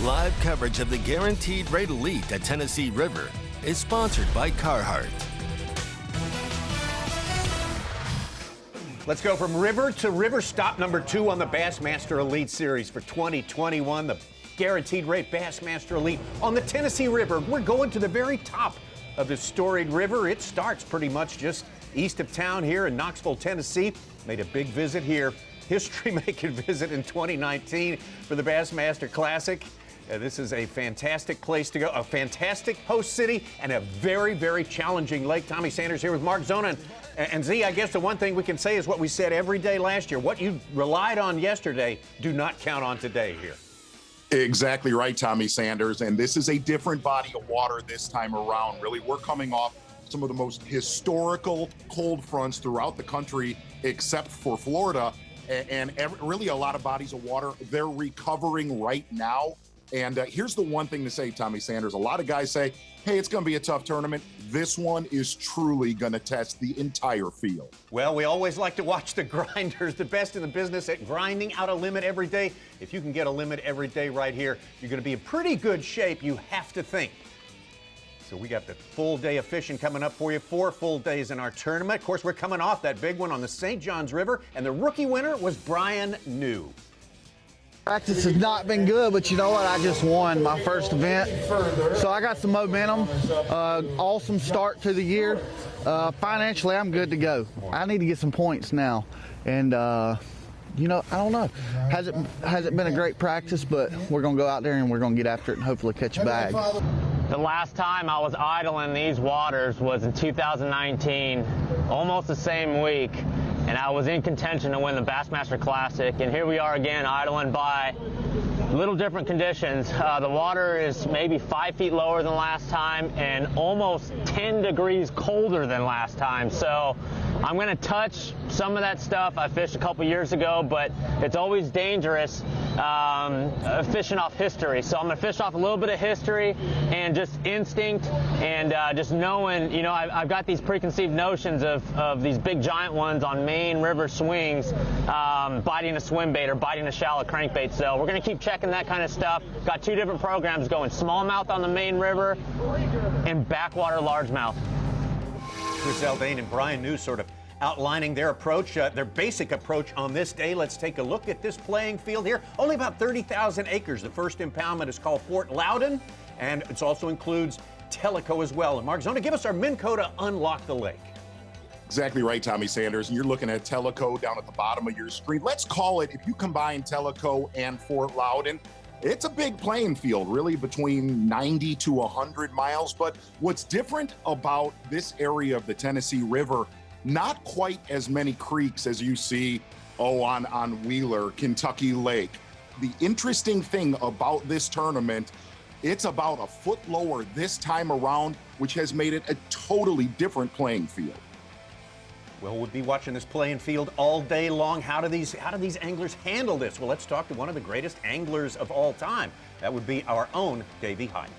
Live coverage of the Guaranteed Rate Elite at Tennessee River is sponsored by Carhartt. Let's go from river to river. Stop number 2 on the Bassmaster Elite Series for 2021. The Guaranteed Rate Bassmaster Elite on the Tennessee River. We're going to the very top of this storied river. It starts pretty much just east of town here in Knoxville, Tennessee. Made a big visit here. History-making visit in 2019 for the Bassmaster Classic. This is a fantastic place to go, a fantastic host city, and a very, very challenging lake. Tommy Sanders here with Mark Zona. And Z, I guess the one thing we can say is what we said every day last year. What you relied on yesterday, do not count on today here. Exactly right, Tommy Sanders. And this is a different body of water this time around. Really, we're coming off some of the most historical cold fronts throughout the country, except for Florida. And really a lot of bodies of water, they're recovering right now. And here's the one thing to say, Tommy Sanders. A lot of guys say, hey, it's going to be a tough tournament. This one is truly going to test the entire field. Well, we always like to watch the grinders, the best in the business at grinding out a limit every day. If you can get a limit every day right here, you're going to be in pretty good shape, you have to think. So we got the full day of fishing coming up for you. 4 full days in our tournament. Of course, we're coming off that big one on the St. Johns River, and the rookie winner was Brian New. Practice has not been good, but you know what? I just won my first event, so I got some momentum. Awesome start to the year. Financially, I'm good to go. I need to get some points now, and you know, I don't know. Hasn't been a great practice, but we're gonna go out there and we're gonna get after it and hopefully catch a bag. The last time I was idle in these waters was in 2019, almost the same week. And I was in contention to win the Bassmaster Classic, and here we are again idling by little different conditions. The water is maybe 5 feet lower than last time and almost 10 degrees colder than last time. So I'm going to touch some of that stuff I fished a couple years ago, but it's always dangerous fishing off history. So I'm going to fish off a little bit of history and just instinct and just knowing, you know, I've got these preconceived notions of these big giant ones on main river swings biting a swim bait or biting a shallow crankbait. So we're going to keep checking that kind of stuff. Got 2 different programs going, smallmouth on the main river and backwater largemouth. Chris Zaldane and Brian New sort of outlining their approach, their basic approach on this day. Let's take a look at this playing field here. Only about 30,000 acres. The first impoundment is called Fort Loudoun, and it also includes Tellico as well. And Mark Zona, give us our min code to unlock the lake. Exactly right, Tommy Sanders. And you're looking at Tellico down at the bottom of your screen. Let's call it, if you combine Tellico and Fort Loudoun, it's a big playing field, really between 90 to 100 miles. But what's different about this area of the Tennessee River, not quite as many creeks as you see, on Wheeler, Kentucky Lake. The interesting thing about this tournament, it's about a foot lower this time around, which has made it a totally different playing field. Well, we'll be watching this playing field all day long. How do these anglers handle this? Well, let's talk to one of the greatest anglers of all time. That would be our own Davey Height.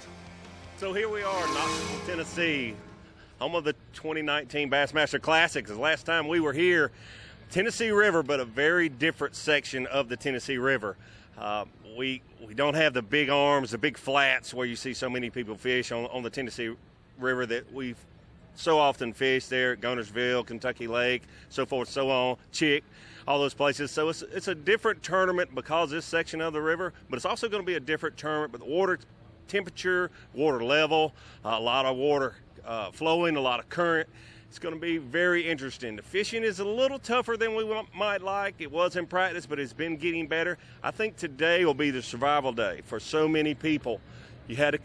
So here we are, Knoxville, Tennessee, home of the 2019 Bassmaster Classics. The last time we were here, Tennessee River, but a very different section of the Tennessee River. We don't have the big arms, the big flats where you see so many people fish on the Tennessee River that we've so often fish there at Guntersville, Kentucky Lake, so forth, so on, Chick, all those places. So it's a different tournament because this section of the river, but it's also going to be a different tournament. But the water temperature, water level, a lot of water flowing, a lot of current. It's going to be very interesting. The fishing is a little tougher than we might like. It was in practice, but it's been getting better. I think today will be the survival day for so many people. You have to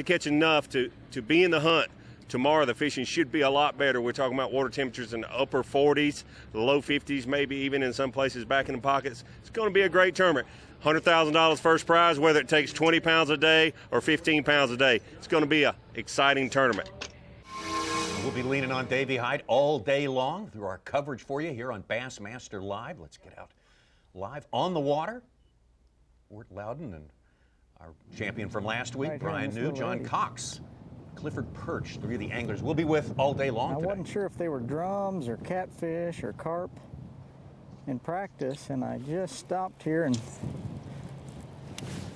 catch enough to be in the hunt. Tomorrow the fishing should be a lot better. We're talking about water temperatures in the upper 40s, the low 50s, maybe even in some places back in the pockets. It's going to be a great tournament. $100,000 first prize, whether it takes 20 pounds a day or 15 pounds a day. It's going to be an exciting tournament. We'll be leaning on Davey Height all day long through our coverage for you here on Bassmaster Live. Let's get out live on the water. Fort Loudoun and our champion from last week, Brian New, John Cox, Clifford Perch, 3 of the anglers will be with all day long today. I wasn't sure if they were drums or catfish or carp in practice, and I just stopped here and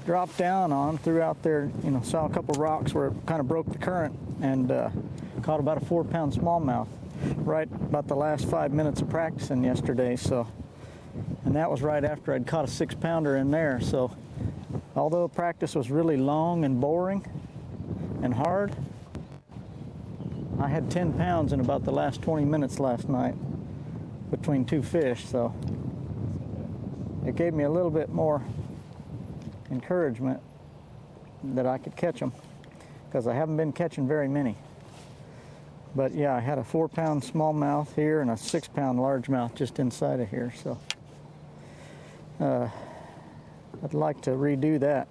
dropped down on, threw out there, you know, saw a couple rocks where it kind of broke the current, and caught about a 4-pound smallmouth right about the last 5 minutes of practicing yesterday. So, and that was right after I'd caught a 6-pounder in there. So although practice was really long and boring and hard, I had 10 pounds in about the last 20 minutes last night between 2 fish. So it gave me a little bit more encouragement that I could catch them, because I haven't been catching very many. But yeah, I had a 4-pound smallmouth here and a 6-pound largemouth just inside of here. So I'd like to redo that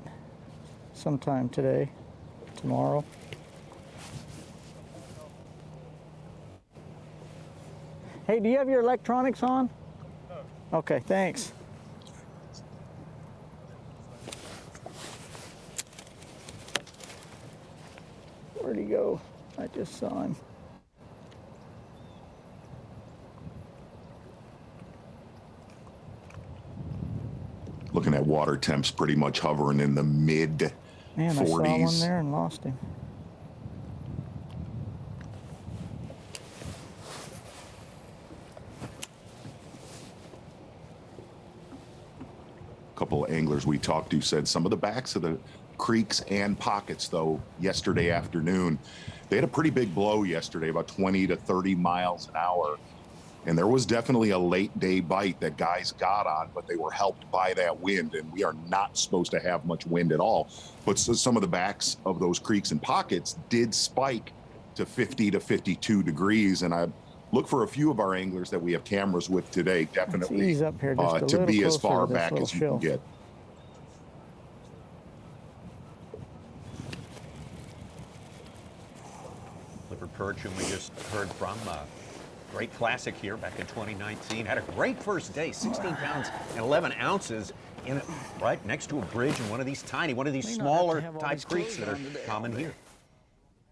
sometime today, tomorrow. Hey, do you have your electronics on? No. Okay, thanks. Where'd he go? I just saw him. Looking at water temps pretty much hovering in the mid 40s. Man, I saw one there and lost him. A couple of anglers we talked to said some of the backs of the creeks and pockets, though, yesterday afternoon, they had a pretty big blow yesterday, about 20 to 30 miles an hour. And there was definitely a late day bite that guys got on, but they were helped by that wind. And we are not supposed to have much wind at all. But so some of the backs of those creeks and pockets did spike to 50 to 52 degrees. And I look for a few of our anglers that we have cameras with today, definitely ease up here just a to be little as far closer to this back little as you can get. Clifford Perch, whom we just heard from, great classic here back in 2019. Had a great first day, 16 pounds and 11 ounces in it, right next to a bridge in one of these smaller type creeks that are common here.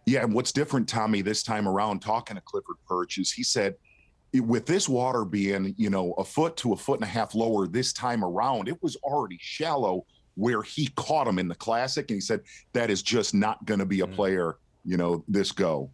Yeah, and what's different, Tommy, this time around, talking to Clifford Perch, is he said, with this water being, you know, a foot to a foot and a half lower this time around, it was already shallow where he caught him in the classic. And he said, that is just not going to be a player, you know, this go.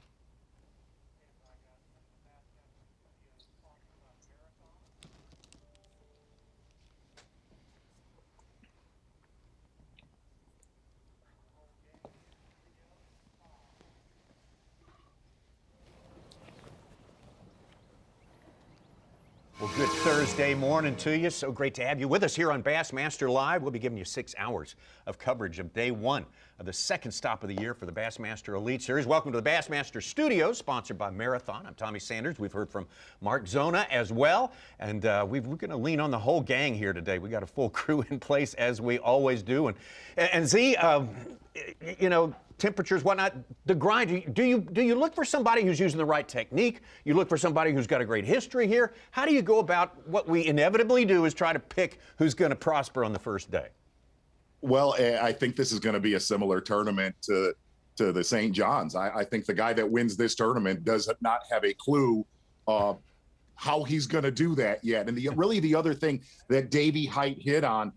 Well, good Thursday morning to you. So great to have you with us here on Bassmaster Live. We'll be giving you 6 hours of coverage of day one of the second stop of the year for the Bassmaster Elite Series. Welcome to the Bassmaster Studios, sponsored by Marathon. I'm Tommy Sanders. We've heard from Mark Zona as well. And we're going to lean on the whole gang here today. We got a full crew in place, as we always do. And Z, you know, temperatures, whatnot, the grind, do you look for somebody who's using the right technique? You look for somebody who's got a great history here? How do you go about what we inevitably do, is try to pick who's going to prosper on the first day? Well, I think this is going to be a similar tournament to the St. John's. I think the guy that wins this tournament does not have a clue how he's going to do that yet. And really the other thing that Davey Height hit on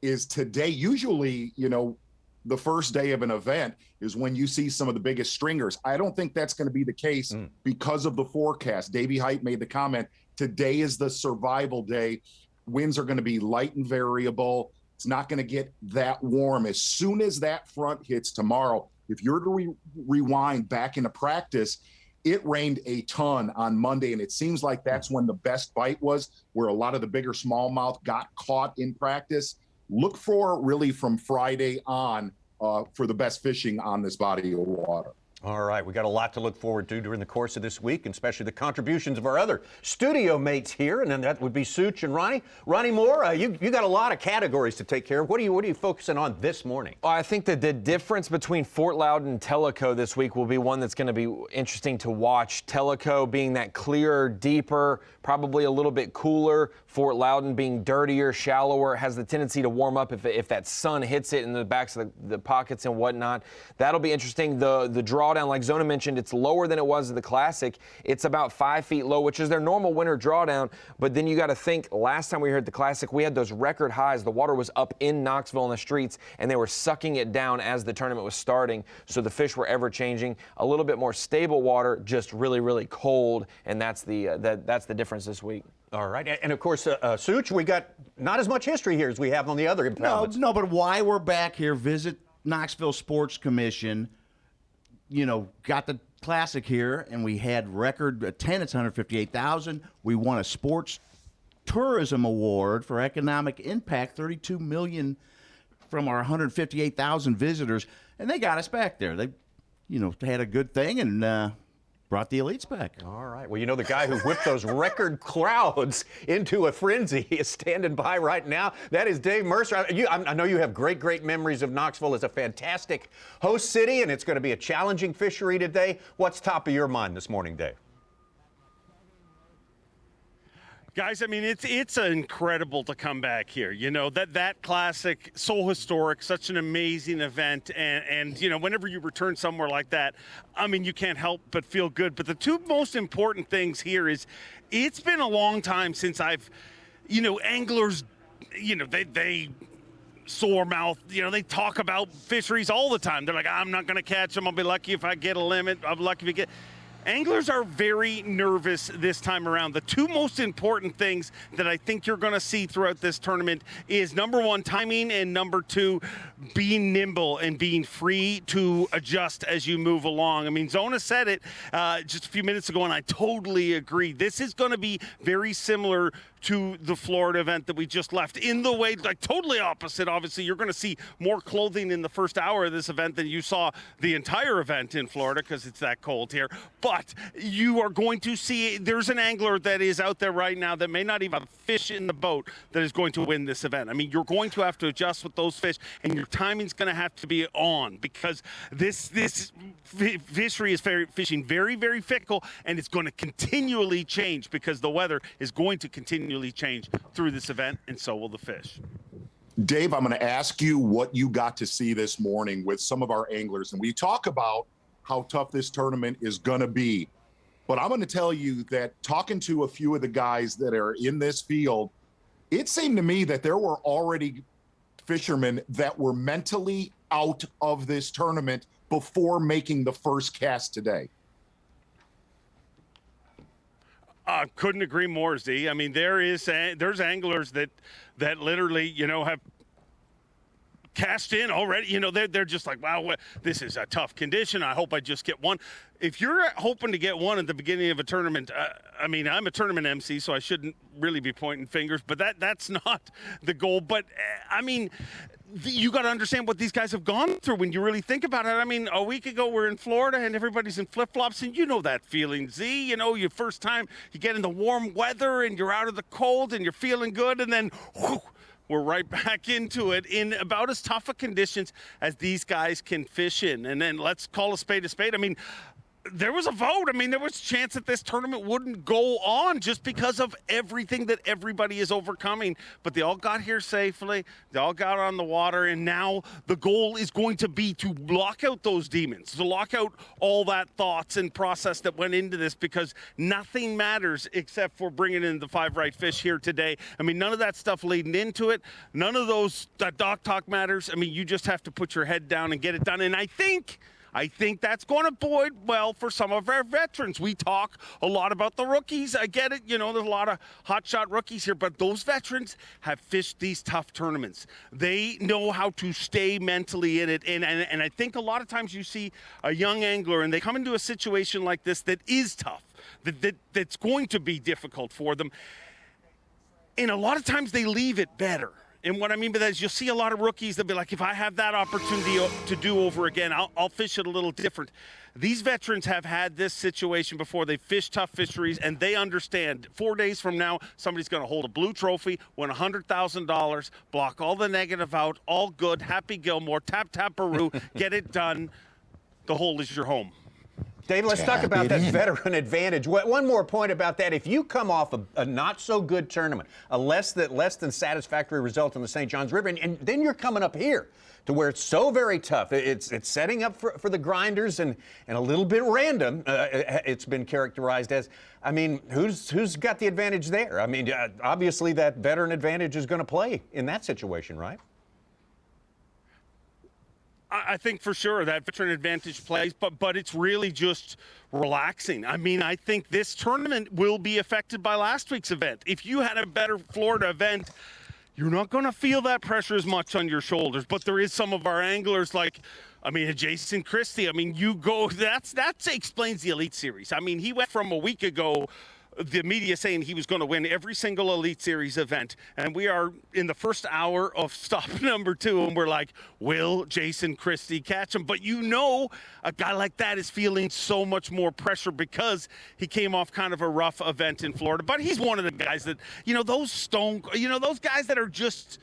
is today, usually, you know, the first day of an event is when you see some of the biggest stringers. I don't think that's going to be the case because of the forecast. Davey Height made the comment, today is the survival day. Winds are going to be light and variable. It's not going to get that warm. As soon as that front hits tomorrow, if you're to rewind back into practice, it rained a ton on Monday, and it seems like that's when the best bite was, where a lot of the bigger smallmouth got caught in practice. Look for really from Friday on for the best fishing on this body of water. All right, we got a lot to look forward to during the course of this week, and especially the contributions of our other studio mates here, and then that would be Such and Ronnie. Ronnie Moore, you got a lot of categories to take care of. What are you focusing on this morning? Well, I think that the difference between Fort Loudoun and Tellico this week will be one that's going to be interesting to watch. Tellico being that clearer, deeper, probably a little bit cooler. Fort Loudoun being dirtier, shallower, has the tendency to warm up if that sun hits it in the backs of the pockets and whatnot. That'll be interesting. The draw drawdown, like Zona mentioned, it's lower than it was at the Classic. It's about 5 feet low, which is their normal winter drawdown. But then you got to think, last time we were here at the Classic, we had those record highs. The water was up in Knoxville in the streets, and they were sucking it down as the tournament was starting. So the fish were ever changing. A little bit more stable water, just really, really cold, and that's the difference this week. All right, and of course, Such, we got not as much history here as we have on the other impoundments. No, but why we're back here, visit Knoxville Sports Commission, got the Classic here, and we had record attendance, 158,000. We won a sports tourism award for economic impact, $32 million from our 158,000 visitors, and they got us back there. They, had a good thing and brought the elites back. All right. Well, the guy who whipped those record crowds into a frenzy is standing by right now. That is Dave Mercer. I know you have great memories of Knoxville as a fantastic host city, and it's going to be a challenging fishery today. What's top of your mind this morning, Dave? Guys, I mean, it's incredible to come back here. That Classic, so historic, such an amazing event. And whenever you return somewhere like that, I mean, you can't help but feel good. But the two most important things here is it's been a long time since I've, anglers, they sore mouth, they talk about fisheries all the time. They're like, I'm not going to catch them. I'll be lucky if I get a limit. I'm lucky if you get... Anglers are very nervous this time around. The two most important things that I think you're going to see throughout this tournament is, number one, timing, and number two, being nimble and being free to adjust as you move along. I mean, Zona said it just a few minutes ago, and I totally agree. This is going to be very similar to the Florida event that we just left, in the way, like totally opposite. Obviously, you're going to see more clothing in the first hour of this event than you saw the entire event in Florida because it's that cold here. But you are going to see, there's an angler that is out there right now that may not even have a fish in the boat that is going to win this event. I mean, you're going to have to adjust with those fish, and your timing's going to have to be on, because this fishery is fishing very, very fickle, and it's going to continually change because the weather is going to continually change through this event, and so will the fish. Dave, I'm going to ask you what you got to see this morning with some of our anglers. And we talk about how tough this tournament is going to be. But I'm going to tell you that talking to a few of the guys that are in this field, it seemed to me that there were already fishermen that were mentally out of this tournament before making the first cast today. Couldn't agree more, Z. I mean, there's anglers that literally, have cast in already. They're just like, wow, this is a tough condition. I hope I just get one. If you're hoping to get one at the beginning of a tournament, I mean, I'm a tournament MC, so I shouldn't really be pointing fingers, but that's not the goal. But I mean, you got to understand what these guys have gone through when you really think about it. I mean, a week ago we're in Florida and everybody's in flip-flops, and you know that feeling, Z. Your first time you get in the warm weather and you're out of the cold and you're feeling good, and then whew, we're right back into it in about as tough a conditions as these guys can fish in. And then let's call a spade a spade. I mean, there was a vote. I mean, there was a chance that this tournament wouldn't go on just because of everything that everybody is overcoming. But they all got here safely. They all got on the water. And now the goal is going to be to lock out those demons, to lock out all that thoughts and process that went into this, because nothing matters except for bringing in the 5 right fish here today. I mean, none of that stuff leading into it. None of that dock talk matters. I mean, you just have to put your head down and get it done. And I think that's going to bode well for some of our veterans. We talk a lot about the rookies. I get it. There's a lot of hotshot rookies here, but those veterans have fished these tough tournaments. They know how to stay mentally in it. And I think a lot of times you see a young angler and they come into a situation like this that is tough, that's going to be difficult for them. And a lot of times they leave it better. And what I mean by that is you'll see a lot of rookies that be like, if I have that opportunity to do over again, I'll fish it a little different. These veterans have had this situation before. They fish tough fisheries, and they understand 4 days from now, somebody's going to hold a blue trophy, win $100,000, block all the negative out, all good, Happy Gilmore, tap, tap, Peru, get it done. The hole is your home. Dave, let's talk about that veteran advantage. One more point about that. If you come off a not-so-good tournament, a less than satisfactory result in the St. Johns River, and then you're coming up here to where it's so very tough. It's setting up for the grinders and a little bit random. It's been characterized as. I mean, who's got the advantage there? I mean, obviously that veteran advantage is going to play in that situation, right? I think for sure that veteran advantage plays, but it's really just relaxing. I mean, I think this tournament will be affected by last week's event. If you had a better Florida event, you're not going to feel that pressure as much on your shoulders. But there is some of our anglers like, I mean, Jason Christie. I mean, you go, that explains the Elite Series. I mean, he went from a week ago, the media saying he was going to win every single Elite Series event. And we are in the first hour of stop number 2, and we're like, will Jason Christie catch him? But you know, a guy like that is feeling so much more pressure because he came off kind of a rough event in Florida. But he's one of the guys that, those those guys that are just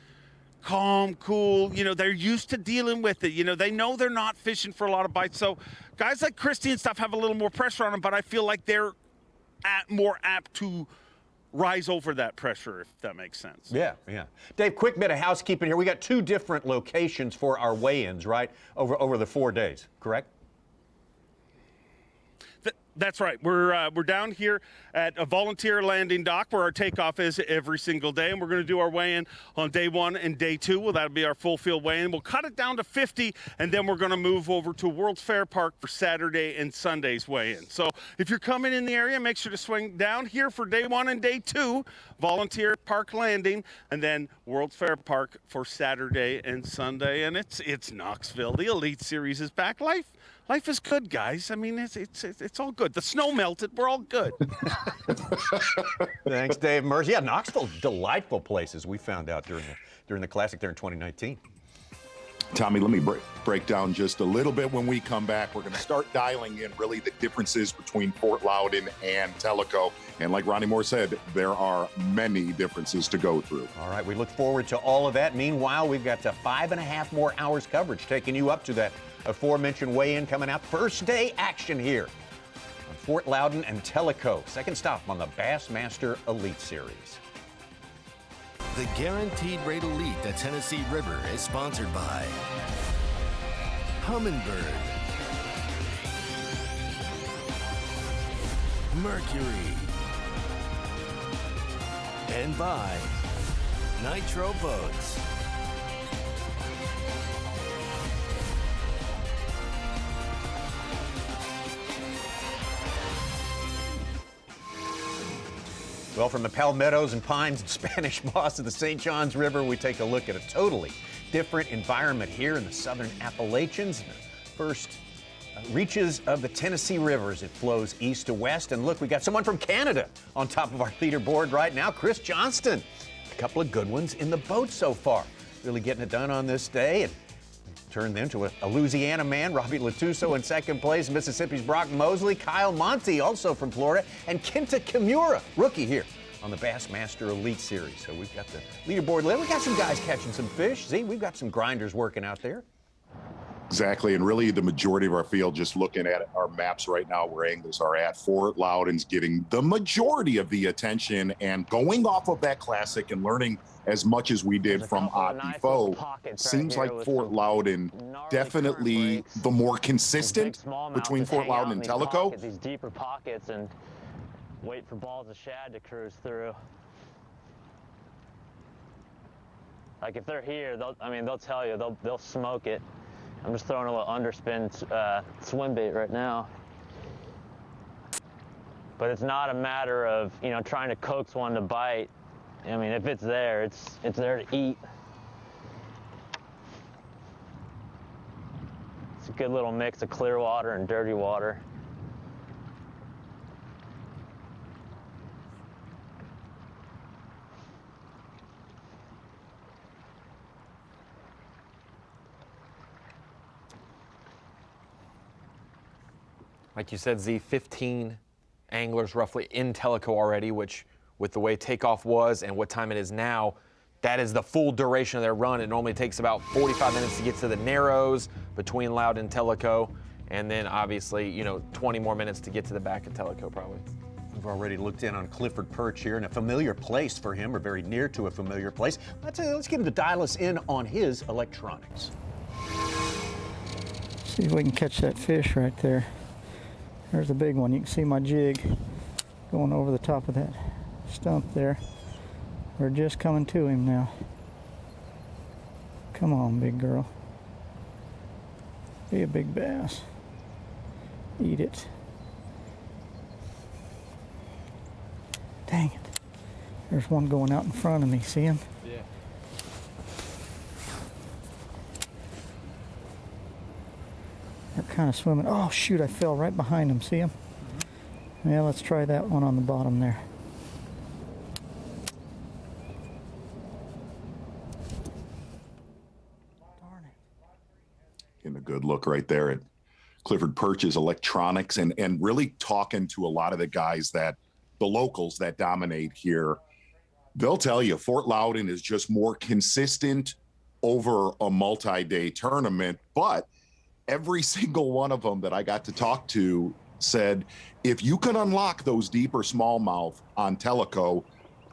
calm, cool, they're used to dealing with it. They know they're not fishing for a lot of bites. So guys like Christie and stuff have a little more pressure on them, but I feel like they're more apt to rise over that pressure, if that makes sense. Yeah. Dave, quick bit of housekeeping here. We got 2 different locations for our weigh-ins, right, over the 4 days, correct? That's right. We're down here at a volunteer landing dock where our takeoff is every single day, and we're going to do our weigh-in on day 1 and day 2. Well, that'll be our full field weigh-in. We'll cut it down to 50, and then we're going to move over to World's Fair Park for Saturday and Sunday's weigh-in. So if you're coming in the area, make sure to swing down here for day 1 and day 2, volunteer park landing, and then World's Fair Park for Saturday and Sunday. And it's Knoxville. The Elite Series is back. Life is good, guys. I mean, it's all good. The snow melted. We're all good. Thanks, Dave. Mercer. Yeah, Knoxville, delightful places we found out during the Classic there in 2019. Tommy, let me break down just a little bit when we come back. We're going to start dialing in really the differences between Fort Loudoun and Tellico. And like Ronnie Moore said, there are many differences to go through. All right, we look forward to all of that. Meanwhile, we've got 5.5 more hours coverage taking you up to that aforementioned weigh-in coming out. First day action here on Fort Loudoun and Tellico. Second stop on the Bassmaster Elite Series. The Guaranteed Rate Elite at Tennessee River is sponsored by Humminbird, Mercury, and by Nitro Boats. Well, from the palmettos and pines and Spanish moss of the St. Johns River, we take a look at a totally different environment here in the southern Appalachians. The first reaches of the Tennessee River as it flows east to west. And look, we got someone from Canada on top of our leaderboard right now, Chris Johnston. A couple of good ones in the boat so far. Really getting it done on this day. And turned them to a Louisiana man, Robbie Latuso in second place, Mississippi's Brock Mosley, Kyle Monty, also from Florida, and Kenta Kimura, rookie here on the Bassmaster Elite Series. So we've got the leaderboard lit. We've got some guys catching some fish. See, we've got some grinders working out there. Exactly, and really the majority of our field, just looking at our maps right now where angles are at, Fort Loudoun's getting the majority of the attention, and going off of that Classic and learning as much as we did from Foe, seems like Fort Loudoun definitely the more consistent between Fort Loudoun and Tellico. These deeper pockets and wait for balls of shad to cruise through. Like if they're here, they'll tell you, they'll smoke it. I'm just throwing a little underspin swim bait right now. But it's not a matter of, trying to coax one to bite. I mean, if it's there, it's there to eat. It's a good little mix of clear water and dirty water. Like you said, Z, 15 anglers roughly in Tellico already, which with the way takeoff was and what time it is now, that is the full duration of their run. It normally takes about 45 minutes to get to the Narrows between Loudoun and Tellico. and then obviously, you know, 20 more minutes to get to the back of Tellico probably. We've already looked in on Clifford Perch here in a familiar place for him, or very near to a familiar place. Let's get him to dial us in on his electronics. See if we can catch that fish right there. There's a big one. You can see my jig going over the top of that stump there. We're just coming to him now. Come on, big girl. Be a big bass. Eat it. Dang it. There's one going out in front of me. See him? Yeah. They're kind of swimming. Oh, shoot, I fell right behind him. See him? Yeah, let's try that one on the bottom there. Darn it. Getting a good look right there at Clifford Perch's electronics, and really talking to a lot of the guys the locals that dominate here. They'll tell you Fort Loudoun is just more consistent over a multi-day tournament, but every single one of them that I got to talk to said, if you can unlock those deeper smallmouth on Tellico,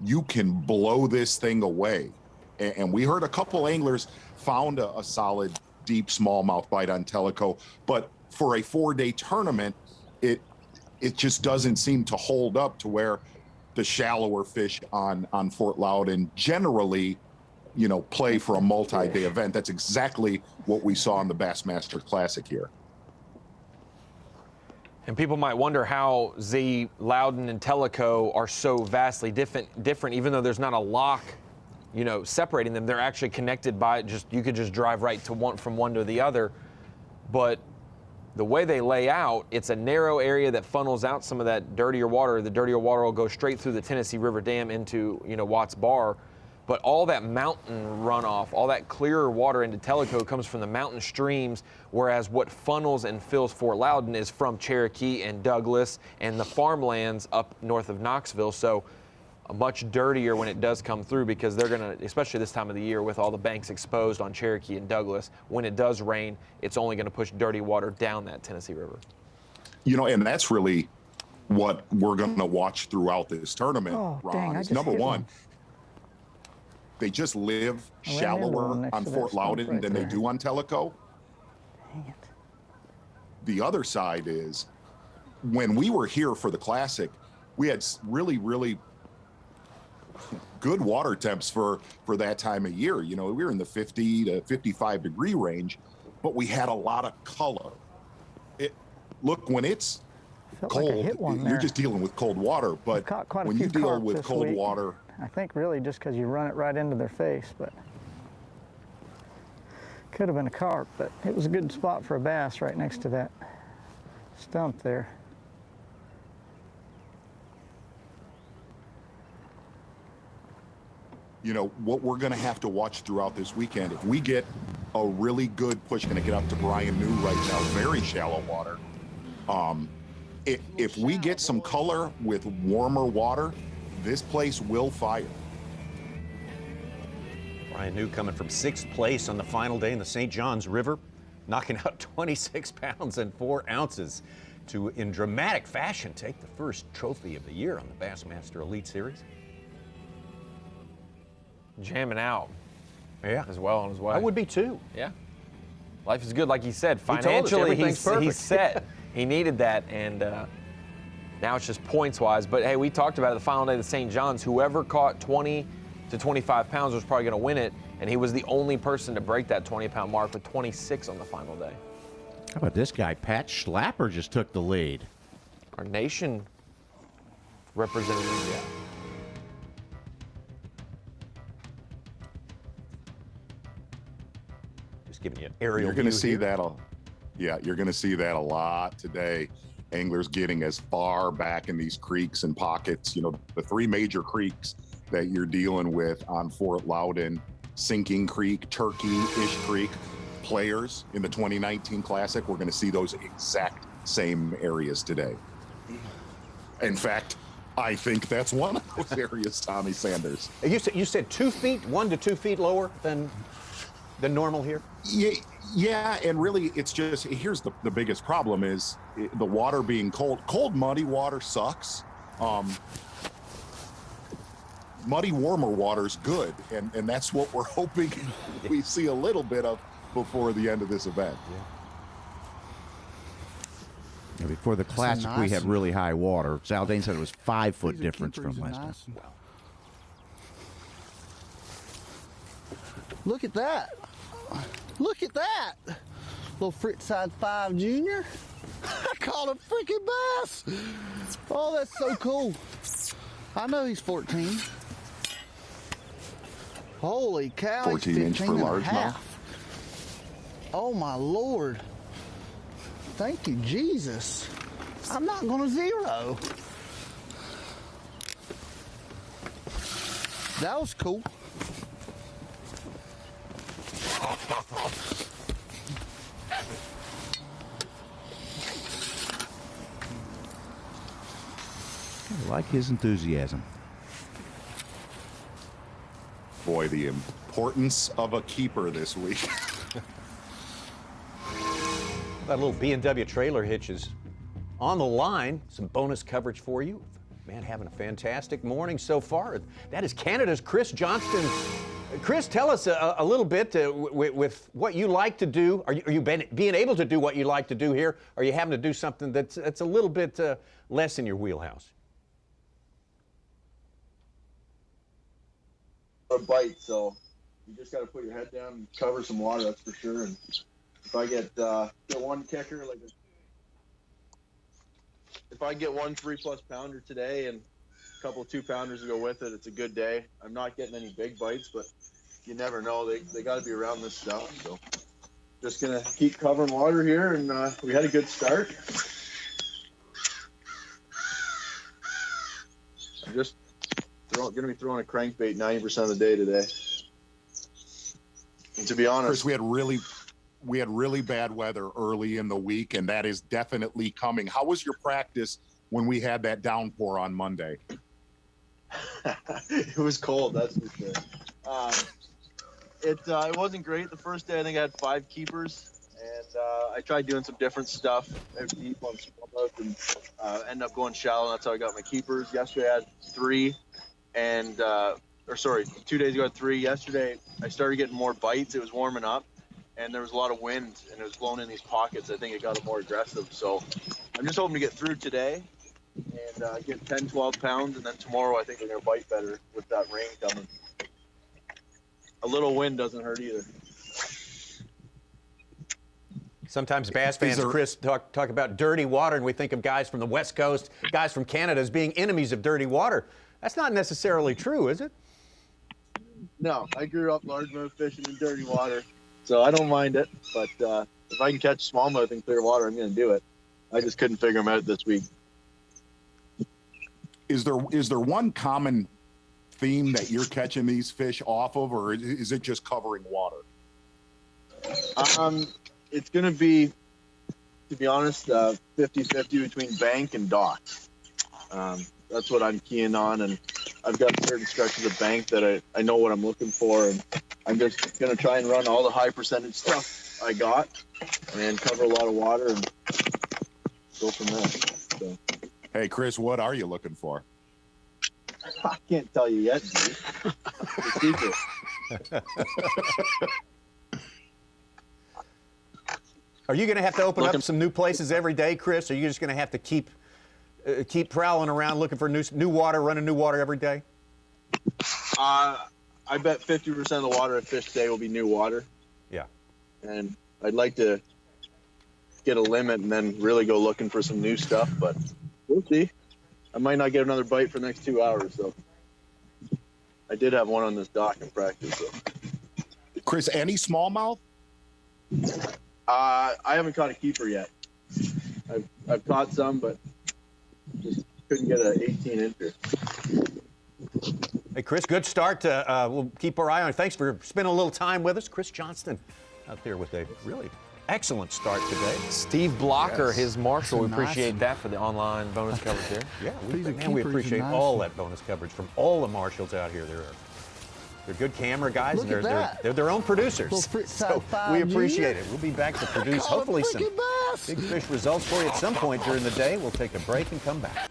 you can blow this thing away. And we heard a couple anglers found a solid deep smallmouth bite on Tellico, but for a 4-day tournament, it just doesn't seem to hold up to where the shallower fish on Fort Loudoun generally, you know, play for a multi-day event. That's exactly what we saw in the Bassmaster Classic here. And people might wonder how Loudoun and Tellico are so vastly different, even though there's not a lock, you know, separating them. They're actually connected by you could just drive right to from one to the other. But the way they lay out, it's a narrow area that funnels out some of that dirtier water. The dirtier water will go straight through the Tennessee River Dam into, you know, Watts Bar. But all that mountain runoff, all that clearer water into Tellico comes from the mountain streams, whereas what funnels and fills Fort Loudoun is from Cherokee and Douglas and the farmlands up north of Knoxville. So much dirtier when it does come through, because they're going to, especially this time of the year with all the banks exposed on Cherokee and Douglas, when it does rain, it's only going to push dirty water down that Tennessee River. You know, and that's really what we're going to watch throughout this tournament, Ron. Is number one, they just live shallower on Fort Loudoun than they do on Tellico. Dang it. The other side is, when we were here for the Classic, we had really, really good water temps for that time of year. You know, we were in the 50 to 55 degree range, but we had a lot of color. Look, when it's cold, you're just dealing with cold water, but when you deal with cold water, I think really just because you run it right into their face, but could have been a carp, but it was a good spot for a bass right next to that stump there. You know, what we're going to have to watch throughout this weekend, if we get a really good push, going to get up to Brian New right now, very shallow water. If we get some color with warmer water, this place will fire. Brian New coming from 6th place on the final day in the St. Johns River, knocking out 26 pounds and 4 ounces to, in dramatic fashion, take the first trophy of the year on the Bassmaster Elite Series. Jamming out. Yeah. As well on his way. I would be too. Yeah. Life is good, like he said. Financially, he's set. He needed that, and now it's just points-wise. But, hey, we talked about it the final day of the St. John's. Whoever caught 20 to 25 pounds was probably going to win it, and he was the only person to break that 20-pound mark with 26 on the final day. How about this guy? Pat Schlapper just took the lead. Our nation representative, yeah. Just giving you an aerial You're going to see here. that. You're going to see that a lot today. Anglers getting as far back in these creeks and pockets. You know, the 3 major creeks that you're dealing with on Fort Loudoun: Sinking Creek, Turkey-ish Creek. Players in the 2019 Classic, we're going to see those exact same areas today. In fact, I think that's one of those areas, Tommy Sanders. You said 2 feet, 1 to 2 feet lower than than normal here? Yeah, and really, it's just, here's the biggest problem is the water being cold. Cold, muddy water sucks. Muddy, warmer water's good, and that's what we're hoping we see a little bit of before the end of this event. Yeah, before the Classic, we had really high water. Zaldane said it was 5 foot difference from last time. Look at that. Look at that. Little Fritz Side 5 Junior. I caught a freaking bass. Oh, that's so cool. I know he's 14. Holy cow, 14 he's inch 15 for and a largemouth. half. Oh, my Lord. Thank you, Jesus. I'm not going to zero. That was cool. I like his enthusiasm. Boy, the importance of a keeper this week. That little B&W trailer hitch is on the line. Some bonus coverage for you. Man, having a fantastic morning so far. That is Canada's Chris Johnston. Chris, tell us a little bit with what you like to do. Are you being able to do what you like to do here? Or are you having to do something that's a little bit less in your wheelhouse? A bite, so you just got to put your head down and cover some water, that's for sure. And if I get one kicker, like if I get one 3+ pounder today and a couple of 2-pounders to go with it, it's a good day. I'm not getting any big bites, but you never know. They got to be around this stuff. So just gonna keep covering water here, and we had a good start. I'm just going to be throwing a crankbait 90% of the day today. And to be honest, Chris, we had really bad weather early in the week, and that is definitely coming. How was your practice when we had that downpour on Monday? It was cold, that's for sure. It wasn't great. The first day, I think I had 5 keepers, and I tried doing some different stuff. I was deep on smallmouth and ended up going shallow. That's how I got my keepers. Yesterday, I had 3. And 2 days ago I had 3. Yesterday I started getting more bites. It was warming up and there was a lot of wind and it was blowing in these pockets. I think it got more aggressive. So I'm just hoping to get through today and get 10-12 pounds, and then tomorrow I think we're going to bite better with that rain coming. A little wind doesn't hurt either. Sometimes Bass fans, Chris, talk about dirty water, and we think of guys from the West Coast, guys from Canada as being enemies of dirty water. That's not necessarily true, is it? No, I grew up largemouth fishing in dirty water, so I don't mind it. But if I can catch smallmouth in clear water, I'm going to do it. I just couldn't figure them out this week. Is there one common theme that you're catching these fish off of, or is it just covering water? It's going to be, to be honest, 50-50 between bank and dock. That's what I'm keying on, and I've got certain stretches of bank that I know what I'm looking for, and I'm just going to try and run all the high percentage stuff I got and cover a lot of water and go from there. So. Hey, Chris, what are you looking for? I can't tell you yet, dude. It's a secret. Are you going to have to open up some new places every day, Chris? Or are you just going to have to keep prowling around looking for new water, running new water every day? I bet 50% of the water I fish today will be new water. Yeah. And I'd like to get a limit and then really go looking for some new stuff, but we'll see. I might not get another bite for the next 2 hours, so I did have one on this dock in practice. So. Chris, any smallmouth? I haven't caught a keeper yet. I've caught some, but just couldn't get an 18-incher. Hey, Chris, good start. We'll keep our eye on it. Thanks for spending a little time with us. Chris Johnston out there with a really excellent start today. Steve Blocker, his marshal. We That's appreciate nice. that for the online bonus coverage there. Yeah, These are we keepers, appreciate nice. all that bonus coverage from all the marshals out here. There are They're good camera guys. Look and at that. They're their own producers. So we appreciate it. We'll be back to produce hopefully some bass. big fish results for you at some point during the day. We'll take a break and come back.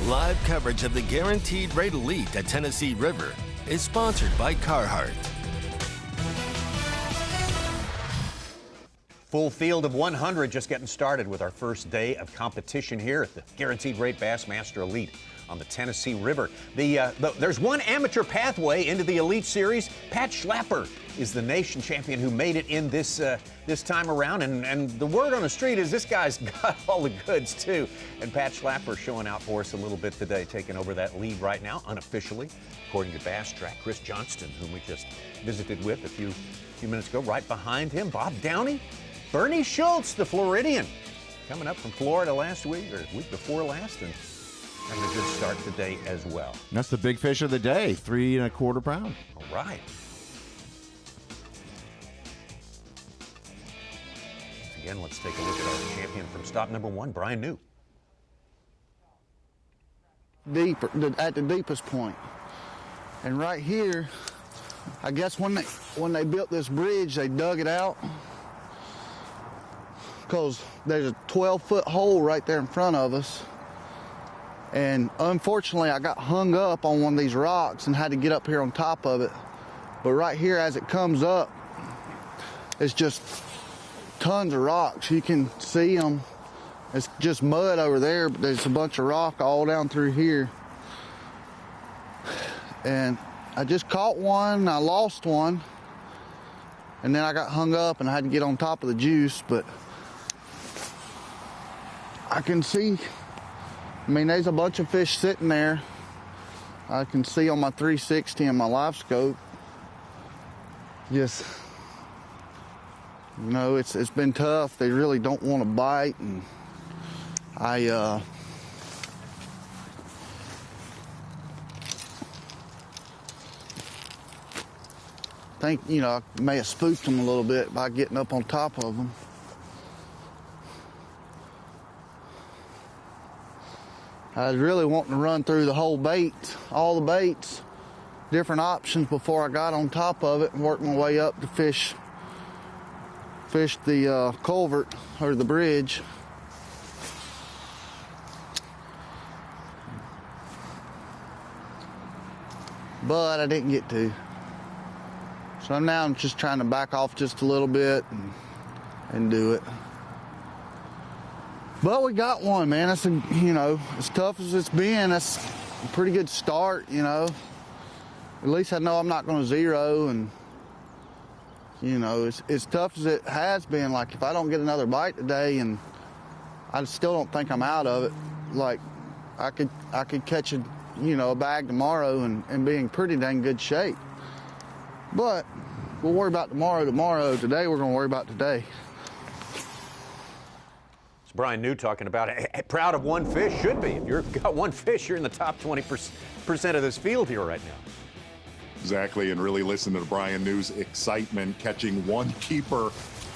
Live coverage of the Guaranteed Rate Elite at Tennessee River is sponsored by Carhartt. Full field of 100 just getting started with our first day of competition here at the Guaranteed Rate Bassmaster Elite on the Tennessee River. There's one amateur pathway into the Elite Series. Pat Schlapper is the nation champion who made it in this time around. And the word on the street is this guy's got all the goods, too. And Pat Schlapper showing out for us a little bit today, taking over that lead right now, unofficially, according to Bass Track. Chris Johnston, whom we just visited with a few minutes ago, right behind him. Bob Downey, Bernie Schultz, the Floridian, coming up from Florida last week, or week before last, and having a good start today as well. That's the big fish of the day, 3 1/4 pound. All right. Once again, let's take a look at our champion from stop number 1, Brian New. Deeper, at the deepest point. And right here, I guess when they built this bridge, they dug it out because there's a 12-foot hole right there in front of us. And unfortunately, I got hung up on one of these rocks and had to get up here on top of it. But right here, as it comes up, it's just tons of rocks. You can see them. It's just mud over there, but there's a bunch of rock all down through here. And I just caught one, I lost one, and then I got hung up and I had to get on top of the juice, but I can see, I mean, there's a bunch of fish sitting there. I can see on my 360 and my live scope. Just, you know, it's been tough. They really don't want to bite, and I think, you know, I may have spooked them a little bit by getting up on top of them. I was really wanting to run through the whole bait, all the baits, different options before I got on top of it and worked my way up to fish the culvert or the bridge. But I didn't get to. So now I'm just trying to back off just a little bit and do it. But we got one, man. That's you know, as tough as it's been, that's a pretty good start, you know. At least I know I'm not going to zero, and you know, as tough as it has been, like if I don't get another bite today, and I still don't think I'm out of it, like I could catch a bag tomorrow and be in pretty dang good shape. But we'll worry about tomorrow. Today we're going to worry about today. It's Brian New talking about it. Proud of one fish, should be. If you've got one fish, you're in the top 20% of this field here right now. Exactly, and really listen to Brian New's excitement catching one keeper.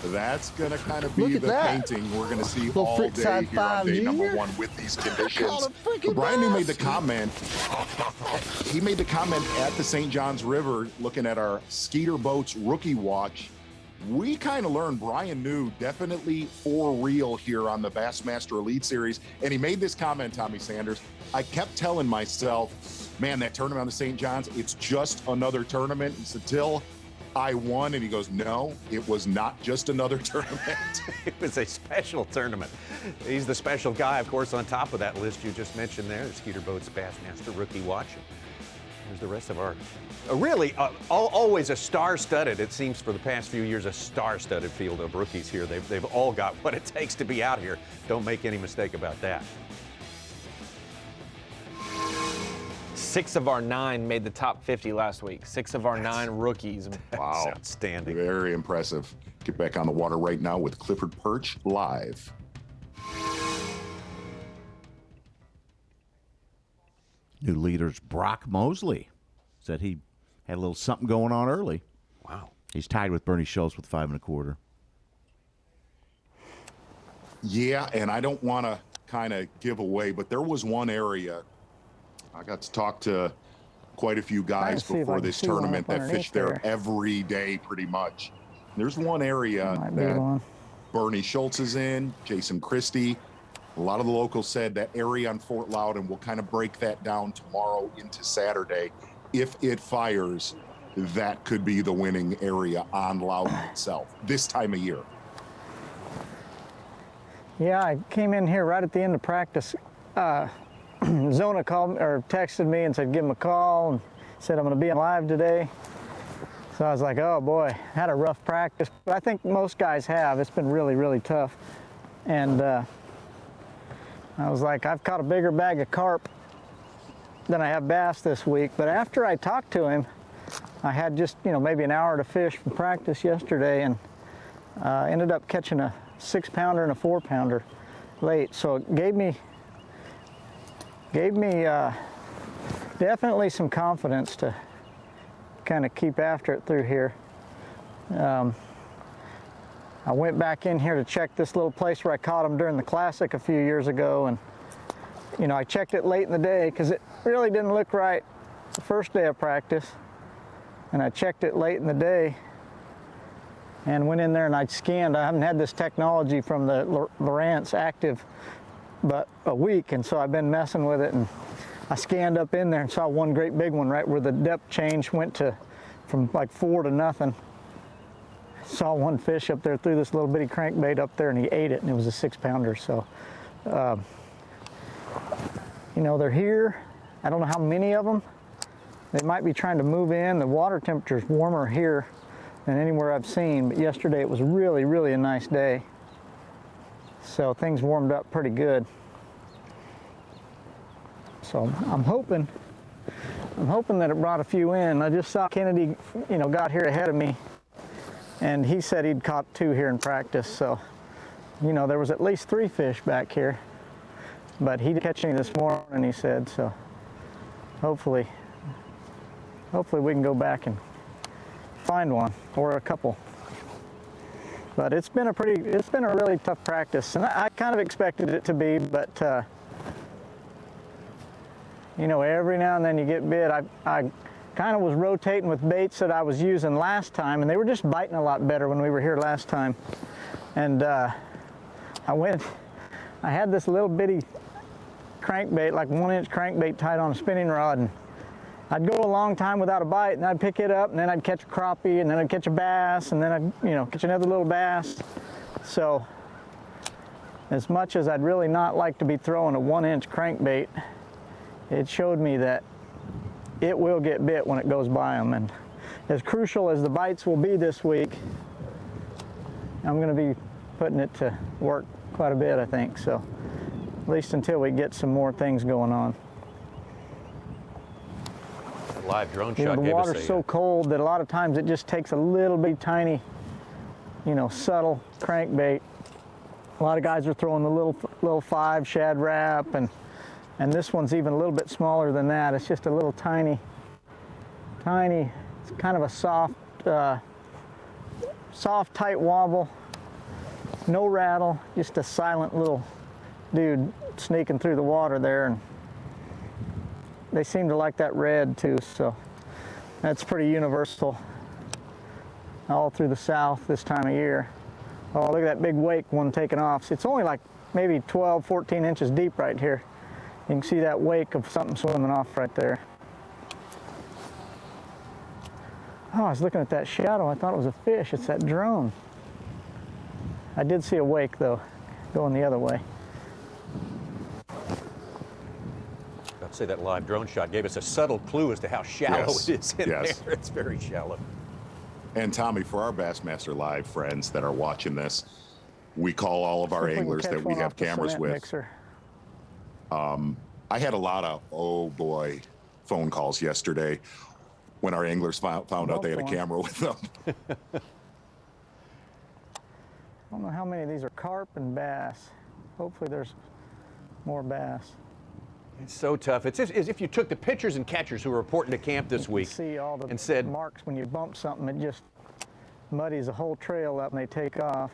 That's going to kind of be the painting we're going to see all day here on day number 1 with these conditions. But Brian New made the comment. He made the comment at the St. Johns River looking at our Skeeter Boats rookie watch. We kind of learned Brian New definitely for real here on the Bassmaster Elite Series. And he made this comment, Tommy Sanders. I kept telling myself, man, that tournament on the St. Johns, it's just another tournament. He said, till I won. And he goes, no, it was not just another tournament. It was a special tournament. He's the special guy, of course, on top of that list you just mentioned there, the Skeeter Boats Bassmaster rookie watch. There's the rest of our, always a star-studded, it seems for the past few years, a star-studded field of rookies here. They've all got what it takes to be out here. Don't make any mistake about that. 6 of our 9 made the top 50 last week. 6 of our 9 rookies. Wow. That's outstanding. Very impressive. Get back on the water right now with Clifford Perch live. New leaders Brock Mosley said he had a little something going on early. Wow. He's tied with Bernie Schultz with 5 1/4. Yeah, and I don't want to kind of give away, but there was one area I got to talk to quite a few guys before this tournament that fish there every day pretty much. There's one area that Bernie Schultz is in, Jason Christie. A lot of the locals said that area on Fort Loudoun, will kind of break that down tomorrow into Saturday. If it fires, that could be the winning area on Loudoun itself this time of year. Yeah, I came in here right at the end of practice. Zona called or texted me and said give him a call and said I'm going to be live today. So I was like, oh boy, had a rough practice. But I think most guys have. It's been really, really tough. And I was like, I've caught a bigger bag of carp than I have bass this week. But after I talked to him, I had just, maybe an hour to fish from practice yesterday, and ended up catching a 6-pounder and a 4-pounder late. So it gave me definitely some confidence to kind of keep after it through here. I went back in here to check this little place where I caught them during the Classic a few years ago, and I checked it late in the day because it really didn't look right the first day of practice, and I checked it late in the day and went in there and I scanned. I haven't had this technology from the Lowrance active but a week, and so I've been messing with it, and I scanned up in there and saw one great big one right where the depth change went from like 4 to nothing. Saw one fish up there, threw this little bitty crankbait up there, and he ate it, and it was a 6-pounder. So, they're here. I don't know how many of them. They might be trying to move in. The water temperature is warmer here than anywhere I've seen, but yesterday it was really, really a nice day. So things warmed up pretty good. So I'm hoping that it brought a few in. I just saw Kennedy, got here ahead of me, and he said he'd caught 2 here in practice. So, there was at least 3 fish back here, but he didn't catch any this morning, he said. So hopefully we can go back and find one or a couple. But it's been a really tough practice, and I kind of expected it to be, but every now and then you get bit. I kind of was rotating with baits that I was using last time, and they were just biting a lot better when we were here last time. And I had this little bitty crankbait, like 1-inch crankbait tied on a spinning rod, and I'd go a long time without a bite, and I'd pick it up, and then I'd catch a crappie, and then I'd catch a bass, and then I'd catch another little bass. So as much as I'd really not like to be throwing a 1-inch crankbait, it showed me that it will get bit when it goes by them. And as crucial as the bites will be this week, I'm going to be putting it to work quite a bit, I think. So at least until we get some more things going on. Live drone shot. The water's so cold that a lot of times it just takes a little bit tiny, subtle crankbait. A lot of guys are throwing the little 5 shad wrap, and this one's even a little bit smaller than that. It's just a little tiny, it's kind of a soft, tight wobble, no rattle, just a silent little dude sneaking through the water there. And they seem to like that red too, so that's pretty universal all through the South this time of year. Oh, look at that big wake one taking off. It's only like maybe 12, 14 inches deep right here. You can see that wake of something swimming off right there. Oh, I was looking at that shadow. I thought it was a fish. It's that drone. I did see a wake though, going the other way. I'd say that live drone shot gave us a subtle clue as to how shallow it is in there. It's very shallow. And Tommy, for our Bassmaster Live friends that are watching this, we call all of our anglers that we have cameras with. Mixer. I had a lot of, oh boy, phone calls yesterday when our anglers found out they had a camera with them. I don't know how many of these are carp and bass. Hopefully there's more bass. It's so tough. It's as if you took the pitchers and catchers who were reporting to camp this week see all the and said, marks when you bump something, it just muddies the whole trail up and they take off.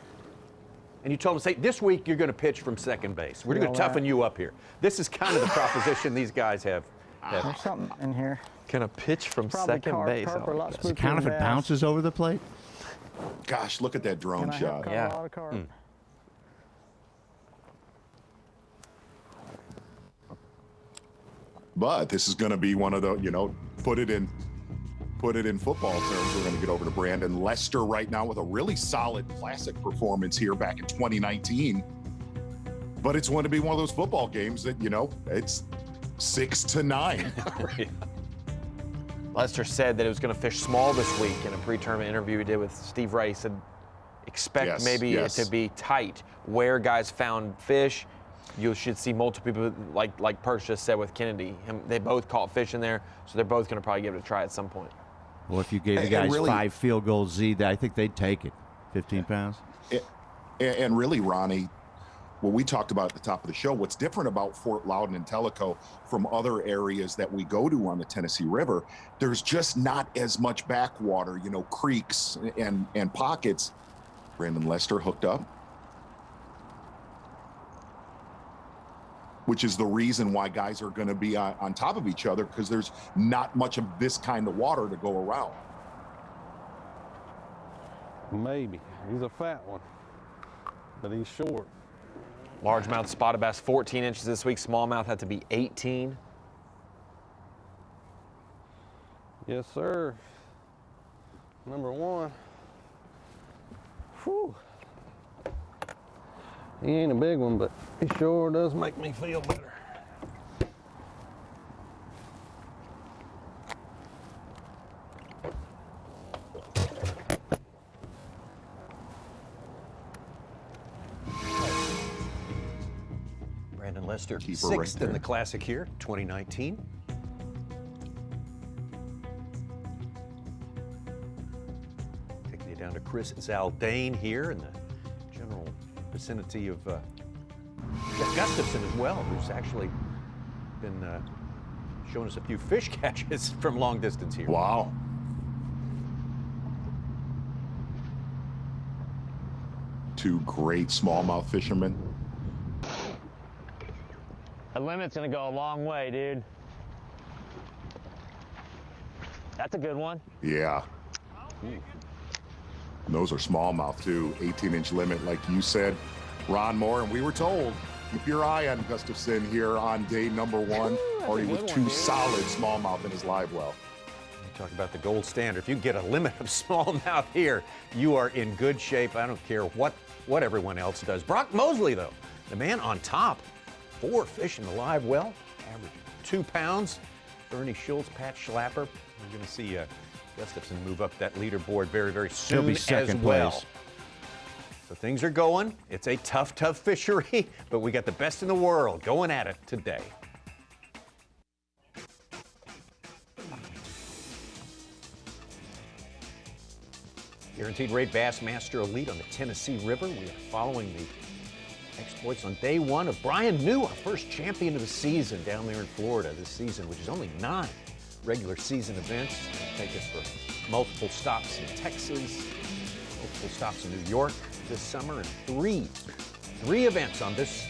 and you told us, hey, this week you're going to pitch from second base. We're going to toughen you up here. This is kind of the proposition these guys have There's something in here. Gonna pitch from Probably second base. carp or a lot Does it spookier count if than it bass. bounces over the plate? Gosh, look at that drone And I have shot. caught Yeah. a lot of carp. But this is going to be one of the, put it in football terms. We're going to get over to Brandon Lester right now with a really solid classic performance here back in 2019. But it's going to be one of those football games that, it's 6-9. Lester said that it was going to fish small this week in a pre-tournament interview he did with Steve Ray. He said, expect it to be tight. Where guys found fish, you should see multiple people, like Perch just said with Kennedy. They both caught fish in there, so they're both going to probably give it a try at some point. Well, if you gave the guys 5 field goals, I think they'd take it. 15 pounds. And really, Ronnie, what we talked about at the top of the show, what's different about Fort Loudoun and Tellico from other areas that we go to on the Tennessee River, there's just not as much backwater, creeks and pockets. Brandon Lester hooked up, which is the reason why guys are going to be on top of each other, because there's not much of this kind of water to go around. Maybe. He's a fat one, but he's short. Largemouth spotted bass 14 inches this week. Smallmouth had to be 18. Yes, sir. Number one. Whew. He ain't a big one, but he sure does make me feel better. Brandon Lester, Keeper sixth right in the Classic here, 2019. Taking you down to Chris Zaldane here in the general vicinity of Jeff Gustafson as well, who's actually been showing us a few fish catches from long distance here. Wow. Two great smallmouth fishermen. The limit's gonna go a long way, dude. That's a good one. Yeah. And those are smallmouth too. 18-inch limit, like you said, Ron Moore. And we were told, keep your eye on Gustafson here on day number 1, already with 2 solid smallmouth in his live well. You talk about the gold standard. If you get a limit of smallmouth here, you are in good shape. I don't care what everyone else does. Brock Mosley, though, the man on top, 4 fish in the live well, average 2 pounds. Bernie Schultz, Pat Schlapper. We're going to see Gustafson move up that leaderboard very, very soon. He'll be second as well. place. So things are going. It's a tough fishery, but we got the best in the world going at it today. Guaranteed rate Bassmaster Elite on the Tennessee River. We are following the exploits on day 1 of Brian New, our first champion of the season down there in Florida this season, which is only 9 regular season events. It'll take us for multiple stops in Texas, multiple stops in New York this summer, and three events on this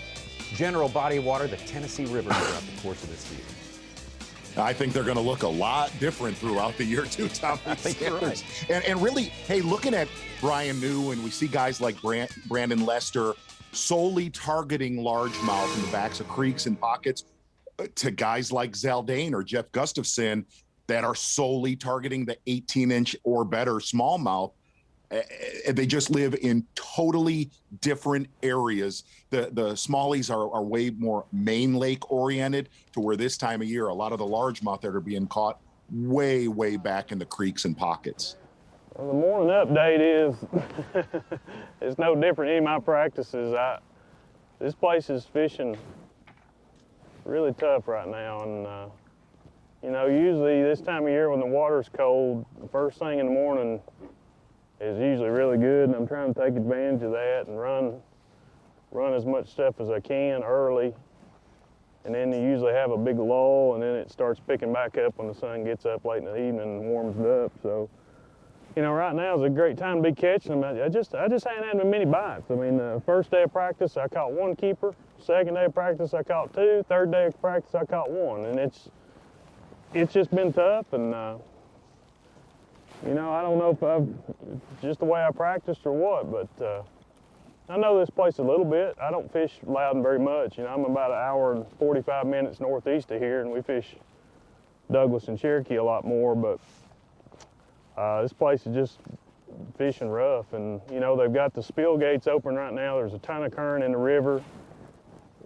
general body of water, the Tennessee River, throughout the course of this season. I think they're going to look a lot different throughout the year, too, Tommy. I think you're right. And really, hey, looking at Brian New, and we see guys like Brandon Lester solely targeting largemouth in the backs of creeks and pockets, to guys like Zaldane or Jeff Gustafson that are solely targeting the 18-inch or better smallmouth. They just live in totally different areas. The smallies are way more main lake oriented, to where this time of year, a lot of the largemouth that are being caught way back in the creeks and pockets. Well, the morning update is it's no different in my practices. This place is fishing really tough right now, and usually this time of year when the water's cold, the first thing in the morning is usually really good, and I'm trying to take advantage of that and run as much stuff as I can early, and then you usually have a big lull, and then it starts picking back up when the sun gets up late in the evening and warms it up. So, right now is a great time to be catching them. I just haven't had many bites. I mean, the first day of practice I caught 1 keeper, second day of practice I caught 2, third day of practice I caught 1, and it's it's just been tough, and you know, I don't know if I've just the way I practiced or what, but I know this place a little bit. I don't fish Loudoun very much. You know, I'm about an hour and 45 minutes northeast of here, and we fish Douglas and Cherokee a lot more, but this place is just fishing rough, and you know, they've got the spill gates open right now. There's a ton of current in the river,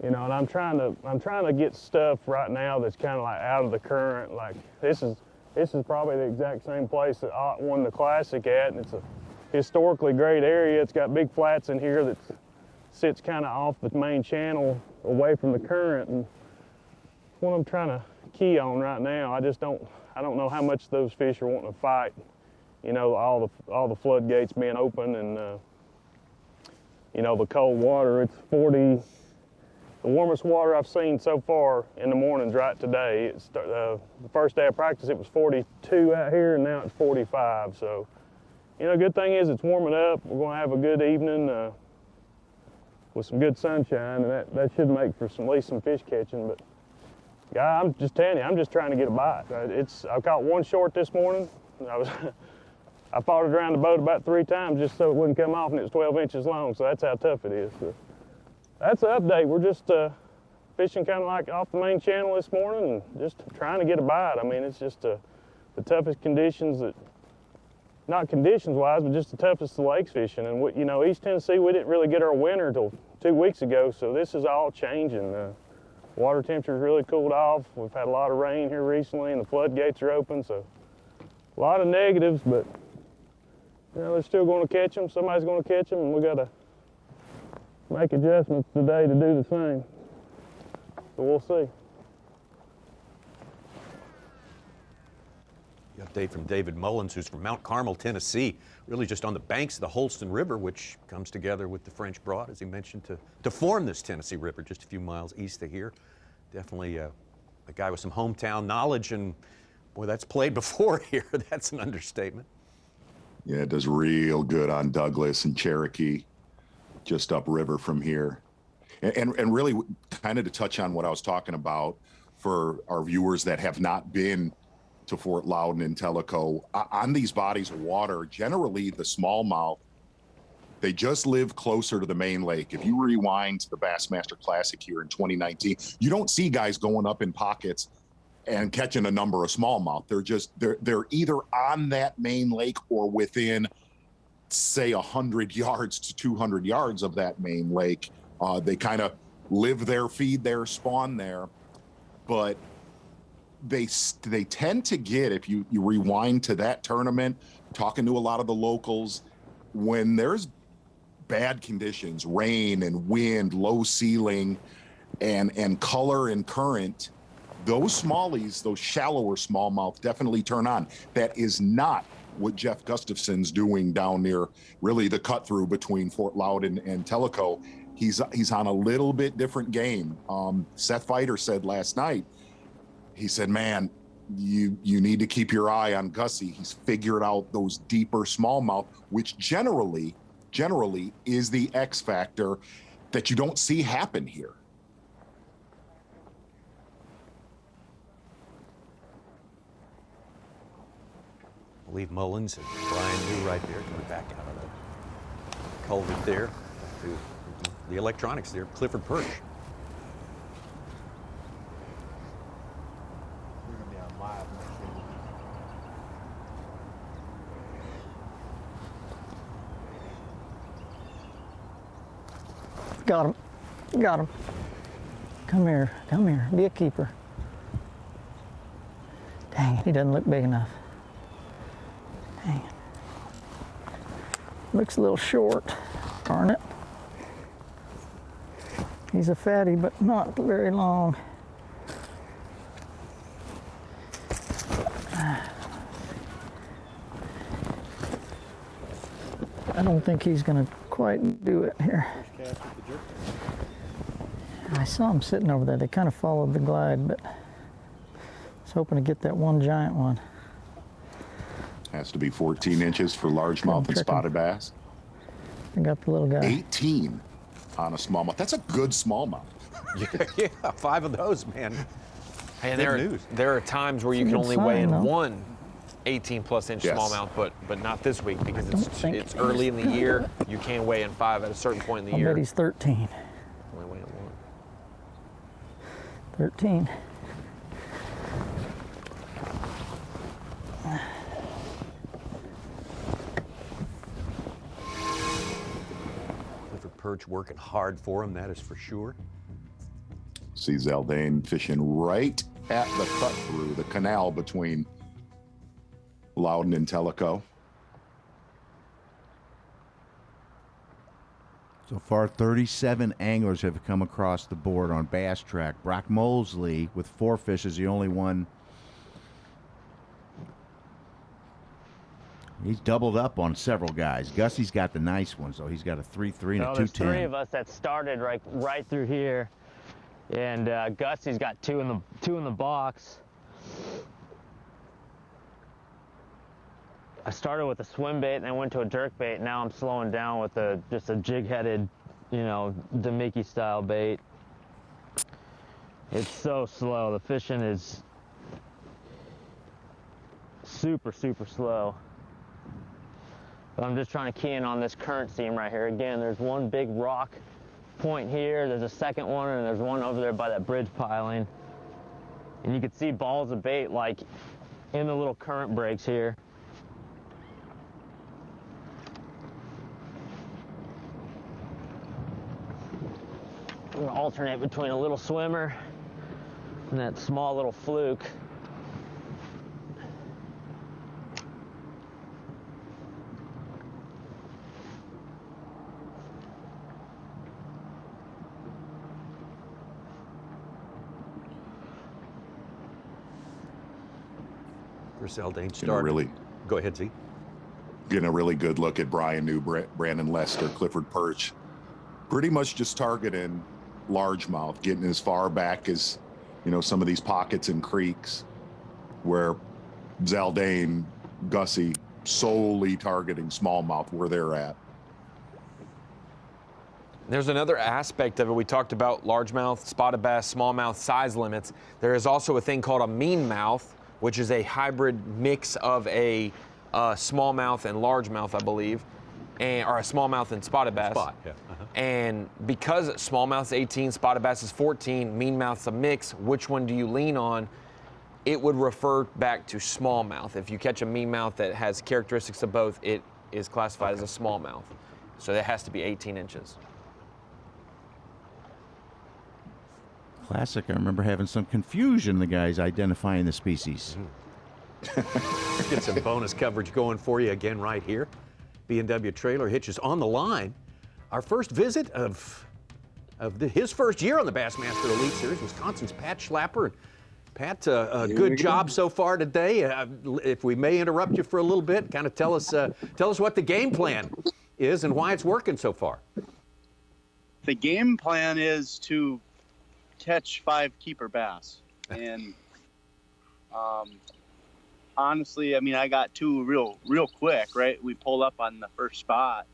you know, and I'm trying to get stuff right now that's kind of like out of the current. Like this is probably the exact same place that Ott won the Classic at, and it's a historically great area. It's got big flats in here that sits kind of off the main channel away from the current, and what I'm trying to key on right now. I don't know how much those fish are wanting to fight, you know, all the floodgates being open, and you know, the cold water. It's 40. The warmest water I've seen so far in the mornings right today. It's the first day of practice, it was 42 out here, and now it's 45. So, you know, good thing is it's warming up. We're going to have a good evening with some good sunshine, and that should make for at least some fish catching. But yeah, I'm just telling you, I'm just trying to get a bite. I caught one short this morning. I fought it around the boat about 3 times just so it wouldn't come off, and it was 12 inches long. So that's how tough it is. So that's the update. We're just fishing kind of like off the main channel this morning and just trying to get a bite. I mean, it's just the toughest conditions that, not conditions-wise, but just the toughest the lakes fishing. And, you know, East Tennessee, we didn't really get our winter till 2 weeks ago, so this is all changing. Water temperature's really cooled off. We've had a lot of rain here recently, and the floodgates are open, so a lot of negatives, but, you know, they're still going to catch them. Somebody's going to catch them, and we got to make adjustments today to do the same. So we'll see. The update from David Mullins, who's from Mount Carmel, Tennessee, really just on the banks of the Holston River, which comes together with the French Broad, as he mentioned, to form this Tennessee River just a few miles east of here. Definitely a guy with some hometown knowledge, and boy, that's played before here. That's an understatement. Yeah, it does real good on Douglas and Cherokee, just upriver from here. And really kind of to touch on what I was talking about for our viewers that have not been to Fort Loudoun and Tellico, on these bodies of water, generally the smallmouth, they just live closer to the main lake. If you rewind to the Bassmaster Classic here in 2019, you don't see guys going up in pockets and catching a number of smallmouth. They're either on that main lake or within, say, 100 yards to 200 yards of that main lake. They kind of live there, feed there, spawn there, but they tend to get, if you rewind to that tournament, talking to a lot of the locals, when there's bad conditions, rain and wind, low ceiling, and color and current, those smallies, those shallower smallmouth definitely turn on. That is not what Jeff Gustafson's doing down near really the cut through between Fort Loudoun and Tellico. He's on a little bit different game. Seth Feider said last night, he said, man, you need to keep your eye on Gussie. He's figured out those deeper smallmouth, which generally is the X factor that you don't see happen here. I believe Mullins and Brian New right there coming back out of the culvert there to the electronics there, Clifford Perch. Got him. Got him. Come here. Come here. Be a keeper. Dang it, he doesn't look big enough. Dang it. Looks a little short. Darn it. He's a fatty, but not very long. I don't think he's going to quite do it here. I saw him sitting over there. They kind of followed the glide, but I was hoping to get that one giant one. Has to be 14 inches for largemouth and spotted bass. I got the little guy. 18 on a smallmouth. That's a good smallmouth. Yeah, 5 of those, man. And Good there are times where you can only weigh in one 18-plus inch Yes. smallmouth, but not this week because it's early in the year. You can weigh in 5 at a certain point in the year. I bet he's 13. Only weigh in 1. 13. Clifford Perch working hard for him, that is for sure. See Zaldane fishing right at the cut through the canal between Loudoun and Tellico. So far, 37 anglers have come across the board on Bass Track. Brock Mosley with 4 fish is the only one. He's doubled up on several guys. Gussie's got the nice one, so he's got a 3-3 and a 2-10. There's 3 of us that started right through here, and Gussie's got 2 in the box. I started with a swim bait and I went to a jerk bait. Now I'm slowing down with just a jig-headed, Damiki style bait. It's so slow. The fishing is super, super slow. But I'm just trying to key in on this current seam right here. Again, there's one big rock point here. There's a second one, and there's one over there by that bridge piling. And you can see balls of bait like in the little current breaks here. I'm gonna alternate between a little swimmer and that small little fluke. For Zaldane started. Go ahead, Z. Getting a really good look at Brian New, Brandon Lester, Clifford Perch. Pretty much just targeting largemouth, getting as far back as, some of these pockets and creeks where Zaldane, Gussie, solely targeting smallmouth where they're at. There's another aspect of it. We talked about largemouth, spotted bass, smallmouth size limits. There is also a thing called a mean mouth, which is a hybrid mix of a smallmouth and largemouth, I believe, or a smallmouth and spotted bass. Spot, yeah. And because smallmouth's 18, spotted bass is 14, mean mouth's a mix, which one do you lean on? It would refer back to smallmouth. If you catch a mean mouth that has characteristics of both, it is classified as a smallmouth. So that has to be 18 inches. Classic. I remember having some confusion, the guys identifying the species. Get some bonus coverage going for you again right here. B&W Trailer Hitches on the line. Our first visit of his first year on the Bassmaster Elite Series, Wisconsin's Pat Schlapper. Pat, a good job so far today. If we may interrupt you for a little bit, kind of tell us what the game plan is and why it's working so far. The game plan is to catch 5 keeper bass, and honestly, I got 2 real quick. Right, we pulled up on the first spot.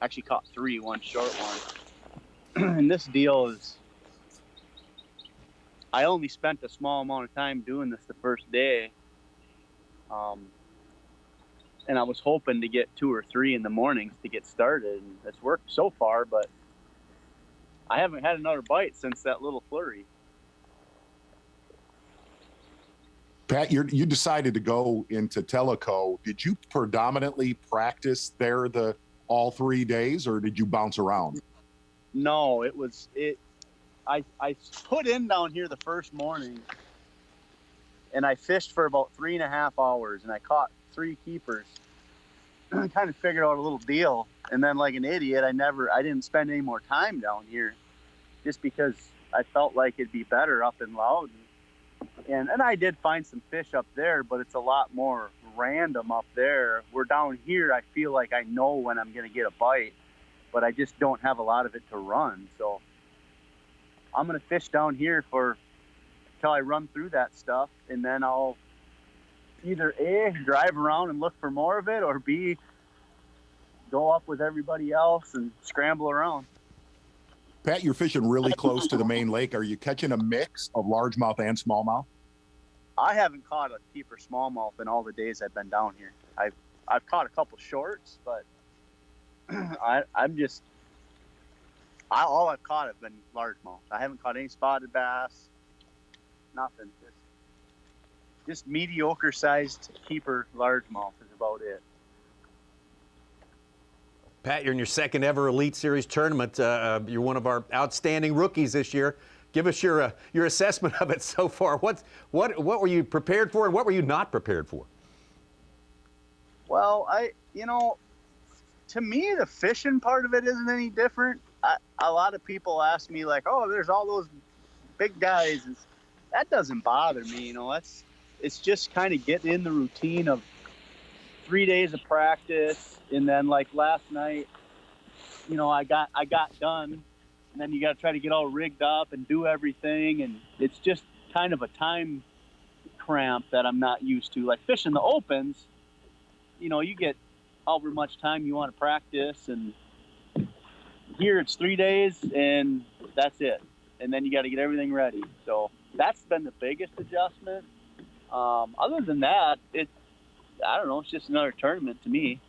Actually caught 3, 1 short one. And this deal is, I only spent a small amount of time doing this the first day, and I was hoping to get 2 or 3 in the mornings to get started, and it's worked so far, but I haven't had another bite since that little flurry. Pat, you decided to go into Tellico. Did you predominantly practice there all 3 days, or did you bounce around? No, I put in down here the first morning, and I fished for about 3.5 hours, and I caught 3 keepers. I kind of figured out a little deal, and then like an idiot, I didn't spend any more time down here, just because I felt like it'd be better up in Loudoun. And I did find some fish up there, but it's a lot more random up there. We're down here, I feel like I know when I'm going to get a bite, but I just don't have a lot of it to run. So I'm going to fish down here till I run through that stuff, and then I'll either A, drive around and look for more of it, or B, go up with everybody else and scramble around. Pat, you're fishing really close to the main lake. Are you catching a mix of largemouth and smallmouth? I haven't caught a keeper smallmouth in all the days I've been down here. I've caught a couple shorts, but all I've caught have been largemouth. I haven't caught any spotted bass, nothing. Just mediocre sized keeper largemouth is about it. Pat, you're in your second ever Elite Series tournament. You're one of our outstanding rookies this year. Give us your assessment of it so far. What were you prepared for, and what were you not prepared for? Well, to me, the fishing part of it isn't any different. A lot of people ask me like, "Oh, there's all those big guys." That doesn't bother me. It's just kind of getting in the routine of 3 days of practice, and then like last night, I got done, and then you got to try to get all rigged up and do everything, and it's just kind of a time cramp that I'm not used to. Like fishing the opens, you get however much time you want to practice, and here it's 3 days and that's it, and then you got to get everything ready. So that's been the biggest adjustment. Other than that, I don't know, it's just another tournament to me.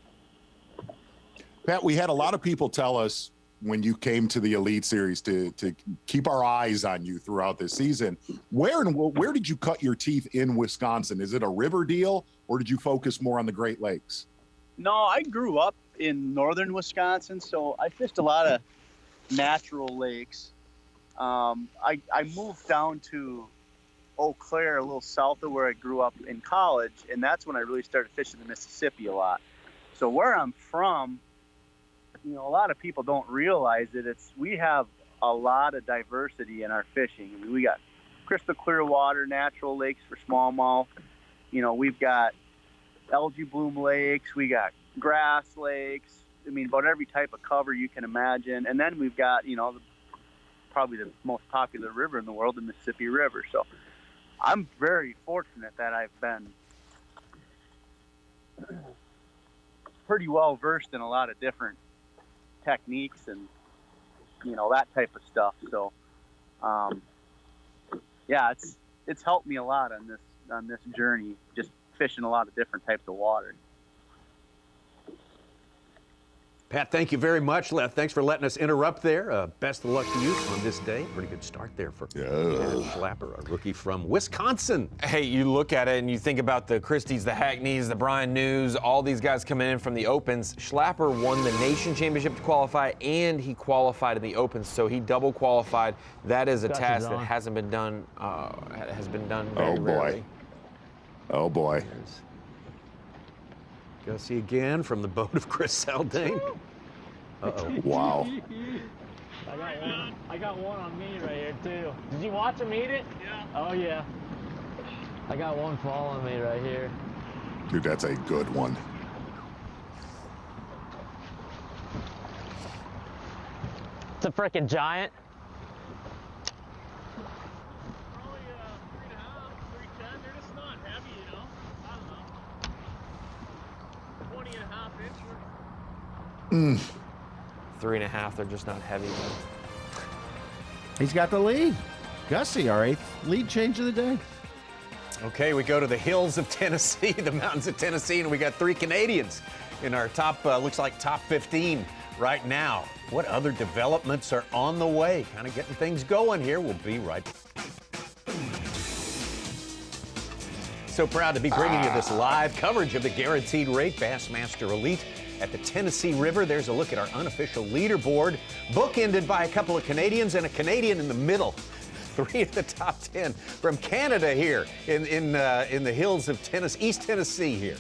Pat, we had a lot of people tell us when you came to the Elite Series to keep our eyes on you throughout this season. Where did you cut your teeth in Wisconsin? Is it a river deal, or did you focus more on the Great Lakes? No, I grew up in northern Wisconsin, so I fished a lot of natural lakes. I moved down to Eau Claire, a little south of where I grew up in college, and that's when I really started fishing the Mississippi a lot. So where I'm from, a lot of people don't realize it. We have a lot of diversity in our fishing. I mean, we got crystal clear water, natural lakes for smallmouth. We've got algae bloom lakes. We got grass lakes. I mean, about every type of cover you can imagine. And then we've got, probably the most popular river in the world, the Mississippi River. So I'm very fortunate that I've been pretty well versed in a lot of different techniques and that type of stuff. So it's helped me a lot on this journey, just fishing a lot of different types of water. Pat, thank you very much. Thanks for letting us interrupt there. Best of luck to you on this day. Pretty good start there for Pat Schlapper, a rookie from Wisconsin. Hey, you look at it and you think about the Christies, the Hackneys, the Brian News, all these guys coming in from the Opens. Schlapper won the Nation Championship to qualify, and he qualified in the Opens, so he double qualified. That is a task that hasn't been done, has been done very rarely. Oh, boy. Gussie again from the boat of Chris Saldane. Uh-oh. Wow. I got one on me right here, too. Did you watch him eat it? Yeah. Oh, yeah. I got one following me right here. Dude, that's a good one. It's a freaking giant. Probably 3.5, 3.10. They're just not heavy, I don't know. 20.5 inch. 3.5, they're just not heavy. He's got the lead. Gussie, our 8th lead change of the day. Okay, we go to the hills of Tennessee, the mountains of Tennessee, and we got 3 Canadians in our top, looks like top 15 right now. What other developments are on the way? Kind of getting things going here. We'll be right back. So proud to be bringing you this live coverage of the Guaranteed Rate Bassmaster Elite at the Tennessee River. There's a look at our unofficial leaderboard, bookended by a couple of Canadians and a Canadian in the middle. 3 of the top 10 from Canada here in the hills of Tennessee, East Tennessee here.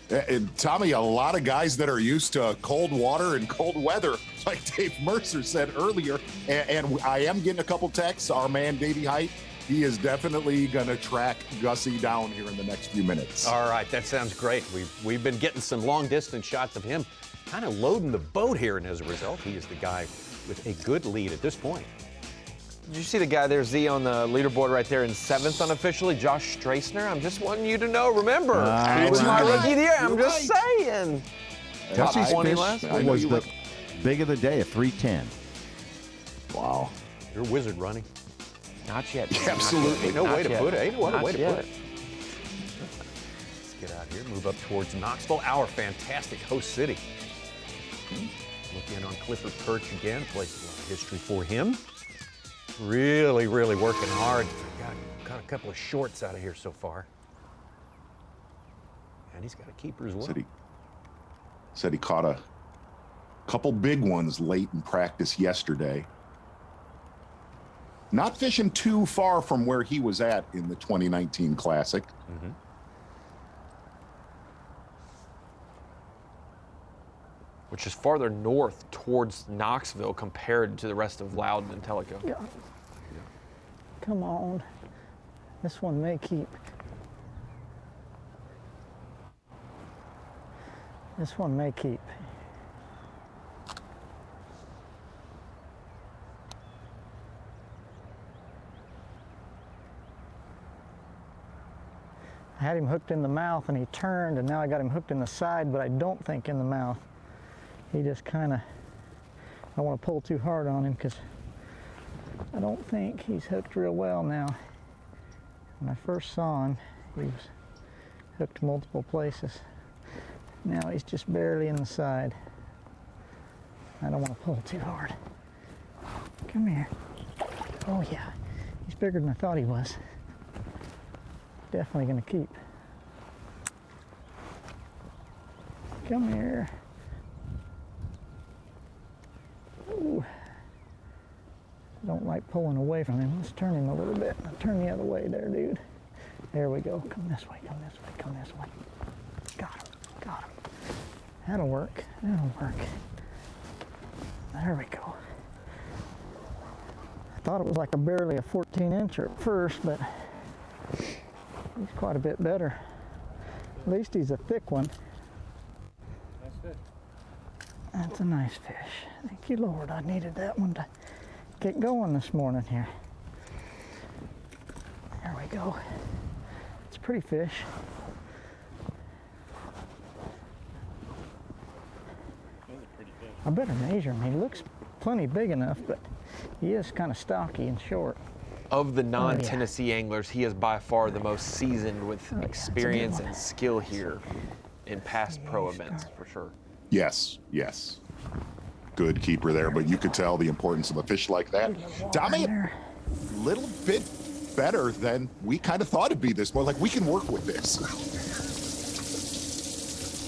And Tommy, a lot of guys that are used to cold water and cold weather, like Dave Mercer said earlier, and I am getting a couple texts. Our man Davey Height, he is definitely going to track Gussie down here in the next few minutes. All right, that sounds great. We've been getting some long-distance shots of him kind of loading the boat here, and as a result, he is the guy with a good lead at this point. Did you see the guy there, Z, on the leaderboard right there in 7th unofficially, Josh Streisner? I'm just wanting you to know. Remember, he was my rookie of the year. I'm just saying. Gussie's Top 20 fish last was the big of the day, a 310. Wow. You're a wizard, Ronnie. Not yet. Absolutely. Not yet. No way to put it. Ain't no other way to put it. Yet. Let's get out here, move up towards Knoxville, our fantastic host city. Look in on Clifford Perch again, place a lot of history for him. Really, really working hard. Got a couple of shorts out of here so far. And he's got a keeper as well. Said he caught a couple big ones late in practice yesterday. Not fishing too far from where he was at in the 2019 Classic. Mm-hmm. Which is farther north towards Knoxville compared to the rest of Loudoun and Tellico. Yeah. Come on. This one may keep. This one may keep. I had him hooked in the mouth and he turned, and now I got him hooked in the side, but I don't think in the mouth. He just kind of, I don't want to pull too hard on him because I don't think he's hooked real well now. When I first saw him, he was hooked multiple places. Now he's just barely in the side. I don't want to pull too hard. Come here. Oh yeah, he's bigger than I thought he was. Definitely gonna keep. Come here. Ooh. I don't like pulling away from him. Let's turn him a little bit. Turn the other way there, dude. There we go. Come this way, come this way, come this way. Got him, got him. That'll work, that'll work. There we go. I thought it was like barely a 14-incher at first, but he's quite a bit better. At least he's a thick one. Nice fish. That's a nice fish. Thank you, Lord. I needed that one to get going this morning here. There we go. It's a pretty fish. I better measure him. He looks plenty big enough, but he is kind of stocky and short. Of the non-Tennessee anglers, he is by far the most seasoned with experience and skill here in past pro events, for sure. Yes, yes. Good keeper there, but you could tell the importance of a fish like that. Tommy, a little bit better than we kind of thought it'd be this morning. Like, we can work with this.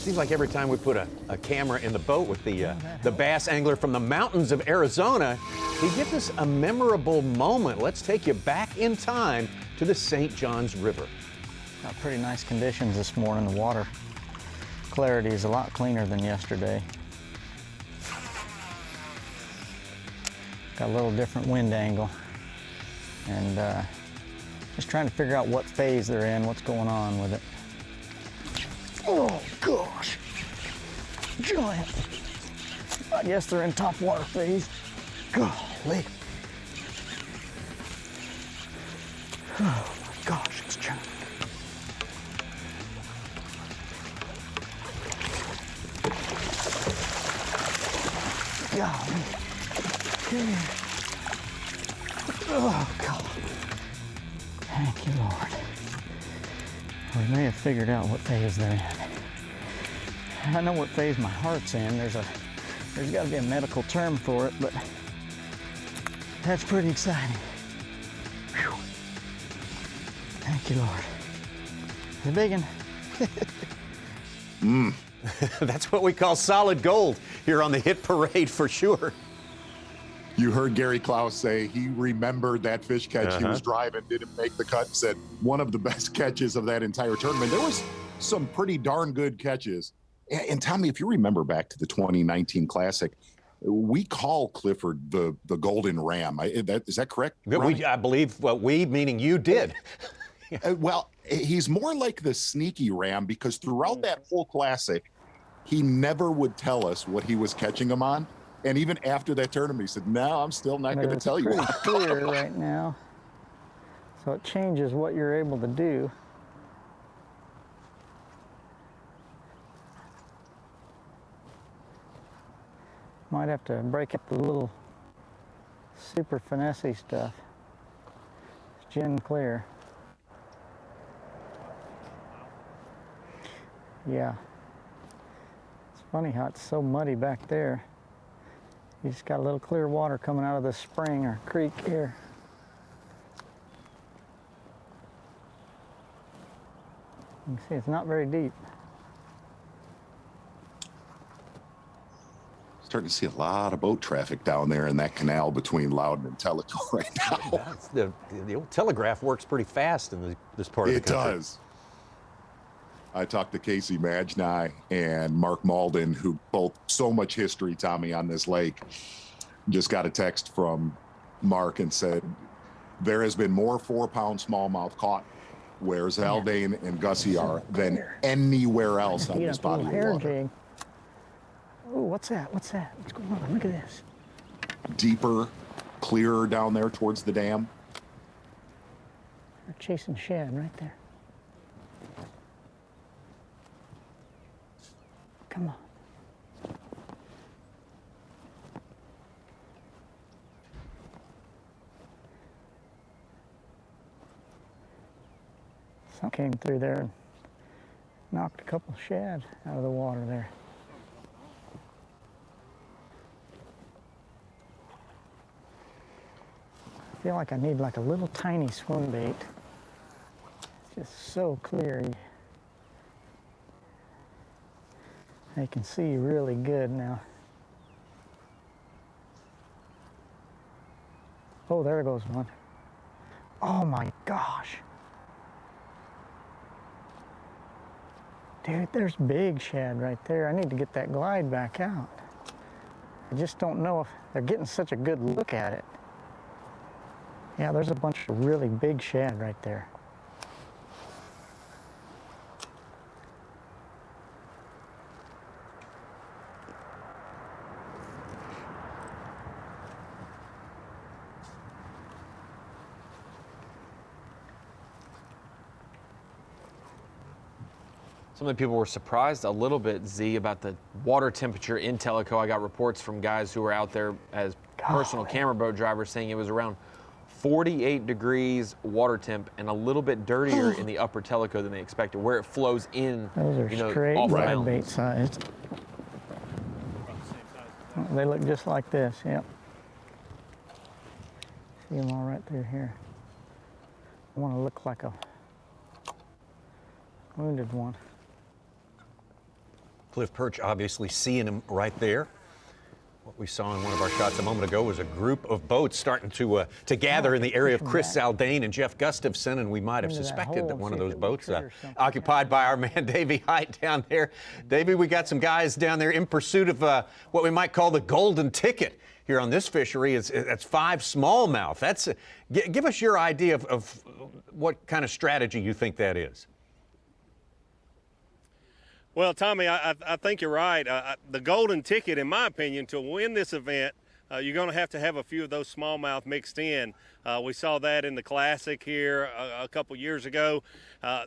Seems like every time we put a camera in the boat with the bass angler from the mountains of Arizona, he gives us a memorable moment. Let's take you back in time to the St. Johns River. Got pretty nice conditions this morning. The water clarity is a lot cleaner than yesterday. Got a little different wind angle. And just trying to figure out what phase they're in, what's going on with it. Oh gosh, giant. I guess they're in top water phase. Golly. Oh my gosh, it's giant. Golly. Oh God. Thank you, Lord. We may have figured out what phase they're in. I know what phase my heart's in. There's got to be a medical term for it, but that's pretty exciting. Whew. Thank you, Lord. The big one. That's what we call solid gold here on the Hit Parade for sure. You heard Gary Klaus say he remembered that fish catch. He was driving, didn't make the cut, said one of the best catches of that entire tournament. There was some pretty darn good catches. And Tommy, if you remember back to the 2019 Classic, we call Clifford the Golden Ram. Is that correct? I believe we, meaning you, did. Well, he's more like the sneaky ram because throughout that whole Classic, he never would tell us what he was catching him on. And even after that tournament, he said, no, I'm still not going to tell you. It's pretty clear right now. So it changes what you're able to do. Might have to break up the little super finessey stuff. gin clear. Yeah. It's funny how it's so muddy back there. You just got a little clear water coming out of the spring or creek here. You can see it's not very deep. Starting to see a lot of boat traffic down there in that canal between Loudoun and Tellico right now. The old telegraph works pretty fast in this part of the country. It does. I talked to Casey Magnai and Mark Malden, who both so much history, Tommy, on this lake. Just got a text from Mark and said, there has been more 4-pound smallmouth caught where Zaldane and Gussie are than anywhere else on this body of water. Oh, what's that? What's that? What's going on? Look at this. Deeper, clearer down there towards the dam. They're chasing shad right there. Come on. Some came through there and knocked a couple shad out of the water there. I feel like I need like a little tiny swim bait. It's just so clear. I can see really good now. Oh, there goes one. Oh my gosh. Dude, there's big shad right there. I need to get that glide back out. I just don't know if they're getting such a good look at it. Yeah, there's a bunch of really big shad right there. Some of the people were surprised a little bit, Z, about the water temperature in Tellico. I got reports from guys who were out there as personal camera boat drivers saying it was around 48 degrees water temp and a little bit dirtier in the upper Tellico than they expected, where it flows in. Those are straight live bait sized. They look just like this, yep. See them all right through here. I want to look like a wounded one. Cliff Perch obviously seeing him right there. What we saw in one of our shots a moment ago was a group of boats starting to gather in the area of Chris Zaldane and Jeff Gustafson, and we might have suspected that one of those boats occupied by our man Davey Height down there. Davey, we got some guys down there in pursuit of what we might call the golden ticket here on this fishery. That's 5 smallmouth. Give us your idea of what kind of strategy you think that is. Well, Tommy, I think you're right. The golden ticket, in my opinion, to win this event, you're going to have a few of those smallmouth mixed in. We saw that in the Classic here a couple years ago.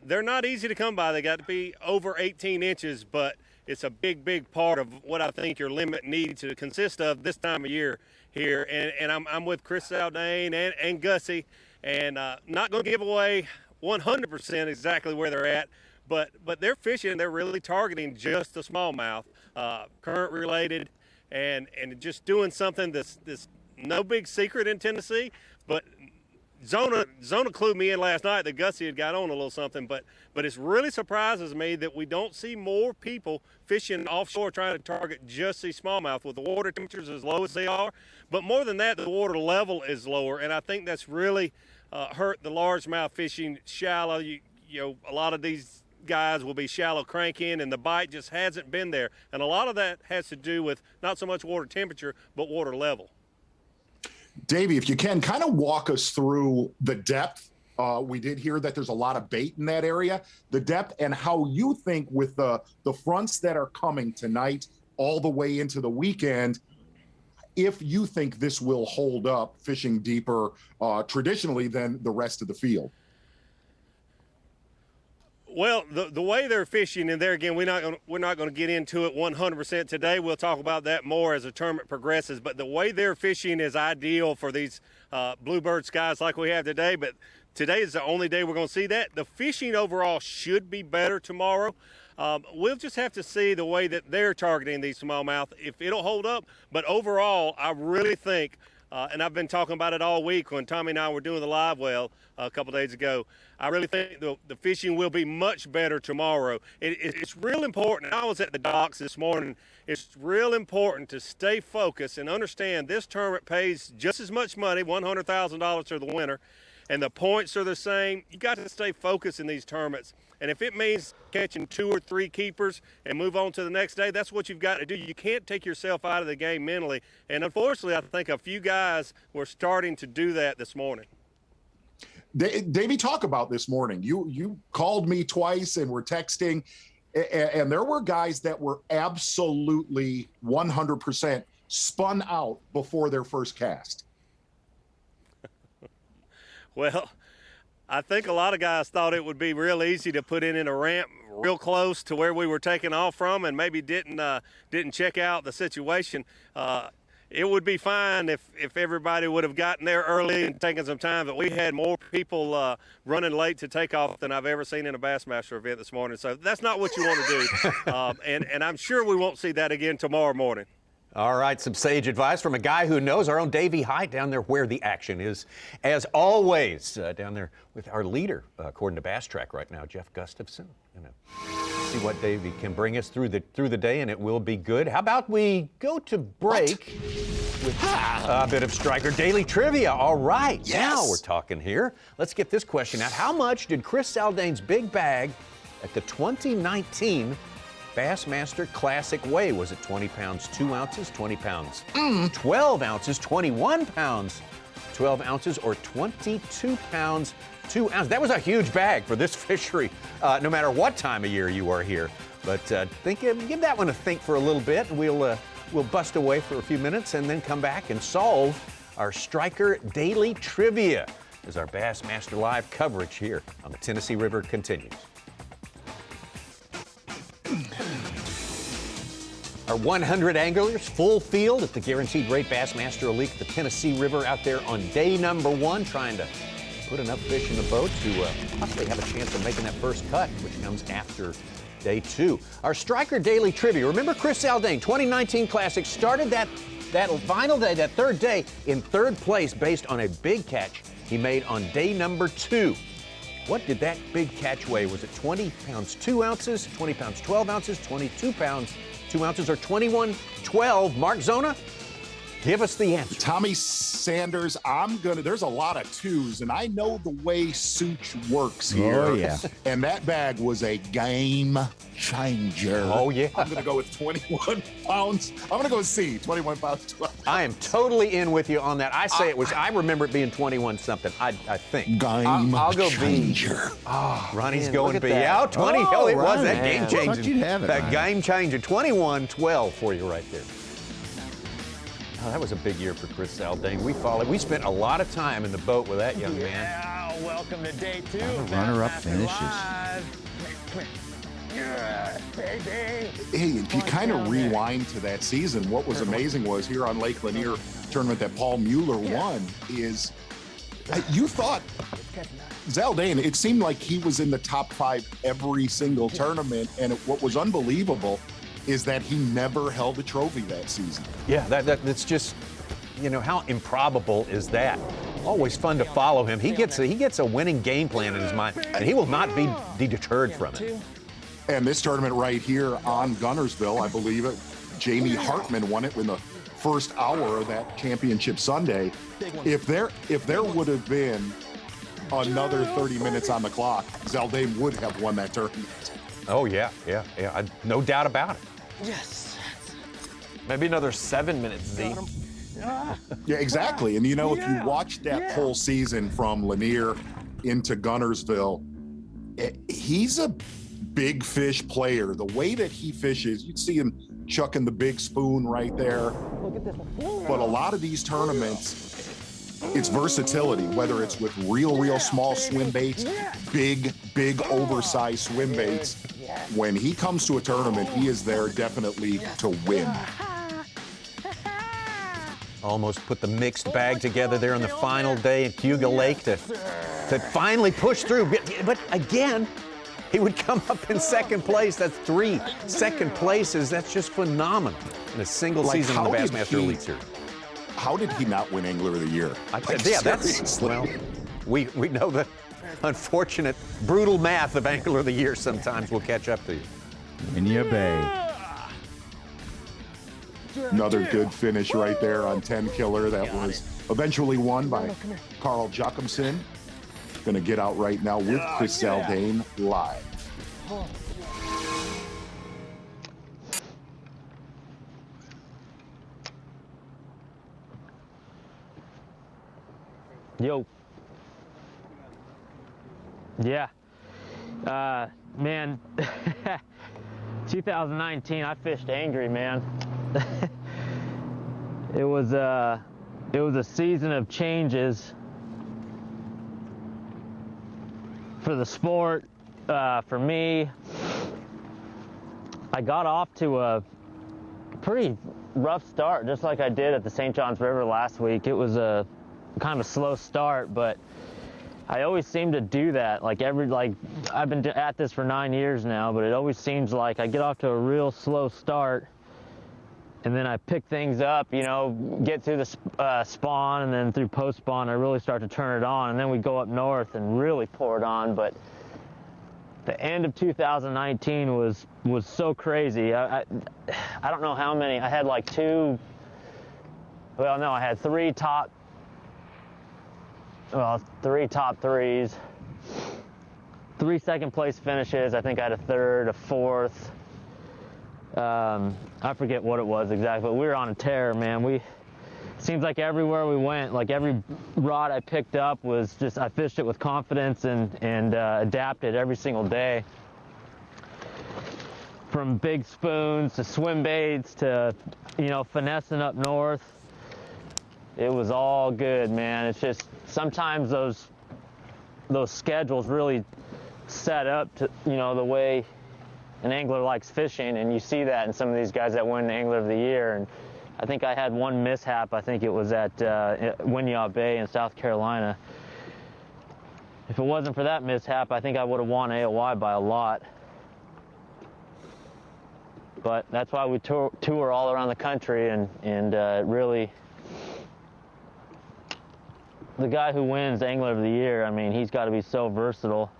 They're not easy to come by. They got to be over 18 inches, but it's a big, big part of what I think your limit needs to consist of this time of year here. And I'm with Chris Zaldane and Gussie, and not going to give away 100% exactly where they're at. But they're fishing, they're really targeting just the smallmouth, current related, and just doing something that's no big secret in Tennessee. But Zona clued me in last night that Gussie had got on a little something, but it really surprises me that we don't see more people fishing offshore trying to target just the smallmouth with the water temperatures as low as they are. But more than that, the water level is lower, and I think that's really hurt the largemouth fishing shallow. You know, a lot of these guys will be shallow cranking, and the bite just hasn't been there. And a lot of that has to do with not so much water temperature, but water level. Davey, if you can, kind of walk us through the depth. We did hear that there's a lot of bait in that area. The depth and how you think with the fronts that are coming tonight all the way into the weekend, if you think this will hold up fishing deeper traditionally than the rest of the field. Well, the way they're fishing, and there again, we're not going to get into it 100% today. We'll talk about that more as the tournament progresses. But the way they're fishing is ideal for these bluebird skies like we have today. But today is the only day we're going to see that. The fishing overall should be better tomorrow. We'll just have to see the way that they're targeting these smallmouth, if it'll hold up. But overall, I really think, and I've been talking about it all week when Tommy and I were doing the live well a couple days ago, I really think the fishing will be much better tomorrow. It's real important. I was at the docks this morning. It's real important to stay focused and understand this tournament pays just as much money, $100,000 to the winner, and the points are the same. You got to stay focused in these tournaments. And if it means catching 2 or 3 keepers and move on to the next day, that's what you've got to do. You can't take yourself out of the game mentally. And unfortunately, I think a few guys were starting to do that this morning. Davey, talk about this morning. You called me twice and were texting, and there were guys that were absolutely 100% spun out before their first cast. Well, I think a lot of guys thought it would be real easy to put in a ramp real close to where we were taking off from, and maybe didn't check out the situation. It would be fine if everybody would have gotten there early and taken some time, but we had more people running late to take off than I've ever seen in a Bassmaster event this morning. So that's not what you want to do, and I'm sure we won't see that again tomorrow morning. All right, some sage advice from a guy who knows, our own Davey Hyde down there where the action is. As always, down there with our leader, according to Bass Track right now, Jeff Gustafson. See what Davey can bring us through the day, and it will be good. How about we go to break with a bit of Striker Daily Trivia? All right, yes. Now we're talking here. Let's get this question out. How much did Chris Saldane's big bag at the 2019 Bassmaster Classic weigh? Was it 20 pounds, 2 ounces, 20 pounds, 12 ounces, 21 pounds, 12 ounces, or 22 pounds, 2 ounces? That was a huge bag for this fishery, no matter what time of year you are here. But give that one a think for a little bit, and we'll bust away for a few minutes and then come back and solve our Striker Daily Trivia as our Bassmaster Live coverage here on the Tennessee River continues. Our 100 anglers, full field at the Guaranteed Rate Bassmaster Elite at the Tennessee River out there on day number 1, trying to put enough fish in the boat to possibly have a chance of making that first cut, which comes after day 2. Our Striker Daily Trivia. Remember Chris Saldane, 2019 Classic, started that final day, that third day, in 3rd place based on a big catch he made on day number 2. What did that big catch weigh? Was it 20 pounds, 2 ounces, 20 pounds, 12 ounces, 22 pounds, 2 ounces, or 21-12? Mark Zona, give us the answer. Tommy Sanders, there's a lot of 2s, and I know the way Such works here. Oh, yeah. And that bag was a game changer. Oh, yeah. I'm going to go with 21 pounds. I'm going to go with C, 21 pounds, 12 ounces. I am totally in with you on that. I say it was, I remember it being 21 something, I think. Game I'll go changer. B. Oh, Ronnie's man, going look B. at that. Out 20. Oh, it was that man. game I thought changing. you'd have it, That Ryan. game changing. 21-12 for you right there. Oh, that was a big year for Chris Saldane. We spent a lot of time in the boat with that young man. Yeah, welcome to day 2. Runner-up Bassmaster finishes. Live. Come here. Yeah, baby. Hey, if you kind of rewind to that season, what was amazing was here on Lake Lanier tournament that Paul Mueller won is you thought Zaldane, it seemed like he was in the top 5 every single tournament, and what was unbelievable is that he never held a trophy that season. Yeah, that's just, how improbable is that? Always fun to follow him. He gets a winning game plan in his mind, and he will not be deterred from it. And this tournament right here on Gunnersville, I believe it, Jamie Hartman won it in the first hour of that championship Sunday. If there would have been another 30 minutes on the clock, Zaldane would have won that tournament. Oh, yeah, no doubt about it. Yes. Maybe another 7 minutes, Z. Yeah, exactly. And if you watch that whole season from Lanier into Gunnersville, he's a big fish player. The way that he fishes, you'd see him chucking the big spoon right there. But a lot of these tournaments, it's versatility, whether it's with real small swim baits, big oversized swim baits. When he comes to a tournament, he is there definitely to win. Almost put the mixed bag together there on the final day at Cayuga Lake to that finally pushed through. But again, he would come up in second place. That's 3 second places. That's just phenomenal in a single season on the Bassmaster Elite Series. How did he not win Angler of the Year? Well, we know the unfortunate, brutal math of Angler of the Year sometimes will catch up to you. In your bay. Another good finish right there on 10 Killer. That was eventually won by Carl Gustafson. Going to get out right now with Chris Zaldane live. Yo. Yeah. Man, 2019, I fished angry, man. It was a season of changes for the sport, for me. I got off to a pretty rough start, just like I did at the St. Johns River last week. It was a kind of a slow start, but I always seem to do that. I've been at this for 9 years now, but it always seems like I get off to a real slow start, and then I pick things up, get through the spawn, and then through post-spawn, I really start to turn it on, and then we go up north and really pour it on. But the end of 2019 was so crazy. I don't know how many. I had I had 3 top 3s, 3 second place finishes. I think I had a 3rd, a 4th. I forget what it was exactly, but we were on a tear, man. Seems like everywhere we went, like every rod I picked up was just, I fished it with confidence and adapted every single day. From big spoons to swim baits to, finessing up north. It was all good, man. It's just sometimes those schedules really set up to, the way an angler likes fishing, and you see that in some of these guys that win the Angler of the Year. And I think I had one mishap. I think it was at Winyah Bay in South Carolina. If it wasn't for that mishap, I think I would have won AOY by a lot. But that's why we tour all around the country, and really, the guy who wins Angler of the Year, I mean, he's got to be so versatile.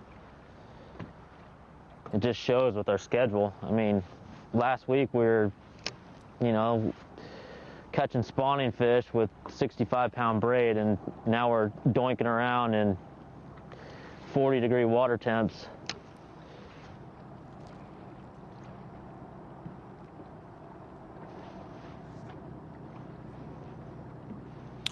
It just shows with our schedule. I mean, last week we were, catching spawning fish with 65-pound braid, and now we're doinking around in 40-degree water temps.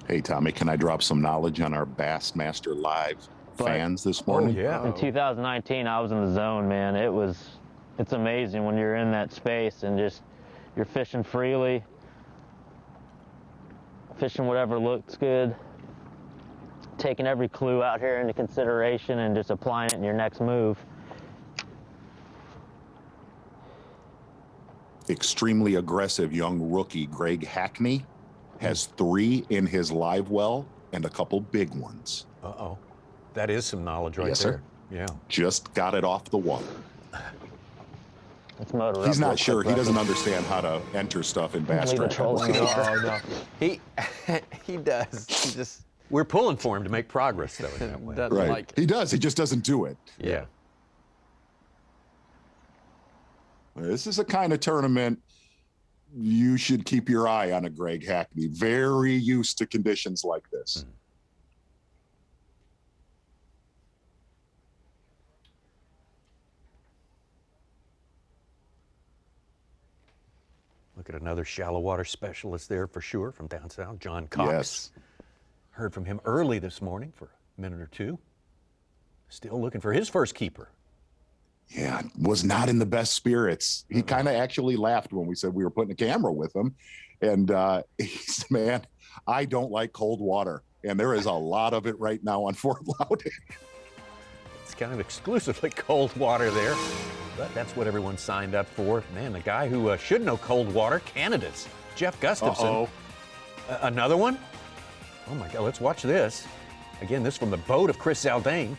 Hey, Tommy, can I drop some knowledge on our Bassmaster Live fans this morning? Oh, yeah. In 2019, I was in the zone, man. It's amazing when you're in that space and just, you're fishing freely, fishing whatever looks good, taking every clue out here into consideration and just applying it in your next move. Extremely aggressive young rookie Greg Hackney has 3 in his live well and a couple big ones. Uh-oh. That is some knowledge right yes, there. Sir. Yeah. Just got it off the water. Let's motor up. He's not sure. He doesn't understand how to enter stuff in Bass Track. No. He does. We're pulling for him to make progress, though, in that way. Right. Like he does. He just doesn't do it. Yeah. This is a kind of tournament you should keep your eye on a Greg Hackney. Very used to conditions like this. Look at another shallow water specialist there for sure from down south, John Cox. Yes. Heard from him early this morning for a minute or two. Still looking for his first keeper. Yeah, was not in the best spirits. He kind of actually laughed when we said we were putting a camera with him. And he said, man, I don't like cold water. And there is a lot of it right now on Fort Loudoun. It's kind of exclusively cold water there, but that's what everyone signed up for. Man, the guy who should know cold water, Canada's Jeff Gustafson. Another one? Oh my God, let's watch this. Again, this from the boat of Chris Zaldain.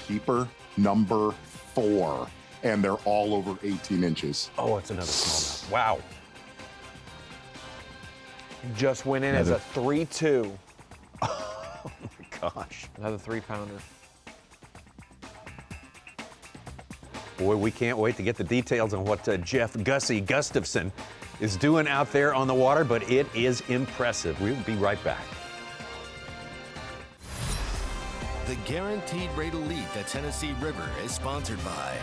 Keeper number 4, and they're all over 18 inches. Oh, it's another smallmouth. Wow. Just went in as a 3-2. Oh my gosh. Another 3-pounder. Boy, we can't wait to get the details on what Jeff Gussie Gustafson is doing out there on the water, but it is impressive. We'll be right back. The Guaranteed Rate Elite at Tennessee River is sponsored by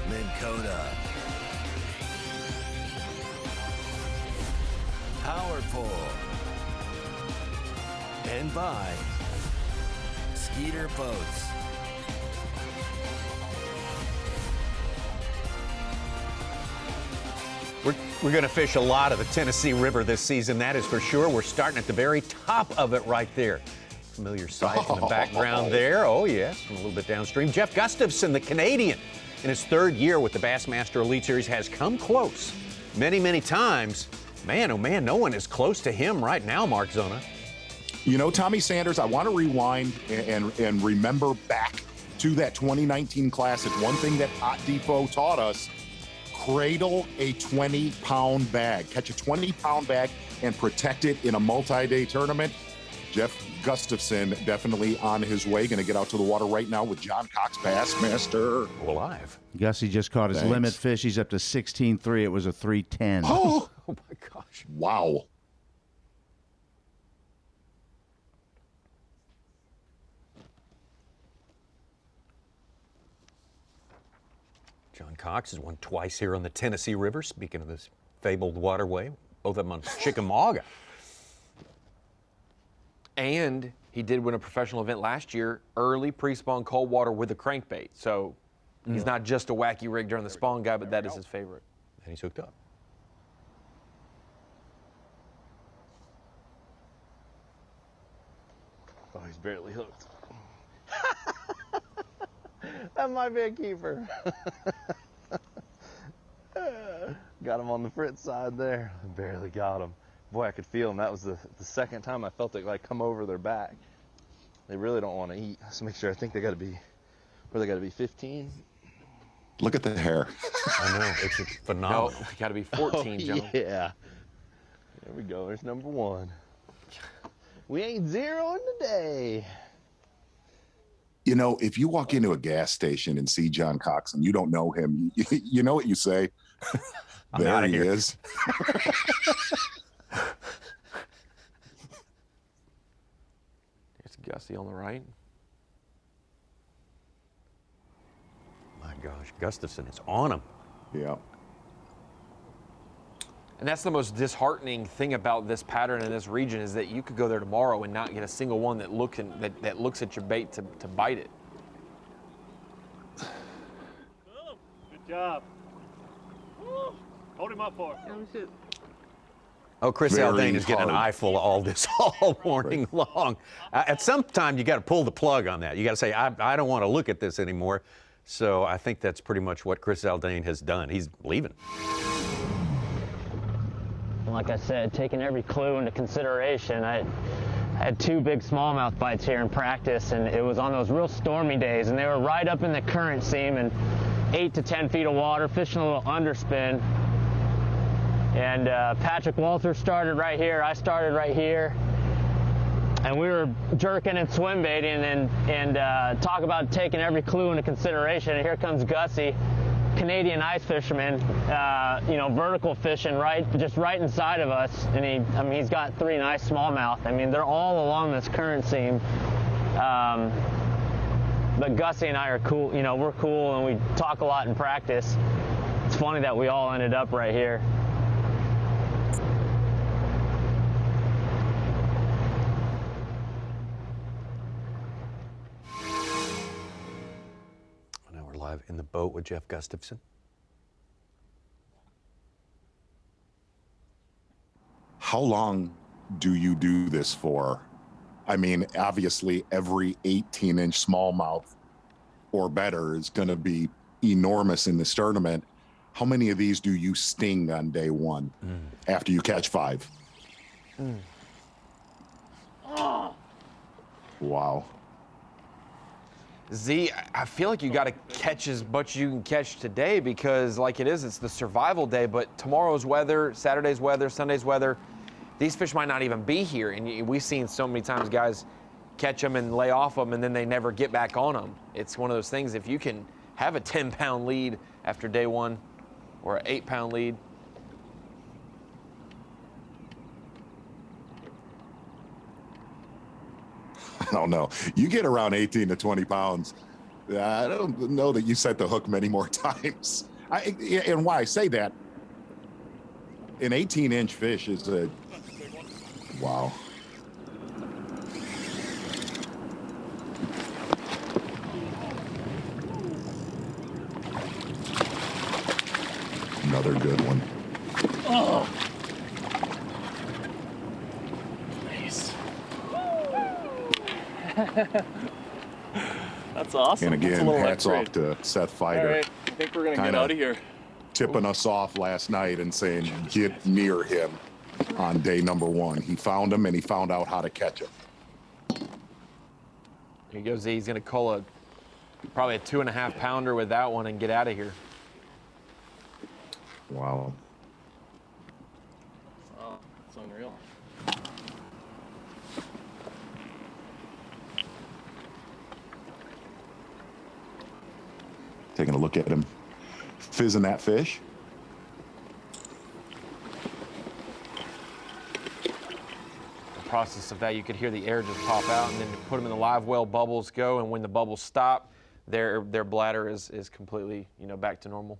Minn Kota, Power Pole, and by Skeeter Boats. We're going to fish a lot of the Tennessee River this season, that is for sure. We're starting at the very top of it right there. Familiar sight in the background there. Oh, yes, from a little bit downstream. Jeff Gustafson, the Canadian, in his 3rd year with the Bassmaster Elite Series, has come close many, many times. Man, oh man, no one is close to him right now, Mark Zona. You know, Tommy Sanders, I want to rewind and remember back to that 2019 Classic. One thing that Hot Depot taught us, cradle a 20-pound bag. Catch a 20-pound bag and protect it in a multi-day tournament. Jeff Gustafson definitely on his way. Going to get out to the water right now with John Cox, Bassmaster. Alive. Gussie just caught his limit fish. He's up to 16.3. It was a 3.10. Oh, oh my gosh. Wow. John Cox has won twice here on the Tennessee River. Speaking of this fabled waterway, both of them on Chickamauga. And he did win a professional event last year, early pre-spawn cold water with a crankbait. So he's not just a wacky rig during the spawn guy, but that is his favorite. And he's hooked up. Oh, he's barely hooked. That might be a keeper. Got him on the fritz side there. Barely got him. Boy, I could feel him. That was the second time I felt it like come over their back. They really don't want to eat. Let's make sure. I think they got to be, where they got to be 15. Look at the hair. I know. It's phenomenal. No, got to be 14, John. Yeah. There we go. There's number 1. We ain't zeroing today. You know, if you walk into a gas station and see John Cox and you don't know him, you know what you say? There he is. There's Gussie on the right. My gosh, Gustafson is on him. Yeah. And that's the most disheartening thing about this pattern in this region is that you could go there tomorrow and not get a single one that looks at your bait to bite it. Good job. Woo. Hold him up for it. Oh, Chris Very Zaldain is getting an hard. eyeful of all this all morning long. At some time, you got to pull the plug on that. You got to say, I don't want to look at this anymore. So I think that's pretty much what Chris Zaldain has done. He's leaving. Like I said, taking every clue into consideration. I had 2 big smallmouth bites here in practice, and it was on those real stormy days, and they were right up in the current seam and 8 to 10 feet of water, fishing a little underspin. And Patrick Walter started right here. I started right here. And we were jerking and swim baiting and talk about taking every clue into consideration. And here comes Gussie, Canadian ice fisherman, vertical fishing just right inside of us. And he's got 3 nice smallmouth. I mean, they're all along this current seam. But Gussie and I are cool. We're cool and we talk a lot in practice. It's funny that we all ended up right here. Now we're live in the boat with Jeff Gustafson. How long do you do this for? I mean, obviously every 18-inch smallmouth or better is going to be enormous in this tournament. how many of these do you sting on day one after you catch 5? Wow. Z, I feel like you got to catch as much as you can catch today because, like it is, it's the survival day. But tomorrow's weather, Saturday's weather, Sunday's weather, these fish might not even be here. And we've seen so many times guys catch them and lay off them, and then they never get back on them. It's one of those things. If you can have a 10-pound lead after day one, or an 8-pound lead. I don't know. You get around 18 to 20 pounds. I don't know that you set the hook many more times. And why I say that, an 18-inch fish is a, wow. Another good one. Oh. Nice. That's awesome. And again, hats off to Seth Fighter. All right, I think we're going to get out of here. Tipping us off last night and saying, get near him on day number 1. He found him and he found out how to catch him. Here goes Z. He's going to call probably a 2.5 pounder with that one and get out of here. Wow. Oh, it's unreal. Taking a look at him fizzing that fish. The process of that, you could hear the air just pop out, and then put them in the live well, bubbles go, and when the bubbles stop, their bladder is completely, back to normal.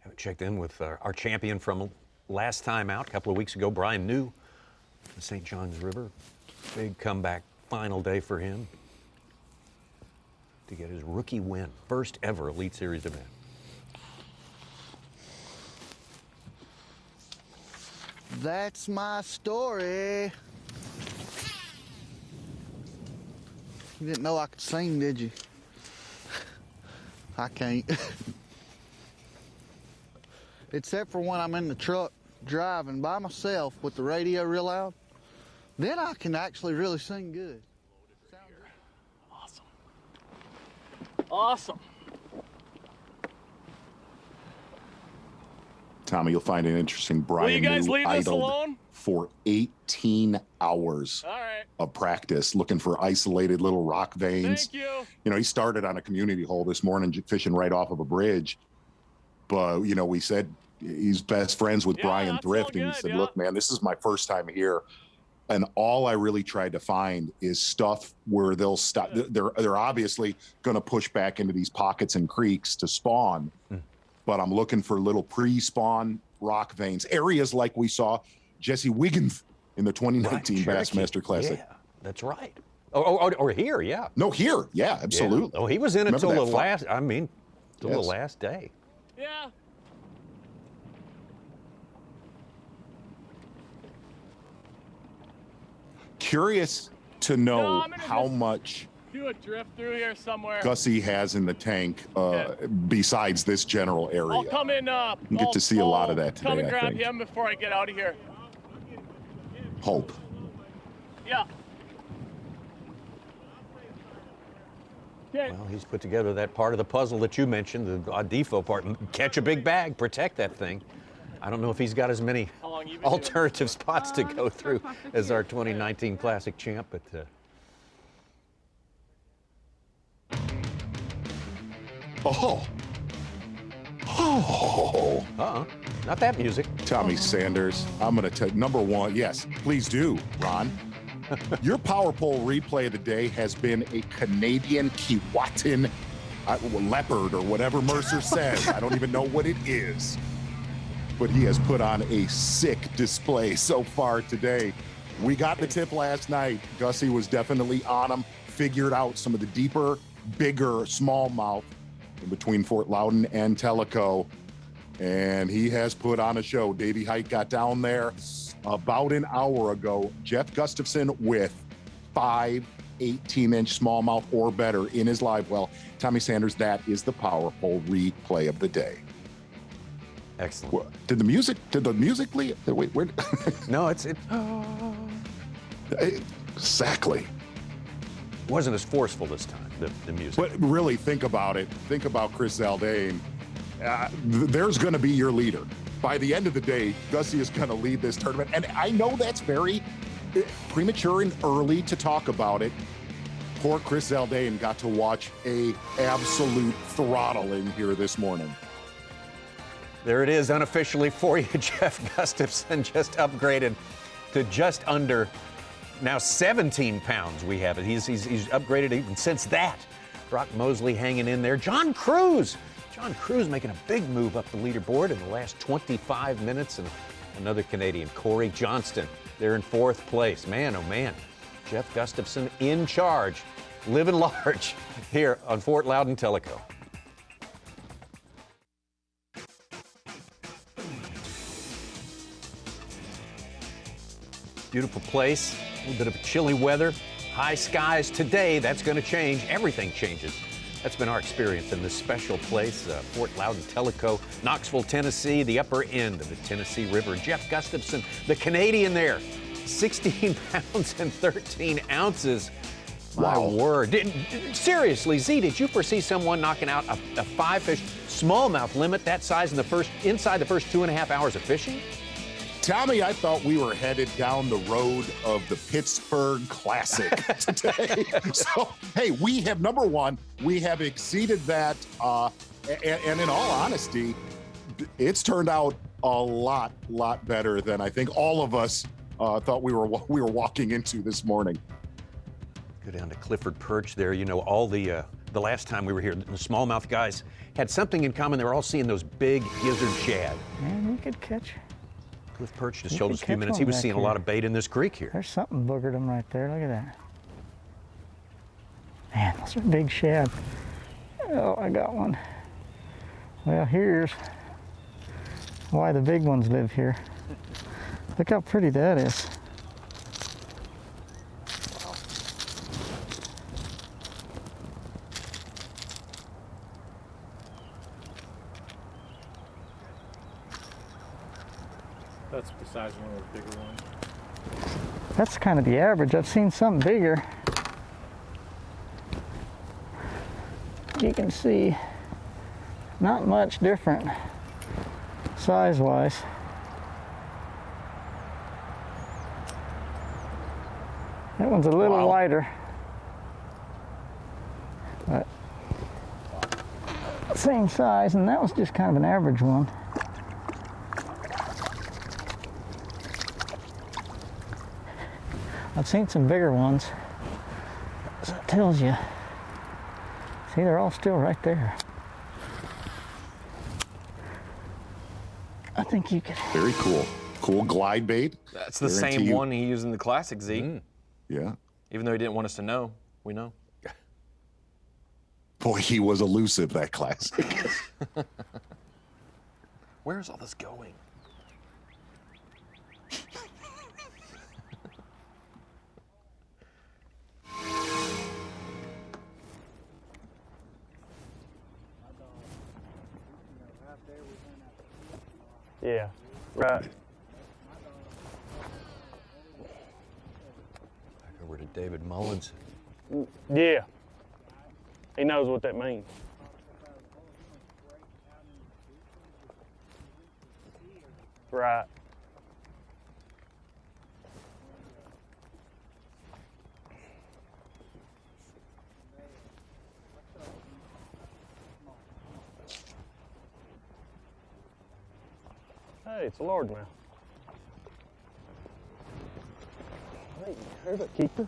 Haven't checked in with our champion from last time out, a couple of weeks ago, Brian New, the St. Johns River. Big comeback final day for him to get his rookie win, first ever Elite Series event. That's my story. You didn't know I could sing, did you? I can't. Except for when I'm in the truck driving by myself with the radio real loud. Then I can actually really sing good. Awesome. Awesome. Tommy, you'll find it interesting. Brian Will you guys New leave us idled alone? for 18 hours of practice, looking for isolated little rock veins. Thank you. He started on a community hole this morning, fishing right off of a bridge. But, we said he's best friends with Brian Thrift. And he said, look, man, this is my first time here. And all I really tried to find is stuff where they'll stop. They're obviously going to push back into these pockets and creeks to spawn. But I'm looking for little pre-spawn rock veins, areas like we saw Jesse Wiggins in the 2019 Bassmaster Classic. Yeah, that's right. Or here, yeah. No, here, yeah, absolutely. Yeah. Oh, he was in it Remember till that the last. I mean, till the last day. Yeah. Curious to know how much Do a drift through here somewhere. Gussie has in the tank besides this general area. I'll come in. You get to see a lot of that today, Come and I grab think. him before I get out of here. Hope. Yeah. Well, he's put together that part of the puzzle that you mentioned, the Adifo part. Catch a big bag, protect that thing. I don't know if he's got as many alternative spots to go through as our 2019 Classic champ, but Oh. Not that music. Tommy Sanders, I'm going to tell number one, yes, please do, Ron. Your power pole replay of the day has been a Canadian Keewatin leopard or whatever Mercer says. I don't even know what it is. But he has put on a sick display so far today. We got the tip last night. Gussie was definitely on him, figured out some of the deeper, bigger smallmouth in between Fort Loudoun and Tellico. And he has put on a show. Davey Height got down there about an hour ago. Jeff Gustafson with 5 18-inch smallmouth or better in his live well. Tommy Sanders, that is the Power Pole replay of the day. Excellent. Did the music leave? Wait, where? No, it exactly. wasn't as forceful this time, the music. But really think about it. Think about Chris Zaldain. There's going to be your leader. By the end of the day, Gussie is going to lead this tournament. And I know that's very premature and early to talk about it. Poor Chris Zaldain got to watch a absolute throttling here this morning. There it is, unofficially for you. Jeff Gustafson just upgraded to just under now 17 pounds. We have it. He's upgraded even since that. Brock Mosley hanging in there. John Cruz making a big move up the leaderboard in the last 25 minutes, and another Canadian, Corey Johnston. They're in 4th place. Man, oh man. Jeff Gustafson in charge, living large here on Fort Loudoun Tellico. Beautiful place, a little bit of chilly weather, high skies today. That's going to change. Everything changes. That's been our experience in this special place, Fort Loudoun Tellico, Knoxville, Tennessee, the upper end of the Tennessee River. Jeff Gustafson, the Canadian there, 16 pounds and 13 ounces. My word. Seriously, Z, did you foresee someone knocking out a 5-fish smallmouth limit that size inside the first 2.5 hours of fishing? Tommy, I thought we were headed down the road of the Pittsburgh Classic today. So, hey, we have, number one, we have exceeded that. And in all honesty, it's turned out a lot better than I think all of us thought we were walking into this morning. Go down to Clifford Perch there. You know, all the last time we were here, the smallmouth guys had something in common. They were all seeing those big gizzard shad. Man, you could catch. Cliff Perch just showed us a few minutes. He was seeing a lot of bait in this creek here. There's something boogered him right there. Look at that. Man, those are big shad. Oh, I got one. Well, here's why the big ones live here. Look how pretty that is. That's besides one of those bigger ones. That's kind of the average. I've seen some bigger. You can see not much different size-wise. That one's a little wider, but same size, and that was just kind of an average one. I've seen some bigger ones, so it tells you. See, they're all still right there. I think you could. Very cool. Cool glide bait. That's the same one he used in the Classic, Z. Yeah. Even though he didn't want us to know, we know. Boy, he was elusive, that Classic. Where's all this going? Yeah, right. Back over to David Mullins. Yeah. He knows what that means. Right. Hey, it's a largemouth. Hey, there's a keeper.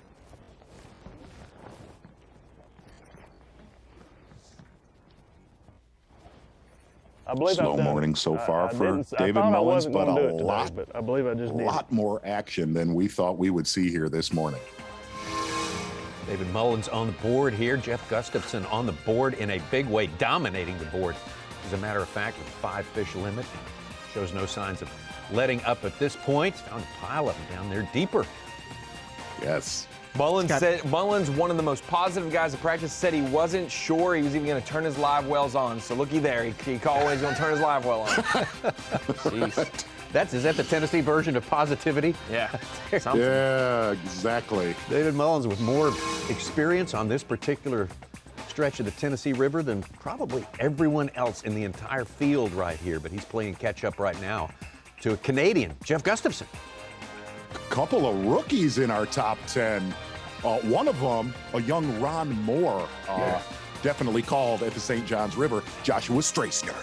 I believe Slow morning so far for David Mullins, but I believe I just did. A lot more action than we thought we would see here this morning. David Mullins on the board here. Jeff Gustafson on the board in a big way, dominating the board. As a matter of fact, with a 5-fish limit. Shows no signs of letting up at this point. Found a pile of them down there deeper. Yes. Mullins, one of the most positive guys at practice, said he wasn't sure he was even going to turn his live wells on. So looky there, he always going to turn his live well on. Jeez. Is that the Tennessee version of positivity? Yeah. Yeah, exactly. David Mullins with more experience on this particular stretch of the Tennessee River than probably everyone else in the entire field right here, but he's playing catch up right now to a Canadian, Jeff Gustafson. Couple of rookies in our top 10. One of them, a young Ron Moore, definitely called at the St. Johns River, Joshua Streisner.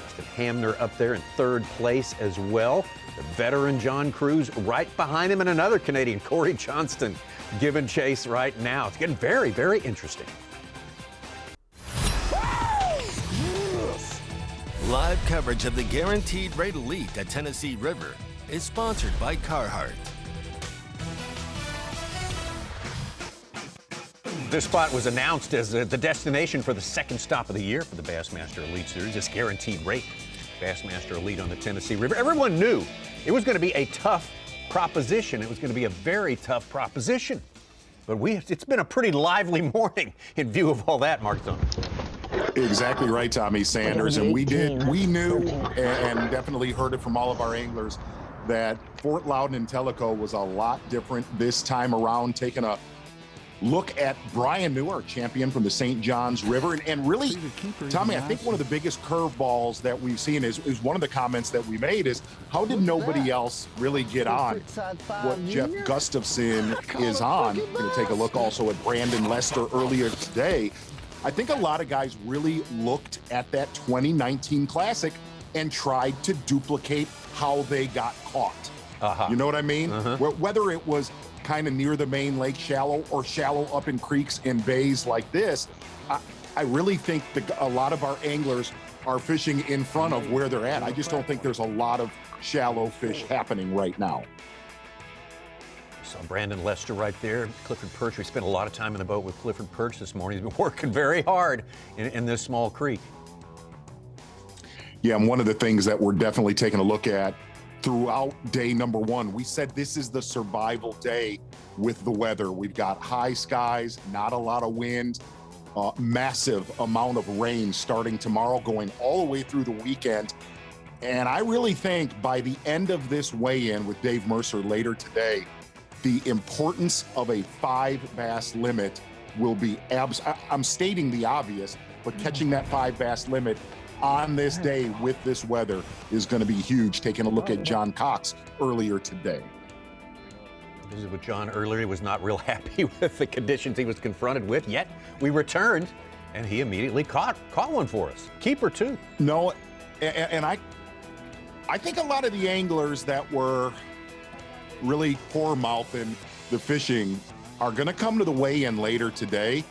Justin Hamner up there in third place as well. The veteran John Cruz right behind him, and another Canadian, Corey Johnston, giving chase right now. It's getting very, very interesting. Live coverage of the Guaranteed Rate Elite at Tennessee River is sponsored by Carhartt. This spot was announced as the destination for the second stop of the year for the Bassmaster Elite Series. This Guaranteed Rate Bassmaster Elite on the Tennessee River. Everyone knew it was going to be a tough proposition. It was going to be a very tough proposition. But it's been a pretty lively morning in view of all that, Mark Zona. Exactly right, Tommy Sanders. And we knew and definitely heard it from all of our anglers that Fort Loudoun and Tellico was a lot different this time around, taking a look at Brian New, our champion from the St. Johns River. And really, Tommy, I think one of the biggest curveballs that we've seen is one of the comments that we made is, how did nobody else really get on what Jeff Gustafson is on? We're going to take a look also at Brandon Lester earlier today. I think a lot of guys really looked at that 2019 Classic and tried to duplicate how they got caught. You know what I mean? Whether it was kind of near the main lake shallow or shallow up in creeks and bays like this, I really think a lot of our anglers are fishing in front of where they're at. I just don't think there's a lot of shallow fish happening right now. Saw Brandon Lester right there, Clifford Perch. We spent a lot of time in the boat with Clifford Perch this morning. He's been working very hard in this small creek. Yeah, and one of the things that we're definitely taking a look at throughout day number one, we said this is the survival day with the weather. We've got high skies, not a lot of wind, massive amount of rain starting tomorrow, going all the way through the weekend. And I really think by the end of this weigh-in with Dave Mercer later today, the importance of a 5 bass limit will be I'm stating the obvious, but catching that 5 bass limit on this day with this weather is going to be huge. Taking a look at John Cox earlier today. This is what John earlier was not real happy with the conditions he was confronted with, yet we returned and he immediately caught one for us. Keeper too. No, and I think a lot of the anglers that were really poor mouthing the fishing are going to come to the weigh-in later today,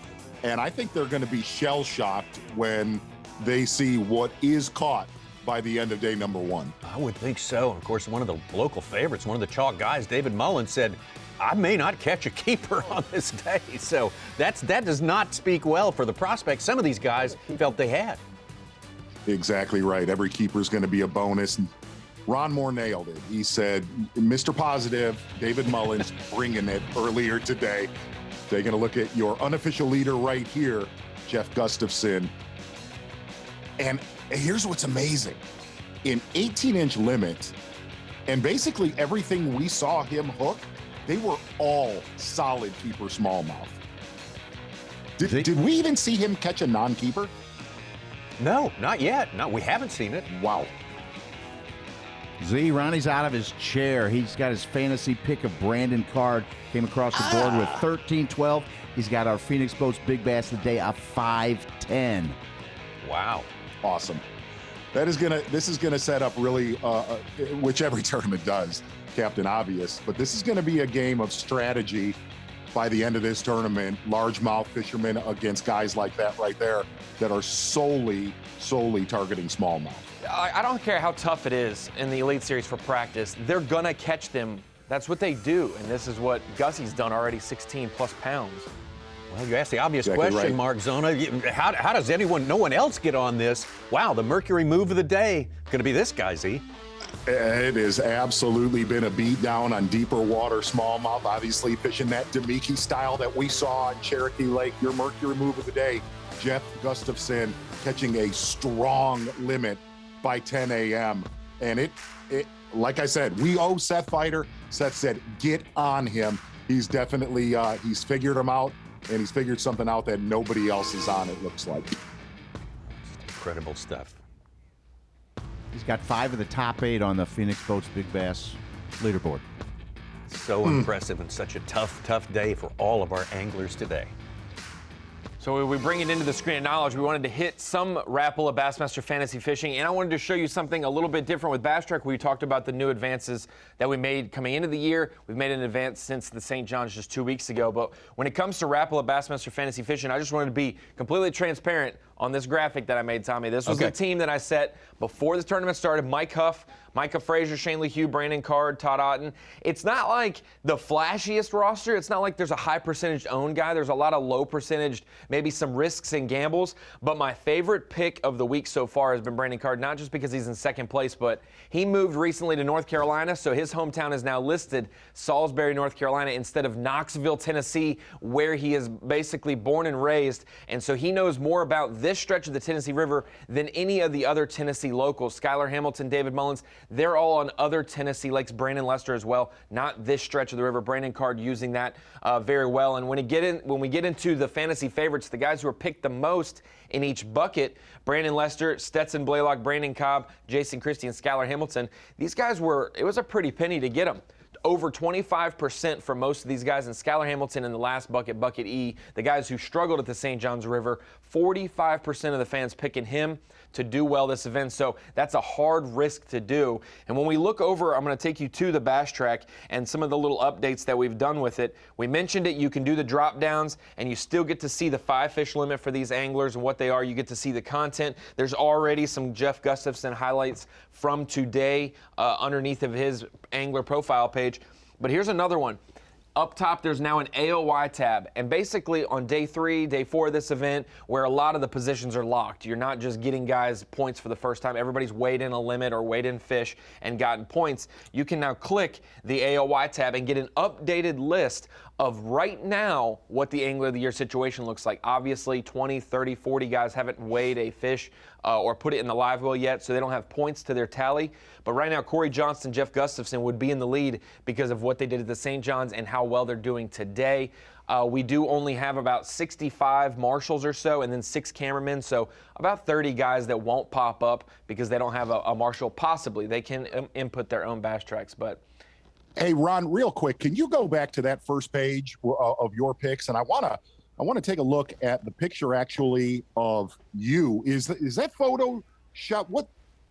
and I think they're going to be shell-shocked when they see what is caught by the end of day number one. I would think so. Of course, one of the local favorites, one of the chalk guys, David Mullins, said, I may not catch a keeper on this day. So that does not speak well for the prospects. Some of these guys felt they had. Exactly right. Every keeper is going to be a bonus. Ron Moore nailed it. He said, Mr. Positive, David Mullins, bringing it earlier today. Taking a look at your unofficial leader right here, Jeff Gustafson. And here's what's amazing. In 18-inch limit, and basically everything we saw him hook, they were all solid keeper smallmouth. Did we even see him catch a non-keeper? No, not yet. No, we haven't seen it. Wow. Z, Ronnie's out of his chair. He's got his fantasy pick of Brandon card. Came across the board with 13-12. He's got our Phoenix Boats Big Bass of the day, a 5-10. Wow. Awesome. This is gonna set up really, which every tournament does, Captain Obvious, but this is gonna be a game of strategy by the end of this tournament. Largemouth fishermen against guys like that right there that are solely targeting smallmouth. I don't care how tough it is in the Elite Series for practice. They're going to catch them. That's what they do, and this is what Gussie's done already, 16-plus pounds. Well, you asked the obvious question, right. Mark Zona. How does no one else get on this? Wow, the Mercury move of the day. Going to be this guy, Z. It has absolutely been a beatdown on deeper water smallmouth, obviously fishing that Damiki style that we saw on Cherokee Lake. Your Mercury move of the day, Jeff Gustafson catching a strong limit by 10 a.m. And it, like I said, we owe Seth Fighter. Seth said, get on him. He's definitely, he's figured him out, and he's figured something out that nobody else is on, it looks like. Incredible stuff. He's got 5 of the top 8 on the Phoenix Boats Big Bass leaderboard. So impressive, and such a tough day for all of our anglers today. So we bring it into the screen of knowledge. We wanted to hit some Rapala Bassmaster fantasy fishing, and I wanted to show you something a little bit different with Bass Track. We talked about the new advances that we made coming into the year. We've made an advance since the St. John's just 2 weeks ago. But when it comes to Rapala Bassmaster fantasy fishing, I just wanted to be completely transparent on this graphic that I made, Tommy. This was the team that I set before the tournament started. Mike Huff, Micah Frazier, Shane Lee Hugh, Brandon Card, Todd Otten. It's not like the flashiest roster. It's not like there's a high percentage owned guy. There's a lot of low percentage, maybe some risks and gambles. But my favorite pick of the week so far has been Brandon Card, not just because he's in second place, but he moved recently to North Carolina, so his hometown is now listed Salisbury, North Carolina, instead of Knoxville, Tennessee, where he is basically born and raised. And so he knows more about this stretch of the Tennessee River than any of the other Tennessee locals. Skylar Hamilton, David Mullins, they're all on other Tennessee lakes. Brandon Lester as well, not this stretch of the river. Brandon Card using that very well. And when we get into the fantasy favorites, the guys who are picked the most in each bucket, Brandon Lester, Stetson Blaylock, Brandon Cobb, Jason Christie, and Skylar Hamilton, these guys it was a pretty penny to get them. Over 25% for most of these guys, and Skylar Hamilton in the last bucket, Bucket E, the guys who struggled at the St. John's River, 45% of the fans picking him to do well this event. So that's a hard risk to do. And when we look over, I'm going to take you to the Bass Track and some of the little updates that we've done with it. We mentioned it. You can do the drop downs, and you still get to see the 5 fish limit for these anglers and what they are. You get to see the content. There's already some Jeff Gustafson highlights from today underneath of his angler profile page. But here's another one. Up top, there's now an AOY tab, and basically on day 3, day 4 of this event, where a lot of the positions are locked, you're not just getting guys points for the first time. Everybody's weighed in a limit or weighed in fish and gotten points. You can now click the AOY tab and get an updated list of right now what the Angler of the Year situation looks like. Obviously, 20, 30, 40 guys haven't weighed a fish or put it in the live well yet, so they don't have points to their tally. But right now, Corey Johnston, Jeff Gustafson would be in the lead because of what they did at the St. John's and how well they're doing today. We do only have about 65 marshals or so, and then 6 cameramen, so about 30 guys that won't pop up because they don't have a marshal. Possibly they can input their own Bass Tracks, but. Hey, Ron, real quick, can you go back to that first page of your picks? And I want to take a look at the picture actually of you. Is that photo shot? What?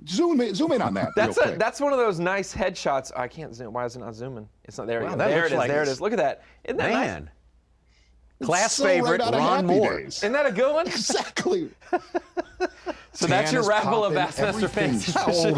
Zoom in on that. That's one of those nice headshots. I can't zoom. Why is it not zooming? It's not there. Wow, There it is. There it is. Look at that. Isn't that Man. nice? Class favorite, Ron Moore. Isn't that a good one? Exactly. So that's your Rapala Bassmaster fantasy fishing.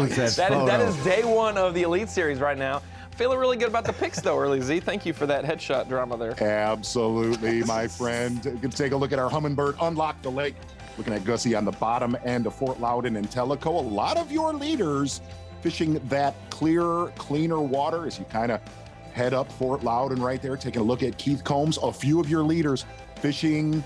That is day 1 of the Elite Series right now. Feeling really good about the picks, though, early, Z. Thank you for that headshot drama there. Absolutely, my friend. Good to take a look at our Humminbird Unlock the Lake. Looking at Gussie on the bottom end of Fort Loudoun and Tellico. A lot of your leaders fishing that clearer, cleaner water as you kind of head up Fort Loudoun right there. Taking a look at Keith Combs. A few of your leaders fishing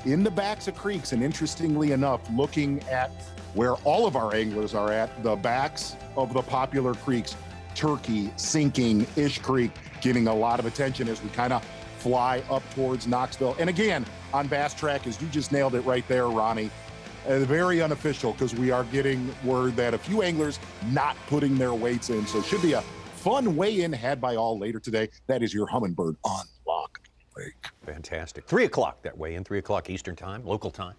in the backs of creeks. And interestingly enough, looking at where all of our anglers are at, the backs of the popular creeks. Turkey, Sinking, Ish Creek, getting a lot of attention as we kind of fly up towards Knoxville. And again, on Bass Track, as you just nailed it right there, Ronnie, very unofficial because we are getting word that a few anglers not putting their weights in. So it should be a fun weigh-in had by all later today. That is your Humminbird Unlock Lake. Fantastic. 3 o'clock that way in, 3 o'clock Eastern time, local time.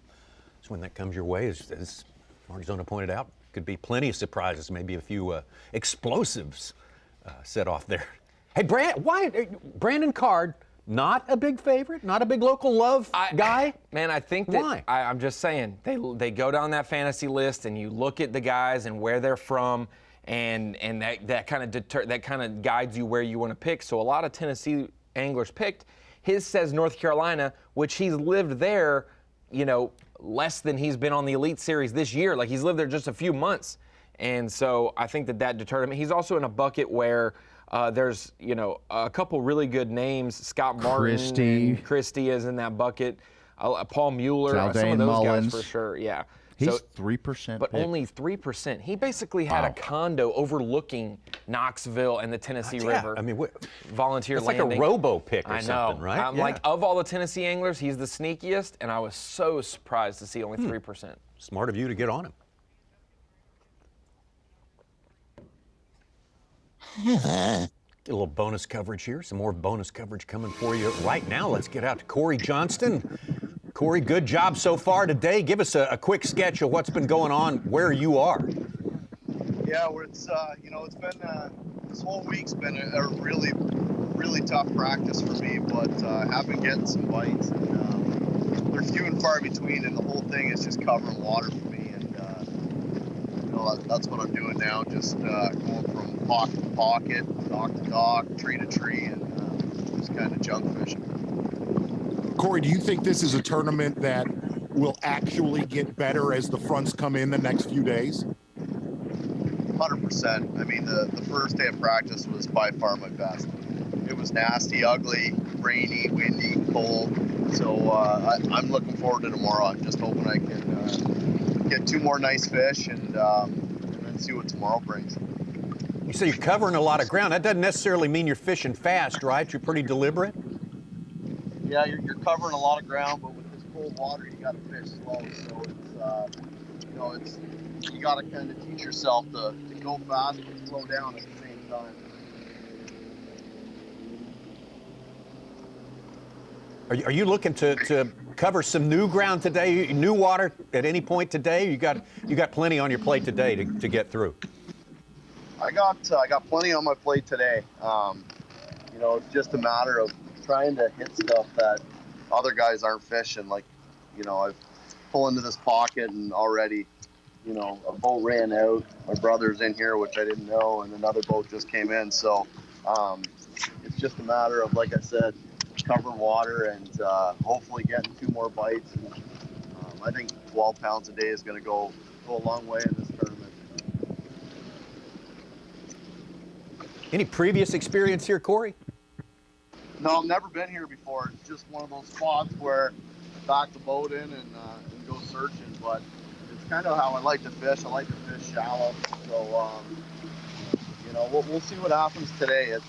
So when that comes your way, as Arizona pointed out, could be plenty of surprises, maybe a few explosives set off there. Hey, Brandon Card, not a big favorite, not a big local love guy? Man, I think that I'm just saying, they go down that fantasy list and you look at the guys and where they're from, and that kind of guides you where you want to pick. So a lot of Tennessee anglers picked. His says North Carolina, which he's lived there, less than he's been on the Elite Series this year. Like, he's lived there just a few months. And so I think that deterred him. He's also in a bucket where there's, a couple really good names. Scott Martin, Christie is in that bucket. Paul Mueller, some of those Mullins. guys for sure. Yeah. He's so, 3%. But only 3%. He basically had a condo overlooking Knoxville and the Tennessee River. I mean, volunteer it's landing. like a robo pick or I know. something, right? I'm like, of all the Tennessee anglers, he's the sneakiest, and I was so surprised to see only 3%. Smart of you to get on him. A little bonus coverage here. Some more bonus coverage coming for you right now. Let's get out to Corey Johnston. Corey, good job so far today. Give us a quick sketch of what's been going on where you are. Yeah, it's it's been this whole week's been a really, really tough practice for me, but have been getting some bites, and they're few and far between, and the whole thing is just covering water for me, and that's what I'm doing now, just going from pocket to pocket, dock to dock, tree to tree, and just kind of junk fishing. Corey, do you think this is a tournament that will actually get better as the fronts come in the next few days? 100%. I mean, the first day of practice was by far my best. It was nasty, ugly, rainy, windy, cold. So I'm looking forward to tomorrow. I'm just hoping I can get 2 more nice fish and then see what tomorrow brings. You say you're covering a lot of ground. That doesn't necessarily mean you're fishing fast, right? You're pretty deliberate? Yeah, you're covering a lot of ground, but with this cold water, you got to fish slow. So it's you got to kind of teach yourself to go fast but slow down at the same time. Are you looking to cover some new ground today, new water at any point today? You got plenty on your plate today to get through. I got plenty on my plate today. It's just a matter of trying to hit stuff that other guys aren't fishing. Like, I've pulled into this pocket and already, a boat ran out. My brother's in here, which I didn't know, and another boat just came in. So it's just a matter of, like I said, covering water and hopefully getting 2 more bites. And, I think 12 pounds a day is going to go a long way in this tournament. Any previous experience here, Corey? No, I've never been here before. It's just one of those spots where I back the boat in and go searching. But it's kind of how I like to fish. I like to fish shallow. So, we'll see what happens today. It's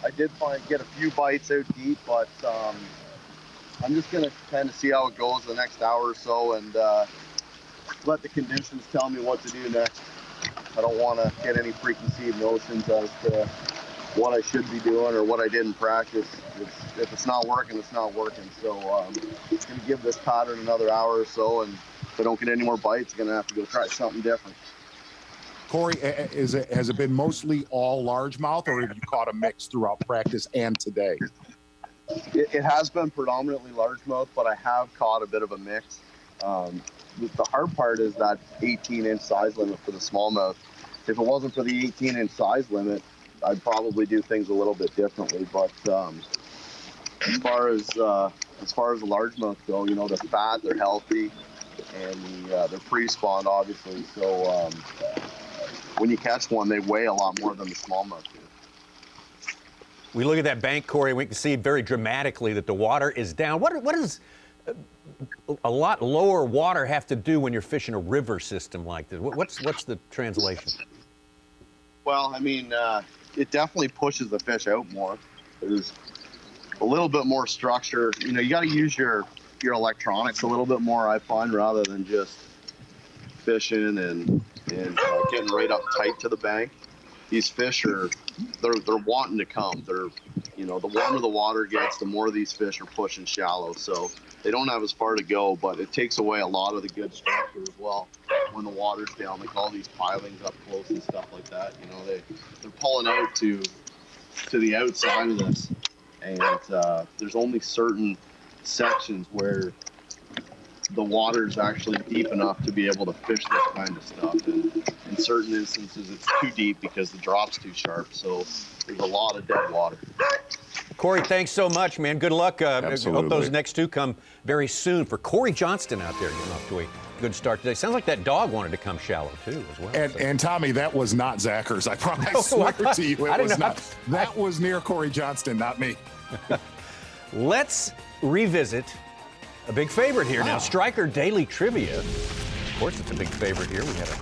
I did get a few bites out deep, but I'm just going to kind of see how it goes the next hour or so and let the conditions tell me what to do next. I don't want to get any preconceived notions as to what I should be doing or what I did in practice. If it's not working, it's not working. So I'm going to give this pattern another hour or so, and if I don't get any more bites, I'm going to have to go try something different. Corey, has it been mostly all largemouth, or have you caught a mix throughout practice and today? It has been predominantly largemouth, but I have caught a bit of a mix. The hard part is that 18-inch size limit for the smallmouth. If it wasn't for the 18-inch size limit, I'd probably do things a little bit differently. But as far as the largemouth go, they're fat, they're healthy, and they're pre-spawned, obviously. So when you catch one, they weigh a lot more than the smallmouth do. We look at that bank, Corey, and we can see very dramatically that the water is down. What does a lot lower water have to do when you're fishing a river system like this? What's the translation? Well, I mean, it definitely pushes the fish out more. There's a little bit more structure. You got to use your electronics a little bit more, I find, rather than just fishing and getting right up tight to the bank. These fish they're wanting to come. The warmer the water gets, the more these fish are pushing shallow. So they don't have as far to go, but it takes away a lot of the good structure as well when the water's down, like all these pilings up close and stuff like that. They're pulling out to the outside of this, and there's only certain sections where the water is actually deep enough to be able to fish this kind of stuff. And in certain instances, it's too deep because the drop's too sharp. So there's a lot of dead water. Corey, thanks so much, man. Good luck. I hope Absolutely. those next 2 come very soon. For Corey Johnston out there, getting off to a good start today. Sounds like that dog wanted to come shallow, too, as well. And Tommy, that was not Zachers. I promise. I swear to you, it was not. That was near Corey Johnston, not me. Let's revisit a big favorite here now. Striker Daily Trivia. Of course, it's a big favorite here. We had a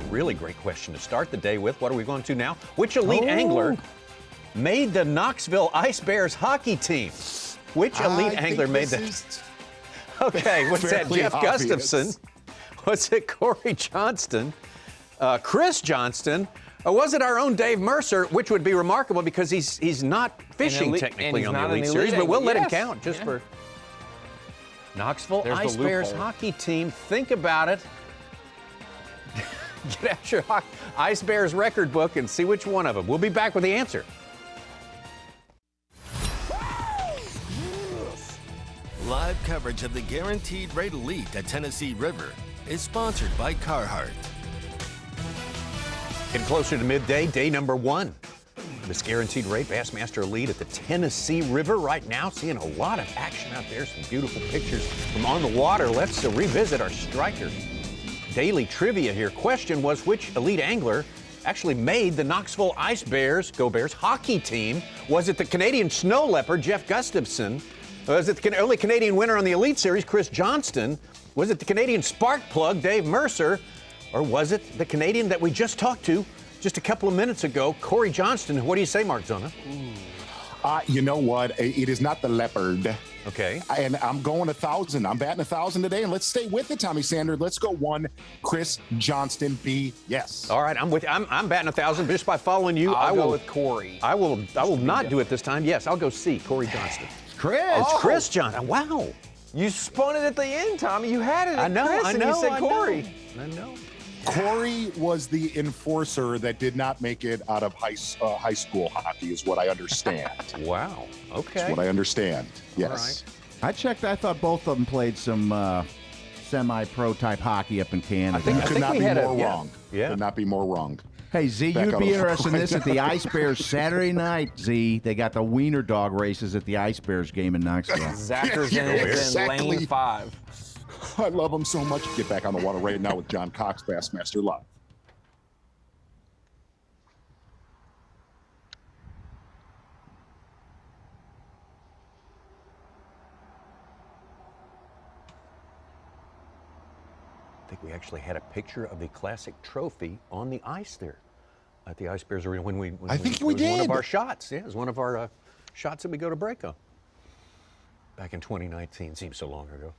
really great question to start the day with. What are we going to now? Which elite angler made the Knoxville Ice Bears hockey team? Which elite angler made the... Okay, what's that? Jeff Gustafson? Was it Corey Johnston? Chris Johnston? Or was it our own Dave Mercer, which would be remarkable because he's not fishing technically on the Elite Series, but we'll let him count just for Knoxville Ice Bears hockey team. Think about it. Get out your Ice Bears record book and see which one of them. We'll be back with the answer. Live coverage of the Guaranteed Rate Elite at Tennessee River is sponsored by Carhartt. Getting closer to midday, day number 1. This Guaranteed Rate Bassmaster Elite at the Tennessee River right now. Seeing a lot of action out there. Some beautiful pictures from on the water. Let's revisit our Striker Daily Trivia here. Question was, which elite angler actually made the Knoxville Ice Bears, Go Bears, hockey team? Was it the Canadian snow leopard, Jeff Gustafson? Was it the only Canadian winner on the Elite Series, Chris Johnston? Was it the Canadian spark plug, Dave Mercer? Or was it the Canadian that we just talked to just a couple of minutes ago, Corey Johnston? What do you say, Mark Zona? You know what? It is not the leopard. Okay. And I'm going 1,000. I'm batting 1,000 today, and let's stay with it, Tommy Sanders. Let's go 1. Chris Johnston, B. Yes. All right, I'm with. I'm batting 1,000 just by following you. I'll go with Corey. I will not do it this time. Yes, I'll go C. Corey Johnston. Chris. It's Chris Johnston. Wow. You spun it at the end, Tommy. You had it. I know. Chris, I and know. you said Corey. I know. Corey was the enforcer that did not make it out of high school hockey, is what I understand. Wow. Okay. That's what I understand. Yes. I checked. I thought both of them played some semi-pro type hockey up in Canada. I could not be more wrong. Yeah. Could not be more wrong. Hey, Z, Back you'd out be of- interested in this at the Ice Bears Saturday night, Z. They got the wiener dog races at the Ice Bears game in Knoxville. Zachers in lane 5. I love him so much. Get back on the water right now with John Cox, Bassmaster Live. I think we actually had a picture of the classic trophy on the ice there at the Ice Bears Arena when I think it we was one did. of our shots. Yeah, it was one of our shots that we go to break on. Back in 2019, seems so long ago.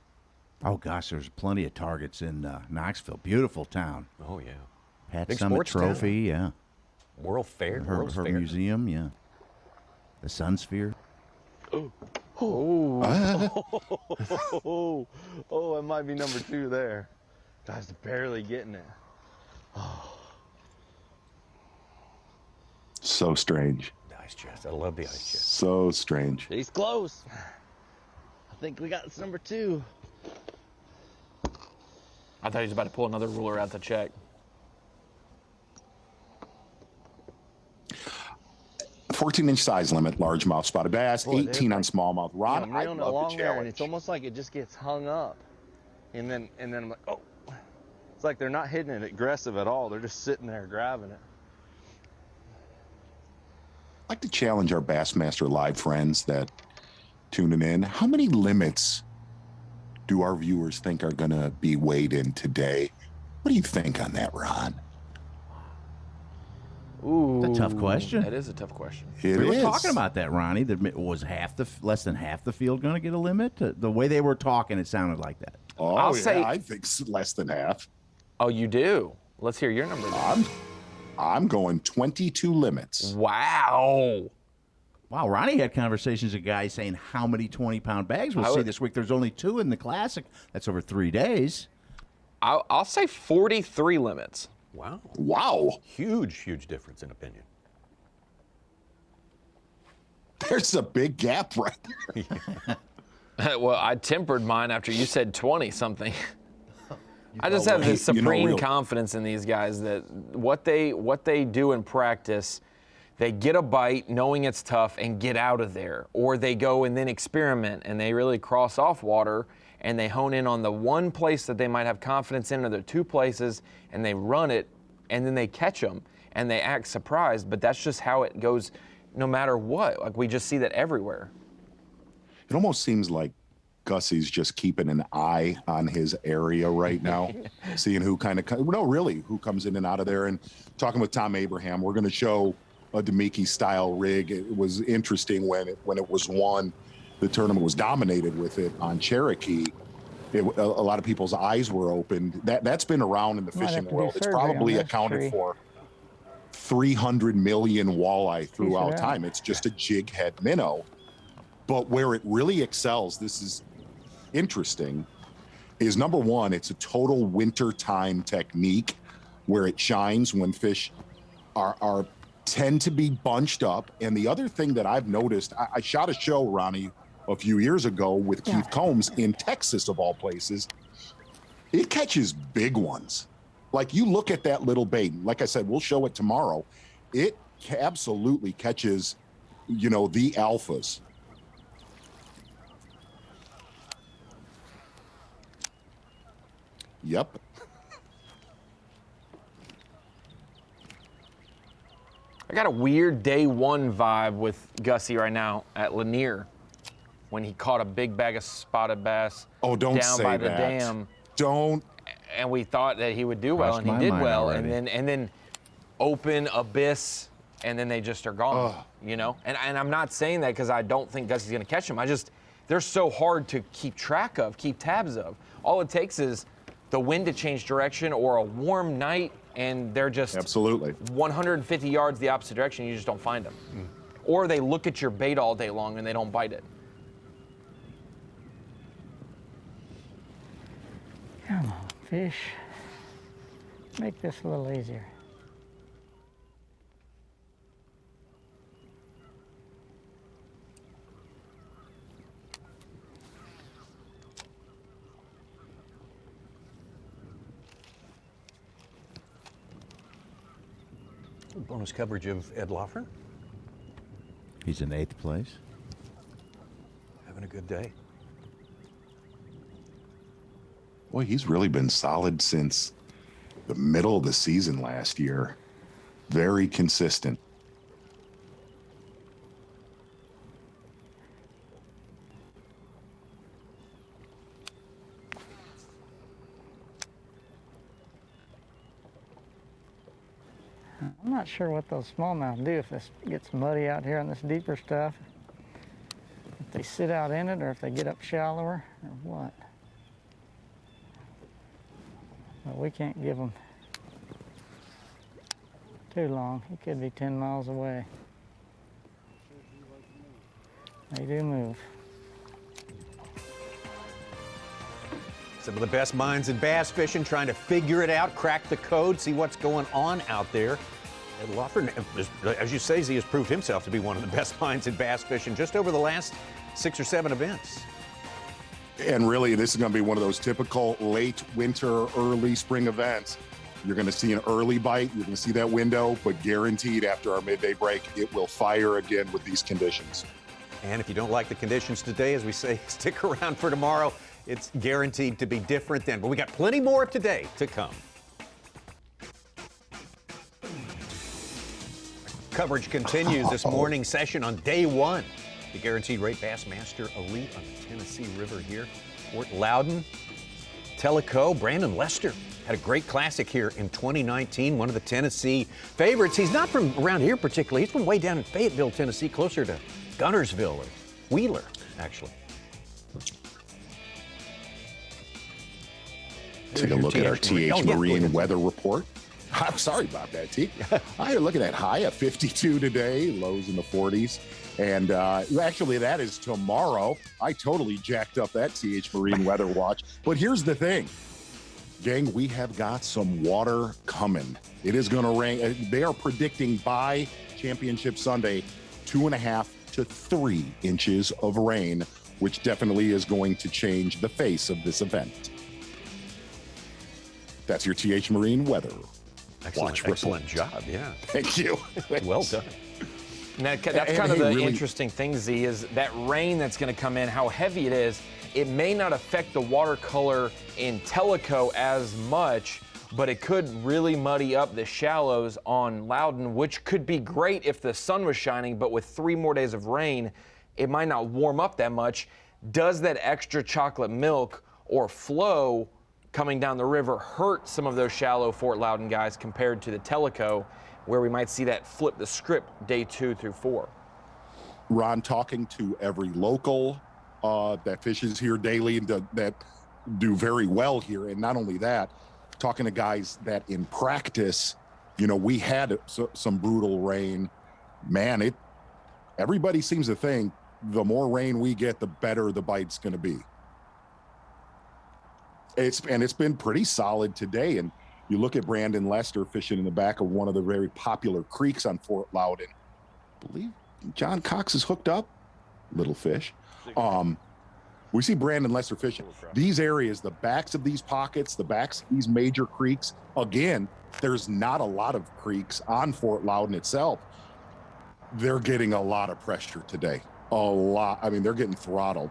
Oh, gosh, there's plenty of targets in Knoxville. Beautiful town. Oh, yeah. Pat Big Summit sports town. Trophy, yeah. World Fair. Her World's Fair. museum, yeah. The Sun Sphere. Oh, it might be number 2 there. Guys, barely getting it. So strange. The ice chest. I love the ice chest. So strange. He's close. I think we got this number 2. I thought he was about to pull another ruler out to check. 14-inch size limit, largemouth spotted bass, Boy, 18 on smallmouth. Ron, I'm I reeling love along the there, and challenge. it's almost like it just gets hung up, and then I'm like, oh, it's like they're not hitting it aggressive at all. They're just sitting there grabbing it. I'd like to challenge our Bassmaster Live friends that tuning in. How many limits do our viewers think are going to be weighed in today? What do you think on that, Ron? Ooh, That's a tough question. That is a tough question. It we is. were talking about that, Ronnie. That was less than half the field going to get a limit. The way they were talking, it sounded like that. Oh, I'll yeah, say- I think less than half. Oh, you do? Let's hear your number then. I'm going 22 limits. Wow. Wow, Ronnie had conversations with guys saying how many 20-pound bags we'll see this week. There's only 2 in the Classic. That's over 3 days. I'll say 43 limits. Wow. Wow. Huge difference in opinion. There's a big gap right there. Well, I tempered mine after you said 20-something. I just have this You know, supreme real- confidence in these guys that what they do in practice, they get a bite knowing it's tough and get out of there. Or they go and then experiment and they really cross off water and they hone in on the one place that they might have confidence in, or the two places, and they run it, and then they catch them, and they act surprised. But that's just how it goes no matter what. Like, we just see that everywhere. It almost seems like Gussie's just keeping an eye on his area right now, seeing who who comes in and out of there. And talking with Tom Abraham, we're going to show a Damiki Style Rig. It was interesting when it was won. The tournament was dominated with it on Cherokee. A lot of people's eyes were opened. That's been around in the fishing world. It's probably accounted for 300 million walleye throughout time. It's just a jig head minnow. But where it really excels, this is interesting, is number one, it's a total wintertime technique where it shines when fish tend to be bunched up. And the other thing that I've noticed, I shot a show, Ronnie, a few years ago with Keith Combs in Texas, of all places. It catches big ones. Like, you look at that little bait, like I said, we'll show it tomorrow. It absolutely catches, the alphas. Yep. I got a weird day one vibe with Gussie right now at Lanier when he caught a big bag of spotted bass don't down say by the that. dam. Don't. And we thought that he would do well, and he did well. And then open abyss, and then they just are gone. And I'm not saying that because I don't think Gussie's going to catch them. They're so hard to keep track of, keep tabs of. All it takes is the wind to change direction or a warm night, and they're just absolutely 150 yards the opposite direction. You just don't find them. Or they look at your bait all day long and they don't bite it. Come on, fish. Make this a little easier. Bonus coverage of Ed Loughran. He's in 8th place. Having a good day. Boy, he's really been solid since the middle of the season last year. Very consistent. I'm not sure what those smallmouth do if this gets muddy out here on this deeper stuff. If they sit out in it or if they get up shallower or what. But we can't give them too long. He could be 10 miles away. They do move. Some of the best minds in bass fishing trying to figure it out, crack the code, see what's going on out there. Ed Loughran, as you say, he has proved himself to be one of the best minds in bass fishing just over the last 6 or 7 events. And really, this is going to be one of those typical late winter, early spring events. You're going to see an early bite. You're going to see that window, but guaranteed after our midday break, it will fire again with these conditions. And if you don't like the conditions today, as we say, stick around for tomorrow. It's guaranteed to be different then. But we got plenty more today to come. Coverage continues this morning session on day one. The Guaranteed Rate Bassmaster Elite on the Tennessee River here. Fort Loudoun, Tellico, Brandon Lester had a great classic here in 2019, one of the Tennessee favorites. He's not from around here particularly. He's from way down in Fayetteville, Tennessee, closer to Guntersville or Wheeler, actually. Take a look at our TH Marine weather report. I'm sorry about that, T. I'm looking at high at 52 today, lows in the 40s. And actually, that is tomorrow. I totally jacked up that TH Marine weather watch. But here's the thing, gang, we have got some water coming. It is going to rain. They are predicting by Championship Sunday 2.5 to 3 inches of rain, which definitely is going to change the face of this event. That's your TH Marine weather. Excellent job, yeah. Thank you. Well done. And that's kind of the interesting thing, Z, is that rain that's going to come in, how heavy it is. it may not affect the watercolor in Tellico as much, but it could really muddy up the shallows on Loudoun, which could be great if the sun was shining, but with 3 more days of rain, it might not warm up that much. Does that extra chocolate milk or flow coming down the river hurt some of those shallow Fort Loudoun guys compared to the Tellico, where we might see that flip the script day 2 through 4? Ron, talking to every local that fishes here daily and that do very well here, and not only that, talking to guys that in practice, we had some brutal rain. Man, everybody seems to think the more rain we get, the better the bite's going to be. It's been pretty solid today, and you look at Brandon Lester fishing in the back of one of the very popular creeks on Fort Loudoun. I believe John Cox is hooked up, little fish. We see Brandon Lester fishing. These areas, the backs of these pockets, the backs of these major creeks, again, there's not a lot of creeks on Fort Loudoun itself. They're getting a lot of pressure today. A lot. I mean, they're getting throttled.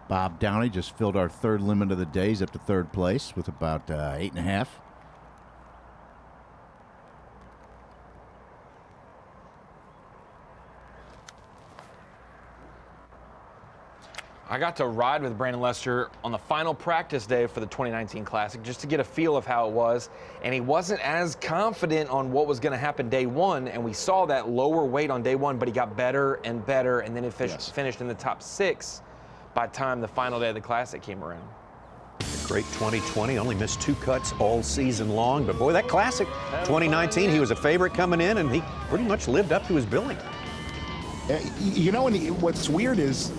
Bob Downey just filled our 3rd limit of the day. He's up to 3rd place with about 8.5. I got to ride with Brandon Lester on the final practice day for the 2019 Classic just to get a feel of how it was, and he wasn't as confident on what was going to happen day 1, and we saw that lower weight on day 1, but he got better and better, and then he finished in the top 6 by the time the final day of the Classic came around. Great 2020, only missed 2 cuts all season long, but boy, that Classic 2019, he was a favorite coming in, and he pretty much lived up to his billing. And what's weird is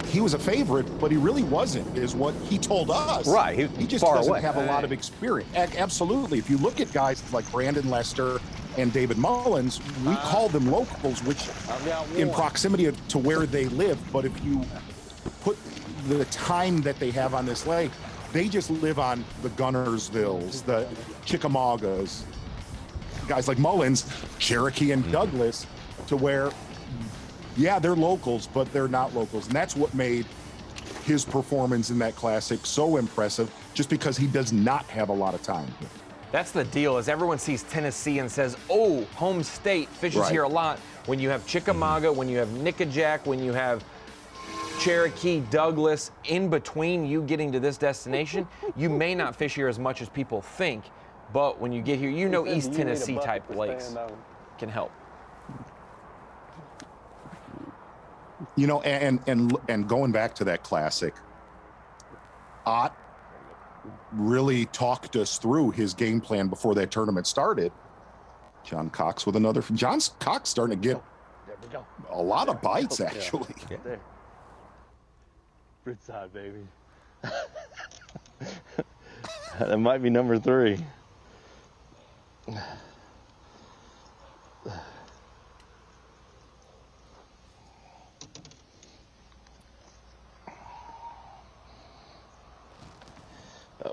he was a favorite, but he really wasn't, is what he told us. Right, he just doesn't have a lot of experience. Absolutely. If you look at guys like Brandon Lester and David Mullins, we call them locals, which in proximity to where they live, but if you put the time that they have on this lake, they just live on the Gunnersvilles, the Chickamaugas, guys like Mullins, Cherokee, and Douglas, to where, yeah, they're locals, but they're not locals. And that's what made his performance in that Classic so impressive, just because he does not have a lot of time. That's the deal, is everyone sees Tennessee and says, oh, home state, fishes here a lot. When you have Chickamauga, when you have Nickajack, when you have Cherokee, Douglas, in between you getting to this destination, you may not fish here as much as people think, but when you get here, East Tennessee type lakes can help. And going back to that Classic, Ott really talked us through his game plan before that tournament started. John Cox with another. John Cox starting to get a lot of bites, actually. Yeah. There. Fritz side, baby. That might be number 3. Oh,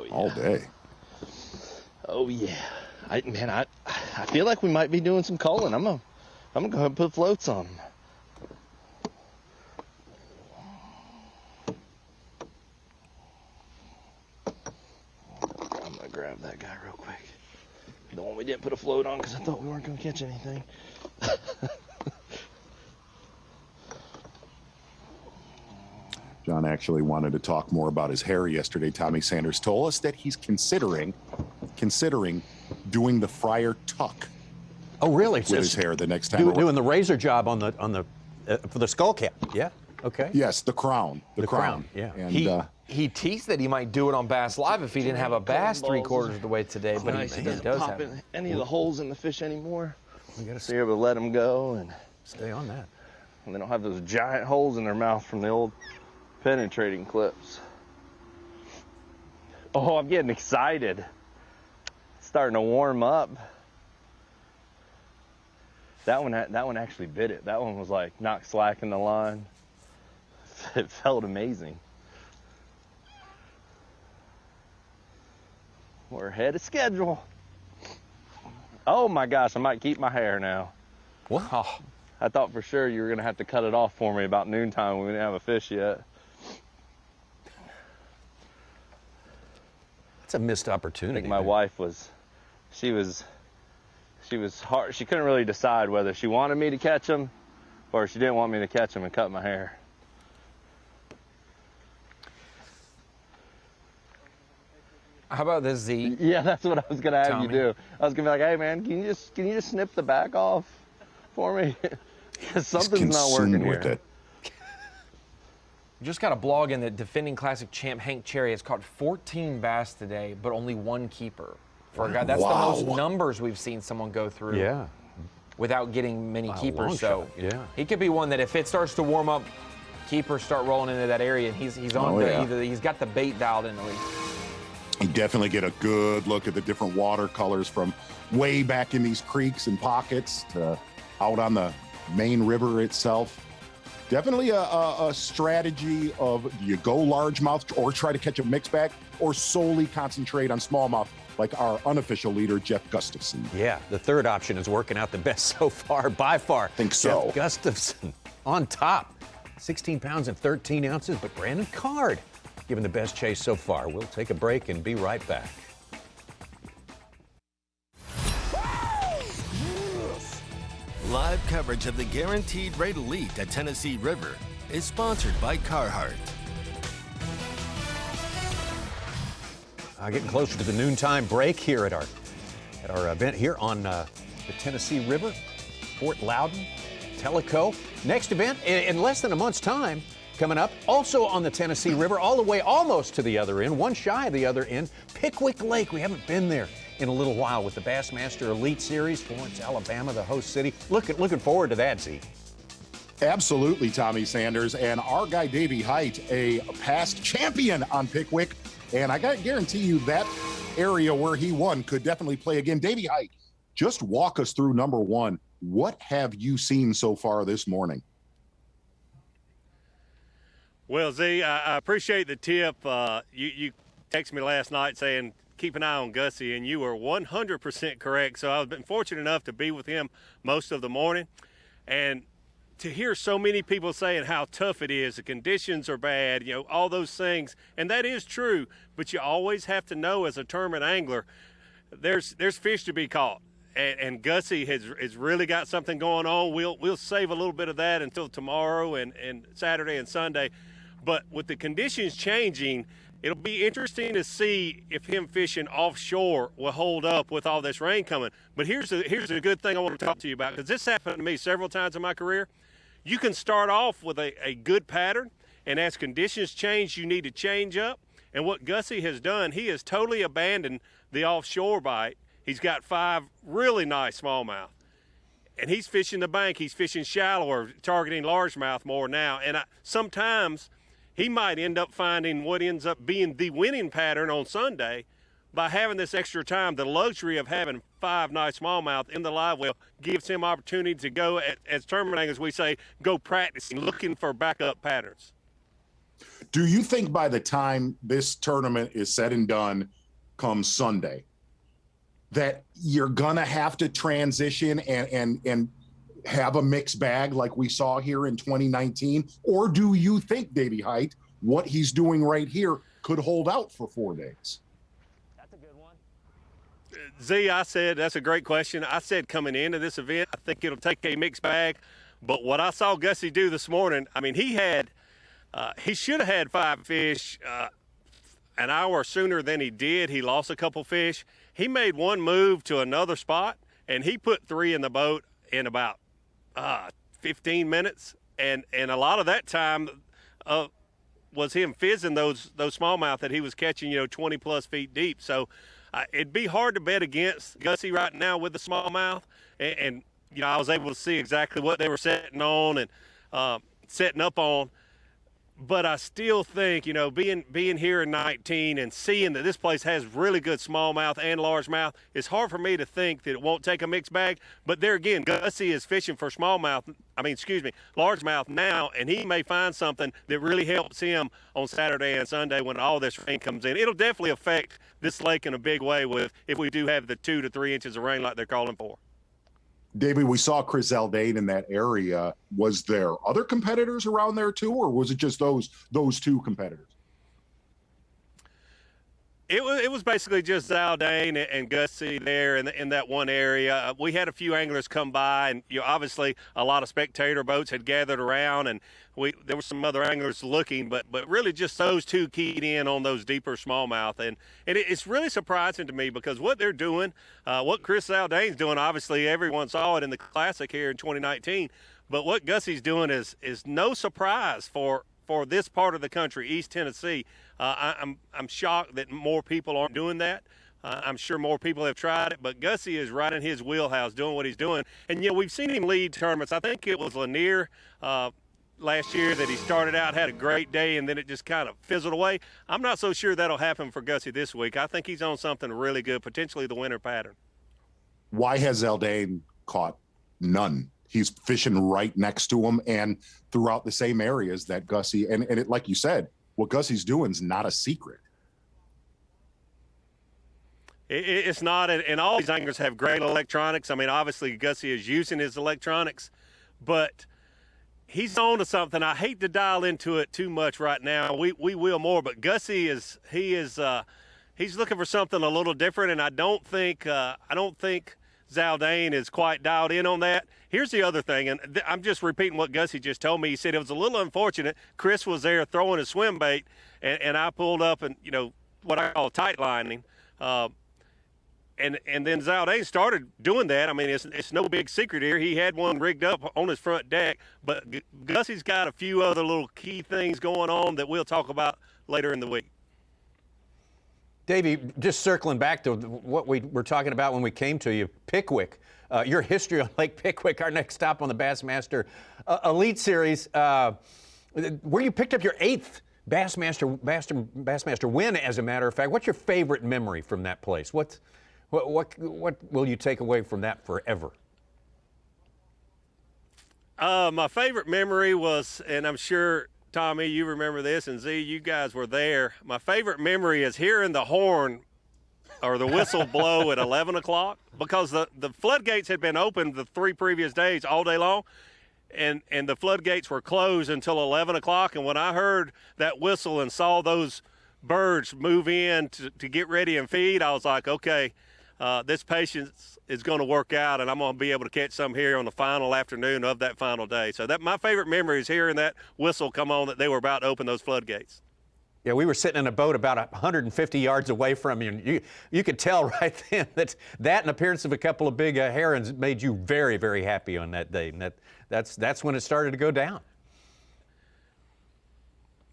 yeah. All day. Oh yeah. I feel like we might be doing some culling. I'm gonna go ahead and put floats on. I'm gonna grab that guy real quick. The one we didn't put a float on because I thought we weren't gonna catch anything. John actually wanted to talk more about his hair yesterday. Tommy Sanders told us that he's considering doing the Friar tuck. Oh, really? With his hair the next time. Doing the razor job on the for the skull cap. Yeah. Okay. Yes, the crown. The crown. Yeah. And he teased that he might do it on Bass Live if he didn't have a bass 3/4 of the way today, but nice. he doesn't does pop have in any of the holes in the fish anymore. We gotta so you're able to let them go and stay on that. And they don't have those giant holes in their mouth from the old penetrating clips. Oh, I'm getting excited. It's starting to warm up. That one actually bit it. That one was like not slacking the line. It felt amazing. We're ahead of schedule. Oh my gosh, I might keep my hair now. Wow. I thought for sure you were gonna have to cut it off for me about noontime when we didn't have a fish yet. That's a missed opportunity. I think my wife was, she was hard. She couldn't really decide whether she wanted me to catch them or she didn't want me to catch them and cut my hair. How about this, Z? Yeah, that's what I was gonna have Tommy. you do. I was gonna be like, hey man, can you just snip the back off for me? Because something's not working here. Just got a blog in that defending classic champ Hank Cherry has caught 14 bass today, but only 1 keeper. For a guy, that's the most numbers we've seen someone go through. Yeah. Without getting many Wow, keepers, long so shot, yeah. he could be one that if it starts to warm up, keepers start rolling into that area, and he's on. He's got the bait dialed in at least. You definitely get a good look at the different watercolors from way back in these creeks and pockets to out on the main river itself. Definitely a strategy of do you go largemouth or try to catch a mixed bag or solely concentrate on smallmouth like our unofficial leader, Jeff Gustafson. Yeah, the third option is working out the best so far, by far. Think so. Jeff Gustafson on top. 16 pounds and 13 ounces, but Brandon Card giving the best chase so far. We'll take a break and be right back. Live coverage of the Guaranteed Rate Elite at Tennessee River is sponsored by Carhartt. Getting closer to the noontime break here at our event here on the Tennessee River, Fort Loudoun, Tellico. Next event in less than a month's time coming up, also on the Tennessee River, all the way almost to the other end, one shy of the other end, Pickwick Lake. We haven't been there in a little while with the Bassmaster Elite Series, Florence, Alabama, the host city. Looking forward to that, Z. Absolutely, Tommy Sanders. And our guy, Davey Height, a past champion on Pickwick. And I got to guarantee you that area where he won could definitely play again. Davey Height, just walk us through number one. What have you seen so far this morning? Well, Z, I appreciate the tip. You texted me last night saying keep an eye on Gussie, and you were 100% correct. So I've been fortunate enough to be with him most of the morning. And to hear so many people saying how tough it is, the conditions are bad, all those things, and that is true, but you always have to know as a tournament angler, there's fish to be caught. And Gussie has really got something going on. We'll save a little bit of that until tomorrow and Saturday and Sunday. But with the conditions changing, it'll be interesting to see if him fishing offshore will hold up with all this rain coming. But here's a good thing I want to talk to you about, because this happened to me several times in my career. You can start off with a good pattern, and as conditions change, you need to change up. And what Gussie has done, he has totally abandoned the offshore bite. He's got 5 really nice smallmouth. And he's fishing the bank. He's fishing shallower, targeting largemouth more now. And sometimes he might end up finding what ends up being the winning pattern on Sunday by having this extra time. The luxury of having 5 nice smallmouth in the live well gives him opportunity to go, as tournament anglers we say, go practicing, looking for backup patterns. Do you think by the time this tournament is said and done come Sunday that you're going to have to transition and have a mixed bag like we saw here in 2019? Or do you think, Davey Height, what he's doing right here could hold out for 4 days? That's a good one. Z, I said, that's a great question. I said coming into this event, I think it'll take a mixed bag. But what I saw Gussie do this morning, I mean, he should have had 5 fish an hour sooner than he did. He lost a couple fish. He made one move to another spot, and he put 3 in the boat in about 15 minutes. And a lot of that time was him fizzing those smallmouth that he was catching, 20-plus feet deep. So it'd be hard to bet against Gussie right now with the smallmouth. And I was able to see exactly what they were setting on and setting up on. But I still think, you know, being here in 19 and seeing that this place has really good smallmouth and largemouth, it's hard for me to think that it won't take a mixed bag. But there again, Gussie is fishing for largemouth now, and he may find something that really helps him on Saturday and Sunday when all this rain comes in. It'll definitely affect this lake in a big way if we do have the 2 to 3 inches of rain like they're calling for. David, we saw Chris Zaldain in that area. Was there other competitors around there too, or was it just those 2 competitors? It was basically just Zaldain and Gussie there in that one area. We had a few anglers come by, and obviously a lot of spectator boats had gathered around, and there were some other anglers looking, but really just those 2 keyed in on those deeper smallmouth, and it's really surprising to me because what they're doing, what Chris Zaldain's doing, obviously everyone saw it in the Classic here in 2019, but what Gussie's doing is no surprise for this part of the country, East Tennessee. I'm shocked that more people aren't doing that. I'm sure more people have tried it, but Gussie is right in his wheelhouse doing what he's doing. And, we've seen him lead tournaments. I think it was Lanier last year that he started out, had a great day, and then it just kind of fizzled away. I'm not so sure that'll happen for Gussie this week. I think he's on something really good, potentially the winter pattern. Why has Zaldain caught none? He's fishing right next to him and throughout the same areas that Gussie, and it, like you said, what Gussie's doing is not a secret. It's not, and all these anglers have great electronics. I mean, obviously Gussie is using his electronics, but he's on to something. I hate to dial into it too much right now. We will more, but Gussie he's looking for something a little different, and I don't think Zaldain is quite dialed in on that. Here's the other thing, and I'm just repeating what Gussie just told me. He said it was a little unfortunate. Chris was there throwing a swim bait, and I pulled up and, what I call tight lining. And then Zaldain started doing that. I mean, it's no big secret here. He had one rigged up on his front deck, but Gussie's got a few other little key things going on that we'll talk about later in the week. Davey, just circling back to what we were talking about when we came to you, Pickwick. Your history on Lake Pickwick, our next stop on the Bassmaster Elite Series, where you picked up your 8th Bassmaster win, as a matter of fact. What's your favorite memory from that place? What will you take away from that forever? My favorite memory was, and I'm sure, Tommy, you remember this, and Z, you guys were there. My favorite memory is hearing the horn or the whistle blow at 11 o'clock because the floodgates had been open the 3 previous days all day long, and the floodgates were closed until 11 o'clock. And when I heard that whistle and saw those birds move in to get ready and feed, I was like, okay, this patience is going to work out, and I'm going to be able to catch some here on the final afternoon of that final day. So my favorite memory is hearing that whistle come on that they were about to open those floodgates. Yeah, we were sitting in a boat about 150 yards away from you, and you could tell right then that an appearance of a couple of big herons made you very, very happy on that day, and that's when it started to go down.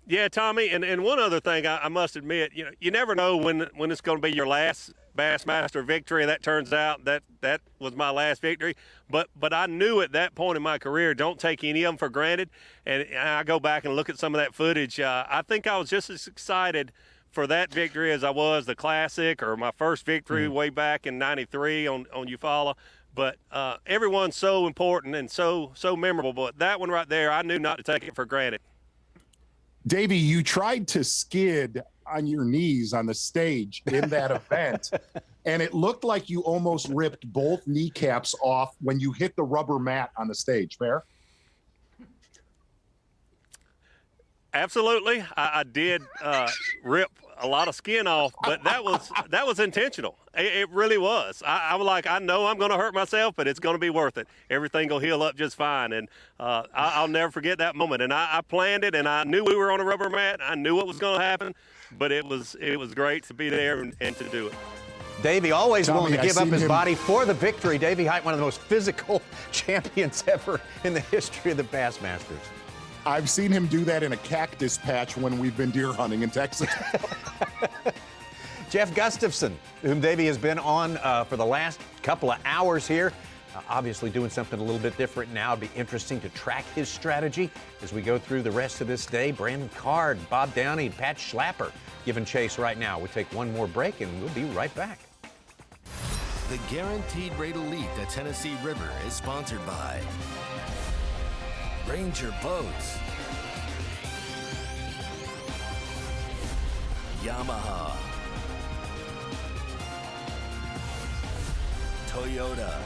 Yeah, Tommy, and one other thing I must admit, you never know when it's going to be your last Bassmaster victory. That turns out that was my last victory. But I knew at that point in my career, don't take any of them for granted. And I go back and look at some of that footage. I think I was just as excited for that victory as I was the Classic or my first victory way back in '93 on Eufaula. But everyone's so important and so memorable. But that one right there, I knew not to take it for granted. Davey, you tried to skid on your knees on the stage in that event, and it looked like you almost ripped both kneecaps off when you hit the rubber mat on the stage. Fair? Absolutely. I did rip a lot of skin off, but that was intentional. It really was. I was like, I know I'm going to hurt myself, but it's going to be worth it. Everything will heal up just fine. And I'll never forget that moment. And I planned it, and I knew we were on a rubber mat. I knew what was going to happen, but it was great to be there and to do it. Davey always willing to give up his body for the victory. Davey Height, one of the most physical champions ever in the history of the Bassmasters. I've seen him do that in a cactus patch when we've been deer hunting in Texas. Jeff Gustafson, whom Davey has been on for the last couple of hours here. obviously doing something a little bit different now. It'll be interesting to track his strategy as we go through the rest of this day. Brandon Card, Bob Downey, and Pat Schlapper giving chase right now. We'll take one more break, and we'll be right back. The Guaranteed Rate Elite at Tennessee River is sponsored by Ranger Boats, Yamaha, Toyota,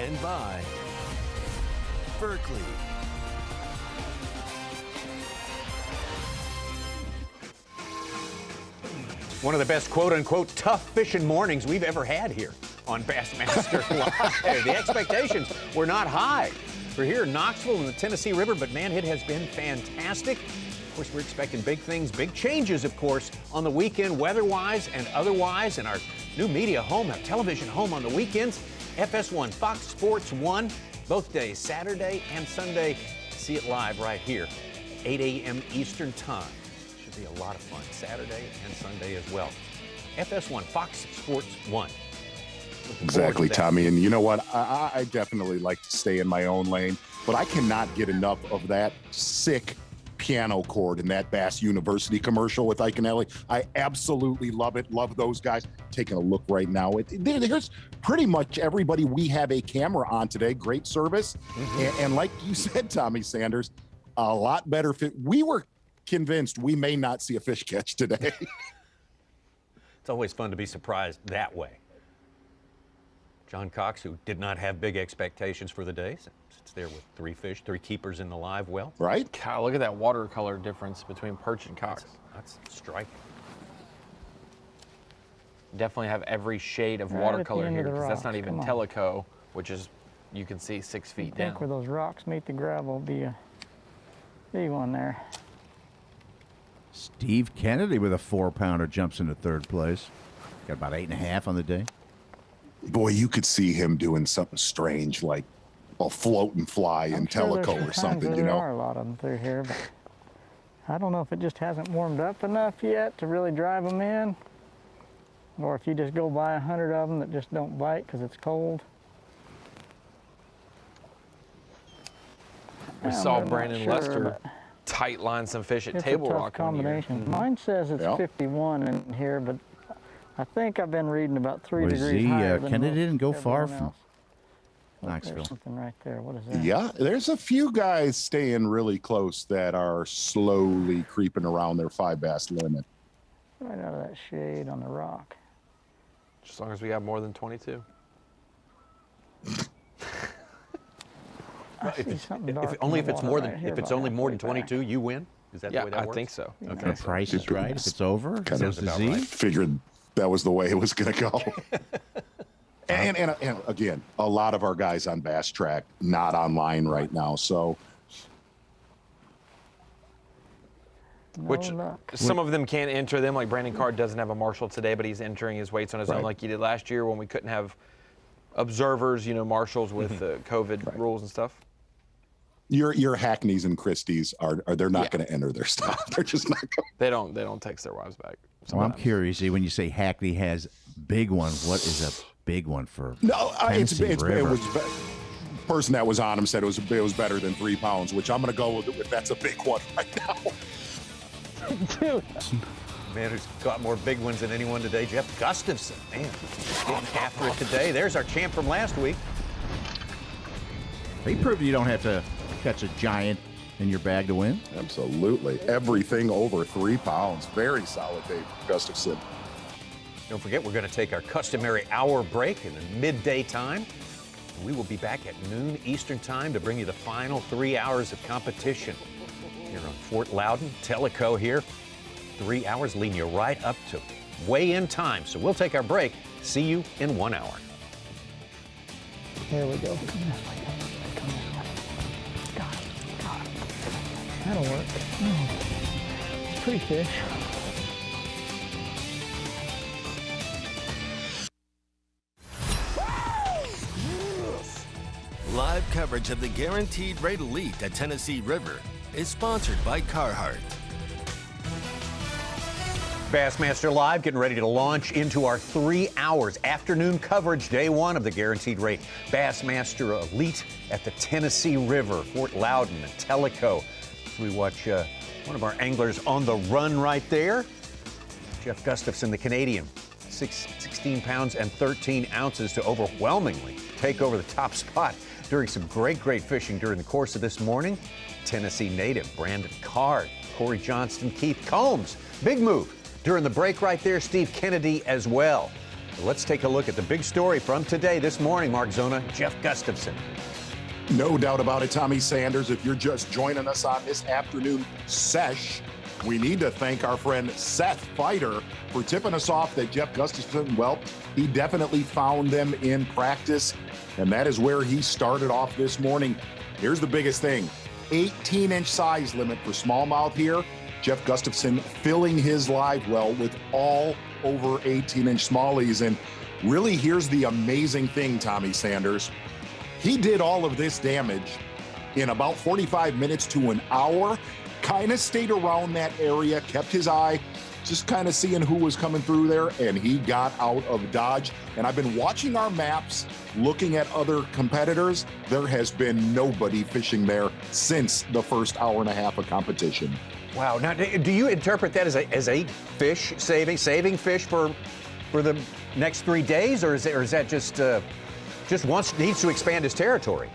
and by Berkeley. One of the best quote-unquote tough fishing mornings we've ever had here on Bassmaster Live. The expectations were not high for here in Knoxville and the Tennessee River, but man, it has been fantastic. Of course, we're expecting big things, big changes, of course, on the weekend, weather-wise and otherwise, and our new media home, our television home on the weekends, FS1, Fox Sports 1, both days, Saturday and Sunday. See it live right here, 8 a.m. Eastern Time. Should be a lot of fun, Saturday and Sunday as well. FS1, Fox Sports 1. Exactly, Tommy. And you know what? I definitely like to stay in my own lane, but I cannot get enough of that sick piano chord in that Bass University commercial with Ike and Ellie. I absolutely love it. Love those guys. Taking a look right now. There's pretty much everybody we have a camera on today. Great service. And like you said, Tommy Sanders, a lot better fit. We were convinced we may not see a fish catch today. It's always fun to be surprised that way. John Cox, who did not have big expectations for the day, sits there with 3 fish, 3 keepers in the live well. Right? God, look at that watercolor difference between perch and Cox. That's striking. Definitely have every shade of Right watercolor at the end here, of the because that's not rocks. even Come on. Tellico, which is, you can see 6 feet I down. think where those rocks meet the gravel will be a big one there. Steve Kennedy with a 4-pounder jumps into 3rd place. Got about 8.5 on the day. Boy, you could see him doing something strange, like a float and fly in Tellico or something, you There know? are a lot of them through here, but I don't know if it just hasn't warmed up enough yet to really drive them in, or if you just go buy 100 of them that just don't bite because it's cold. We I'm saw not Brandon sure, Lester but tight line some fish at it's Table a tough Rock one year. combination. Mine says it's 51 in here, but I think I've been reading about 3 degrees higher than Kennedy didn't go far everyone from else. Oh, Knoxville. there's something right there. What is that? Yeah, there's a few guys staying really close that are slowly creeping around their 5 bass limit. Right out of that shade on the rock. As long as we have more than 22. Only if it's more than, if it's only more than 22, you win? Is that the way that works? I think so. Okay. The price is right. If it's over, Kind goes of to Z. figured that was the way it was going to go. and again, a lot of our guys on Bass Track not online right now, so. Which some of them can't enter them, like Brandon Card doesn't have a marshal today, but he's entering his weights on his own like he did last year when we couldn't have observers, you know, marshals with COVID rules and stuff. Your Hackneys and Christies are they're not going to enter their stuff. They're just not going. They don't text their wives back. Well, I'm curious. See, when you say Hackney has big ones, what is a big one for? No, it River? was. Person that was on him said it was better than 3 pounds, which I'm going to go with. That's a big one right now. Dude. Man, who's got more big ones than anyone today, Jeff Gustafson. Man, getting after it today. There's our champ from last week. They proved you don't have to catch a giant in your bag to win. Absolutely. Everything over 3 pounds. Very solid day, Gustafson. Don't forget, we're going to take our customary hour break in the midday time. We will be back at noon Eastern time to bring you the final 3 hours of competition here on Fort Loudoun. Tellico here. 3 hours leading you right up to weigh-in time. So we'll take our break. See you in 1 hour. Here we go. Come this way. Come this way. Got it. That'll work. It's pretty fish. Live coverage of the Guaranteed Rate Elite at Tennessee River is sponsored by Carhartt. Bassmaster Live, getting ready to launch into our 3 hours afternoon coverage, day one of the Guaranteed Rate Bassmaster Elite at the Tennessee River, Fort Loudoun and Tellico. We watch one of our anglers on the run right there, Jeff Gustafson, the Canadian, 16 pounds and 13 ounces to overwhelmingly take over the top spot during some great fishing during the course of this morning. Tennessee native Brandon Card, Corey Johnston, Keith Combs, big move during the break right there, Steve Kennedy as well. Let's take a look at the big story from today, this morning, Mark Zona, Jeff Gustafson. No doubt about it, Tommy Sanders. If you're just joining us on this afternoon sesh, we need to thank our friend Seth Fighter for tipping us off that Jeff Gustafson, well, he definitely found them in practice, and that is where he started off this morning. Here's the biggest thing, 18-inch size limit for smallmouth here. Jeff Gustafson filling his live well with all over 18-inch smallies. And really, here's the amazing thing, Tommy Sanders. He did all of this damage in about 45 minutes to an hour, kind of stayed around that area, kept his eye, just kind of seeing who was coming through there, and he got out of Dodge. And I've been watching our maps, looking at other competitors. There has been nobody fishing there since the first hour and a half of competition. Wow. Now, do you interpret that as a fish saving fish for the next 3 days, or is that just needs to expand his territory?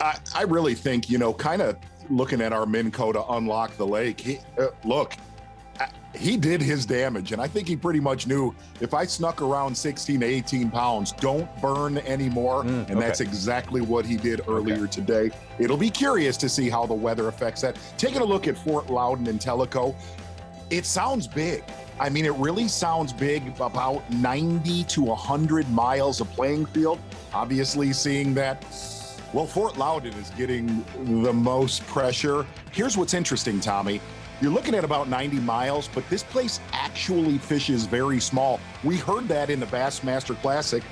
I really think, kind of looking at our Minn Kota unlock the lake. He did his damage, and I think he pretty much knew if I snuck around 16 to 18 pounds, don't burn anymore. And that's exactly what he did earlier today. It'll be curious to see how the weather affects that. Taking a look at Fort Loudoun and Tellico, it sounds big. I mean, it really sounds big, about 90 to 100 miles of playing field. Obviously seeing that, well, Fort Loudoun is getting the most pressure. Here's what's interesting, Tommy. You're looking at about 90 miles, but this place actually fishes very small. We heard that in the Bassmaster Classic.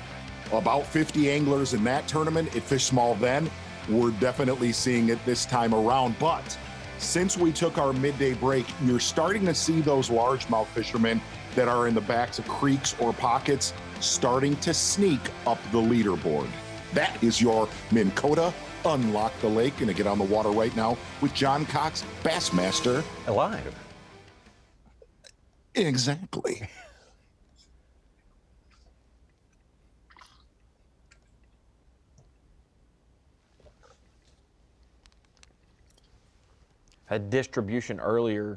About 50 anglers in that tournament. It fished small then. We're definitely seeing it this time around. But since we took our midday break, you're starting to see those largemouth fishermen that are in the backs of creeks or pockets starting to sneak up the leaderboard. That is your Minn Kota Unlock the Lake. Gonna get on the water right now with John Cox, Bassmaster Alive. Exactly. Had distribution earlier,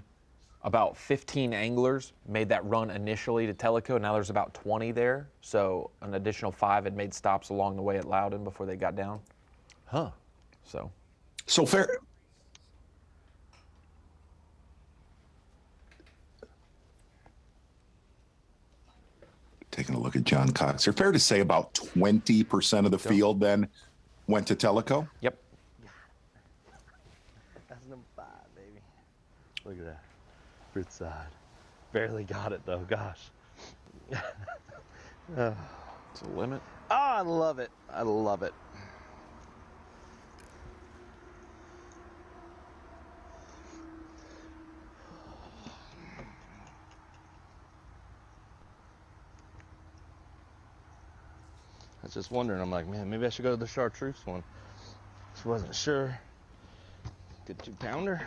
about 15 anglers made that run initially to Tellico. Now there's about 20 there. So an additional 5 had made stops along the way at Loudoun before they got down. Huh. So fair. Taking a look at John Cox. Fair to say about 20% of the field then went to Tellico? Yep. That's number 5, baby. Look at that. Fruit side. Barely got it though, gosh. It's a limit. Oh, I love it. I love it. I was just wondering, I'm like, man, maybe I should go to the chartreuse one. Just wasn't sure. Good 2-pounder.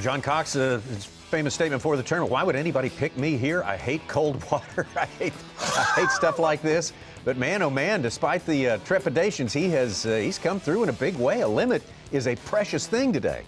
John Cox, his famous statement before the tournament, why would anybody pick me here? I hate cold water. I hate stuff like this. But man, oh man, despite the trepidations, he's come through in a big way. A limit is a precious thing today.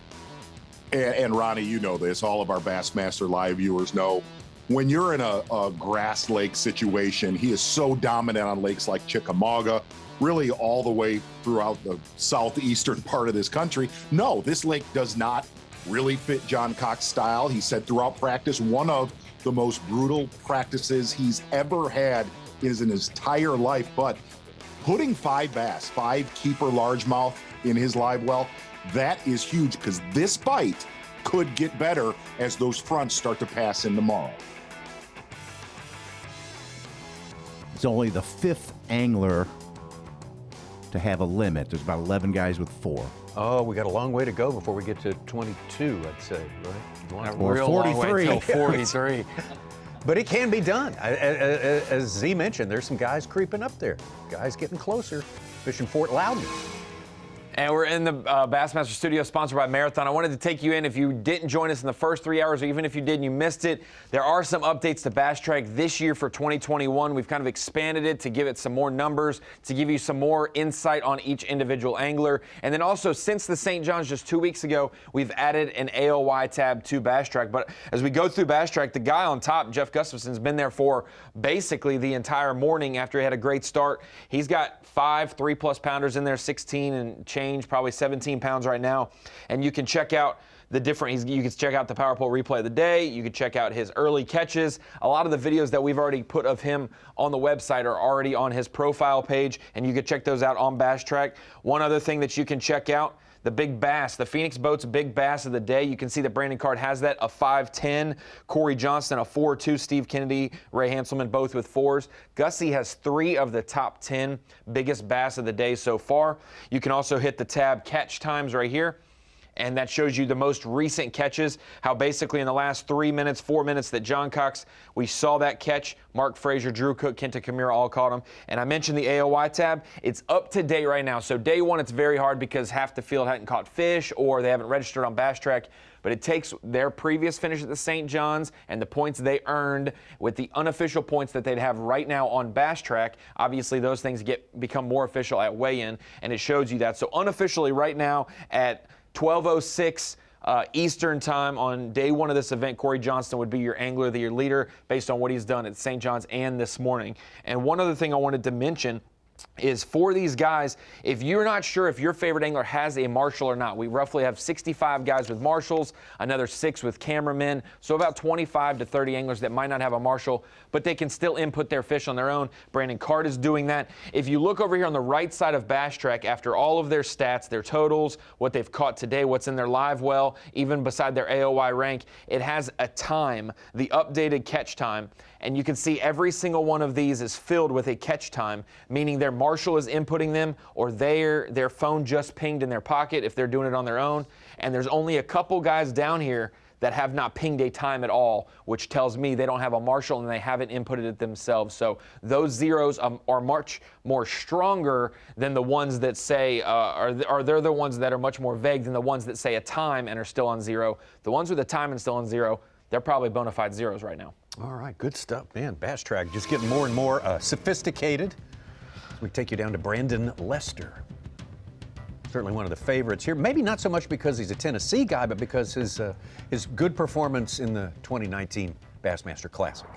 And Ronnie, you know this, all of our Bassmaster Live viewers know, when you're in a grass lake situation, he is so dominant on lakes like Chickamauga, really all the way throughout the southeastern part of this country. No, this lake does not really fit John Cox's style. He said throughout practice, one of the most brutal practices he's ever had is in his entire life. But putting 5 bass, 5 keeper largemouth in his live well, that is huge because this bite could get better as those fronts start to pass in tomorrow. It's only the 5th angler to have a limit. There's about 11 guys with 4. Oh, we got a long way to go before we get to 22, I'd say, right? Or 43. Long way till 43. But it can be done. As Z mentioned, there's some guys creeping up there. Guys getting closer, fishing Fort Loudoun. And we're in the Bassmaster studio, sponsored by Marathon. I wanted to take you in. If you didn't join us in the first 3 hours, or even if you did and you missed it, there are some updates to Bass Track this year for 2021. We've kind of expanded it to give it some more numbers, to give you some more insight on each individual angler. And then also, since the St. John's just 2 weeks ago, we've added an AOY tab to Bass Track. But as we go through Bass Track, the guy on top, Jeff Gustafson, has been there for basically the entire morning after he had a great start. He's got 5 3+ pounders in there, 16 and change, probably 17 pounds right now. And you can check out the different, you can check out the Power Pole replay of the day. You can check out his early catches. A lot of the videos that we've already put of him on the website are already on his profile page, and you can check those out on Bass Track. One other thing that you can check out, the Big Bass, the Phoenix Boats Big Bass of the day. You can see that Brandon Card has that, a 5'10", Corey Johnston, a 4'2", Steve Kennedy, Ray Hanselman, both with 4s. Gussie has 3 of the top 10 biggest bass of the day so far. You can also hit the tab catch times right here, and that shows you the most recent catches, how basically in the last 3 minutes, 4 minutes that John Cox, we saw that catch. Mark Frazier, Drew Cook, Kenta Kamira all caught him. And I mentioned the AOY tab. It's up to date right now. So day one, it's very hard because half the field hadn't caught fish or they haven't registered on Bass Track. But it takes their previous finish at the St. John's and the points they earned with the unofficial points that they'd have right now on Bass Track. Obviously, those things become more official at weigh-in, and it shows you that. So unofficially right now at 12:06 Eastern time on day one of this event, Corey Johnston would be your Angler of the Year leader based on what he's done at St. John's and this morning. And one other thing I wanted to mention is for these guys, if you're not sure if your favorite angler has a marshal or not, we roughly have 65 guys with marshals, another 6 with cameramen, so about 25 to 30 anglers that might not have a marshal, but they can still input their fish on their own. Brandon Card is doing that. If you look over here on the right side of Bass Track, after all of their stats, their totals, what they've caught today, what's in their live well, even beside their AOY rank, it has a time, the updated catch time, and you can see every single one of these is filled with a catch time, meaning their marshal is inputting them or their phone just pinged in their pocket if they're doing it on their own. And there's only a couple guys down here that have not pinged a time at all, which tells me they don't have a marshal and they haven't inputted it themselves. So those zeros are much more stronger than the ones that say, they're the ones that are much more vague than the ones that say a time and are still on 0. The ones with a time and still on 0, they're probably bona fide zeros right now. All right, good stuff, man. Bass Track just getting more and more sophisticated. We take you down to Brandon Lester. Certainly one of the favorites here. Maybe not so much because he's a Tennessee guy, but because his good performance in the 2019 Bassmaster Classic.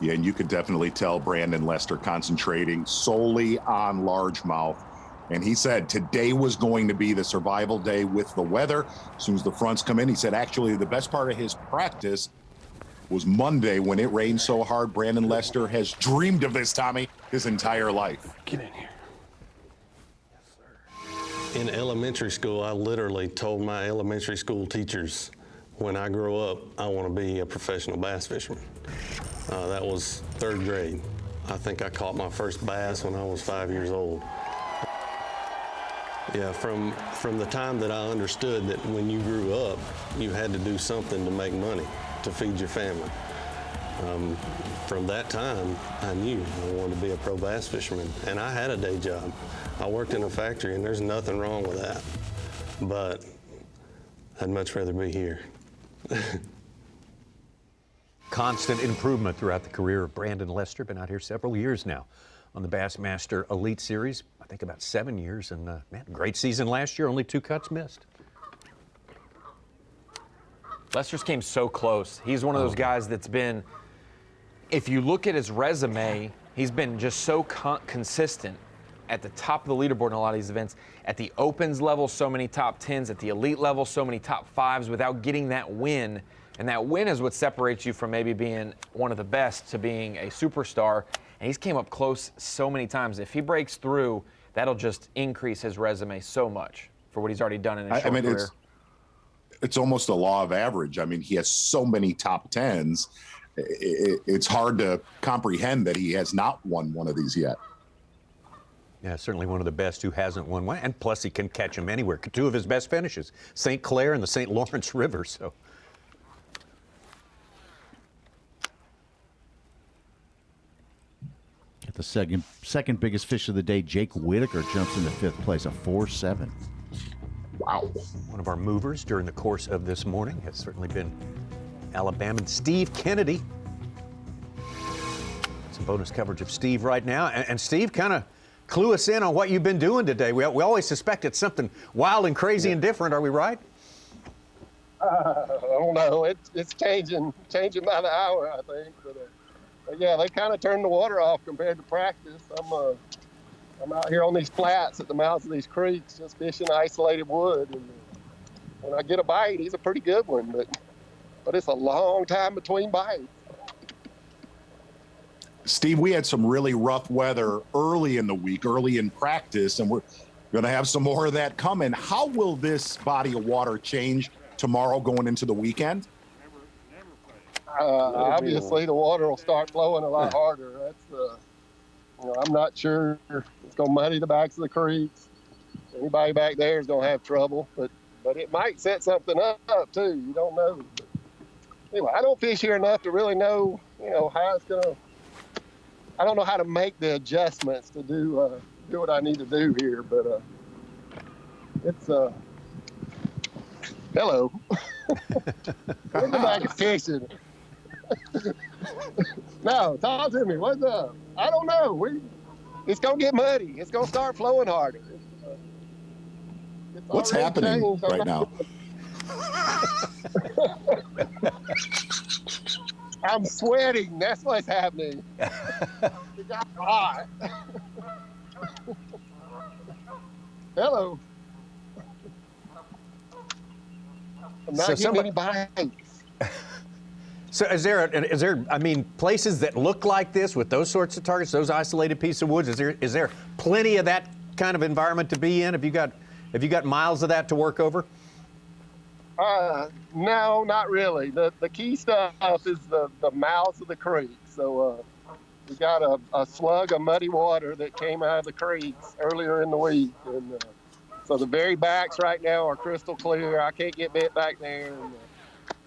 Yeah, and you could definitely tell Brandon Lester concentrating solely on largemouth. And he said today was going to be the survival day with the weather. As soon as the fronts come in, he said actually the best part of his practice was Monday when it rained so hard. Brandon Lester has dreamed of this, Tommy, his entire life. Get in here. In elementary school, I literally told my elementary school teachers, when I grow up, I want to be a professional bass fisherman. That was 3rd grade. I think I caught my first bass when I was 5 years old. Yeah, from the time that I understood that when you grew up, you had to do something to make money, to feed your family. From that time, I knew I wanted to be a pro bass fisherman, and I had a day job. I worked in a factory, and there's nothing wrong with that, but I'd much rather be here. Constant improvement throughout the career of Brandon Lester. Been out here several years now on the Bassmaster Elite Series. I think about 7 years, and man, great season last year, only 2 cuts missed. Lester's came so close. He's one of those guys that's been, if you look at his resume, he's been just so consistent at the top of the leaderboard in a lot of these events. At the Opens level, so many top 10s. At the Elite level, so many top 5s without getting that win. And that win is what separates you from maybe being one of the best to being a superstar. And he's came up close so many times. If he breaks through, that'll just increase his resume so much for what he's already done in his short career. It's almost a law of average. I mean, he has so many top 10s. It's hard to comprehend that he has not won one of these yet. Yeah, certainly one of the best who hasn't won one, and plus he can catch them anywhere. 2 of his best finishes, St. Clair and the St. Lawrence River. So. At the second biggest fish of the day, Jake Whitaker jumps into 5th place, a 4.7. Wow. One of our movers during the course of this morning has certainly been Alabama Steve Kennedy. Some bonus coverage of Steve right now. And Steve, kind of clue us in on what you've been doing today. We always suspect it's something wild and crazy and different. Are we right? I don't know. It's changing by the hour, I think. But yeah, they kind of turned the water off compared to practice. I'm out here on these flats at the mouths of these creeks, just fishing isolated wood. And when I get a bite, he's a pretty good one, but it's a long time between bites. Steve, we had some really rough weather early in the week, early in practice, and we're going to have some more of that coming. How will this body of water change tomorrow going into the weekend? Obviously, the water will start flowing a lot harder. That's I'm not sure it's going to muddy the backs of the creeks. Anybody back there is going to have trouble, but it might set something up too. You don't know. But anyway, I don't fish here enough to really know, how it's going to. I don't know how to make the adjustments to do what I need to do here, but it's hello. We're back to fishing. No, talk to me. What's up? I don't know. It's gonna get muddy. It's gonna start flowing harder. What's happening right now? I'm sweating. That's what's happening. It got hot. Hello. I'm not getting any bites. So is there, I mean, places that look like this with those sorts of targets, those isolated pieces of woods? Is there plenty of that kind of environment to be in? Have you got miles of that to work over? No, not really. The key stuff is the mouths of the creek. So we got a slug of muddy water that came out of the creeks earlier in the week, and so the very backs right now are crystal clear. I can't get bit back there.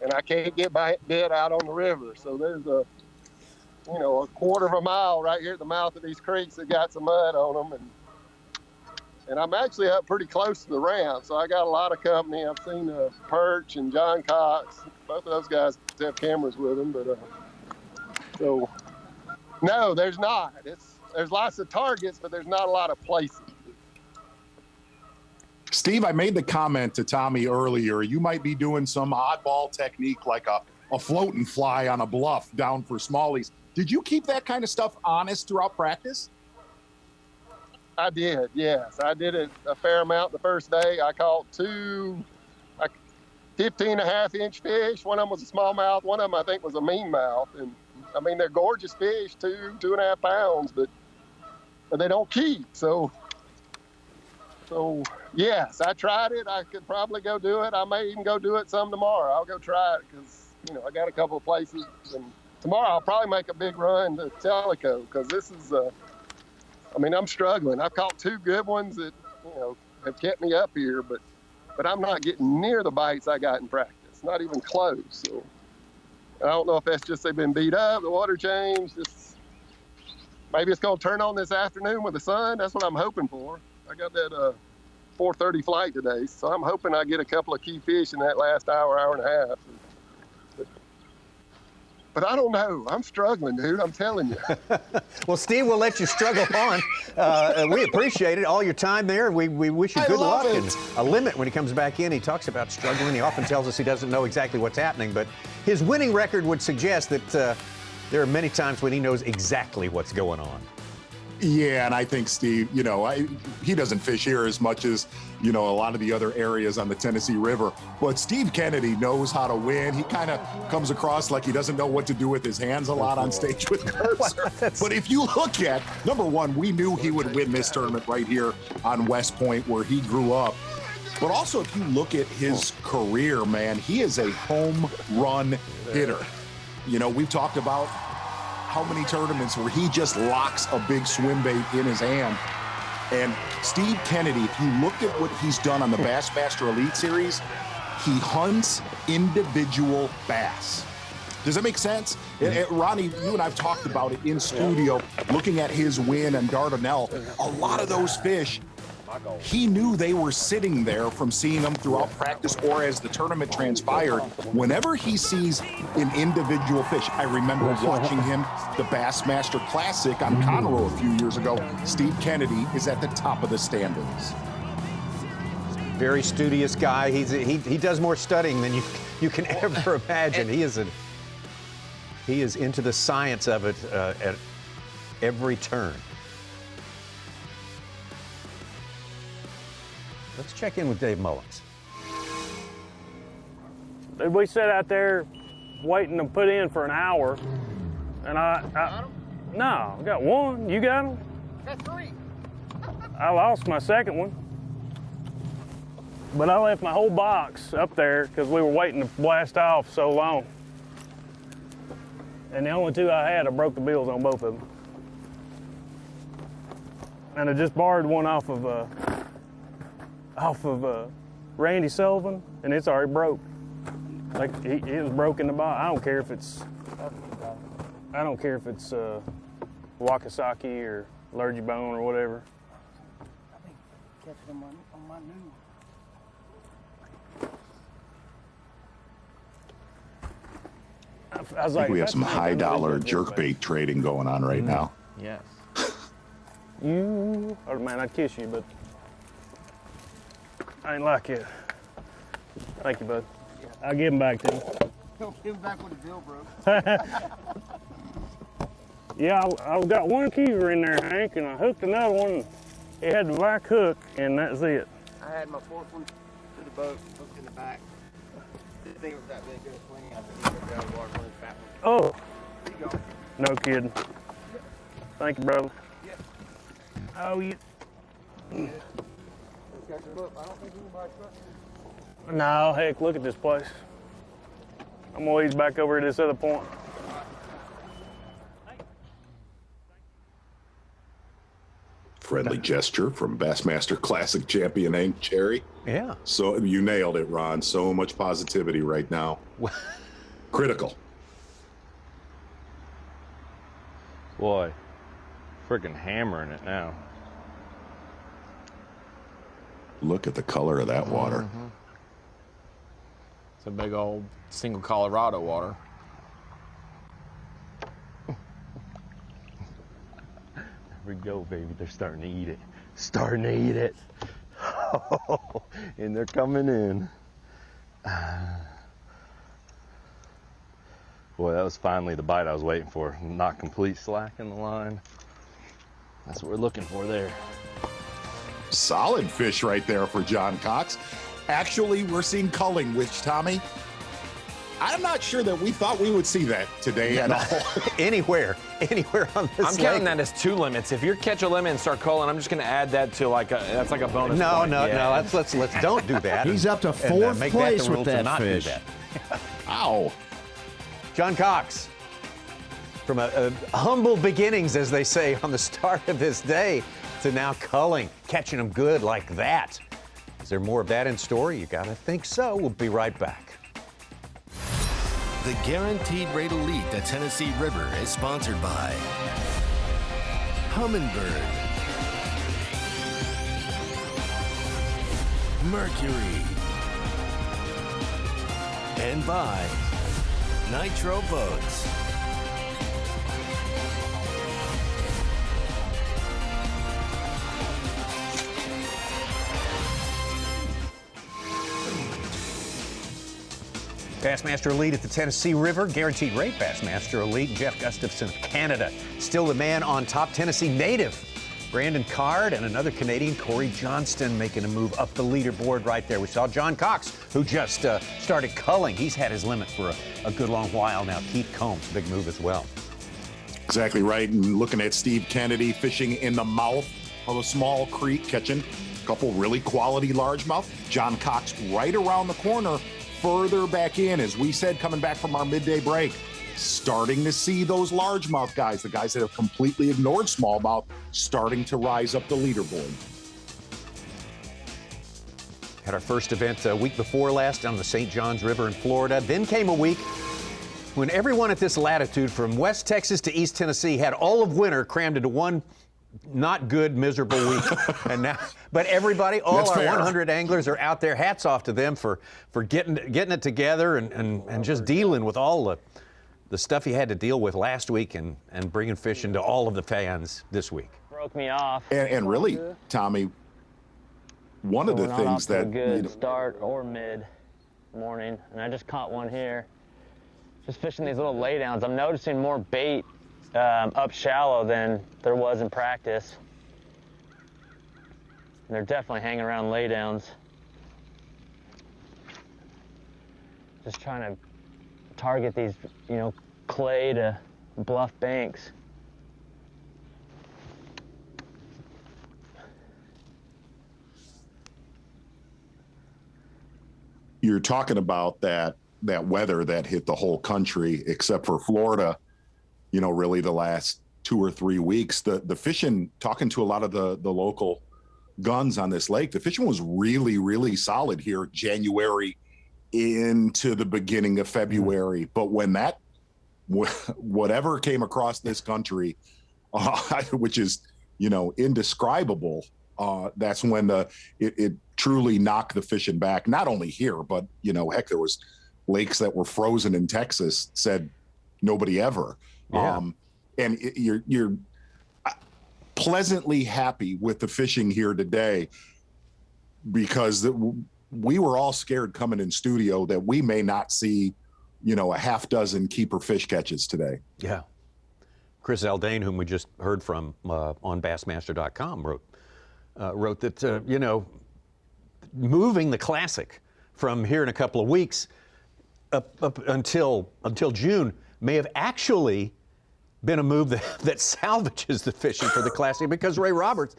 And I can't get bit out on the river. So there's a quarter of a mile right here at the mouth of these creeks that got some mud on them. And I'm actually up pretty close to the ramp, so I got a lot of company. I've seen Perch and John Cox. Both of those guys have cameras with them. But so, no, there's not. There's lots of targets, but there's not a lot of places. Steve, I made the comment to Tommy earlier, you might be doing some oddball technique like a float and fly on a bluff down for smallies. Did you keep that kind of stuff honest throughout practice? I did, yes. I did it a fair amount the first day. I caught 2 15.5-inch fish. One of them was a smallmouth. One of them, I think, was a meanmouth. And, I mean, they're gorgeous fish, 2.5 pounds, but they don't keep. So, yes, I tried it. I could probably go do it. I may even go do it some tomorrow. I'll go try it because, I got a couple of places. And tomorrow I'll probably make a big run to Tellico because this is, I'm struggling. I've caught 2 good ones that, have kept me up here, but I'm not getting near the bites I got in practice, not even close. So I don't know if that's just they've been beat up, the water changed. Maybe it's going to turn on this afternoon with the sun. That's what I'm hoping for. I got that 4:30 flight today, so I'm hoping I get a couple of key fish in that last hour and a half. But I don't know. I'm struggling, dude. I'm telling you. Well, Steve, we'll let you struggle on. We appreciate it, all your time there. We wish you good luck and a limit when he comes back in. He talks about struggling. He often tells us he doesn't know exactly what's happening, but his winning record would suggest that there are many times when he knows exactly what's going on. Yeah, and I think Steve, he doesn't fish here as much as, a lot of the other areas on the Tennessee River. But Steve Kennedy knows how to win. He kind of comes across like he doesn't know what to do with his hands a lot on stage with Mercer. But if you look at, number one, we knew he would win this tournament right here on West Point where he grew up. But also, if you look at his career, man, he is a home run hitter. We've talked about how many tournaments where he just locks a big swim bait in his hand. And Steve Kennedy, if you looked at what he's done on the Bassmaster Elite Series, he hunts individual bass. Does that make sense? Ronnie, you and I have talked about it in studio, looking at his win and Dardanelle. A lot of those fish, he knew they were sitting there from seeing them throughout practice or as the tournament transpired. Whenever he sees an individual fish, I remember watching him, the Bassmaster Classic on Conroe a few years ago. Steve Kennedy is at the top of the standings. Very studious guy. He does more studying than you can ever imagine. He is into the science of it at every turn. Let's check in with Dave Mullins. Dude, we sat out there waiting to put in for an hour, and no, I got one. You got them? Got 3. I lost my second one, but I left my whole box up there because we were waiting to blast off so long. And the only 2 I had, I broke the bills on both of them. And I just borrowed one off of Randy Sullivan, and it's already broke. Like it was broken in the bottom. I don't care if it's Wakasaki or Lurgy Bone or whatever. I've been catching them on my new. I think we have some high-dollar jerkbait trading going on right now. Yes. Oh man, I'd kiss you, but I ain't like it. Thank you, bud. I'll give him back to you. Don't give him back with a bill, bro. Yeah, I've got one keeper in there, Hank, and I hooked another one. It had the back hook, and that's it. I had my 4th one to the boat, hooked in the back. Didn't think it was that big of a swing. I think it was out of the water, one of the fat ones. Oh. There you go. No kidding. Thank you, brother. Yeah. Oh, yeah. I don't think anybody trusts me. No, heck, look at this place. I'm gonna ease back over to this other point. Friendly gesture from Bassmaster Classic champion Hank Cherry. Yeah. So you nailed it, Ron. So much positivity right now. Critical. Boy, freaking hammering it now. Look at the color of that water. It's a big old single Colorado water. There we go, baby. They're starting to eat it. Starting to eat it. Oh, and they're coming in. Boy, that was finally the bite I was waiting for. Not complete slack in the line. That's what we're looking for there. Solid fish right there for John Cox. Actually, we're seeing culling, which, Tommy, I'm not sure that we thought we would see that today at all. Anywhere on this I'm counting that as 2 limits. If you catch a limit and start culling, I'm just going to add that to that's like a bonus. No, point. let's don't do that. He's up to 4th place with that fish. Ow. John Cox, from a humble beginnings, as they say, on the start of this day, to now culling, catching them good like that. Is there more of that in store? You gotta think so. We'll be right back. The Guaranteed Rate Elite at Tennessee River is sponsored by Humminbird, Mercury, and by Nitro Boats. Bassmaster Elite at the Tennessee River, Guaranteed Rate Bassmaster Elite. Jeff Gustafson of Canada, still the man on top. Tennessee native Brandon Card and another Canadian, Corey Johnston, making a move up the leaderboard right there. We saw John Cox, who just started culling. He's had his limit for a good long while now. Keith Combs, big move as well. Exactly right. And looking at Steve Kennedy fishing in the mouth of a small creek, catching a couple really quality largemouth. John Cox right around the corner, further back in, as we said, coming back from our midday break. starting to see those largemouth guys, the guys that have completely ignored smallmouth, starting to rise up the leaderboard. Had our first event a week before last on the St. Johns River in Florida. Then came a week when everyone at this latitude from West Texas to East Tennessee had all of winter crammed into one not good, miserable week. And now, but everybody, all our 100 anglers are out there. Hats off to them for getting it together and just dealing with all the stuff he had to deal with last week and bringing fishing to all of the fans this week. Broke me off. And really, Tommy, one of the things that a good start or mid morning, and I just caught one here. Just fishing these little laydowns. I'm noticing more bait up shallow than there was in practice. And they're definitely hanging around laydowns. Just trying to target these, clay to bluff banks. You're talking about that weather that hit the whole country except for Florida, really the last 2 or 3 weeks. The fishing, talking to a lot of the local guns on this lake, the fishing was really, really solid here January into the beginning of February. But when whatever came across this country, which is, indescribable, that's when it truly knocked the fishing back. Not only here, but heck, there was lakes that were frozen in Texas, said nobody ever. Yeah. And you're pleasantly happy with the fishing here today, because we were all scared coming in studio that we may not see, a half dozen keeper fish catches today. Yeah. Chris Zaldane, whom we just heard from on Bassmaster.com, wrote that, moving the Classic from here in a couple of weeks up until June may have actually been a move that salvages the fishing for the Classic, because Ray Roberts,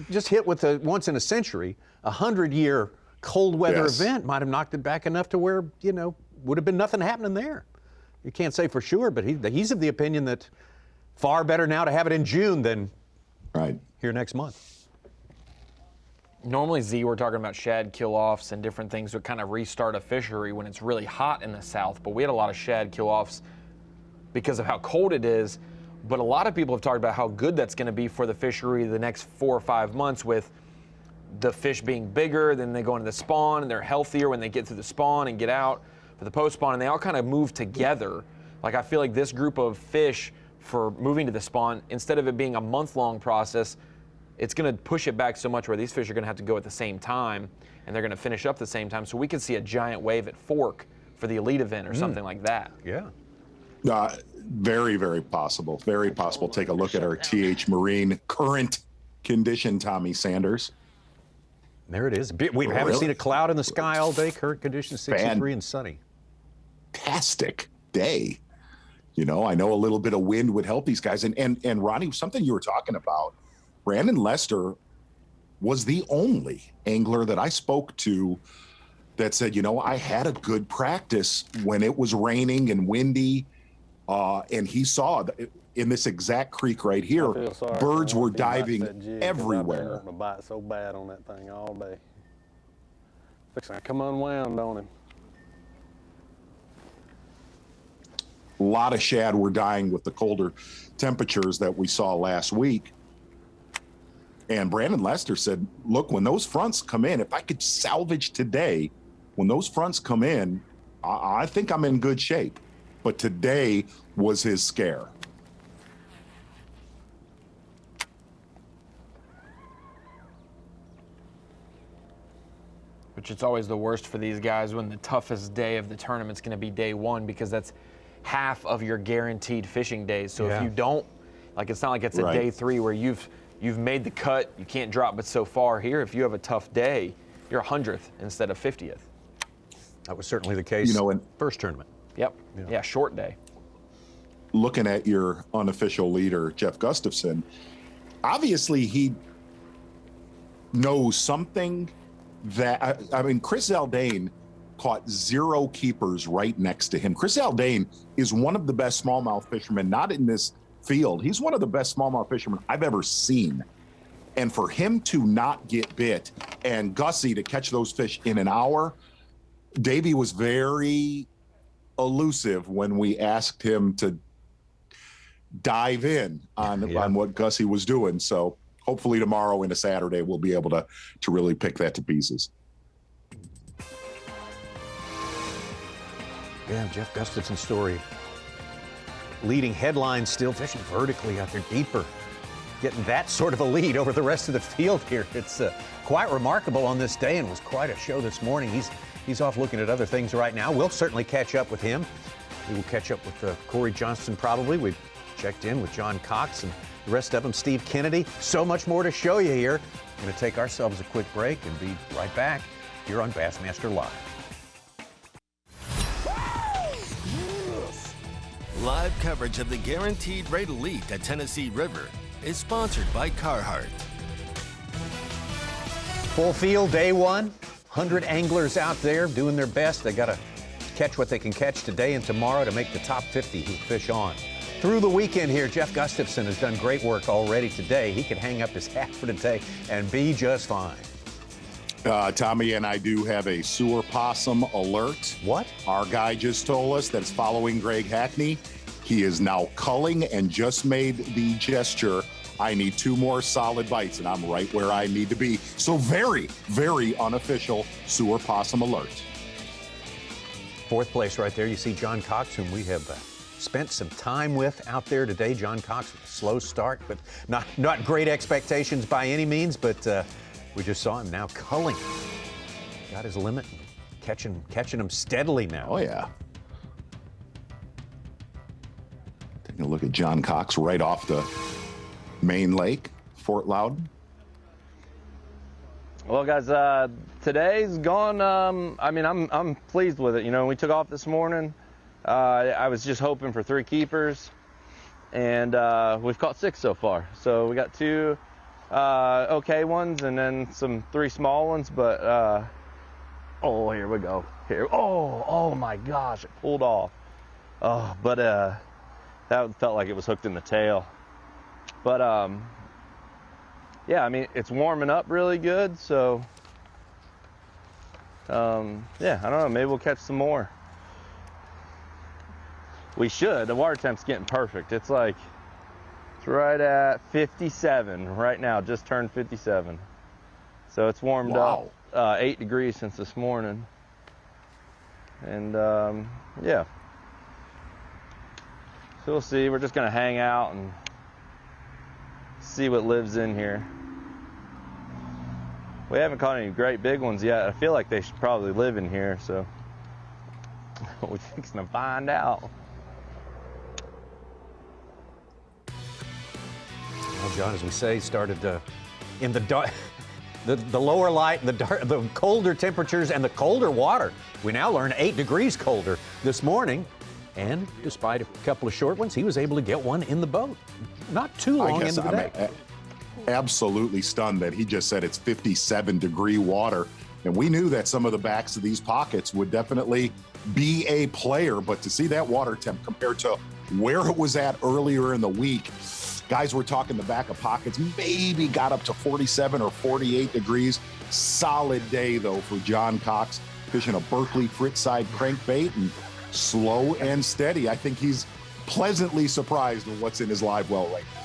just hit with a once in a century, 100-year cold weather event might have knocked it back enough to where, would have been nothing happening there. You can't say for sure, but he's of the opinion that far better now to have it in June than here next month. Normally, Z, we're talking about shad kill-offs and different things to kind of restart a fishery when it's really hot in the south, but we had a lot of shad kill-offs because of how cold it is. But a lot of people have talked about how good that's going to be for the fishery the next 4 or 5 months, with the fish being bigger, then they go into the spawn and they're healthier when they get through the spawn and get out for the post-spawn, and they all kind of move together. Like, I feel like this group of fish, for moving to the spawn, instead of it being a month-long process, it's going to push it back so much where these fish are going to have to go at the same time, and they're going to finish up the same time. So we could see a giant wave at Fork for the elite event or something like that. Yeah. Very, very possible. Very possible. Take a look at our TH Marine current condition, Tommy Sanders. There it is. We haven't seen a cloud in the sky all day. Current conditions 63 and sunny. Fantastic day. I know a little bit of wind would help these guys. And Ronnie, something you were talking about, Brandon Lester was the only angler that I spoke to that said, I had a good practice when it was raining and windy. And he saw in this exact creek right here, birds were diving everywhere. I bite so bad on that thing all day. Fixing to come unwound on him. A lot of shad were dying with the colder temperatures that we saw last week. And Brandon Lester said, look, when those fronts come in, if I could salvage today, when those fronts come in, I think I'm in good shape. But today was his scare. Which it's always the worst for these guys when the toughest day of the tournament's going to be day one, because that's half of your guaranteed fishing days. So if you don't, it's not like it's a day 3 where you've made the cut, you can't drop but so far. Here, if you have a tough day, you're 100th instead of 50th. That was certainly the case in first tournament. Yep. Yeah, short day. Looking at your unofficial leader, Jeff Gustafson, obviously he knows something that, Chris Zaldane caught 0 keepers right next to him. Chris Haldane is one of the best smallmouth fishermen, not in this field. He's one of the best smallmouth fishermen I've ever seen. And for him to not get bit and Gussie to catch those fish in an hour, Davey was very elusive when we asked him to dive in on what Gussie was doing. So hopefully tomorrow into Saturday, we'll be able to really pick that to pieces. Yeah, Jeff Gustafson's story. Leading headlines, still fishing vertically out there deeper. Getting that sort of a lead over the rest of the field here. It's quite remarkable on this day and was quite a show this morning. He's off looking at other things right now. We'll certainly catch up with him. We will catch up with Corey Johnston probably. We've checked in with John Cox and the rest of them, Steve Kennedy. So much more to show you here. We're going to take ourselves a quick break and be right back here on Bassmaster Live. Live coverage of the Guaranteed Rate Elite at Tennessee River is sponsored by Carhartt. Full field, day one. 100 anglers out there doing their best. They got to catch what they can catch today and tomorrow to make the top 50 who fish on. Through the weekend here, Jeff Gustafson has done great work already today. He could hang up his hat for today and be just fine. Tommy and I do have a sewer possum alert. What? Our guy just told us that it's following Greg Hackney. He is now culling and just made the gesture, I need 2 more solid bites, and I'm right where I need to be. So very, very unofficial sewer possum alert. 4th place right there. You see John Cox, whom we have spent some time with out there today. John Cox with a slow start, but not great expectations by any means, but we just saw him now culling. Got his limit, catching him steadily now. Oh, yeah. Taking a look at John Cox right off the main lake, Fort Loudoun. Well, guys, today's gone. I mean, I'm pleased with it. You know, we took off this morning. I was just hoping for 3 keepers, and we've caught 6 so far. So we got 2 okay ones, and then 3 small ones. But oh, here we go. Here, oh my gosh, it pulled off. Oh, but that felt like it was hooked in the tail. But yeah, I mean, it's warming up really good, so yeah, I don't know, maybe we'll catch some more. We should. The water temp's getting perfect. It's like, it's right at 57 right now, just turned 57. So it's warmed up 8 degrees since this morning. And yeah. So we'll see. We're just gonna hang out and see what lives in here. We haven't caught any great big ones yet. I feel like they should probably live in here, so we're fixing to find out. Well, John, as we say, started in the dark, the lower light, the colder temperatures and the colder water. We now learn 8 degrees colder this morning. And despite a couple of short ones, he was able to get one in the boat. Not too long into the day. Absolutely stunned that he just said it's 57-degree water. And we knew that some of the backs of these pockets would definitely be a player. But to see that water temp compared to where it was at earlier in the week, guys were talking the back of pockets maybe got up to 47 or 48 degrees. Solid day, though, for John Cox, fishing a Berkeley Fritz-side crankbait and slow and steady. I think he's pleasantly surprised with what's in his live well right now.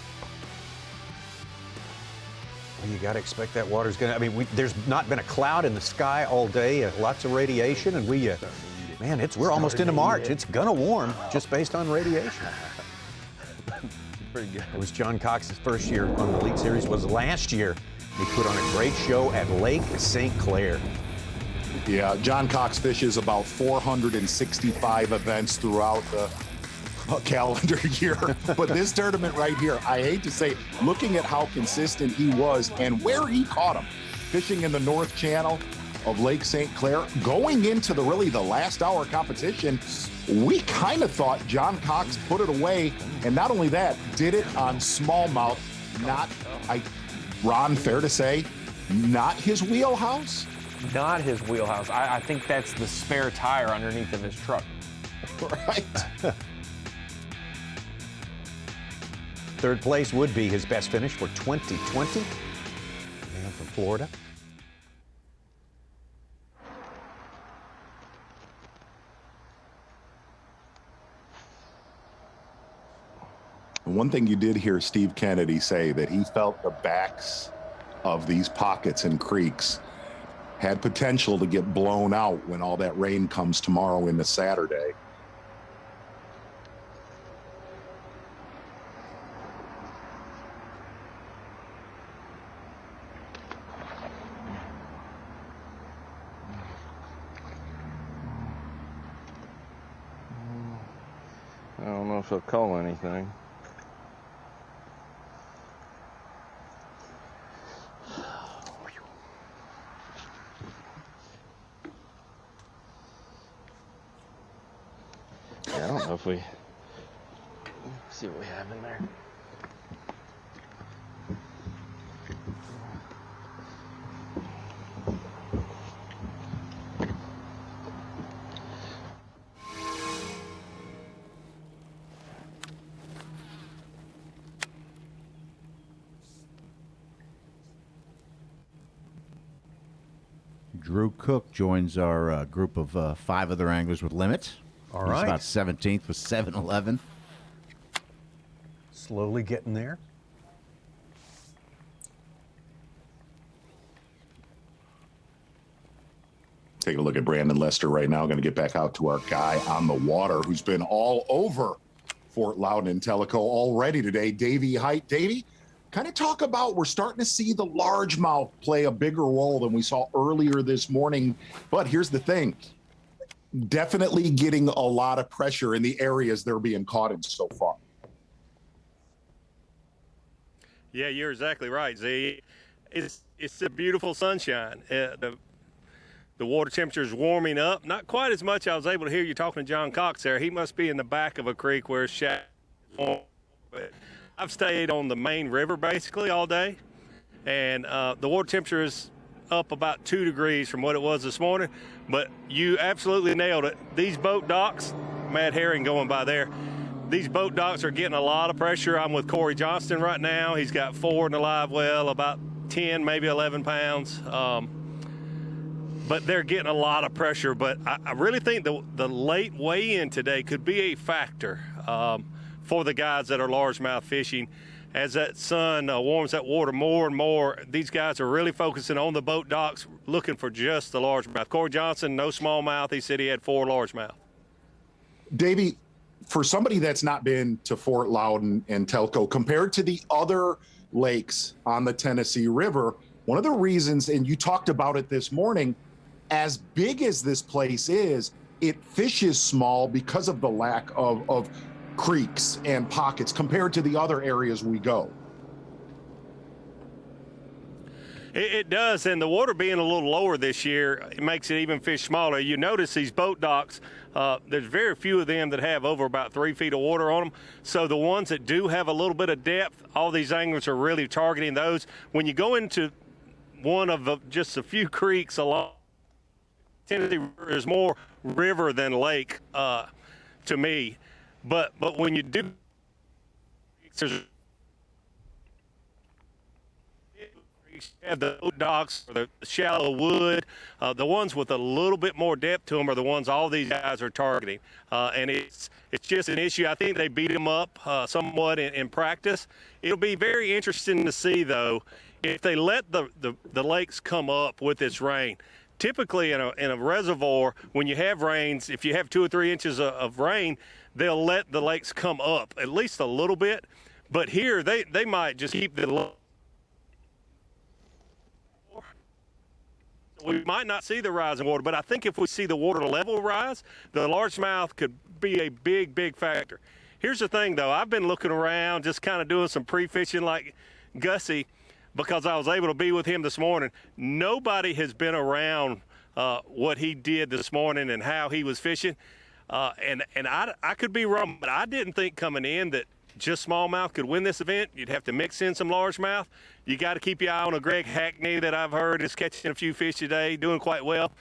Well, you got to expect that water's going to, I mean, there's not been a cloud in the sky all day, lots of radiation, and man, we're almost into March. It's going to warm just based on radiation. Pretty good. It was John Cox's first year on the Elite Series, was last year. He put on a great show at Lake St. Clair. Yeah, John Cox fishes about 465 events throughout the calendar year. But this tournament right here, I hate to say, looking at how consistent he was and where he caught him, fishing in the North Channel of Lake St. Clair, going into the last hour competition, we kind of thought John Cox put it away. And not only that, did it on smallmouth, Ron, fair to say, not his wheelhouse? not his wheelhouse. I think that's the spare tire underneath of his truck. Right. Third place would be his best finish for 2020. Man from Florida. One thing you did hear Steve Kennedy say, that he felt the backs of these pockets and creeks had potential to get blown out when all that rain comes tomorrow into Saturday. I don't know if he'll call anything. I don't know if we see what we have in there. Drew Cook joins our group of 5 other anglers with limits. All He's right. about 17th with 7-11. Slowly getting there. Take a look at Brandon Lester right now. Going to get back out to our guy on the water who's been all over Fort Loudoun and Tellico already today, Davey Height. Davey, kind of talk about, we're starting to see the largemouth play a bigger role than we saw earlier this morning. But here's the thing. Definitely getting a lot of pressure in the areas they're being caught in so far. Yeah, you're exactly right, Z. It's a beautiful sunshine. The water temperature is warming up. Not quite as much. I was able to hear you talking to John Cox there. He must be in the back of a creek where it's shad. I've stayed on the main river basically all day, and the water temperature is up about 2 degrees from what it was this morning. But you absolutely nailed it. These boat docks, Mad Herring going by there, these boat docks are getting a lot of pressure. I'm with Corey Johnston right now. He's got 4 in the live well, about 10, maybe 11 pounds. But they're getting a lot of pressure. But I really think the late weigh-in today could be a factor for the guys that are largemouth fishing. As that sun warms that water more and more, these guys are really focusing on the boat docks, looking for just the largemouth. Corey Johnson, no smallmouth. He said he had 4 largemouth. Davey, for somebody that's not been to Fort Loudoun and Tellico, compared to the other lakes on the Tennessee River, one of the reasons, and you talked about it this morning, as big as this place is, it fishes small because of the lack of creeks and pockets compared to the other areas we go. It does, and the water being a little lower this year, it makes it even fish smaller. You notice these boat docks, there's very few of them that have over about 3 feet of water on them. So the ones that do have a little bit of depth, all these anglers are really targeting those. When you go into one of just a few creeks along Tennessee River, is more river than lake to me. But when you do, there's have the docks or the shallow wood, the ones with a little bit more depth to them are the ones all these guys are targeting, and it's just an issue. I think they beat them up somewhat in practice. It'll be very interesting to see though if they let the lakes come up with this rain. Typically in a reservoir, when you have rains, if you have 2 or 3 inches of rain, they'll let the lakes come up at least a little bit. But here they might just keep the. We might not see the rise in water, but I think if we see the water level rise, the largemouth could be a big factor. Here's the thing, though. I've been looking around, just kind of doing some pre-fishing like Gussie, because I was able to be with him this morning. Nobody has been around what he did this morning and how he was fishing. And I could be wrong, but I didn't think coming in that just smallmouth could win this event, you'd have to mix in some largemouth. You got to keep your eye on a Greg Hackney that I've heard is catching a few fish today, doing quite well.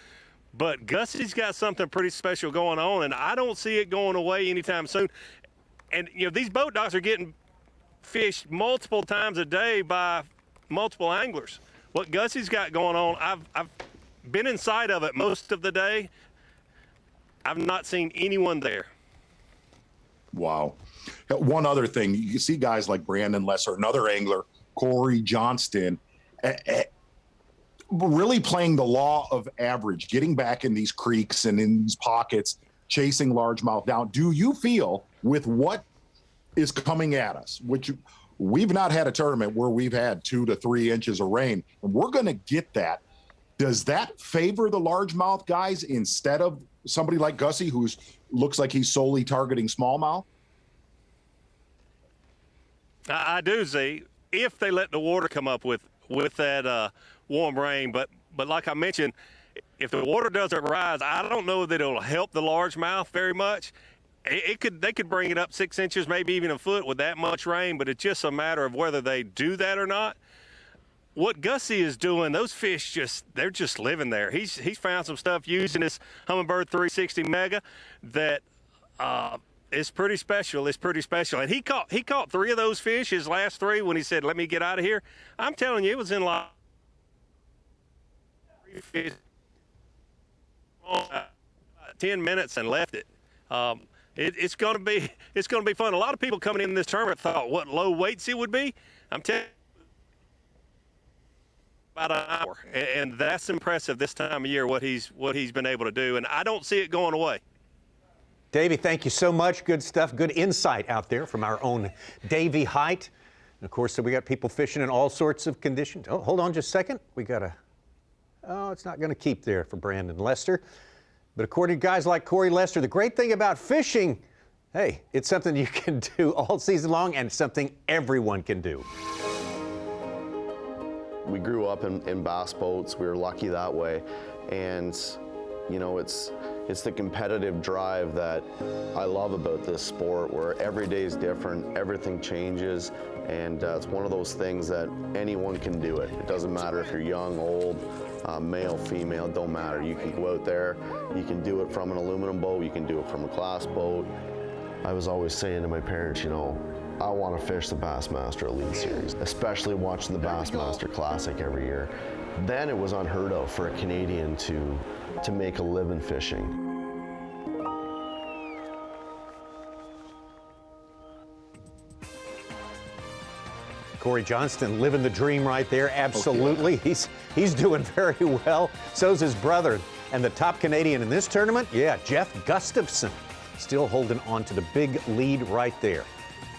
But Gussie's got something pretty special going on, and I don't see it going away anytime soon. And, you know, these boat docks are getting fished multiple times a day by multiple anglers. What Gussie's got going on, I've been in sight of it most of the day. I've not seen anyone there. Wow. One other thing, you see guys like Brandon Lesser, another angler, Corey Johnston, really playing the law of average, getting back in these creeks and in these pockets, chasing largemouth down. Do you feel with what is coming at us, which we've not had a tournament where we've had 2 to 3 inches of rain, and we're going to get that. Does that favor the largemouth guys instead of somebody like Gussie, who looks like he's solely targeting smallmouth? I do, Z, if they let the water come up with that warm rain. But like I mentioned, if the water doesn't rise, I don't know that it'll help the largemouth very much. They could bring it up 6 inches, maybe even a foot with that much rain, but it's just a matter of whether they do that or not. What Gussie is doing, those fish they're just living there. He's found some stuff using his Humminbird 360 Mega that is pretty special. It's pretty special. And he caught 3 of those fish, his last 3, when he said, "Let me get out of here." I'm telling you, it was in like 10 minutes and left it. It's going to be fun. A lot of people coming in this tournament thought what low weights it would be. I'm telling you, about an hour, and that's impressive this time of year what he's been able to do, and I don't see it going away. Davey, thank you so much. Good stuff, good insight out there from our own Davey Height. And of course, we got people fishing in all sorts of conditions. Oh, hold on just a second. It's not going to keep there for Brandon Lester. But according to guys like Corey Lester, the great thing about fishing, hey, it's something you can do all season long and something everyone can do. We grew up in bass boats. We were lucky that way. And, you know, it's the competitive drive that I love about this sport, where every day is different, everything changes, and it's one of those things that anyone can do it. It doesn't matter if you're young, old, male, female, it don't matter. You can go out there, you can do it from an aluminum boat, you can do it from a glass boat. I was always saying to my parents, you know, I want to fish the Bassmaster Elite Series, especially watching the Bassmaster Classic every year. Then it was unheard of for a Canadian to make a living fishing. Corey Johnston living the dream right there, absolutely. He's doing very well. So's his brother. And the top Canadian in this tournament, yeah, Jeff Gustafson, still holding on to the big lead right there.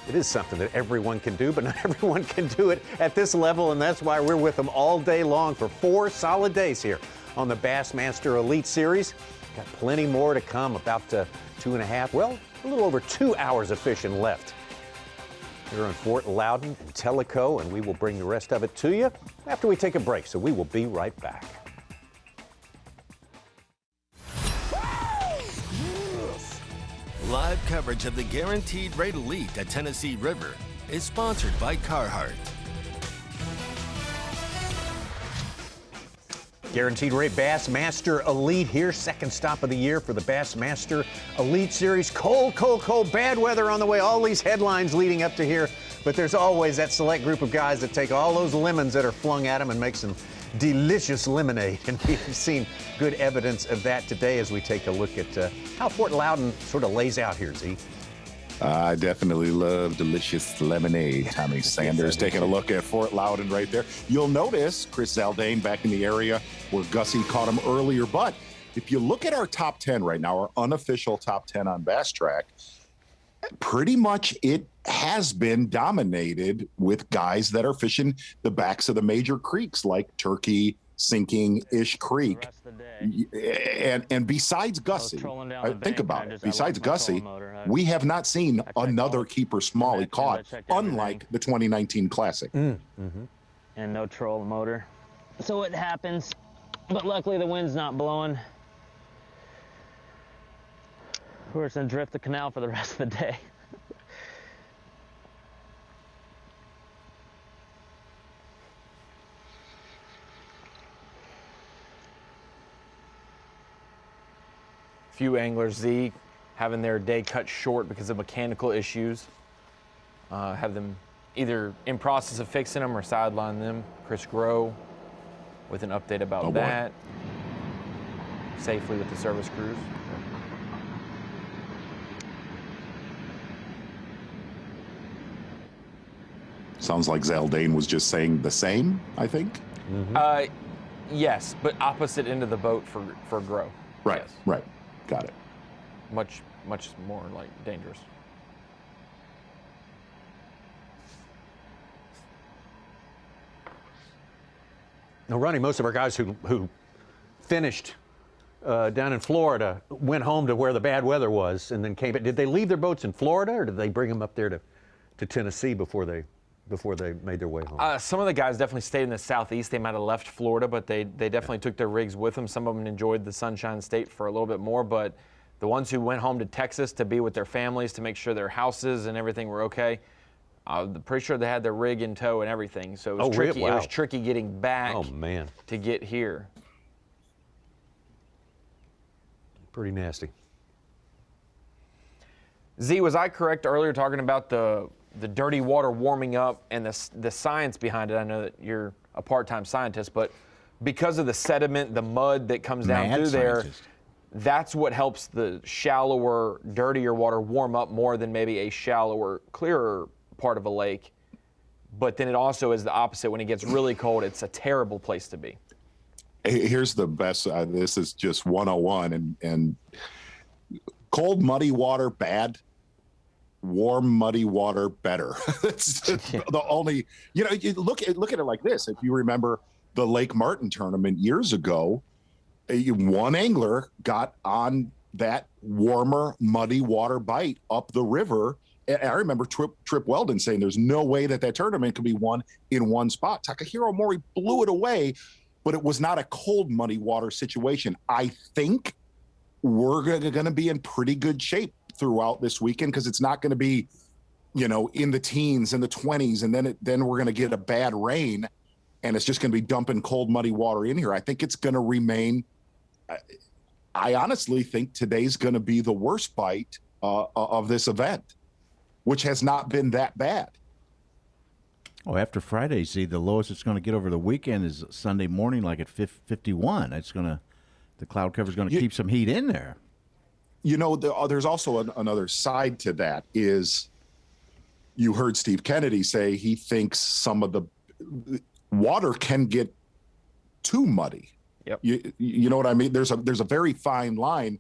It is something that everyone can do, but not everyone can do it at this level, and that's why we're with them all day long for 4 solid days here on the Bassmaster Elite Series. Got plenty more to come, about 2.5, well, a little over 2 hours of fishing left here in Fort Loudoun and Tellico, and we will bring the rest of it to you after we take a break, so we will be right back. Live coverage of the Guaranteed Rate Elite at Tennessee River is sponsored by Carhartt. Guaranteed Rate Bassmaster Elite here, second stop of the year for the Bassmaster Elite Series. Cold, cold, cold, bad weather on the way. All these headlines leading up to here, but there's always that select group of guys that take all those lemons that are flung at them and make some delicious lemonade, and we've seen good evidence of that today as we take a look at how Fort Loudoun sort of lays out here, Z. I definitely love delicious lemonade. Tommy Sanders taking a look at Fort Loudoun right there. You'll notice Chris Zaldain back in the area where Gussie caught him earlier, but if you look at our top 10 right now, our unofficial top 10 on Bass Track, pretty much it has been dominated with guys that are fishing the backs of the major creeks like Turkey, Sinking, Ish Creek. And besides Gussie, think about it, besides Gussie, we have not seen another keeper smallie caught, unlike the 2019 Classic. And no trolling motor. So it happens, but luckily the wind's not blowing. We're just gonna drift the canal for the rest of the day. few anglers, Z, having their day cut short because of mechanical issues. Have them either in process of fixing them or sideline them. Chris Grow with an update about that. Safely with the service crews. Sounds like Zaldane was just saying the same, I think. Yes, but opposite end of the boat for Grow. Right, yes. right. Got it. Much more like dangerous. Now, Ronnie, most of our guys who finished down in Florida went home to where the bad weather was and then came back. Did they leave their boats in Florida, or did they bring them up there to Tennessee before they made their way home? Some of the guys definitely stayed in the southeast. They might have left Florida, but they definitely took their rigs with them. Some of them enjoyed the Sunshine State for a little bit more, but the ones who went home to Texas to be with their families to make sure their houses and everything were okay, I'm pretty sure they had their rig in tow and everything. So it was tricky. Wow. It was tricky getting back to get here. Pretty nasty. Z, was I correct earlier talking about the dirty water warming up and the science behind it? I know that you're a part-time scientist, but because of the sediment, the mud that comes down through there, that's what helps the shallower, dirtier water warm up more than maybe a shallower, clearer part of a lake. But then it also is the opposite. When it gets really cold, it's a terrible place to be. Here's the best. This is just 101. And cold, muddy water, bad. Warm, muddy water, better. It's the only, you look at it like this. If you remember the Lake Martin tournament years ago, one angler got on that warmer, muddy water bite up the river. And I remember Trip Weldon saying there's no way that tournament could be won in one spot. Takahiro Mori blew it away, but it was not a cold, muddy water situation. I think we're going to be in pretty good shape throughout this weekend, because it's not going to be, in the teens and the 20s, and then we're going to get a bad rain, and it's just going to be dumping cold, muddy water in here. I think it's going to remain. I honestly think today's going to be the worst bite of this event, which has not been that bad. Oh, after Friday, see, the lowest it's going to get over the weekend is Sunday morning, like at 51. The cloud cover is going to keep some heat in there. There's also another side to that. Is you heard Steve Kennedy say he thinks some of the water can get too muddy. Yep. You know what I mean? There's a very fine line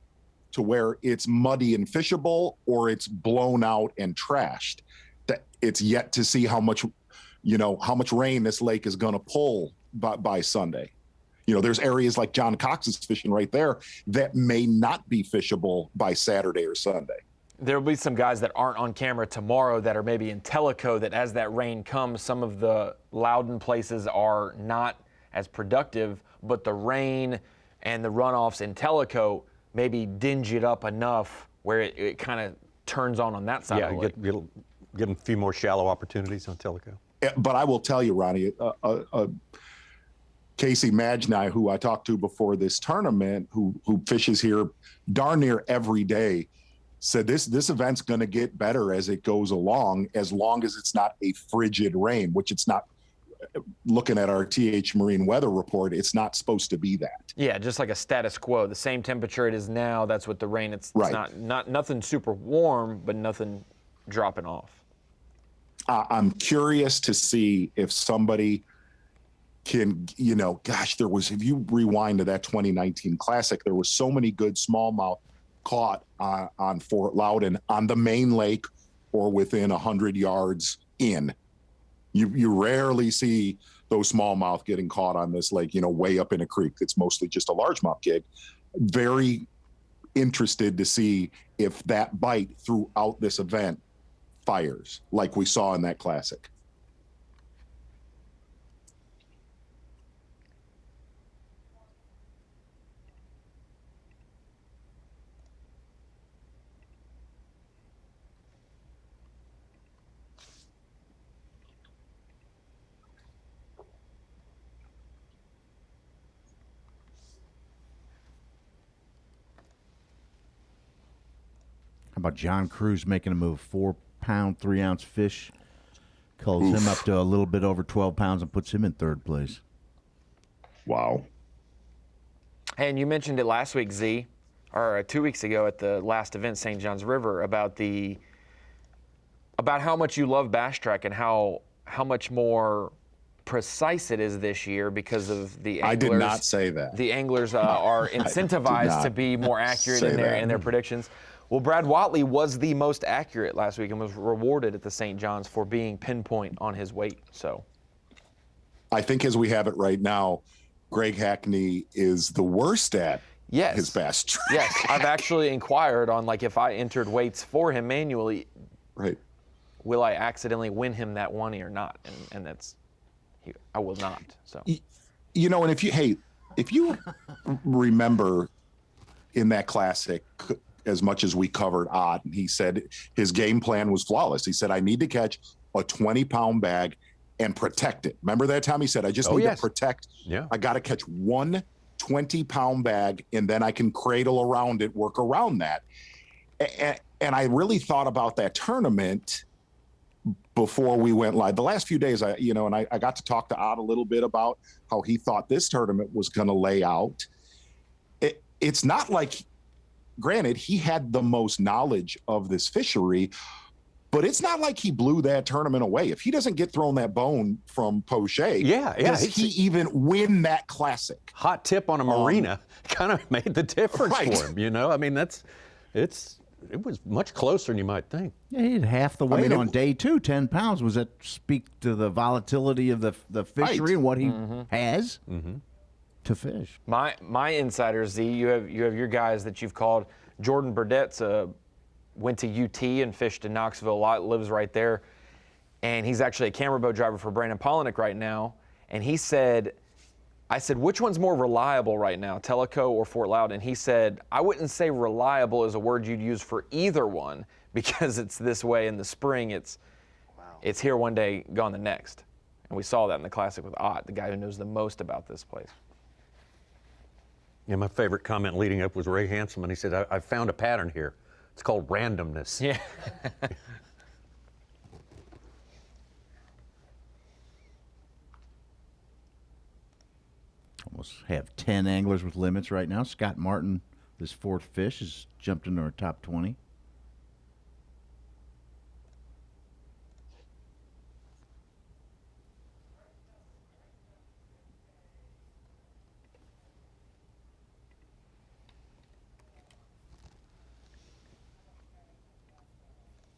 to where it's muddy and fishable, or it's blown out and trashed. That it's yet to see how much rain this lake is going to pull by Sunday. There's areas like John Cox is fishing right there that may not be fishable by Saturday or Sunday. There'll be some guys that aren't on camera tomorrow that are maybe in Tellico, that as that rain comes, some of the Loudoun places are not as productive, but the rain and the runoffs in Tellico maybe dingy it up enough where it kind of turns on that side of the lake. Give them a few more shallow opportunities on Tellico. But I will tell you, Ronnie, Casey Magnai, who I talked to before this tournament, who fishes here darn near every day, said this event's going to get better as it goes along, as long as it's not a frigid rain, which it's not. Looking at our TH Marine weather report, it's not supposed to be that. Yeah, just like a status quo. The same temperature it is now, that's what the rain, it's not nothing super warm, but nothing dropping off. I'm curious to see if somebody can, if you rewind to that 2019 Classic, there was so many good smallmouth caught on Fort Loudoun on the main lake or within 100 yards in. You rarely see those smallmouth getting caught on this lake, way up in a creek. It's mostly just a largemouth gig. Very interested to see if that bite throughout this event fires like we saw in that Classic. about John Cruz making a move? 4-pound, 3-ounce fish. Culls him up to a little bit over 12 pounds and puts him in third place. Wow. And you mentioned it last week, Z, or 2 weeks ago at the last event, St. John's River, about how much you love Bass Track and how much more precise it is this year because of the anglers. I did not say that. The anglers are incentivized to be more accurate in their predictions. Well, Brad Watley was the most accurate last week and was rewarded at the St. John's for being pinpoint on his weight. So, I think as we have it right now, Greg Hackney is the worst at his Bass Track. Yes, I've actually inquired on, like, if I entered weights for him manually, will I accidentally win him that 1 or not? And that's, I will not. So, you know, and if you remember in that classic, as much as we covered Ott, and he said his game plan was flawless. He said, I need to catch a 20-pound bag and protect it. Remember that time he said, I just need to protect. Yeah. I got to catch one 20-pound bag, and then I can cradle around it, work around that. And I really thought about that tournament before we went live. The last few days, I got to talk to Ott a little bit about how he thought this tournament was going to lay out. It's not like, granted, he had the most knowledge of this fishery, but it's not like he blew that tournament away. If he doesn't get thrown that bone from Poche, does he even win that classic? Hot tip on a marina kind of made the difference for him, you know? I mean, it was much closer than you might think. Yeah, he had half the weight on day 2, 10 pounds. Was that speak to the volatility of the fishery and what he has to fish? My insiders, Z, you have your guys that you've called. Jordan Burdett's went to UT and fished in Knoxville a lot, lives right there. And he's actually a camera boat driver for Brandon Polinick right now. And he said, I said, which one's more reliable right now, Tellico or Fort Loudon? And he said, I wouldn't say reliable is a word you'd use for either one because it's this way in the spring. It's here one day, gone the next. And we saw that in the Classic with Ott, the guy who knows the most about this place. Yeah, my favorite comment leading up was Ray Hanselman. He said, I found a pattern here. It's called randomness. Yeah. Almost have 10 anglers with limits right now. Scott Martin, this fourth fish, has jumped into our top 20.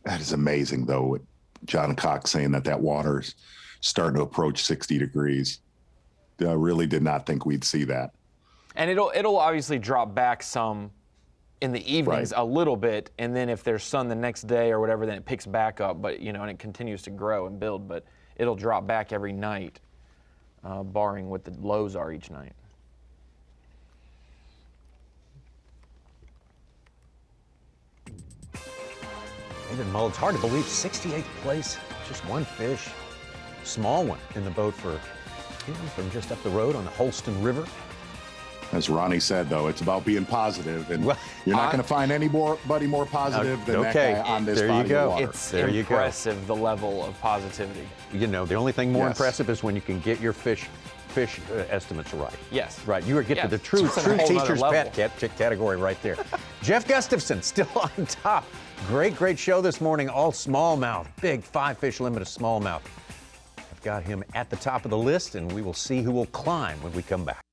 That is amazing, though, with John Cox saying that water's starting to approach 60 degrees. I really did not think we'd see that. And it'll obviously drop back some in the evenings a little bit, and then if there's sun the next day or whatever, then it picks back up. But and it continues to grow and build. But it'll drop back every night, barring what the lows are each night. David Mullins, hard to believe, 68th place, just one fish, small one in the boat from just up the road on the Holston River. As Ronnie said, though, it's about being positive, and you're not going to find anybody more positive than that guy on this body of water. It's impressive, the level of positivity. You know, the only thing more impressive is when you can get your fish estimates right. Yes. Right. You get to the true teacher's pet category right there. Jeff Gustafson still on top. Great show this morning. All smallmouth. Big 5-fish limit of smallmouth. I've got him at the top of the list, and we will see who will climb when we come back.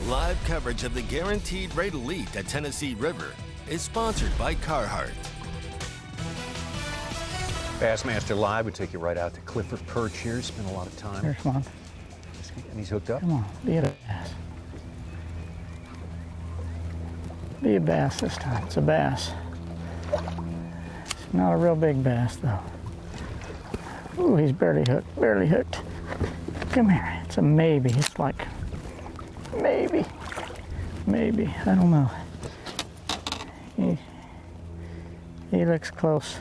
Live coverage of the Guaranteed Rate Elite at Tennessee River is sponsored by Carhartt. Bassmaster Live would take you right out to Clifford Perch here. Spent a lot of time. Here, come on. And he's hooked up. Come on, be a bass. Be a bass this time. It's a bass. It's not a real big bass, though. Ooh, he's barely hooked. Come here. It's a maybe. It's like maybe. I don't know. He looks close,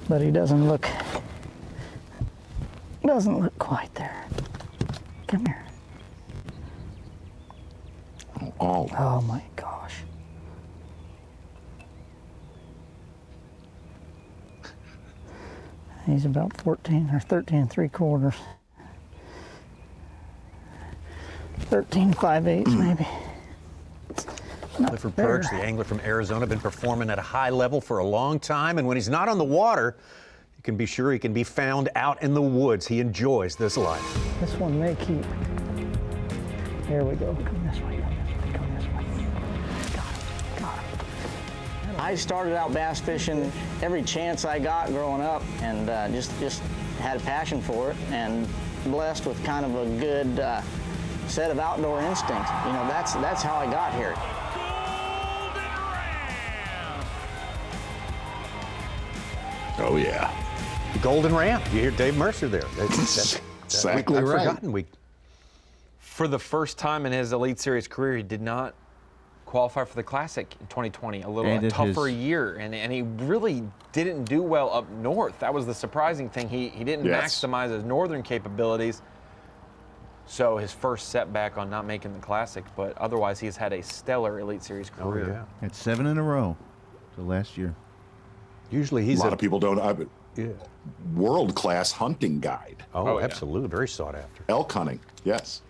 but he doesn't look quite there. Come here. Oh my gosh. He's about 14 or 13 3/4. 13 5/8 maybe. Clifford Perch, the angler from Arizona, been performing at a high level for a long time, and when he's not on the water, you can be sure he can be found out in the woods. He enjoys this life. This one may keep. There we go. Come this way, come this way, come this way. Got him. I started out bass fishing every chance I got growing up, and just had a passion for it, and blessed with kind of a good set of outdoor instincts. You know, that's how I got here. Oh, yeah. The Golden Ram. You hear Dave Mercer there. That's exactly I've right. forgotten. For the first time in his Elite Series career, he did not qualify for the Classic in 2020. A tougher year, and he really didn't do well up north. That was the surprising thing. He didn't maximize his northern capabilities. So his first setback on not making the Classic, but otherwise he's had a stellar Elite Series career. Oh, yeah. Had 7 in a row the last year. Usually he's a lot of people don't. World-class hunting guide. Oh, absolutely. Very sought after. Elk hunting, yes.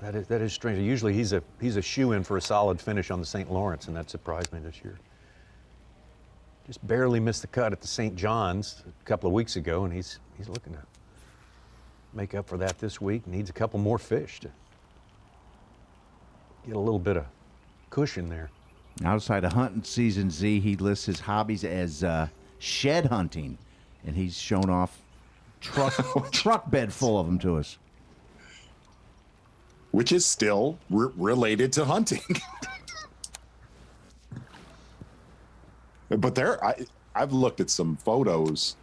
That is strange. Usually he's a shoe-in for a solid finish on the St. Lawrence, and that surprised me this year. Just barely missed the cut at the St. John's a couple of weeks ago, and he's looking to make up for that this week. Needs a couple more fish to get a little bit of cushion there. Outside of hunting season, Z, he lists his hobbies as shed hunting, and he's shown off truck bed full of them to us. Which is still related to hunting. But I've looked at some photos,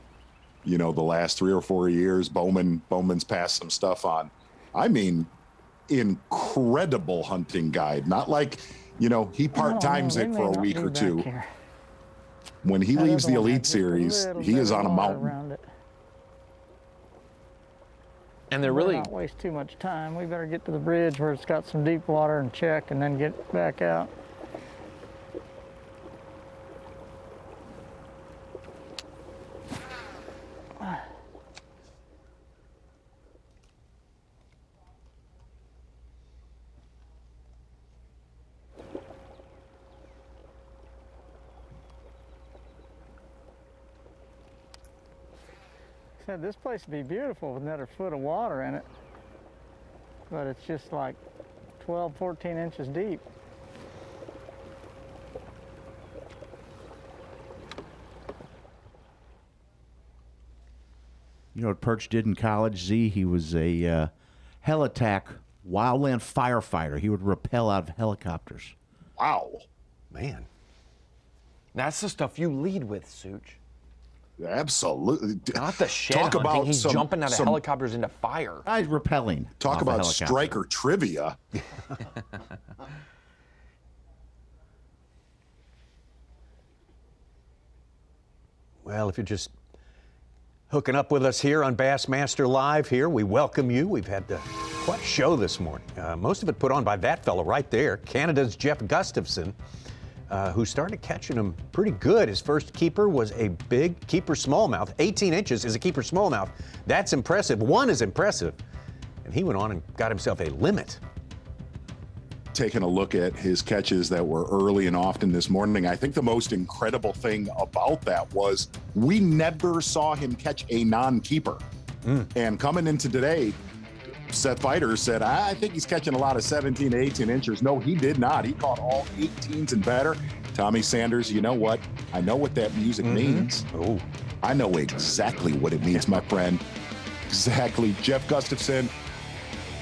the last 3 or 4 years. Bowman's passed some stuff on. I mean, incredible hunting guide. Not like, he part-times it for a week or two. When he leaves the Elite Series, he is on a mountain. And they're really not waste too much time. We better get to the bridge where it's got some deep water and check, and then get back out. Said this place would be beautiful with another foot of water in it, but it's just like 12, 14 inches deep. You know what Perch did in college, Z? He was a heli-tac wildland firefighter. He would rappel out of helicopters. Wow. Man. That's the stuff you lead with, Such. Absolutely. Not the shed hunting. About he's jumping out of helicopters into fire. He's rappelling. Talk about striker trivia. Well, if you're just hooking up with us here on Bassmaster Live here, we welcome you. We've had quite a show this morning. Most of it put on by that fellow right there, Canada's Jeff Gustafson, who started catching them pretty good. His first keeper was a big keeper smallmouth. 18 inches is a keeper smallmouth. That's impressive. One is impressive. And he went on and got himself a limit. Taking a look at his catches that were early and often this morning, I think the most incredible thing about that was we never saw him catch a non-keeper. And coming into today, Seth Feider said, I think he's catching a lot of 17 to 18 inches. No, he did not. He caught all 18s and better. Tommy Sanders, you know what? I know what that music means. Oh, I know exactly what it means, my friend. Exactly. Jeff Gustafson,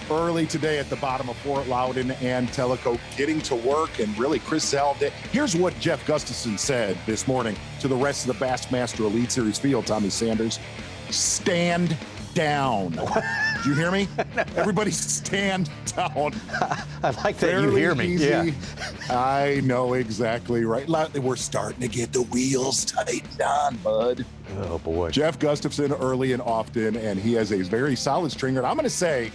early today at the bottom of Fort Loudoun and Tellico, getting to work, and really Chris Zell did. Here's what Jeff Gustafson said this morning to the rest of the Bassmaster Elite Series field, Tommy Sanders. Stand down. Did you hear me? Everybody stand down. I like that you hear me. Easy. Yeah. I know exactly right. We're starting to get the wheels tightened on, bud. Oh, boy. Jeff Gustafson early and often, and he has a very solid stringer. And I'm going to say,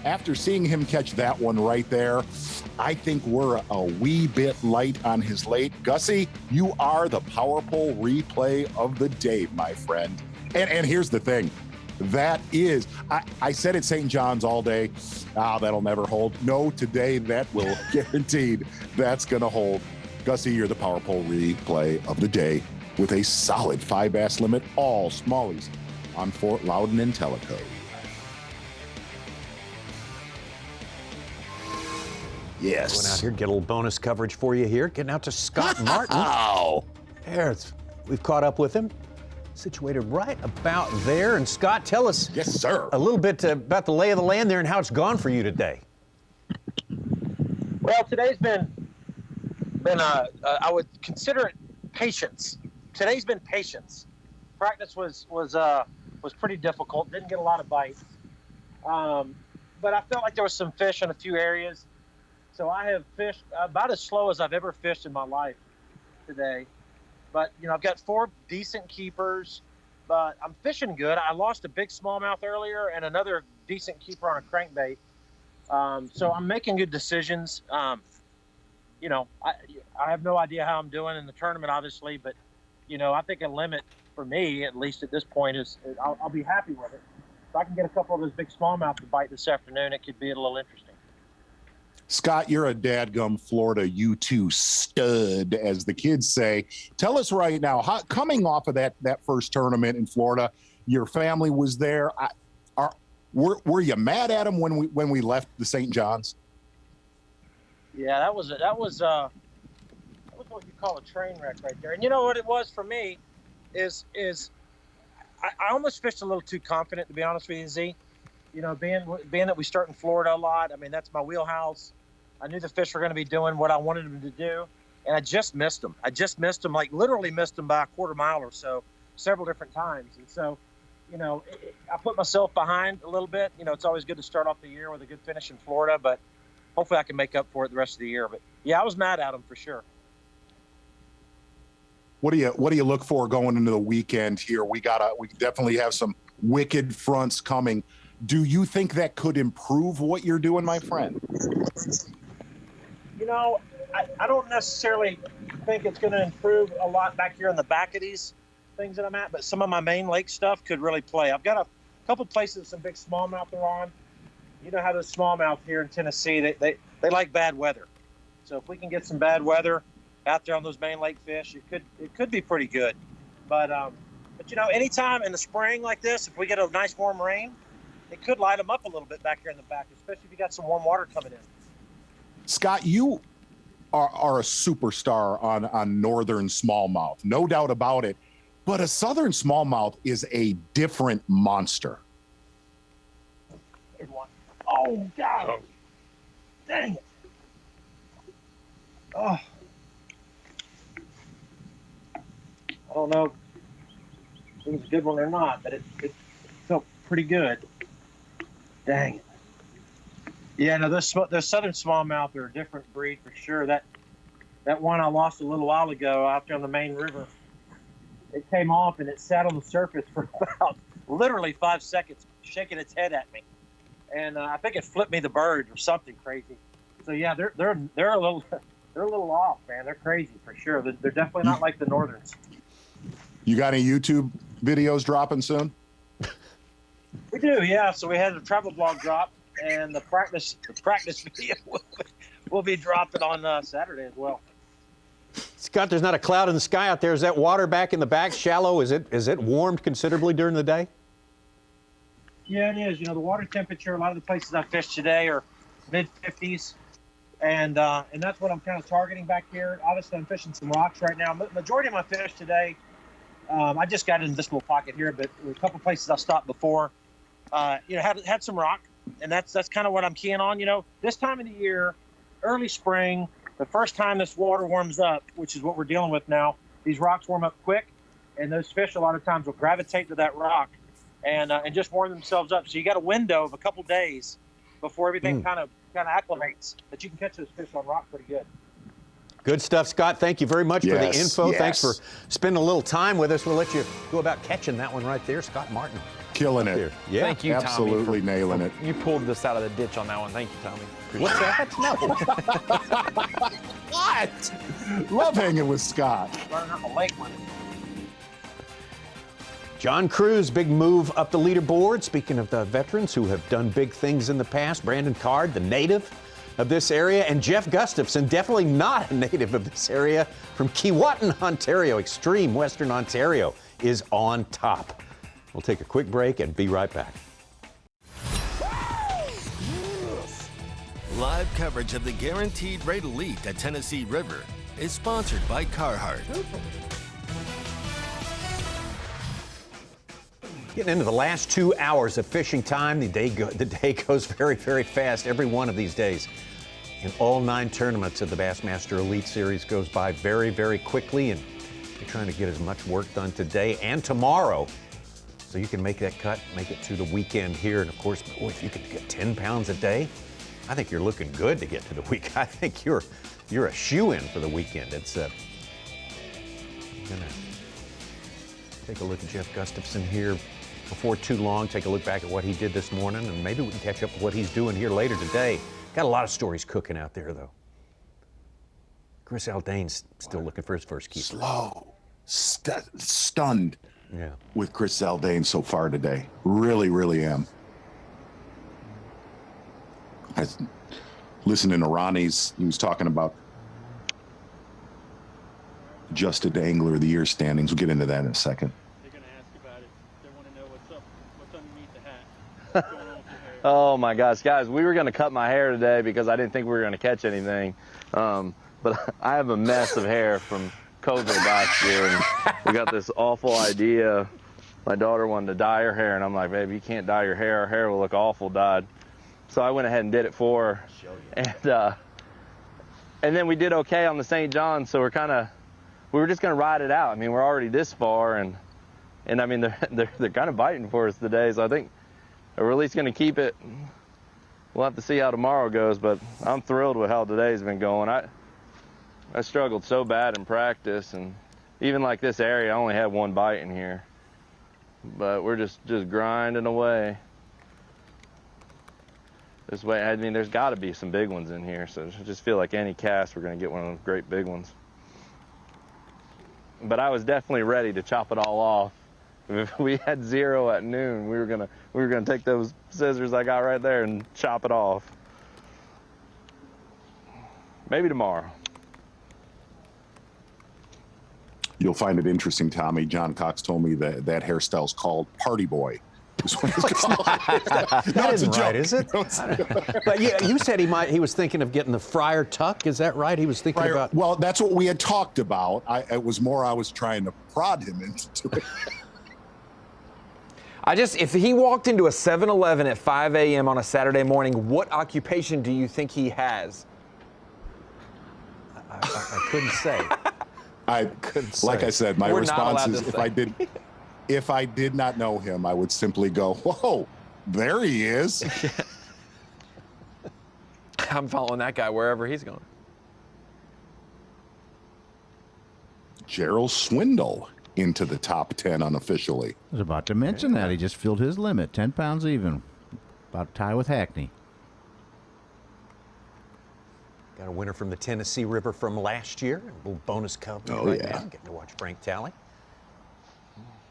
after seeing him catch that one right there, I think we're a wee bit light on his late. Gussie, you are the power pole replay of the day, my friend. And here's the thing. That is, I said at St. John's all day, that'll never hold. No, today that will guaranteed that's going to hold. Gussie, you're the power pole replay of the day with a solid 5 bass limit, all smallies on Fort Loudoun and Tellico. Yes. Going out here, get a little bonus coverage for you here. Getting out to Scott Martin. We've caught up with him. Situated right about there. And Scott, tell us a little bit about the lay of the land there and how it's gone for you today. Well, today's been I would consider it patience. Today's been patience. Practice was pretty difficult. Didn't get a lot of bites, but I felt like there was some fish in a few areas. So I have fished about as slow as I've ever fished in my life today. But, you know, I've got 4 decent keepers, but I'm fishing good. I lost a big smallmouth earlier and another decent keeper on a crankbait. So I'm making good decisions. You know, I have no idea how I'm doing in the tournament, obviously, but, you know, I think a limit for me, at least at this point, is I'll be happy with it. If I can get a couple of those big smallmouth to bite this afternoon, it could be a little interesting. Scott, you're a dadgum Florida U2 stud, as the kids say. Tell us right now, coming off of that first tournament in Florida, your family was there. Were you mad at them when we left the St. John's? Yeah, that was what you call a train wreck right there. And you know what it was for me is I almost fished a little too confident, to be honest with you, Z. You know, being that we start in Florida a lot, I mean, that's my wheelhouse. I knew the fish were going to be doing what I wanted them to do, and I just missed them. Like literally missed them by a quarter mile or so, several different times. And so, you know, I put myself behind a little bit. You know, it's always good to start off the year with a good finish in Florida, but hopefully I can make up for it the rest of the year. But yeah, I was mad at them for sure. What do you look for going into the weekend here? We definitely have some wicked fronts coming. Do you think that could improve what you're doing, my friend? You know, I don't necessarily think it's going to improve a lot back here in the back of these things that I'm at, but some of my main lake stuff could really play. I've got a couple places some big smallmouth are on. You know how those smallmouth here in Tennessee, they like bad weather. So if we can get some bad weather out there on those main lake fish, it could be pretty good. But you know, anytime in the spring like this, if we get a nice warm rain, it could light them up a little bit back here in the back, especially if you got some warm water coming in. Scott, you are a superstar on northern smallmouth, no doubt about it. But a southern smallmouth is a different monster. Good one. Oh, God. Oh. Dang it. Oh. I don't know if it was a good one or not, but it felt pretty good. Dang it. Yeah, no, those southern smallmouth are a different breed for sure. That one I lost a little while ago out there on the main river, it came off and it sat on the surface for about literally 5 seconds, shaking its head at me, and I think it flipped me the bird or something crazy. So yeah, they're a little off, man. They're crazy for sure. They're definitely not like the northerns. You got any YouTube videos dropping soon? We do, yeah. So we had a travel blog drop, and the practice video will be dropping on Saturday as well. Scott, there's not a cloud in the sky out there. Is that water back in the back shallow? Is it warmed considerably during the day? Yeah, it is. You know, the water temperature, a lot of the places I fished today are mid-50s, and that's what I'm kind of targeting back here. Obviously, I'm fishing some rocks right now. Majority of my fish today, I just got in this little pocket here, but a couple places I stopped before, you know, had some rock, and that's kind of what I'm keying on. You know, this time of the year, early spring, the first time this water warms up, which is what we're dealing with now, these rocks warm up quick, and those fish a lot of times will gravitate to that rock and just warm themselves up. So you got a window of a couple days before everything kind of acclimates that you can catch those fish on rock pretty good. Good stuff, Scott. Thank you very much for the info. Yes. Thanks for spending a little time with us. We'll let you go about catching that one right there. Scott Martin Killing it. Yeah. Thank you, Tommy. Absolutely nailing it. You pulled this out of the ditch on that one. Thank you, Tommy. What's that? No. What? Love hanging with Scott. Burn up a lake with it. John Cruz, big move up the leaderboard. Speaking of the veterans who have done big things in the past, Brandon Card, the native of this area, and Jeff Gustafson, definitely not a native of this area, from Keewatin, Ontario, extreme Western Ontario, is on top. We'll take a quick break and be right back. Live coverage of the Guaranteed Rate Elite at Tennessee River is sponsored by Carhartt. Getting into the last 2 hours of fishing time. The day goes very, very fast every one of these days. And all 9 tournaments of the Bassmaster Elite Series goes by very, very quickly. And you're trying to get as much work done today and tomorrow so you can make that cut, make it to the weekend here. And of course, boy, if you could get 10 pounds a day, I think you're looking good to get to the week. I think you're a shoo-in for the weekend. It's I'm gonna take a look at Jeff Gustafson here before too long. Take a look back at what he did this morning, and maybe we can catch up with what he's doing here later today. Got a lot of stories cooking out there, though. Chris Aldane's still looking for his first keeper. Slow, stunned Yeah. with Chris Zaldane so far today. Really, really am. I was listening to Ronnie's, he was talking about adjusted angler of the year standings. We'll get into that in a second. They're going to ask about it. They want to know what's underneath the hat. What's going on with your hair? Oh my gosh, guys, we were going to cut my hair today because I didn't think we were going to catch anything. But I have a mess of hair from COVID last year, and we got this awful idea. My daughter wanted to dye her hair, and I'm like, baby, you can't dye your hair. Her hair will look awful dyed. So I went ahead and did it for her. And then we did okay on the St. John, so we were just going to ride it out. I mean, we're already this far, and I mean, they're kind of biting for us today, so I think we're at least going to keep it. We'll have to see how tomorrow goes, but I'm thrilled with how today's been going. I struggled so bad in practice, and even like this area, I only had one bite in here. But we're just grinding away. This way, I mean, there's got to be some big ones in here, so I just feel like any cast, we're going to get one of those great big ones. But I was definitely ready to chop it all off. If we had 0 at noon, we were gonna take those scissors I got right there and chop it off. Maybe tomorrow. You'll find it interesting, Tommy. John Cox told me that hairstyle's called Party Boy. That isn't right, is it? But yeah, you said he was thinking of getting the friar tuck. Is that right? He was thinking about. Well, that's what we had talked about. I was trying to prod him into it. If he walked into a 7-Eleven at 5 a.m. on a Saturday morning, what occupation do you think he has? I couldn't say. I couldn't say. Like I said, my response is if I did not know him, I would simply go, whoa, there he is. I'm following that guy wherever he's going. Gerald Swindle into the top 10 unofficially. I was about to mention that. He just filled his limit, 10 pounds even. About to tie with Hackney. Got a winner from the Tennessee River from last year. A little bonus coverage now. Getting to watch Frank Talley.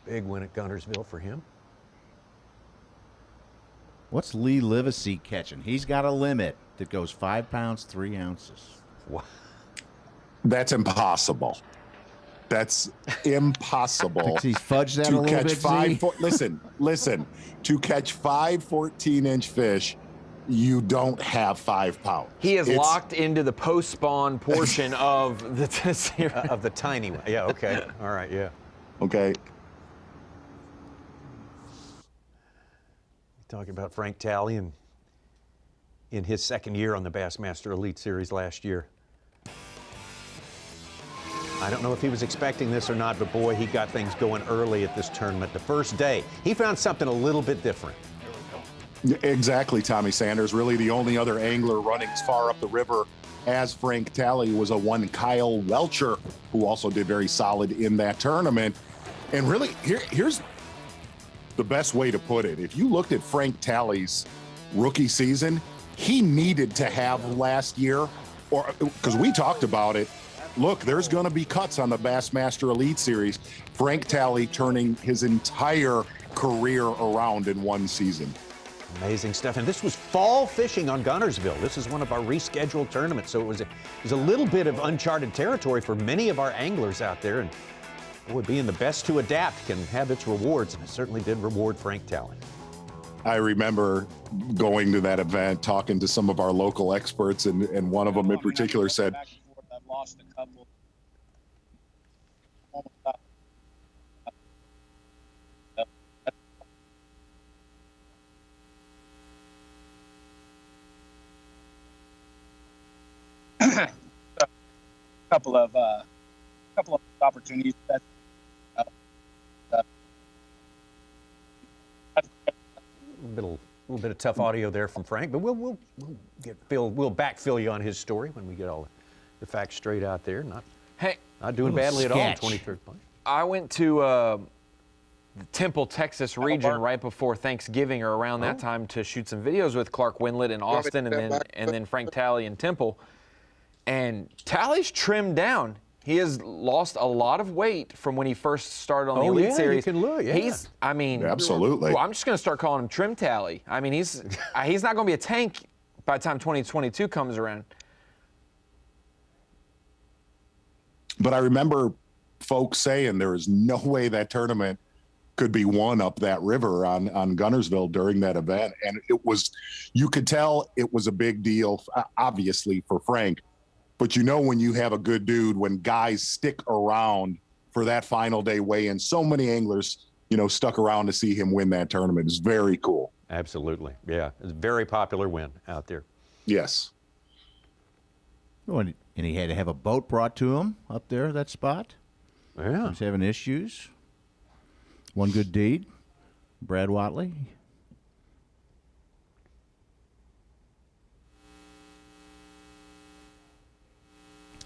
Big win at Guntersville for him. What's Lee Livesey catching? He's got a limit that goes 5 pounds, 3 ounces. What? That's impossible. That's impossible. He's fudged that a little bit. Listen. To catch 5 14-inch fish, you don't have 5 pounds. He is locked into the post-spawn portion of the Tennessee of the tiny one. Yeah. Okay. All right. Yeah. Okay. Talking about Frank Talley in his second year on the Bassmaster Elite Series last year. I don't know if he was expecting this or not, but boy, he got things going early at this tournament. The first day, he found something a little bit different. Exactly, Tommy Sanders. Really the only other angler running as far up the river as Frank Talley was a one Kyle Welcher, who also did very solid in that tournament. And really, here's the best way to put it. If you looked at Frank Talley's rookie season, he needed to have last year, or because we talked about it. Look, there's going to be cuts on the Bassmaster Elite Series. Frank Talley turning his entire career around in one season. Amazing stuff. And this was fall fishing on Guntersville. This is one of our rescheduled tournaments, so it was a little bit of uncharted territory for many of our anglers out there. And boy, being the best to adapt can have its rewards, and it certainly did reward Frank Talley. I remember going to that event, talking to some of our local experts, and one of them in particular said, I've lost a couple. couple of opportunities. A little bit of tough audio there from Frank, but we'll backfill you on his story when we get all the facts straight out there. Not doing badly at all in 23rd place. I went to the Temple, Texas region right before Thanksgiving or around that time to shoot some videos with Clark Windlet in Austin and then Frank Talley in Temple. And Talley's trimmed down. He has lost a lot of weight from when he first started on the Elite Series. You can look, He's, I mean, absolutely. Well, I'm just going to start calling him Trim Talley. I mean, he's not going to be a tank by the time 2022 comes around. But I remember folks saying there is no way that tournament could be won up that river on Guntersville during that event. And it was, you could tell it was a big deal, obviously, for Frank. But you know, when you have a good dude, when guys stick around for that final day weigh-in, so many anglers, stuck around to see him win that tournament. It's very cool. Absolutely. Yeah. It's a very popular win out there. Yes. Oh, and he had to have a boat brought to him up there, that spot. Yeah. He was having issues. One good deed. Brad Watley.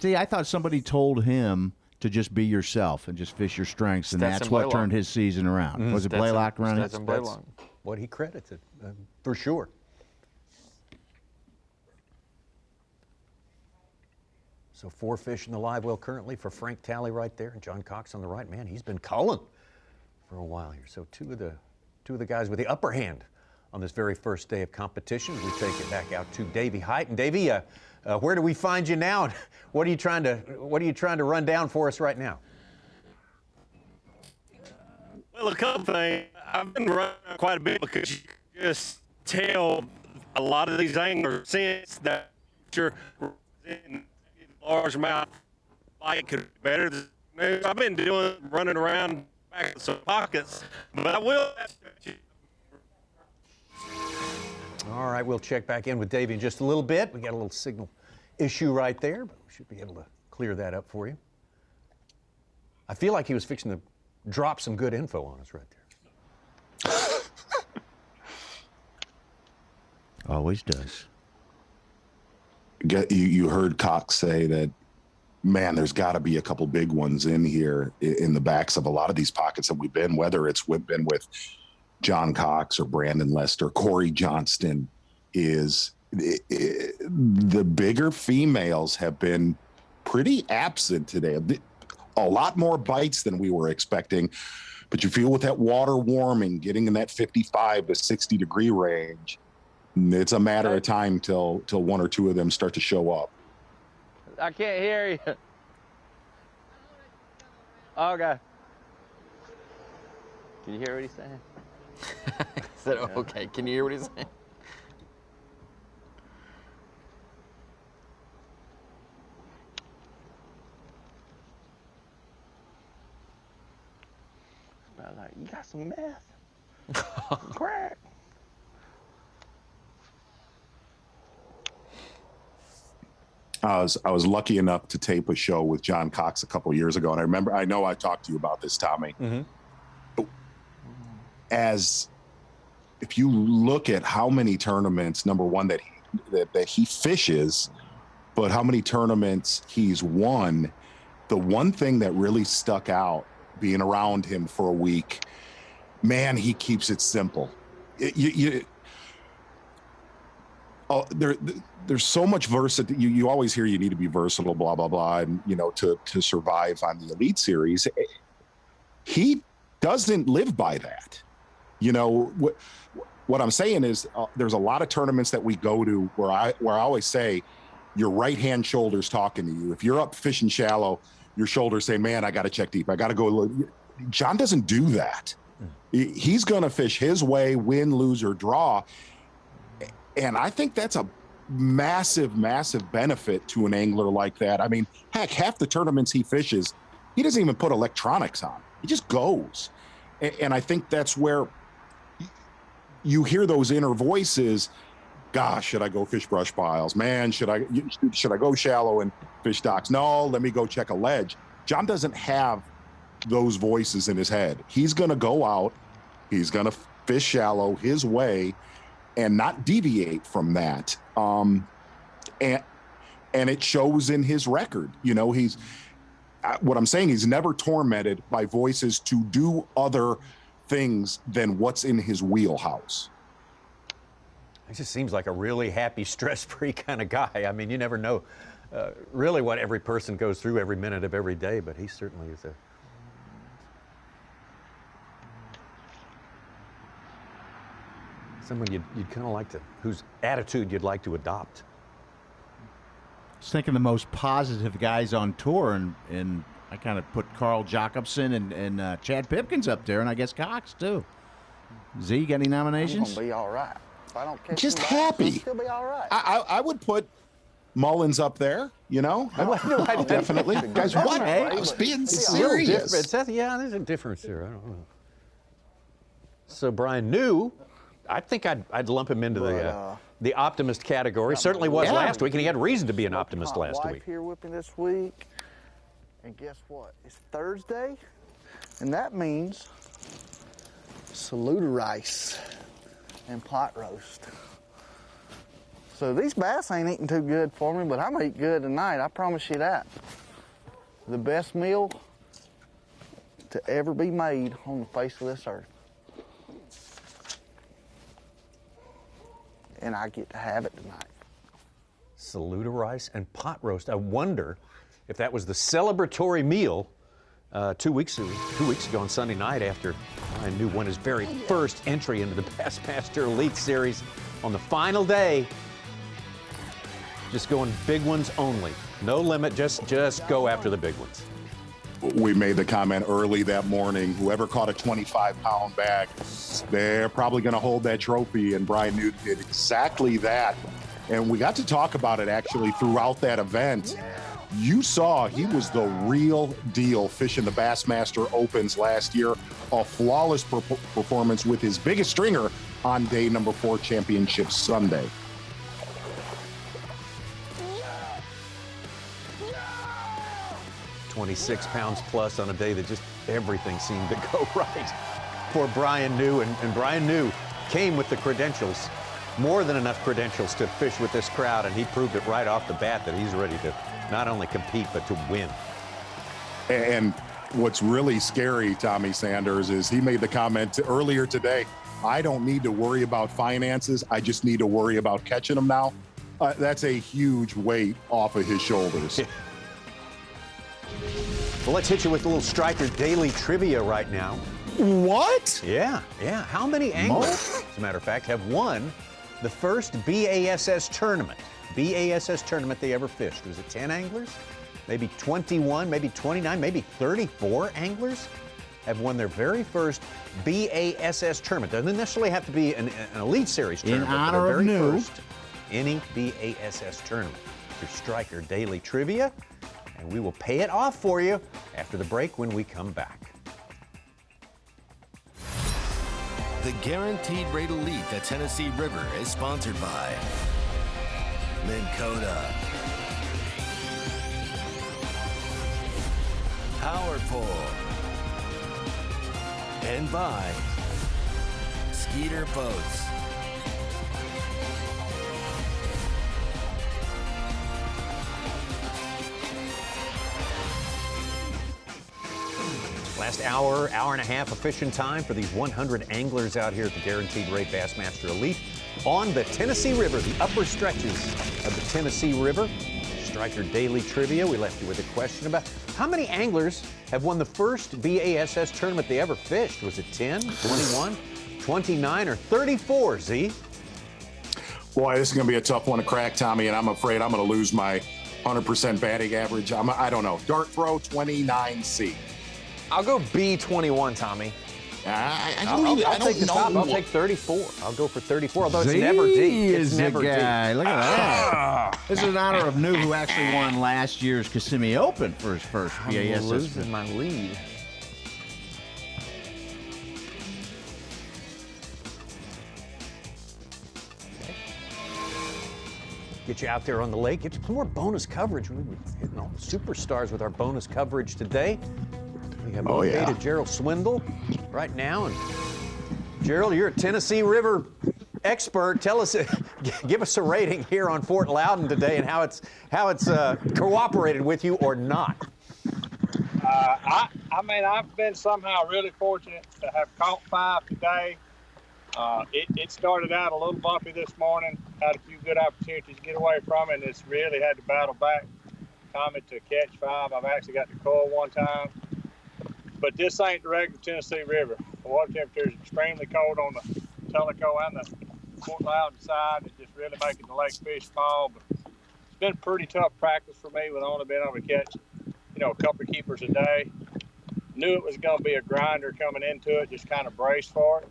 See, I thought somebody told him to just be yourself and just fish your strengths, and that's what turned his season around. Was it Blaylock running it? That's what he credited, for sure. So 4 fish in the live well currently for Frank Talley right there, and John Cox on the right. Man, he's been culling for a while here. So two of the guys with the upper hand on this very first day of competition. We take it back out to Davey Height. And Davey, where do we find you now? And what are you trying to run down for us right now? Well, a couple things. I've been running quite a bit because you just tell a lot of these anglers since that you're in large amount bite could be better. I've been running around back in some pockets, but I will. All right, we'll check back in with Davey in just a little bit. We got a little signal issue right there, but we should be able to clear that up for you. I feel like he was fixing to drop some good info on us right there. Always does. You heard Cox say that, man, there's got to be a couple big ones in here in the backs of a lot of these pockets that we've been, whether it's been with John Cox or Brandon Lester, Corey Johnston. Is the bigger females have been pretty absent today. A lot more bites than we were expecting, but you feel with that water warming, getting in that 55 to 60 degree range, it's a matter of time till one or two of them start to show up. I can't hear you. Okay. Can you hear what he's saying? I said, okay. Can you hear what he's saying? I was like, you got some meth? Crack. I was lucky enough to tape a show with John Cox a couple years ago, and I know I talked to you about this, Tommy. Mm-hmm. As if you look at how many tournaments, number one, that he fishes, but how many tournaments he's won, the one thing that really stuck out being around him for a week man, he keeps it simple. There's so much versatility. You always hear you need to be versatile, blah, blah, blah, and, to survive on the Elite Series. He doesn't live by that. What I'm saying is there's a lot of tournaments that we go to where I always say your right-hand shoulder's talking to you. If you're up fishing shallow, your shoulders say, man, I got to check deep. I got to go. John doesn't do that. He's going to fish his way, win, lose, or draw. And I think that's a massive, massive benefit to an angler like that. I mean, heck, half the tournaments he fishes, he doesn't even put electronics on. He just goes. And I think that's where you hear those inner voices. Gosh, should I go fish brush piles? Man, should I go shallow and fish docks? No, let me go check a ledge. John doesn't have those voices in his head. He's going to go out. He's going to fish shallow his way and not deviate from that. And it shows in his record. What I'm saying, he's never tormented by voices to do other things than what's in his wheelhouse. He just seems like a really happy, stress-free kind of guy. I mean, you never know really what every person goes through every minute of every day, but he certainly is someone you'd kind of like to, whose attitude you'd like to adopt. I was thinking the most positive guys on tour, and I kind of put Carl Jacobson and Chad Pipkins up there, and I guess Cox too. Z, you got any nominations? I'm gonna be all right. If I don't catch Just somebody, happy. I'll still be all right. I would put Mullins up there, definitely. Guys, what? I was being serious. Yeah, there's a difference here. I don't know. So Brian New, I think I'd lump him into the optimist category. Certainly was last week, and he had reason to be an optimist last week. Here whipping this week, and guess what? It's Thursday, and that means saluda rice and pot roast. So these bass ain't eating too good for me, but I'm gonna eat good tonight. I promise you that. The best meal to ever be made on the face of this earth. And I get to have it tonight. Saluda rice and pot roast. I wonder if that was the celebratory meal 2 weeks ago on Sunday night after I knew won his very first entry into the Bassmaster Elite Series on the final day. Just going big ones only. No limit, just go after the big ones. We made the comment early that morning, whoever caught a 25-pound bag, they're probably going to hold that trophy, and Brian New did exactly that. And we got to talk about it actually throughout that event. You saw he was the real deal fishing the Bassmaster Opens last year. A flawless performance with his biggest stringer on day number 4, Championship Sunday. $26 pounds plus on a day that just everything seemed to go right for Brian New. And Brian New came with the credentials, more than enough credentials to fish with this crowd, and he proved it right off the bat that he's ready to not only compete, but to win. And what's really scary, Tommy Sanders, is he made the comment earlier today, I don't need to worry about finances. I just need to worry about catching them now. That's a huge weight off of his shoulders. Well, let's hit you with a little Striker Daily Trivia right now. What? Yeah. How many anglers, as a matter of fact, have won the first B.A.S.S. tournament? B.A.S.S. tournament they ever fished. Was it 10 anglers? Maybe 21, maybe 29, maybe 34 anglers have won their very first B.A.S.S. tournament. Doesn't necessarily have to be an Elite Series tournament. In honor of New. Any B.A.S.S. tournament. Your Striker Daily Trivia. And we will pay it off for you after the break when we come back. The Guaranteed Rate Elite at Tennessee River is sponsored by Minn Kota, Power Pole, and by Skeeter Boats. Last hour, hour and a half of fishing time for these 100 anglers out here at the Guaranteed Rate Bassmaster Elite on the Tennessee River, the upper stretches of the Tennessee River. Striker Daily Trivia, we left you with a question about how many anglers have won the first B.A.S.S tournament they ever fished? Was it 10, 21, 29, or 34, Z? Boy, this is going to be a tough one to crack, Tommy, and I'm afraid I'm going to lose my 100% batting average. I don't know. Dart throw, 29C. I'll go B21, Tommy. I'll take the top. I'll take 34. I'll go for 34, although it's never deep. It's never deep. Look at that. This is in honor of New, who actually won last year's Kissimmee Open for his first B.A.S.S. I'm losing my lead. Get you out there on the lake, get you some more bonus coverage. We're hitting all the superstars with our bonus coverage today. We have motivated Gerald Swindle right now. And Gerald, you're a Tennessee River expert. Tell us, give us a rating here on Fort Loudoun today and how it's cooperated with you or not. I mean, I've been somehow really fortunate to have caught 5 today. It started out a little bumpy this morning. Had a few good opportunities to get away from it, and it's really had to battle back, Tommy, to catch 5. I've actually got the coil one time. But this ain't the regular Tennessee River. The water temperature is extremely cold on the Tellico and the Fort Loudoun side. It's just really making the lake fish small. But it's been pretty tough practice for me with only being able to catch, a couple of keepers a day. Knew it was going to be a grinder coming into it, just kind of braced for it.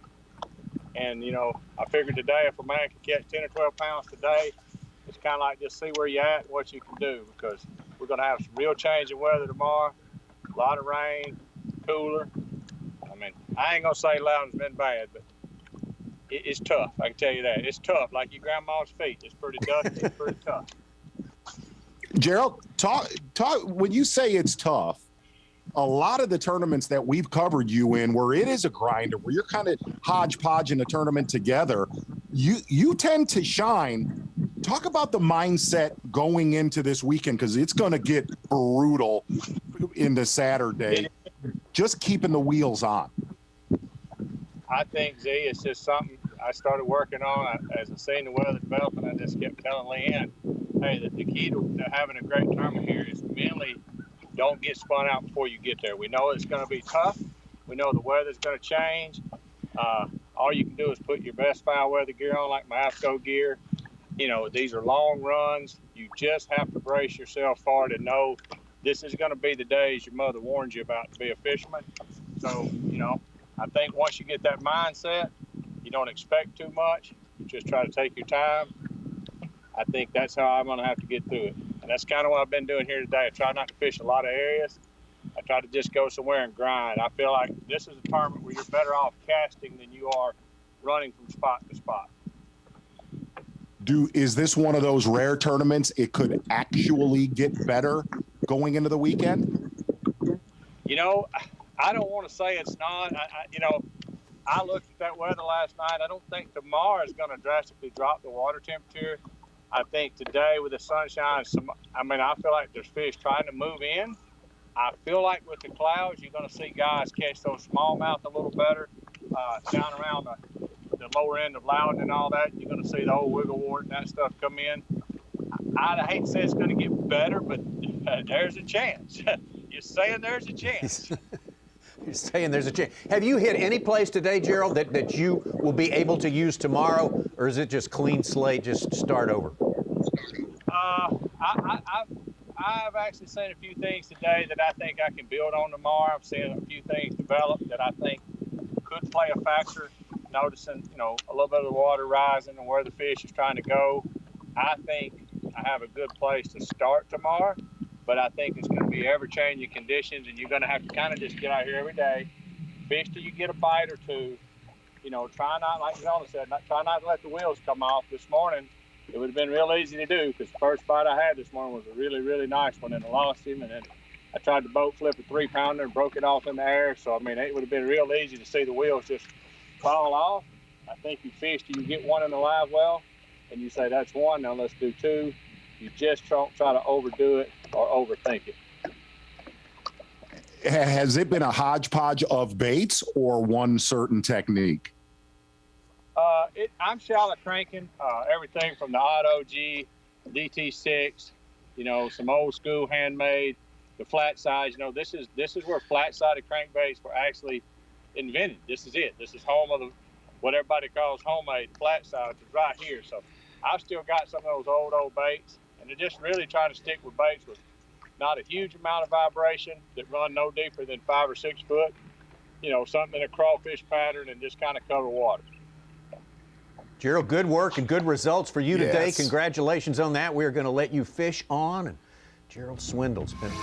And, I figured today if a man can catch 10 or 12 pounds today, it's kind of like just see where you're at and what you can do, because we're going to have some real change in weather tomorrow. A lot of rain, cooler. I mean, I ain't going to say Loudoun's been bad, but it's tough. I can tell you that. It's tough, like your grandma's feet. It's pretty dusty. It's pretty tough. Gerald, talk. When you say it's tough, a lot of the tournaments that we've covered you in, where it is a grinder, where you're kind of hodgepodging a tournament together, you tend to shine. Talk about the mindset going into this weekend, because it's going to get brutal into Saturday. Just keeping the wheels on. I think, Z, it's just something I started working on as I seen the weather developing. I just kept telling Leanne, hey, the key to having a great tournament here is mentally don't get spun out before you get there. We know it's going to be tough. We know the weather's going to change. All you can do is put your best foul weather gear on, like my AFCO gear. These are long runs. You just have to brace yourself for it and know this is going to be the days your mother warned you about to be a fisherman. So, I think once you get that mindset, you don't expect too much. You just try to take your time. I think that's how I'm going to have to get through it. And that's kind of what I've been doing here today. I try not to fish a lot of areas. I try to just go somewhere and grind. I feel like this is a tournament where you're better off casting than you are running from spot to spot. Is this one of those rare tournaments it could actually get better going into the weekend? I don't want to say it's not. I looked at that weather last night. I don't think tomorrow is going to drastically drop the water temperature. I think today with the sunshine, I feel like there's fish trying to move in. I feel like with the clouds, you're going to see guys catch those smallmouth a little better down around the lower end of Loudoun and all that. You're going to see the old wigglewort and that stuff come in. I hate to say it's going to get better, but there's a chance. You're saying there's a chance. You're saying there's a chance. Have you hit any place today, Gerald, that you will be able to use tomorrow, or is it just clean slate, just start over? I've actually seen a few things today that I think I can build on tomorrow. I've seen a few things develop that I think could play a factor. Noticing, a little bit of the water rising and where the fish is trying to go. I think I have a good place to start tomorrow. But I think it's going to be ever-changing conditions, and you're going to have to kind of just get out here every day, fish till you get a bite or two. Try not, like Jonah said, try not to let the wheels come off. This morning, it would have been real easy to do, because the first bite I had this morning was a really, really nice one, and I lost him. And then I tried to boat flip a 3-pounder and broke it off in the air. So, it would have been real easy to see the wheels just fall off. I think you fish till you get one in the live well, and you say, that's one, now let's do 2. You just don't try to overdo it or overthink it. Has it been a hodgepodge of baits or one certain technique? I'm shallow cranking everything from the Auto G, DT6, some old school handmade, the flat sides. This is where flat-sided crankbaits were actually invented. This is it. This is home of what everybody calls homemade flat sides is right here. So I've still got some of those old baits, and they're just really trying to stick with baits with not a huge amount of vibration that run no deeper than 5 or 6 foot. Something in a crawfish pattern and just kind of cover water. Gerald, good work and good results for you today. Yes. Congratulations on that. We're going to let you fish on. And Gerald Swindle spent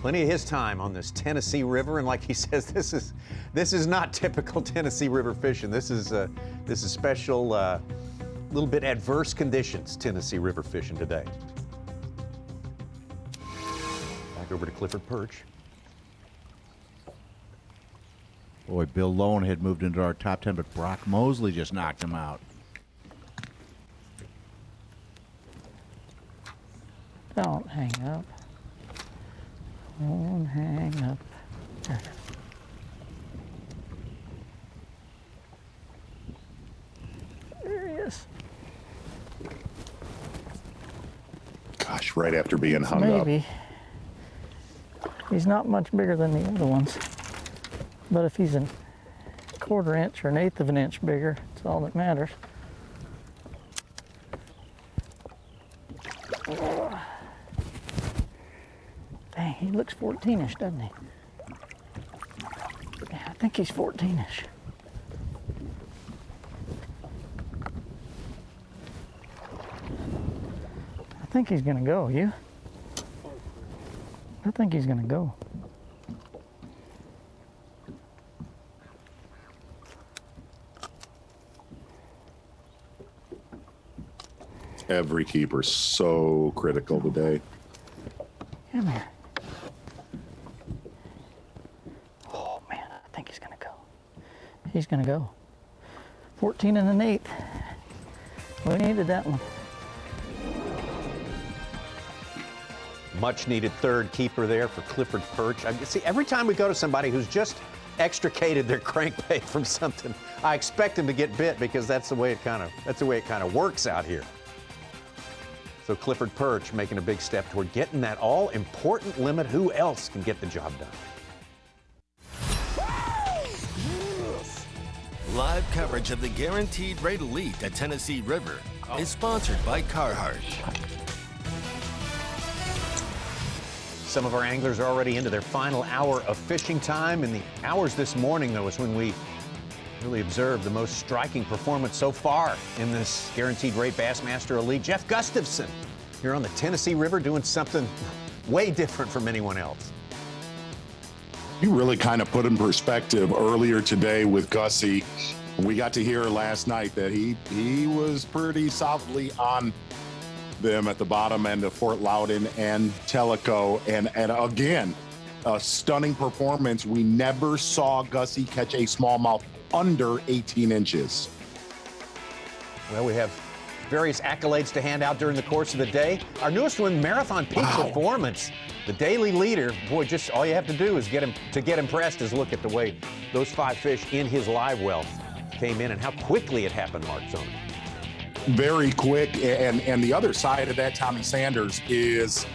plenty of his time on this Tennessee River, and like he says, this is not typical Tennessee River fishing. This is special, little bit adverse conditions Tennessee River fishing today. Back over to Clifford Perch. Boy, Bill Lowen had moved into our top 10, but Brock Mosley just knocked him out. Don't hang up. Don't hang up. There he is. Gosh, right after being hung up. Maybe. He's not much bigger than the other ones. But if he's a 1/4 inch or 1/8 of an inch bigger, it's all that matters. Dang, he looks 14-ish, doesn't he? Yeah, I think he's 14-ish. I think he's gonna go, you? I think he's gonna go. Every keeper so critical today. Come here. Oh man, I think he's gonna go. He's gonna go. 14 and an 1/8. We needed that one. Much needed third keeper there for Clifford Perch. See, every time we go to somebody who's just extricated their crankbait from something, I expect him to get bit because that's the way it kind of works out here. So Clifford Perch making a big step toward getting that all-important limit. Who else can get the job done? Live coverage of the Guaranteed Rate Elite at Tennessee River is sponsored by Carhartt. Some of our anglers are already into their final hour of fishing time. And the hours this morning, though, is when we really observed the most striking performance so far in this Guaranteed Rate Bassmaster Elite. Jeff Gustafson here on the Tennessee River doing something way different from anyone else. You really kind of put in perspective earlier today with Gussie. We got to hear last night that he was pretty solidly on them at the bottom end of Fort Loudoun and Tellico. And again, a stunning performance. We never saw Gussie catch a smallmouth under 18 inches. Well, we have various accolades to hand out during the course of the day. Our newest one, Marathon Peak Performance, the daily leader. Boy, just all you have to do is get impressed is look at the way those 5 fish in his live well came in and how quickly it happened, Mark Zona. Very quick. And the other side of that, Tommy Sanders, is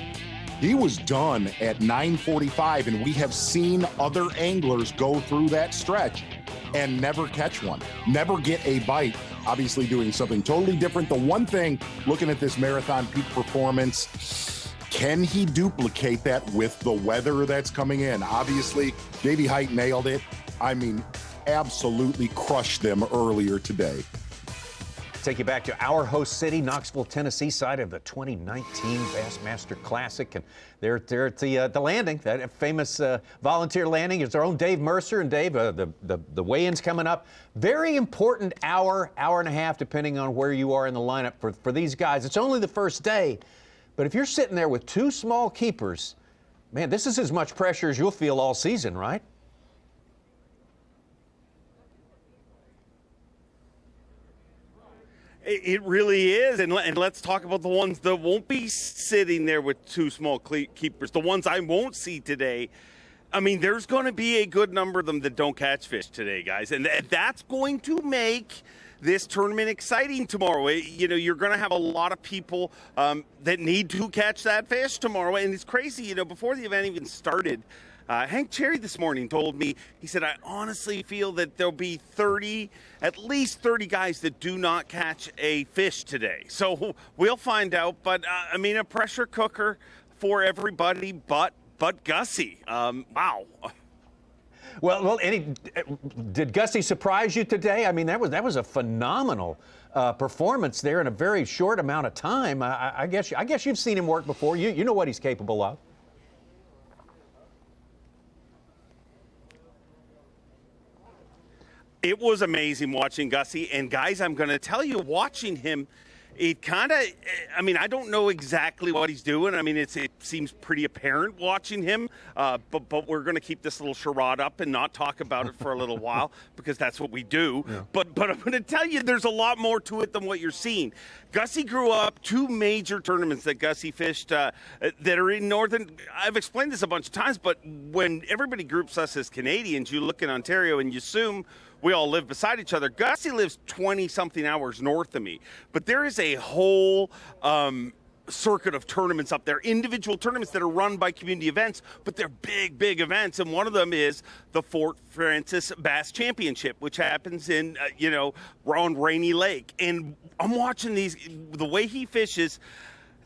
he was done at 9:45, and we have seen other anglers go through that stretch and never catch one, never get a bite. Obviously doing something totally different. The one thing, looking at this Marathon Peak Performance, can he duplicate that with the weather that's coming in? Obviously, Davey Height nailed it. I mean, absolutely crushed them earlier today. Take you back to our host city, Knoxville, Tennessee, site of the 2019 Bassmaster Classic. And they're at the landing, that famous volunteer landing. It's our own Dave Mercer. And Dave, the weigh-in's coming up. Very important hour and a half, depending on where you are in the lineup for these guys. It's only the first day, but if you're sitting there with 2 small keepers, man, this is as much pressure as you'll feel all season, right? It really is, and let's talk about the ones that won't be sitting there with 2 small keepers, the ones I won't see today. I mean, there's going to be a good number of them that don't catch fish today, guys, and that's going to make this tournament exciting tomorrow. You know, you're going to have a lot of people that need to catch that fish tomorrow, and it's crazy. You know, before the event even started, Hank Cherry this morning told me, he said, I honestly feel that there'll be at least 30 guys that do not catch a fish today. So we'll find out. But, I mean, a pressure cooker for everybody but Gussie. Wow. Well, did Gussie surprise you today? I mean, that was a phenomenal performance there in a very short amount of time. I guess you've seen him work before. You know what he's capable of. It was amazing watching Gussie. And, guys, I'm going to tell you, watching him, it kind of, I mean, I don't know exactly what he's doing. I mean, it seems pretty apparent watching him, but we're going to keep this little charade up and not talk about it for a little while because that's what we do. Yeah. But I'm going to tell you, there's a lot more to it than what you're seeing. Gussie grew up 2 major tournaments that Gussie fished that are in northern. I've explained this a bunch of times, but when everybody groups us as Canadians, you look in Ontario and you assume we all live beside each other. Gussie lives 20-something hours north of me. But there is a whole circuit of tournaments up there, individual tournaments that are run by community events, but they're big, big events. And one of them is the Fort Francis Bass Championship, which happens in, on Rainy Lake. And I'm watching the way he fishes.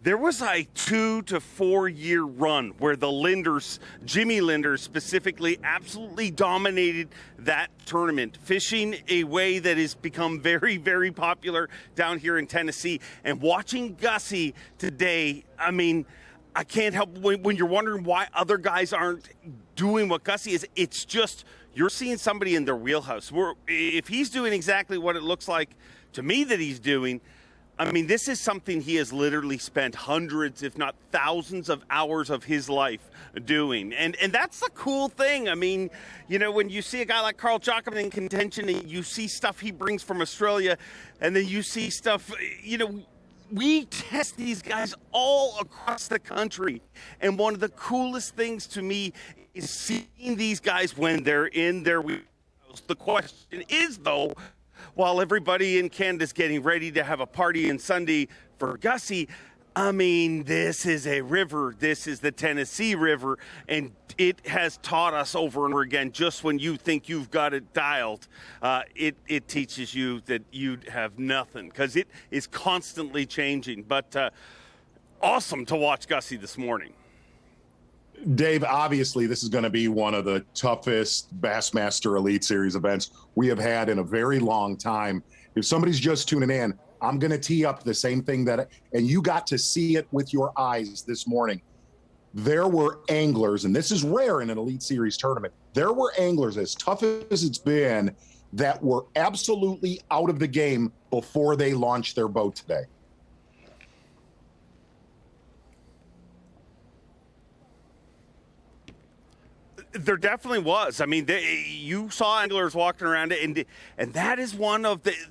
There was a 2 to 4 year run where the Linders, Jimmy Linders specifically, absolutely dominated that tournament, fishing a way that has become very, very popular down here in Tennessee. And watching Gussie today, I mean, I can't help when you're wondering why other guys aren't doing what Gussie is. It's just you're seeing somebody in their wheelhouse. If he's doing exactly what it looks like to me that he's doing, I mean, this is something he has literally spent hundreds, if not thousands of hours of his life doing. And that's the cool thing. I mean, when you see a guy like Carl Jacobin in contention, and you see stuff he brings from Australia, and then you see stuff, we test these guys all across the country. And one of the coolest things to me is seeing these guys when they're in their wheelhouse. The question is, though, while everybody in Canada's getting ready to have a party on Sunday for Gussie, I mean, this is a river. This is the Tennessee River, and it has taught us over and over again, just when you think you've got it dialed, it teaches you that you have nothing, because it is constantly changing. But awesome to watch Gussie this morning. Dave, obviously, this is going to be one of the toughest Bassmaster Elite Series events we have had in a very long time. If somebody's just tuning in, I'm going to tee up the same thing and you got to see it with your eyes this morning. There were anglers, and this is rare in an Elite Series tournament. There were anglers, as tough as it's been, that were absolutely out of the game before they launched their boat today. There definitely was. I mean, you saw anglers walking around it, and that is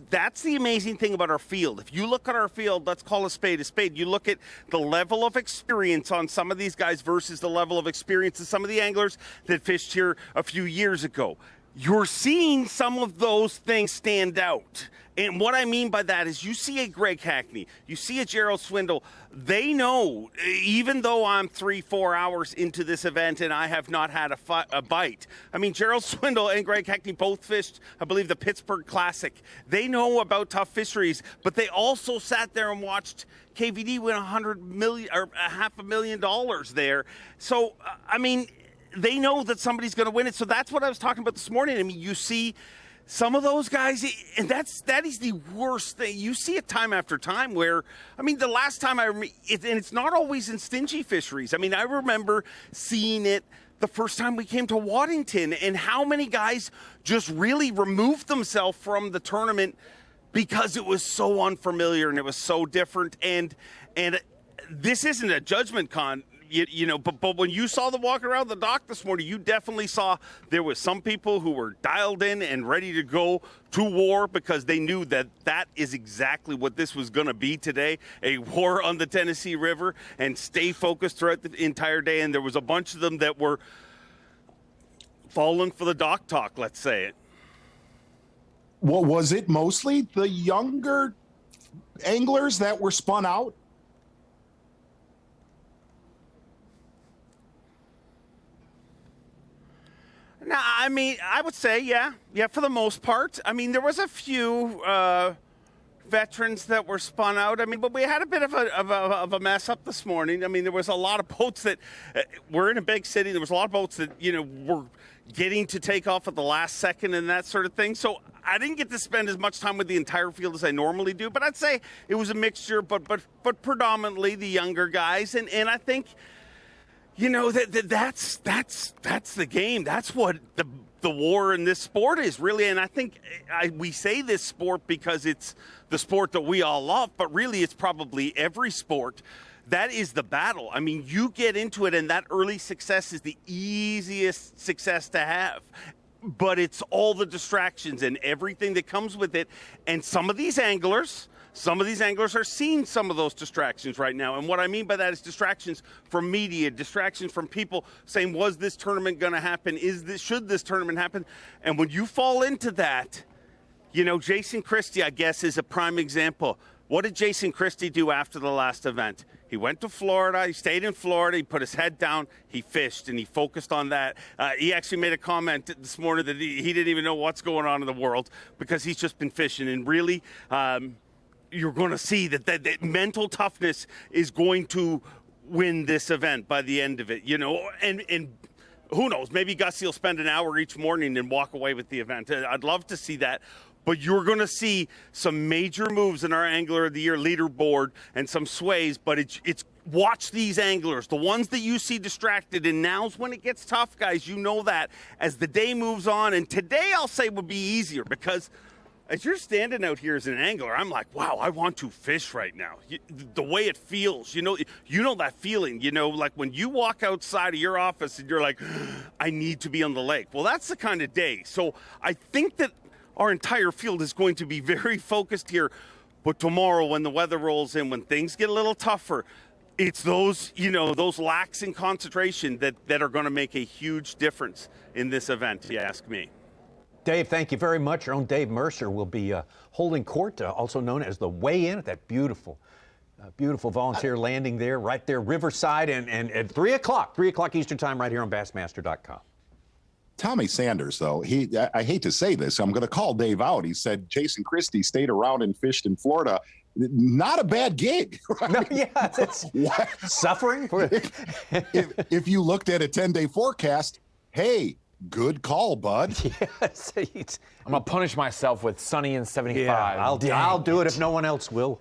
that's the amazing thing about our field. If you look at our field, let's call a spade a spade. You look at the level of experience on some of these guys versus the level of experience of some of the anglers that fished here a few years ago. You're seeing some of those things stand out. And what I mean by that is you see a Greg Hackney, you see a Gerald Swindle. They know, even though I'm 3-4 hours into this event and I have not had a bite. I mean, Gerald Swindle and Greg Hackney both fished, I believe, the Pittsburgh Classic. They know about tough fisheries, but they also sat there and watched KVD win $100 million or $500,000 there. So, I mean, they know that somebody's going to win it. So that's what I was talking about this morning. I mean, you see some of those guys, and that is the worst thing. You see it time after time where, I mean, the last time and it's not always in stingy fisheries. I mean, I remember seeing it the first time we came to Waddington, and how many guys just really removed themselves from the tournament because it was so unfamiliar and it was so different. And this isn't a judgment con. But when you saw them walking around the dock this morning, you definitely saw there was some people who were dialed in and ready to go to war because they knew that is exactly what this was going to be today, a war on the Tennessee River, and stay focused throughout the entire day. And there was a bunch of them that were fallen for the dock talk, let's say it. Well, was it mostly the younger anglers that were spun out? No, I mean, I would say, yeah, for the most part. I mean, there was a few veterans that were spun out. I mean, but we had a bit of a mess up this morning. I mean, there was a lot of boats that we're in a big city. There was a lot of boats that, you know, were getting to take off at the last second and that sort of thing. So I didn't get to spend as much time with the entire field as I normally do. But I'd say it was a mixture, but predominantly the younger guys. And I think, you know, that's the game. That's what the war in this sport is, really. And I think we say this sport because it's the sport that we all love, but really it's probably every sport. That is the battle. I mean, you get into it, and that early success is the easiest success to have. But it's all the distractions and everything that comes with it. And some of these anglers are seeing some of those distractions right now. And what I mean by that is distractions from media, distractions from people saying, was this tournament going to happen? Should this tournament happen? And when you fall into that, you know, Jason Christie, I guess, is a prime example. What did Jason Christie do after the last event? He went to Florida. He stayed in Florida. He put his head down. He fished, and he focused on that. He actually made a comment this morning that he didn't even know what's going on in the world because he's just been fishing. And really, you're going to see that mental toughness is going to win this event by the end of it, you know. And who knows? Maybe Gussie will spend an hour each morning and walk away with the event. I'd love to see that. But you're going to see some major moves in our Angler of the Year leaderboard and some sways. But it's watch these anglers, the ones that you see distracted. And now's when it gets tough, guys. You know that as the day moves on. And today I'll say would be easier because as you're standing out here as an angler, I'm like, wow, I want to fish right now. The way it feels, you know that feeling, you know, like when you walk outside of your office and you're like, I need to be on the lake. Well, that's the kind of day. So I think that our entire field is going to be very focused here. But tomorrow, when the weather rolls in, when things get a little tougher, it's those, you know, those lacks in concentration that are going to make a huge difference in this event, if you ask me. Dave, thank you very much. Our own Dave Mercer will be holding court, also known as the weigh-in at that beautiful volunteer landing there, right there, Riverside, and at 3 o'clock Eastern time, right here on Bassmaster.com. Tommy Sanders, though, I hate to say this, I'm going to call Dave out. He said Jason Christie stayed around and fished in Florida. Not a bad gig, right? No, yeah, that's suffering. if you looked at a 10-day forecast, hey, good call, bud. Yes, I'm going to punish myself with sunny and 75. Yeah, I'll do it if no one else will.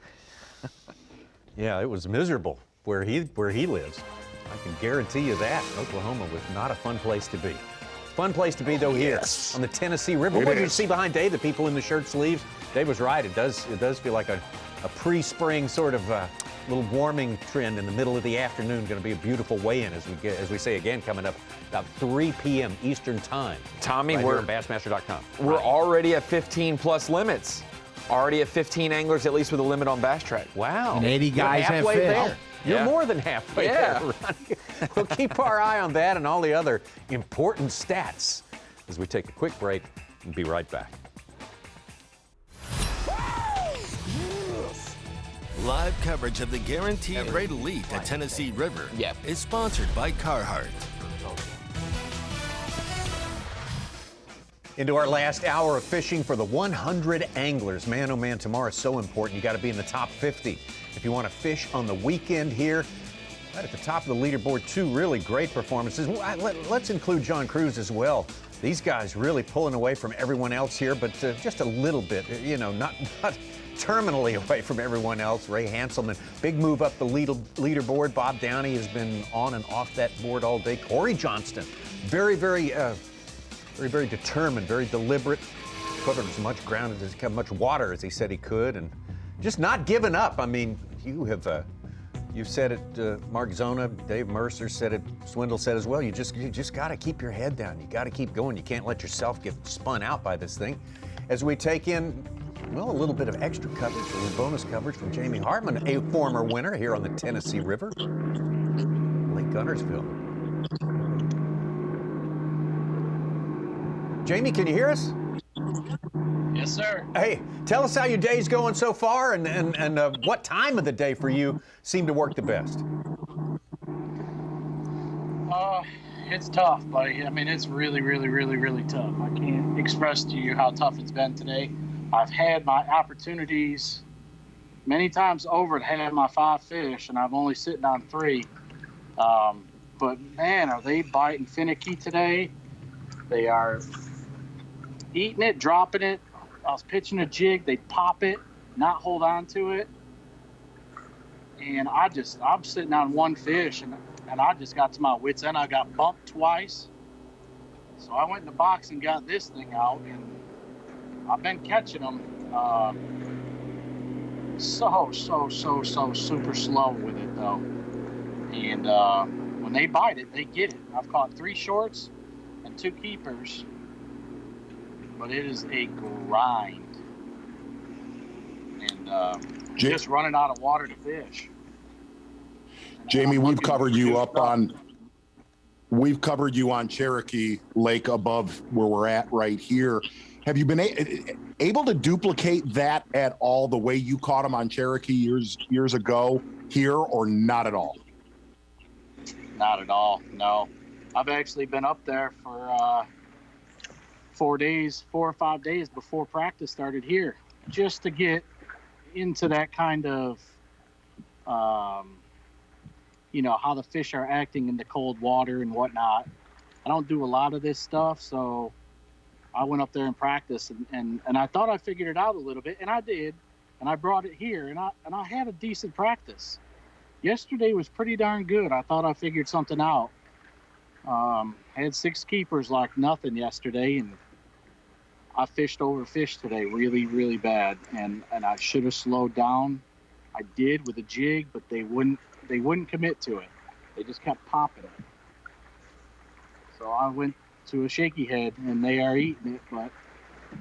Yeah, it was miserable where he lives. I can guarantee you that. Oklahoma was not a fun place to be. Fun place to be, though, here on the Tennessee River. What did you see behind Dave? The people in the shirt sleeves? Dave was right. It does feel like a pre-spring sort of little warming trend in the middle of the afternoon. Going to be a beautiful weigh-in, as we say again, coming up about 3 p.m. Eastern time. Tommy, we're on Bassmaster.com. We're already at 15+ limits. Already at 15 anglers, at least with a limit on Bass Track. Wow. And 80 guys have halfway fished. there. You're more than halfway there. We'll keep our eye on that and all the other important stats as we take a quick break and be right back. Live coverage of the Guaranteed Rate Elite at Tennessee River is sponsored by Carhartt. Into our last hour of fishing for the 100 anglers. Man, oh man, tomorrow is so important. You got to be in the top 50 if you want to fish on the weekend here. Right at the top of the leaderboard, 2 really great performances. Let's include John Cruz as well. These guys really pulling away from everyone else here, but just a little bit, you know, not terminally away from everyone else. Ray Hanselman, big move up the leaderboard. Bob Downey has been on and off that board all day. Corey Johnston, very determined, very deliberate. Covered as much ground, as much water as he said he could, and just not giving up. I mean, you've said it, Mark Zona, Dave Mercer said it, Swindle said as well. You just got to keep your head down. You got to keep going. You can't let yourself get spun out by this thing. As we take in, well, a little bit of extra coverage, a little bonus coverage from Jamie Hartman, a former winner here on the Tennessee River, Lake Guntersville. Jamie, can you hear us? Yes, sir. Hey, tell us how your day's going so far, and what time of the day for you seemed to work the best. It's tough, buddy. I mean, it's really, really, really, really tough. I can't express to you how tough it's been today. I've had my opportunities many times over to have my 5 fish, and I'm only sitting on 3. But man, are they biting finicky today? They are eating it, dropping it. I was pitching a jig, they pop it, not hold on to it. And I'm sitting on 1 fish, and I just got to my wits' end. I got bumped twice. So I went in the box and got this thing out, and I've been catching them so super slow with it, though. And when they bite it, they get it. I've caught 3 shorts and 2 keepers, but it is a grind. And just running out of water to fish. Jamie, we've covered you on Cherokee Lake above where we're at right here. Have you been able to duplicate that at all the way you caught them on Cherokee years ago here, or not at all? Not at all, no. I've actually been up there for 4 or 5 days before practice started here, just to get into that kind of how the fish are acting in the cold water and whatnot. I don't do a lot of this stuff, so I went up there and practiced, and I thought I figured it out a little bit, and I did, and I brought it here, and I had a decent practice. Yesterday was pretty darn good. I thought I figured something out. Had 6 keepers like nothing yesterday, and I fished overfished today really, really bad, and I should have slowed down. I did with a jig, but they wouldn't commit to it. They just kept popping it. So I went to a shaky head, and they are eating it, but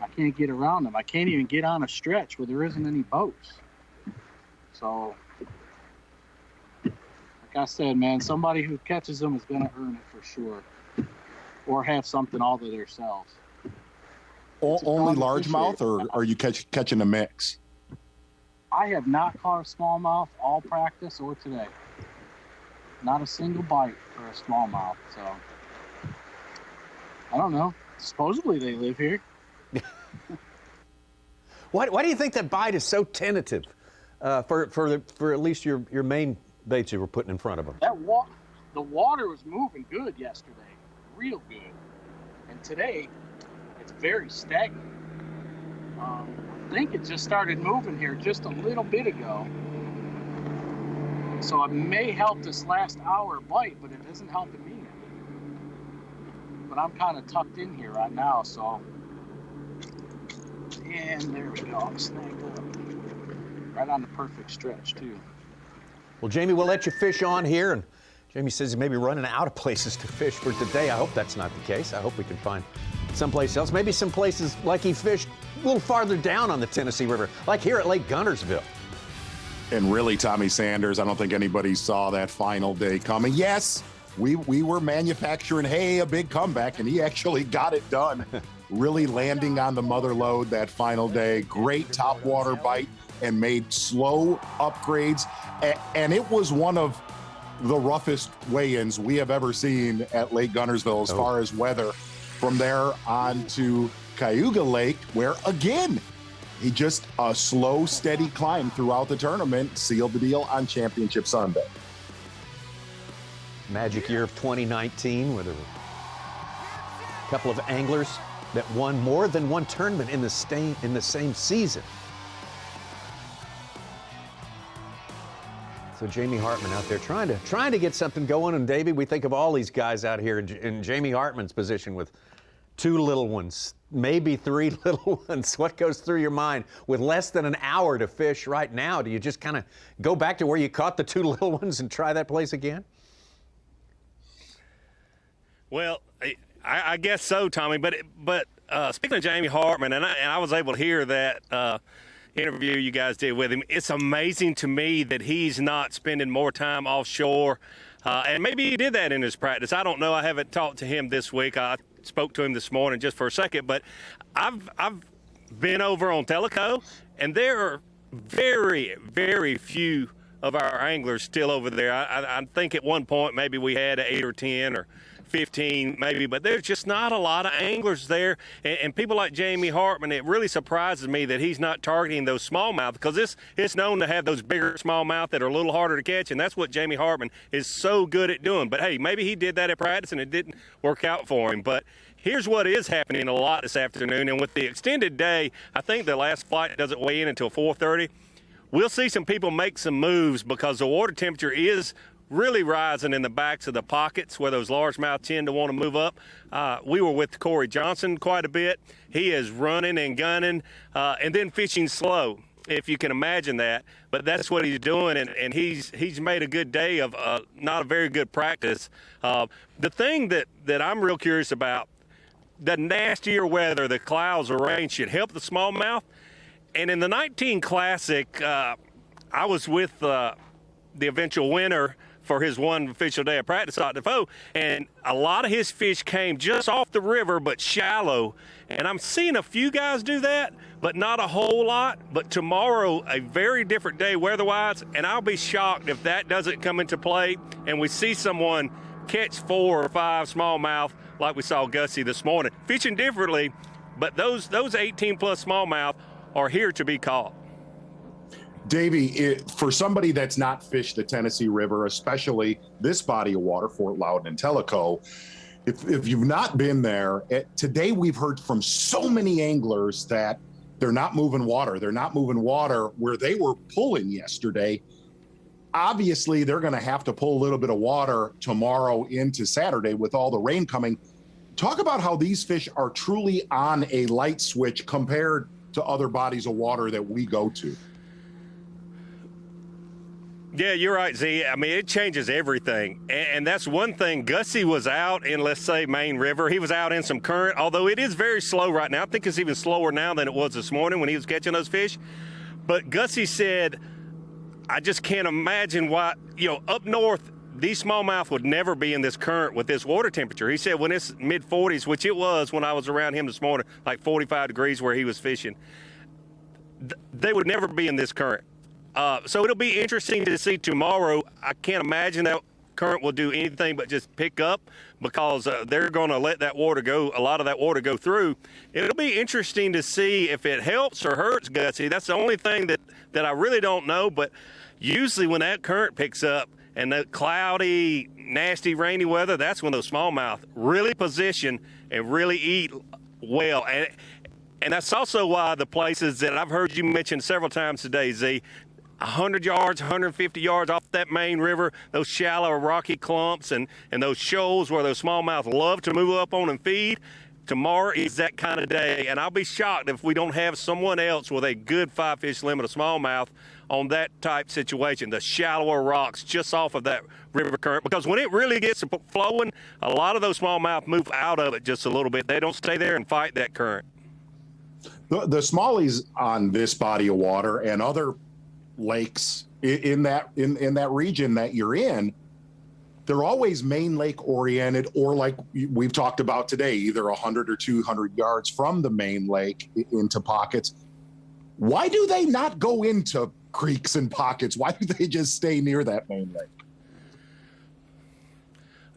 I can't get around them. I can't even get on a stretch where there isn't any boats. So, like I said, man, somebody who catches them is going to earn it for sure, or have something all to themselves. Only largemouth, or are you catching a mix? I have not caught a smallmouth all practice or today. Not a single bite for a smallmouth. So I don't know. Supposedly they live here. Why do you think that bite is so tentative for at least your main baits you were putting in front of them? The water was moving good yesterday, real good, and today it's very stagnant. I think it just started moving here just a little bit ago. So it may help this last hour bite, but it isn't helping me. But I'm kind of tucked in here right now, so. And there we go, I'm snagged up. Right on the perfect stretch, too. Well, Jamie, we'll let you fish on here, and Jamie says he may be running out of places to fish for today. I hope that's not the case. I hope we can find someplace else. Maybe some places like he fished a little farther down on the Tennessee River, like here at Lake Guntersville. And really, Tommy Sanders, I don't think anybody saw that final day coming. Yes, we were manufacturing, a big comeback, and he actually got it done. Really landing on the mother lode that final day. Great top water bite and made slow upgrades. And it was one of the roughest weigh-ins we have ever seen at Lake Guntersville as far as weather. From there on to Cayuga Lake, where again, he just a slow, steady climb throughout the tournament sealed the deal on Championship Sunday. Magic year of 2019, where there were a couple of anglers that won more than one tournament in the same season. So Jamie Hartman out there trying to get something going, and Davey, we think of all these guys out here in Jamie Hartman's position with 2 little ones, maybe 3 little ones. What goes through your mind with less than an hour to fish right now? Do you just kind of go back to where you caught the 2 little ones and try that place again? Well, I guess so, Tommy. But speaking of Jamie Hartman, and I was able to hear that interview you guys did with him. It's amazing to me that he's not spending more time offshore, and maybe he did that in his practice. I don't know. I haven't talked to him this week. I spoke to him this morning just for a second, but I've been over on Tellico, and there are very, very few of our anglers still over there. I think at one point maybe we had 8 or 10 or 15 maybe, but there's just not a lot of anglers there. And people like Jamie Hartman, it really surprises me that he's not targeting those smallmouth, because it's known to have those bigger smallmouth that are a little harder to catch, and that's what Jamie Hartman is so good at doing. But hey, maybe he did that at practice and it didn't work out for him. But here's what is happening a lot this afternoon, and with the extended day, I think the last flight doesn't weigh in until 4:30. We'll see some people make some moves because the water temperature is really rising in the backs of the pockets where those largemouth tend to want to move up. We were with Corey Johnston quite a bit. He is running and gunning and then fishing slow, if you can imagine that. But that's what he's doing, and he's made a good day of not a very good practice. The thing that I'm real curious about, the nastier weather, the clouds or rain should help the smallmouth. And in the 19 Classic, I was with the eventual winner for his one official day of practice out Defoe, and a lot of his fish came just off the river but shallow. And I'm seeing a few guys do that, but not a whole lot. But tomorrow, a very different day weather-wise, and I'll be shocked if that doesn't come into play and we see someone catch 4 or 5 smallmouth like we saw Gussie this morning. Fishing differently, but those 18-plus smallmouth are here to be caught. Davey, for somebody that's not fished the Tennessee River, especially this body of water, Fort Loudoun and Tellico, if you've not been there, today we've heard from so many anglers that they're not moving water. They're not moving water where they were pulling yesterday. Obviously, they're going to have to pull a little bit of water tomorrow into Saturday with all the rain coming. Talk about how these fish are truly on a light switch compared to other bodies of water that we go to. Yeah, you're right, Z. I mean, it changes everything. And that's one thing. Gussie was out in, let's say, Main River. He was out in some current, although it is very slow right now. I think it's even slower now than it was this morning when he was catching those fish. But Gussie said, I just can't imagine why, up north, these smallmouth would never be in this current with this water temperature. He said when it's mid-40s, which it was when I was around him this morning, like 45 degrees where he was fishing, they would never be in this current. So it'll be interesting to see tomorrow. I can't imagine that current will do anything but just pick up, because they're going to let that water go, a lot of that water go through. It'll be interesting to see if it helps or hurts Gussie. That's the only thing that I really don't know. But usually when that current picks up and the cloudy, nasty, rainy weather, that's when those smallmouth really position and really eat well. And that's also why the places that I've heard you mention several times today, Z, 100 yards, 150 yards off that main river, those shallow rocky clumps and those shoals where those smallmouth love to move up on and feed. Tomorrow is that kind of day, and I'll be shocked if we don't have someone else with a good 5-fish limit of smallmouth on that type situation, the shallower rocks just off of that river current, because when it really gets flowing, a lot of those smallmouth move out of it just a little bit. They don't stay there and fight that current. The smallies on this body of water and other lakes in that region that you're in, they're always main lake oriented, or like we've talked about today, either 100 or 200 yards from the main lake into pockets. Why do they not go into creeks and pockets? Why do they just stay near that main lake?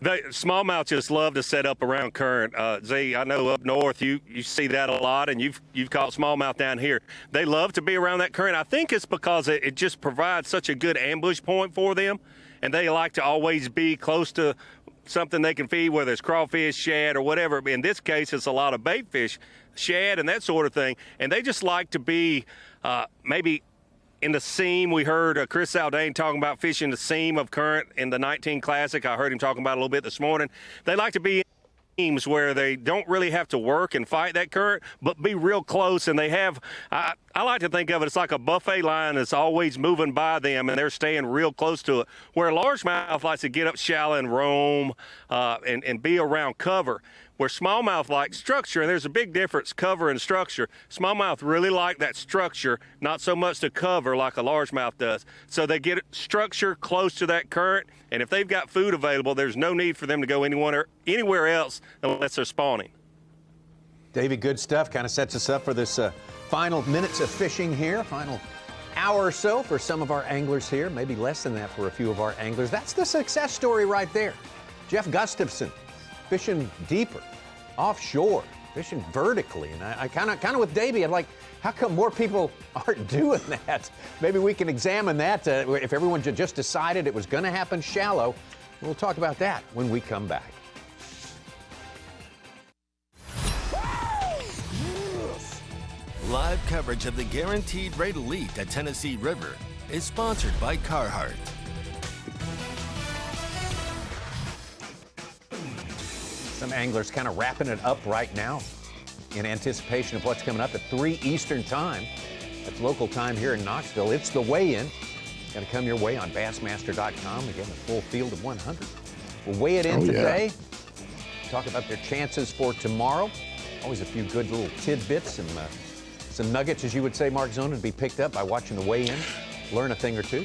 The smallmouth just love to set up around current. Z, I know up north you see that a lot, and you've caught smallmouth down here. They love to be around that current. I think it's because it just provides such a good ambush point for them, and they like to always be close to something they can feed, whether it's crawfish, shad, or whatever. In this case, it's a lot of bait fish, shad, and that sort of thing. And they just like to be maybe in the seam. We heard Chris Zaldane talking about fishing the seam of current in the 19 Classic. I heard him talking about it a little bit this morning. They like to be in seams where they don't really have to work and fight that current, but be real close. And they have, I like to think of it, it's like a buffet line that's always moving by them, and they're staying real close to it. Where largemouth likes to get up shallow and roam and be around cover. Where smallmouth like structure, and there's a big difference, cover and structure. Smallmouth really like that structure, not so much to cover like a largemouth does. So they get structure close to that current, and if they've got food available, there's no need for them to go anywhere else unless they're spawning. Davey, good stuff. Kind of sets us up for this final minutes of fishing here, final hour or so for some of our anglers here, maybe less than that for a few of our anglers. That's the success story right there. Jeff Gustafson fishing deeper, offshore, fishing vertically. And I kind of with Davey, I'm like, how come more people aren't doing that? Maybe we can examine that if everyone just decided it was going to happen shallow. We'll talk about that when we come back. Live coverage of the Guaranteed Rate Elite at Tennessee River is sponsored by Carhartt. Some anglers kind of wrapping it up right now in anticipation of what's coming up at 3 Eastern time. That's local time here in Knoxville. It's the weigh-in. Got to come your way on Bassmaster.com. Again, a full field of 100. We'll weigh it in today. Talk about their chances for tomorrow. Always a few good little tidbits and some nuggets, as you would say, Mark Zone, would be picked up by watching the weigh-in. Learn a thing or two.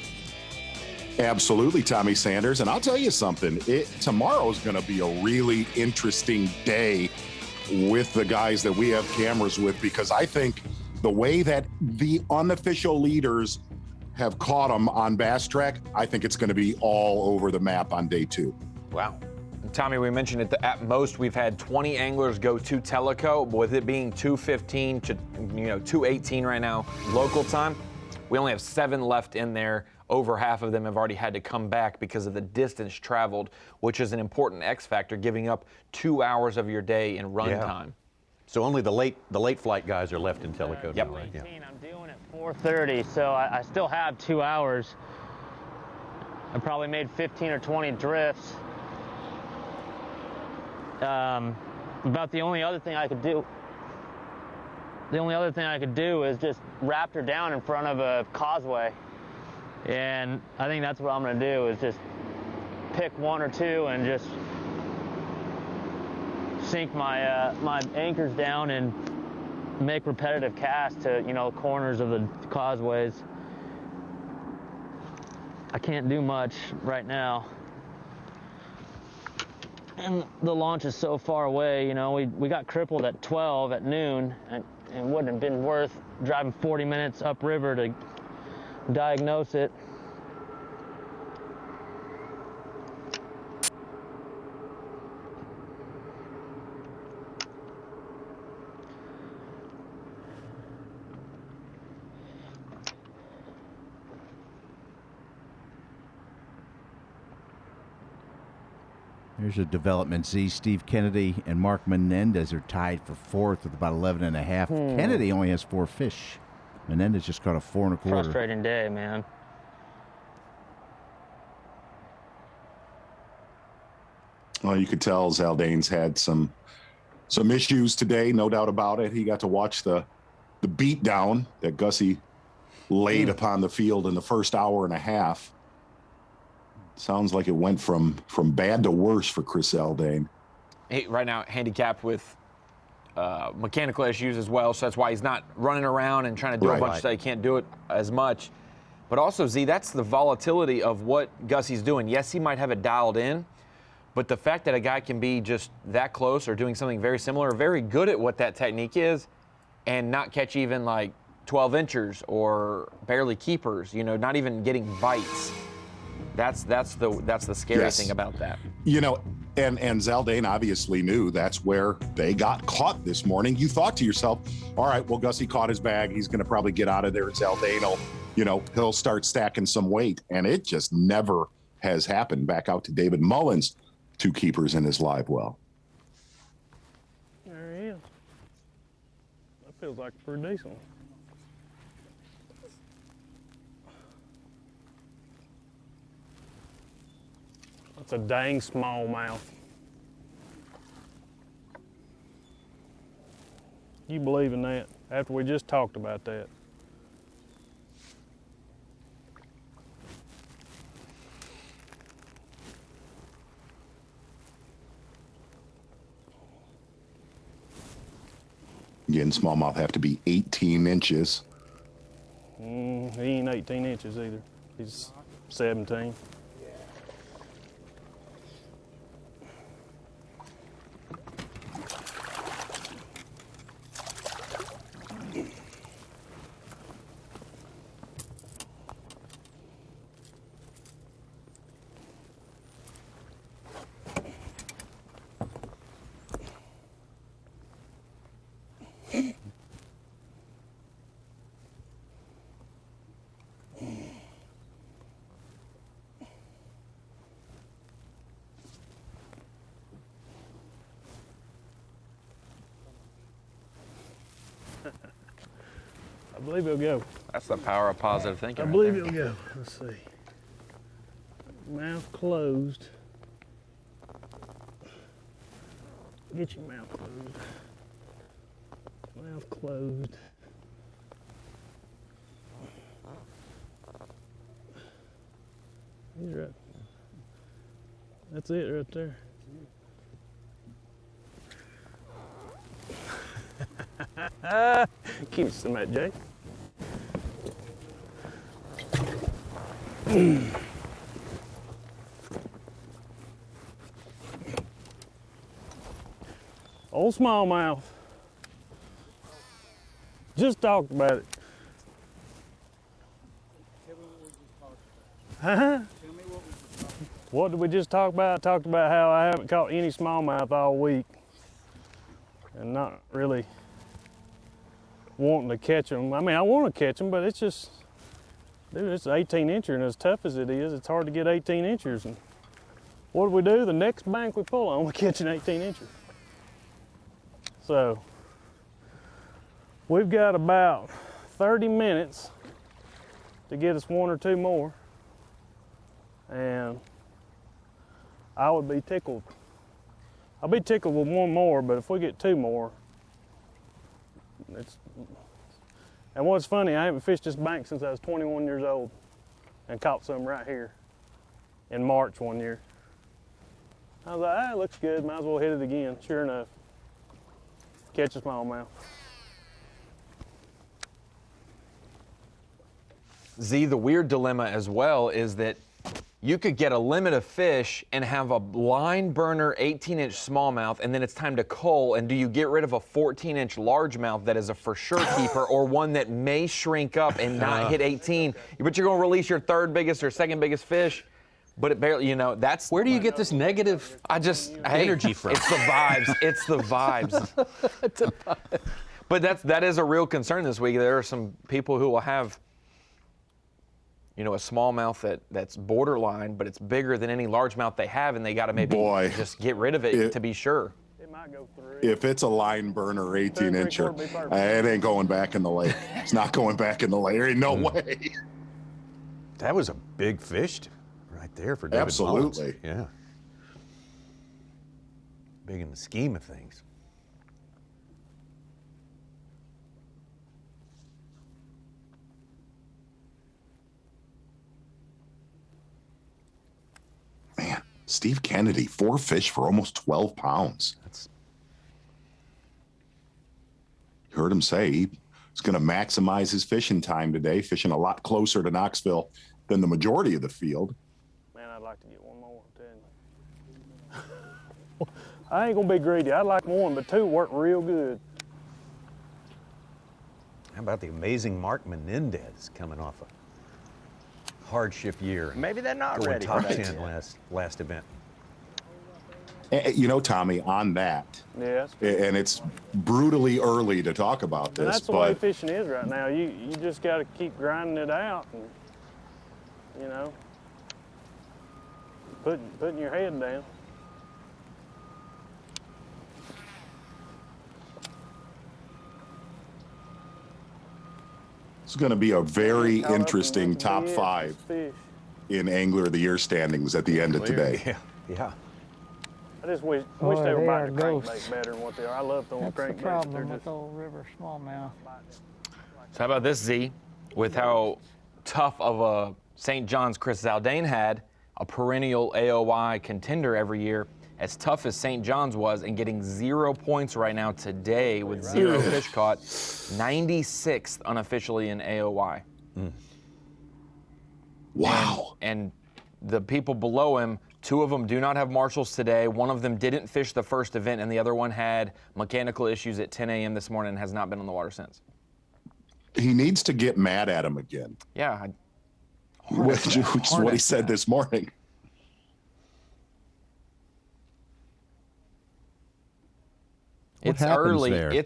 Absolutely, Tommy Sanders. And I'll tell you something, tomorrow's going to be a really interesting day with the guys that we have cameras with, because I think the way that the unofficial leaders have caught them on Bass Track, I think it's going to be all over the map on day 2. Wow. Tommy, we mentioned it, at most we've had 20 anglers go to Tellico, but with it being 2:15 to 2:18 right now local time, we only have 7 left in there. Over half of them have already had to come back because of the distance traveled, which is an important X factor, giving up 2 hours of your day in run time. So only the late flight guys are left in Tellico. Yep. Now, right? Yeah. I'm doing at 4:30, so I still have 2 hours. I probably made 15 or 20 drifts. About the only other thing I could do. The only other thing I could do is just wrap her down in front of a causeway, and I think that's what I'm going to do. Is just pick 1 or 2 and just sink my my anchors down and make repetitive casts to corners of the causeways. I can't do much right now. And the launch is so far away, we got crippled at 12 at noon, and it wouldn't have been worth driving 40 minutes upriver to diagnose it. Here's a development Z. Steve Kennedy and Mark Menendez are tied for 4th with about 11.5. Kennedy only has 4 fish. Menendez just caught a 4 1/4. Frustrating day, man. Well, you could tell Zaldain's had some issues today, no doubt about it. He got to watch the beatdown that Gussie laid upon the field in the first hour and a half. Sounds like it went from bad to worse for Chris Zaldain. Right now, handicapped with mechanical issues as well, so that's why he's not running around and trying to do a bunch of stuff. He can't do it as much. But also, Z, that's the volatility of what Gussie's doing. Yes, he might have it dialed in, but the fact that a guy can be just that close or doing something very similar, very good at what that technique is, and not catch even like 12 inchers or barely keepers, not even getting bites. That's the scary thing about that. And Zaldain obviously knew that's where they got caught this morning. You thought to yourself, all right, well, Gussie caught his bag. He's going to probably get out of there. Zaldain will, he'll start stacking some weight. And it just never has happened. Back out to David Mullins, 2 keepers in his live well. There he is. That feels like pretty decent. That's a dang smallmouth. You believe in that? After we just talked about that. Again, smallmouth have to be 18 inches. He ain't 18 inches either. He's 17. believe he'll go. That's the power of positive thinking. I believe he'll go. Let's see. Mouth closed. Get your mouth closed. Mouth closed. He's right. That's it right there. Keep some of that, Jay. Old smallmouth. Just talked about it. Huh? What did we just talk about? Talked about how I haven't caught any smallmouth all week and not really wanting to catch them. I mean, I want to catch them, but it's just, dude, it's an 18-incher, and as tough as it is, it's hard to get 18-inchers. And what do? The next bank we pull on, we catch an 18-incher. So we've got about 30 minutes to get us one or two more, and I would be tickled. I'll be tickled with one more, but if we get two more, it's. And what's funny, I haven't fished this bank since I was 21 years old, and caught some right here in March one year. I was like, it looks good, might as well hit it again. Sure enough, catch a smallmouth. Z, the weird dilemma as well is that you could get a limit of fish and have a line burner 18-inch smallmouth, and then it's time to cull, and do you get rid of a 14-inch largemouth that is a for sure keeper, or one that may shrink up and not hit 18, but you're going to release your third biggest or second biggest fish, but it barely, you know, that's... Where do you get this negative energy from? It's the vibes. It's the vibes. But that is a real concern this week. There are some people who will have, you know, a smallmouth that's borderline, but it's bigger than any largemouth they have, and they got to maybe just get rid of it to be sure. It might go through. If it's a line burner 18-incher, it ain't going back in the lake. It's not going back in the lake. There ain't no way. That was a big fish right there for David Absolutely. Mullins. Yeah. Big in the scheme of things. Man, Steve Kennedy, 4 fish for almost 12 pounds. You heard him say he's going to maximize his fishing time today, fishing a lot closer to Knoxville than the majority of the field. Man, I'd like to get one more, I'm telling you. I ain't going to be greedy. I'd like one, but two work real good. How about the amazing Mark Menendez coming off a hardship year? Maybe they're not ready. Top 10 last event. You know, Tommy, on that, yes, and it's brutally early to talk about this, and that's the way fishing is right now. You just got to keep grinding it out, and you know, putting your head down. It's going to be a very interesting top 5 in Angler of the Year standings at the end of today. Yeah. I just wish they were biting the crankbait better than what they are. I love throwing crankbait. That's the problem with old river smallmouth. So how about this, Z? With how tough of a St. John's Chris Zaldain had, a perennial AOY contender every year, as tough as St. John's was, and getting 0 points right now today with 0 fish caught, 96th unofficially in AOY. Wow. And the people below him, 2 of them do not have marshals today. One of them didn't fish the first event, and the other one had mechanical issues at 10 a.m. this morning and has not been on the water since. He needs to get mad at him again. Yeah. Which is what he said this morning. It's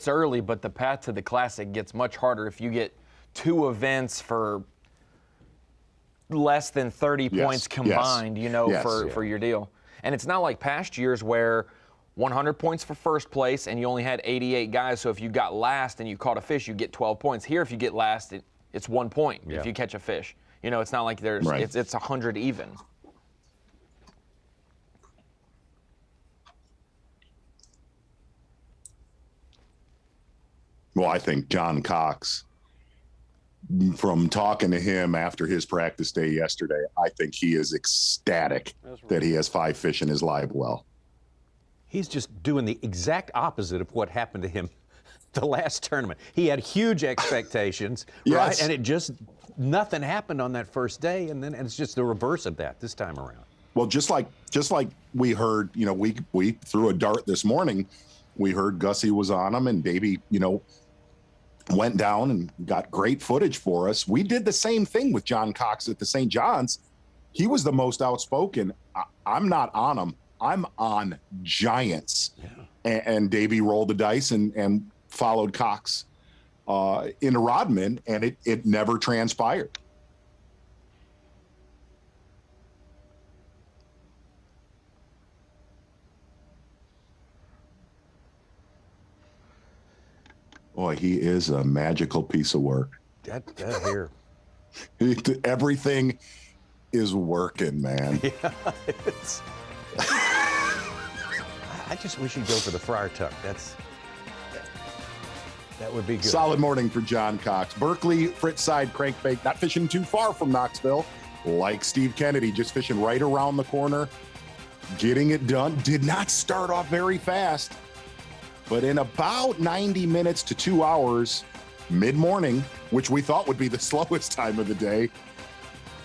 early, but the path to the Classic gets much harder if you get 2 events for less than 30 points combined, you know, for your deal. And it's not like past years where 100 points for first place, and you only had 88 guys. So if you got last and you caught a fish, you get 12 points. Here, if you get last, it's 1 point if you catch a fish. You know, it's not like there's it's 100 even. Well, I think John Cox, from talking to him after his practice day yesterday, I think he is ecstatic that he has 5 fish in his live well. He's just doing the exact opposite of what happened to him the last tournament. He had huge expectations, right? And it just, nothing happened on that first day, and it's just the reverse of that this time around. Well, just like we heard, you know, we threw a dart this morning. We heard Gussie was on him, and Davey, you know, went down and got great footage for us. We did the same thing with John Cox at the St. John's. He was the most outspoken. I'm not on him. I'm on giants. Yeah. And Davey rolled the dice and followed Cox into Rodman, and it never transpired. Boy, he is a magical piece of work. That here. Everything is working, man. Yeah, it's... I just wish he'd go for the Friar Tuck. That would be good. Solid morning for John Cox. Berkeley, Fritz side crankbait, not fishing too far from Knoxville. Like Steve Kennedy, just fishing right around the corner, getting it done. Did not start off very fast. But in about 90 minutes to 2 hours, mid-morning, which we thought would be the slowest time of the day,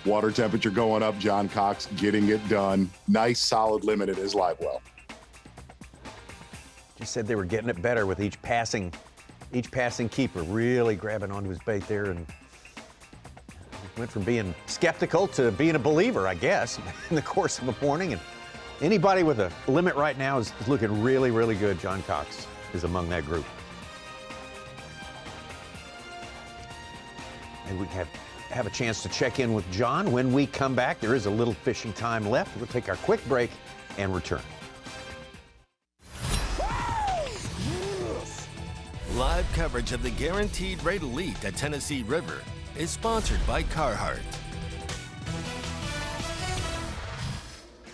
water temperature going up, John Cox getting it done. Nice, solid limit at his live well. He said they were getting it better with each passing keeper, really grabbing onto his bait there, and went from being skeptical to being a believer, I guess, in the course of the morning. And anybody with a limit right now is looking really, really good. John Cox is among that group. And we have a chance to check in with John when we come back. There is a little fishing time left. We'll take our quick break and return. Live coverage of the Guaranteed Rate Elite at Tennessee River is sponsored by Carhartt.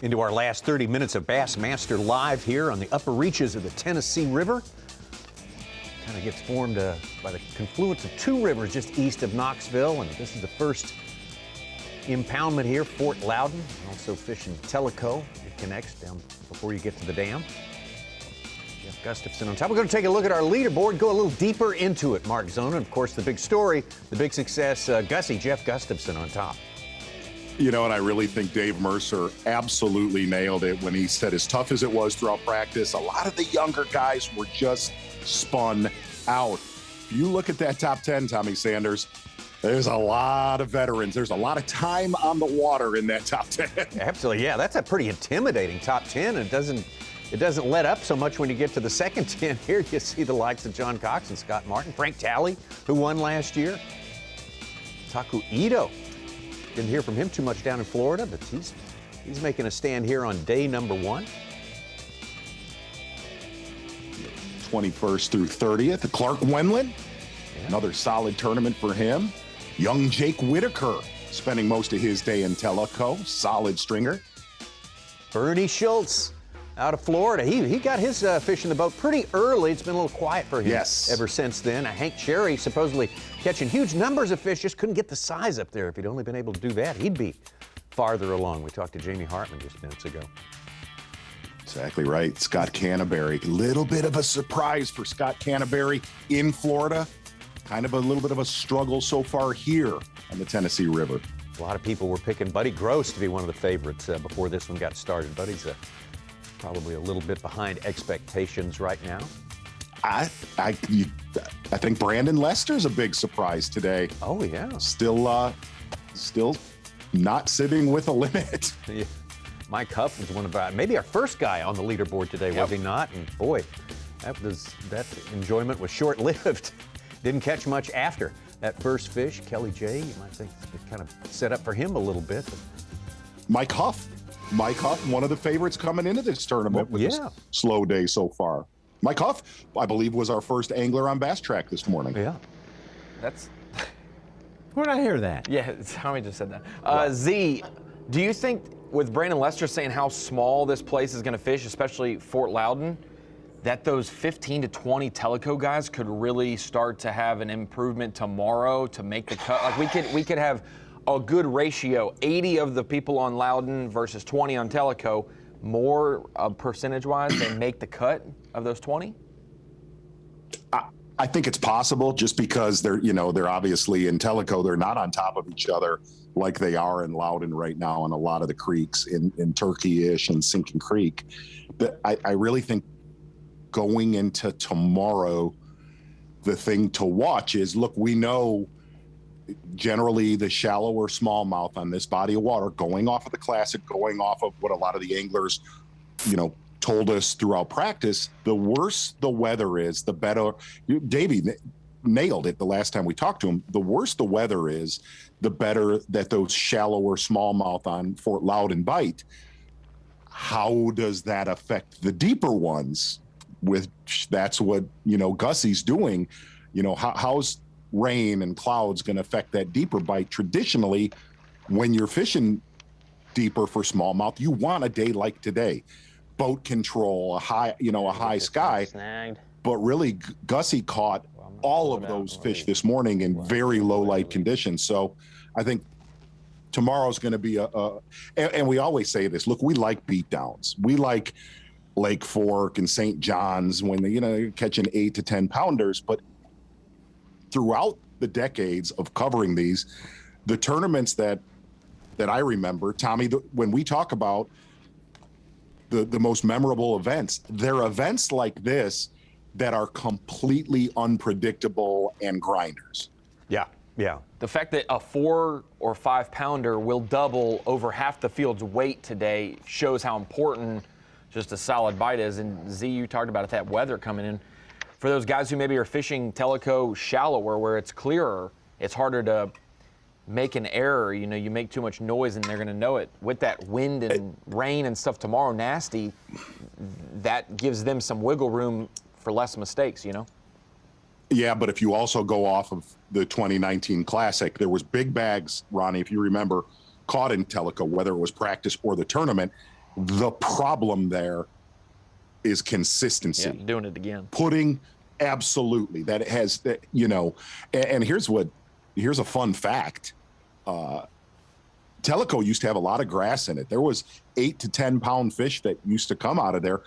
Into our last 30 minutes of Bassmaster live here on the upper reaches of the Tennessee River. Kind of gets formed by the confluence of two rivers just east of Knoxville, and this is the first impoundment here, Fort Loudoun. Also fishing Tellico. It connects down before you get to the dam. Jeff Gustafson on top. We're going to take a look at our leaderboard, go a little deeper into it, Mark Zona. And of course, the big story, the big success, Jeff Gustafson on top. You know, and I really think Dave Mercer absolutely nailed it when he said, as tough as it was throughout practice, a lot of the younger guys were just spun out. If you look at that top 10, Tommy Sanders, there's a lot of veterans. There's a lot of time on the water in that top 10. Absolutely, yeah. That's a pretty intimidating top 10. It doesn't let up so much when you get to the second 10. Here you see the likes of John Cox and Scott Martin, Frank Talley, who won last year, Taku Ito. Didn't hear from him too much down in Florida, but he's making a stand here on day number 1. 21st through 30th. Clark Wendland, another solid tournament for him. Young Jake Whitaker spending most of his day in Tellico, solid stringer. Bernie Schultz out of Florida. He got his fish in the boat pretty early. It's been a little quiet for him ever since then. Hank Cherry supposedly catching huge numbers of fish, just couldn't get the size up there. If he'd only been able to do that, he'd be farther along. We talked to Jamie Hartman just minutes ago. Exactly right. Scott Canterbury. Little bit of a surprise for Scott Canterbury in Florida. Kind of a little bit of a struggle so far here on the Tennessee River. A lot of people were picking Buddy Gross to be one of the favorites before this one got started. Buddy's probably a little bit behind expectations right now. I think Brandon Lester's a big surprise today. Oh, yeah. Still not sitting with a limit. Yeah. Mike Huff was one of maybe our first guy on the leaderboard today, was he not? And boy, that enjoyment was short-lived. Didn't catch much after that first fish. Kelly J, you might think it kind of set up for him a little bit. Mike Huff, Mike Huff, one of the favorites coming into this tournament with this slow day so far. Mike Huff, I believe, was our first angler on Bass Track this morning. Yeah. That's... Where'd I hear that? Yeah, Tommy just said that. Z, do you think, with Brandon Lester saying how small this place is going to fish, especially Fort Loudoun, that those 15 to 20 Tellico guys could really start to have an improvement tomorrow to make the cut? Like we could have a good ratio, 80 of the people on Loudoun versus 20 on Tellico, more percentage-wise, they make the cut of those 20? I think it's possible, just because they're obviously in Tellico, they're not on top of each other like they are in Loudoun right now on a lot of the creeks in Turkey-ish and Sinking Creek. But I really think going into tomorrow, the thing to watch is, look, we know generally the shallower smallmouth on this body of water, going off of the Classic, going off of what a lot of the anglers, told us throughout practice, the worse the weather is, the better. Davey nailed it the last time we talked to him. The worse the weather is, the better that those shallower smallmouth on Fort Loudoun bite. How does that affect the deeper ones? That's what Gussie's doing. How's rain and clouds going to affect that deeper bite? Traditionally, when you're fishing deeper for smallmouth, you want a day like today. Boat control, a high sky. Snagged. But really, Gussie caught all of those fish this morning in very low light conditions. So I think tomorrow's going to be and we always say this, look, we like beatdowns. We like Lake Fork and St. John's when you're catching 8 to 10 pounders. But throughout the decades of covering these, the tournaments that I remember, Tommy, when we talk about the most memorable events, they're events like this that are completely unpredictable and grinders. Yeah. The fact that a 4 or 5 pounder will double over half the field's weight today shows how important just a solid bite is. And Z, you talked about it, that weather coming in. For those guys who maybe are fishing Tellico shallower where it's clearer, it's harder to make an error. You make too much noise and they're going to know it. With that wind and rain and stuff tomorrow, nasty, that gives them some wiggle room for less mistakes, Yeah, but if you also go off of the 2019 Classic, there was big bags, Ronnie, if you remember, caught in Tellico, whether it was practice or the tournament. The problem there is consistency. Yeah, doing it again. Absolutely. That it has, and here's a fun fact. Tellico used to have a lot of grass in it. There was 8 to 10 pound fish that used to come out of there.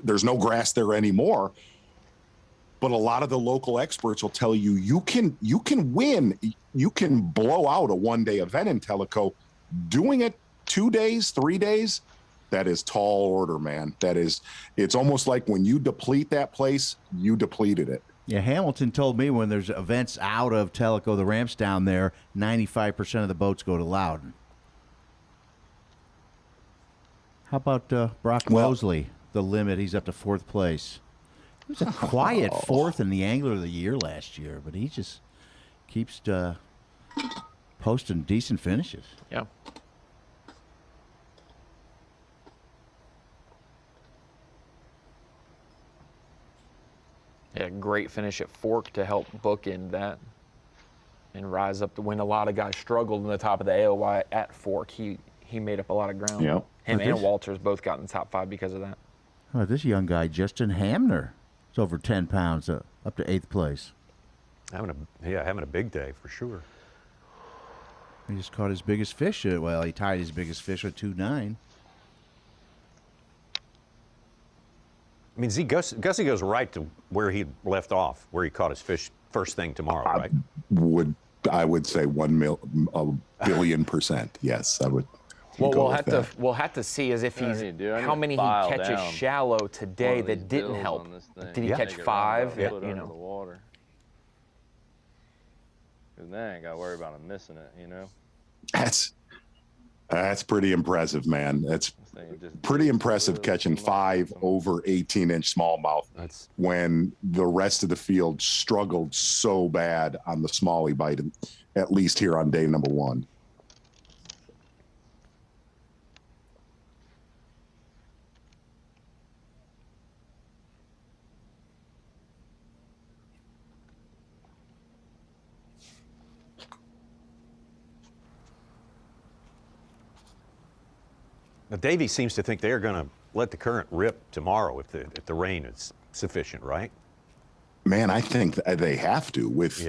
There's no grass there anymore. But a lot of the local experts will tell you, you can win. You can blow out a one-day event in Tellico. Doing it 2 days, 3 days, that is tall order, man. It's almost like when you deplete that place, you depleted it. Yeah, Hamilton told me when there's events out of Tellico, the ramps down there, 95% of the boats go to Loudoun. How about Brock Mosley, the limit? He's up to 4th place. He was a quiet 4th in the Angler of the Year last year, but he just keeps posting decent finishes. Yeah. Yeah, great finish at Fork to help bookend that and rise up to win. A lot of guys struggled in the top of the AOY at Fork. He made up a lot of ground. Yeah. Him and Walters both got in the top 5 because of that. Oh, this young guy, Justin Hamner, is over 10 pounds, up to 8th place. Having a big day for sure. He just caught his biggest fish. Well, he tied his biggest fish at 2.9. I mean, Gussie goes right to where he left off, where he caught his fish first thing tomorrow, right? I would say 1 billion%. Yes, I would. Well, we'll have to see as if how many he catches shallow today that didn't help. Did he catch 5? Put it under the water. Because then I ain't got to worry about him missing it, That's pretty impressive, man. That's pretty impressive catching 5 over 18-inch smallmouth when the rest of the field struggled so bad on the smallie bite, at least here on day number 1. Now, Davey seems to think they're going to let the current rip tomorrow if the rain is sufficient, right? Man, I think they have to. With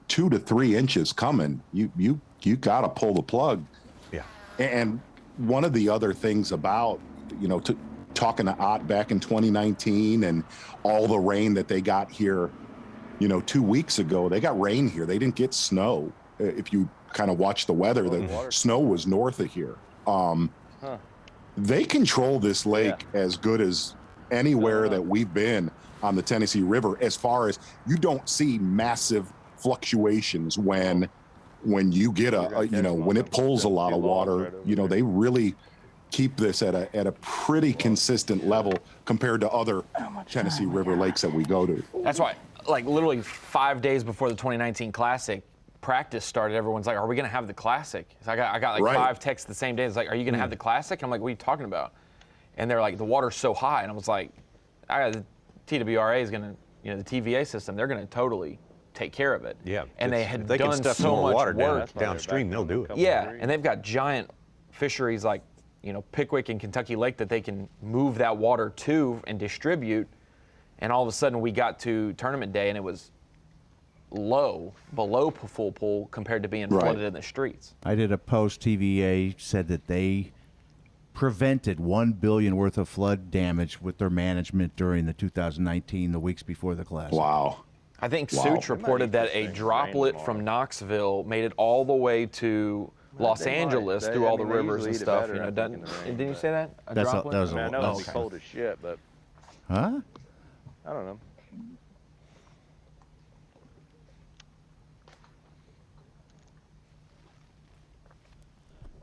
2 to 3 inches coming, you got to pull the plug. Yeah. And one of the other things about, talking to Ott back in 2019 and all the rain that they got here, 2 weeks ago, they got rain here. They didn't get snow. If you kind of watch the weather, the snow was north of here. They control this lake as good as anywhere that we've been on the Tennessee River, as far as you don't see massive fluctuations when you get when it pulls a lot of water. They really keep this at a pretty consistent level compared to other Tennessee River lakes that we go to. That's why, literally 5 days before the 2019 Classic practice started, everyone's like, "Are we going to have the Classic?" So I got 5 texts the same day. It's like, "Are you going to have the Classic?" I'm like, "What are you talking about?" And they're like, "The water's so high," and I was like, "The TWRA is going to, the TVA system, they're going to totally take care of it." Yeah, and they had they done can stuff so more much water work downstream. They'll do it. Yeah, and they've got giant fisheries like Pickwick and Kentucky Lake that they can move that water to and distribute. And all of a sudden, we got to tournament day, and it was below full pool compared to being flooded in the streets. I did a post. TVA said that they prevented $1 billion worth of flood damage with their management during the 2019, the weeks before the Classic. Wow. I think Suits reported that a droplet from Knoxville made it all the way to Los Angeles through all the rivers and stuff. Didn't you say that? A droplet? That was I know it's cold as shit, but huh? I don't know.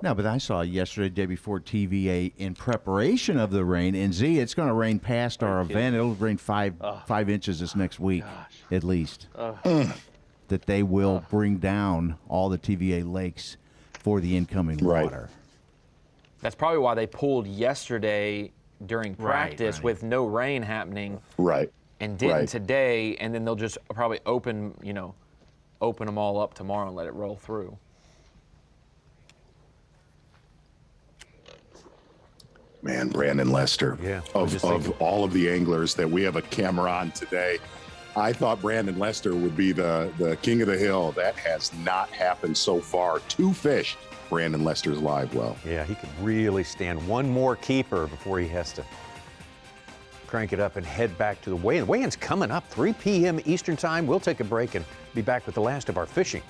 No, but I saw yesterday, day before TVA, in preparation of the rain. And Z, it's going to rain past our event. It'll rain 5 inches this next week, at least. That they will bring down all the TVA lakes for the incoming water. That's probably why they pulled yesterday during practice with no rain happening. Right. And didn't today, and then they'll just probably open them all up tomorrow and let it roll through. Man, Brandon Lester, of all of the anglers that we have a camera on today, I thought Brandon Lester would be the king of the hill. That has not happened so far. 2 fish, Brandon Lester's live well. Yeah, he could really stand one more keeper before he has to crank it up and head back to the weigh-in. Weigh-in's coming up, 3 p.m. Eastern Time. We'll take a break and be back with the last of our fishing.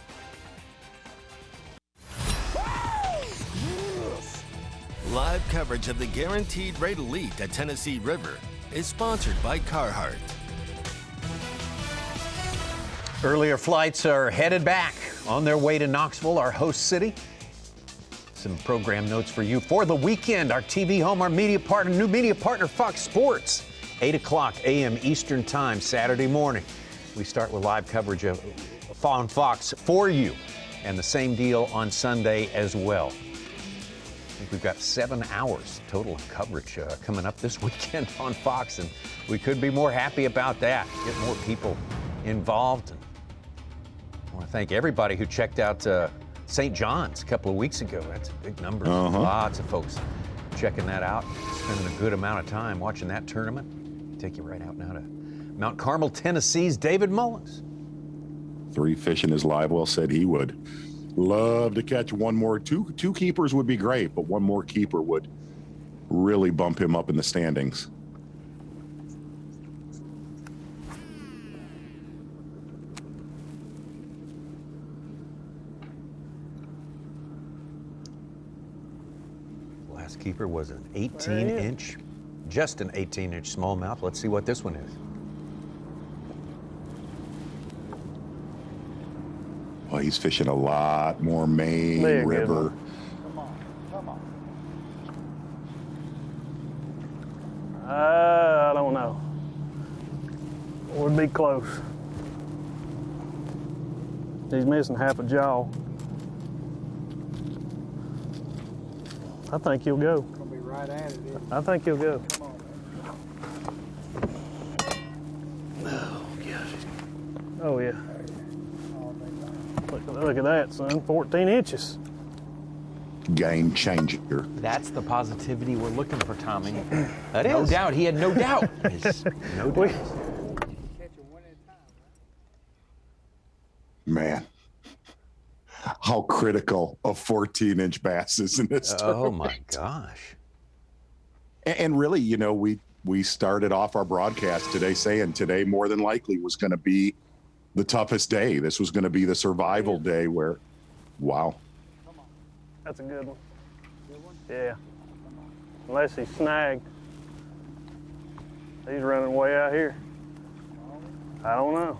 Live coverage of the Guaranteed Rate Elite at Tennessee River is sponsored by Carhartt. Earlier flights are headed back on their way to Knoxville, our host city. Some program notes for you for the weekend. Our TV home, our media partner, new media partner, Fox Sports, 8 o'clock a.m. Eastern Time, Saturday morning. We start with live coverage on Fox for you, and the same deal on Sunday as well. I think we've got 7 hours total of coverage coming up this weekend on Fox, and we could be more happy about that. Get more people involved. And I want to thank everybody who checked out St. John's a couple of weeks ago. That's a big number. Lots of folks checking that out, spending a good amount of time watching that tournament. Take you right out now to Mount Carmel, Tennessee's David Mullins. 3 fish in his live well, said he would love to catch one more. Two keepers would be great, but one more keeper would really bump him up in the standings. Last keeper was an 18-inch, just an 18-inch smallmouth. Let's see what this one is. Well, he's fishing a lot more Main River. Come on. I don't know. Would be close. He's missing half a jaw. I think he'll go. Gonna be right at it. I think he'll go. Come on. Oh, gosh. Oh, yeah. Look at that, son. 14 inches. game changer. That's the positivity we're looking for, Tommy. That no is. doubt. He had no doubt. No doubt. Man, how critical a 14-inch bass is in this tournament. Oh my gosh. And really, you know, we started off our broadcast today saying today more than likely was going to be the toughest day. This was going to be the survival day where, wow. That's a good one. Yeah. Unless he's snagged. He's running way out here. I don't know.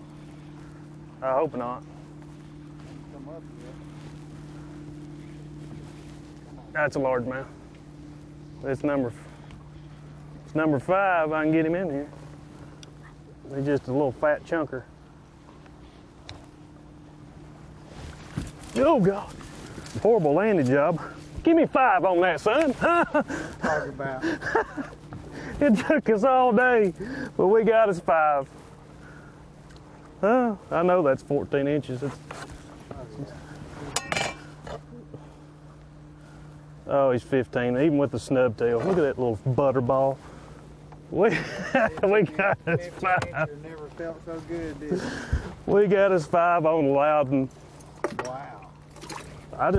I hope not. That's a largemouth. It's number 5. I can get him in here. He's just a little fat chunker. Oh God. Horrible landing job. Give me 5 on that, son. Talk about. It took us all day, but we got us 5. I know that's 14 inches. Oh, he's 15, even with the snub tail. Look at that little butterball. We got us 5. Never felt so good, did it? We got us 5 on Loudoun. Wow. I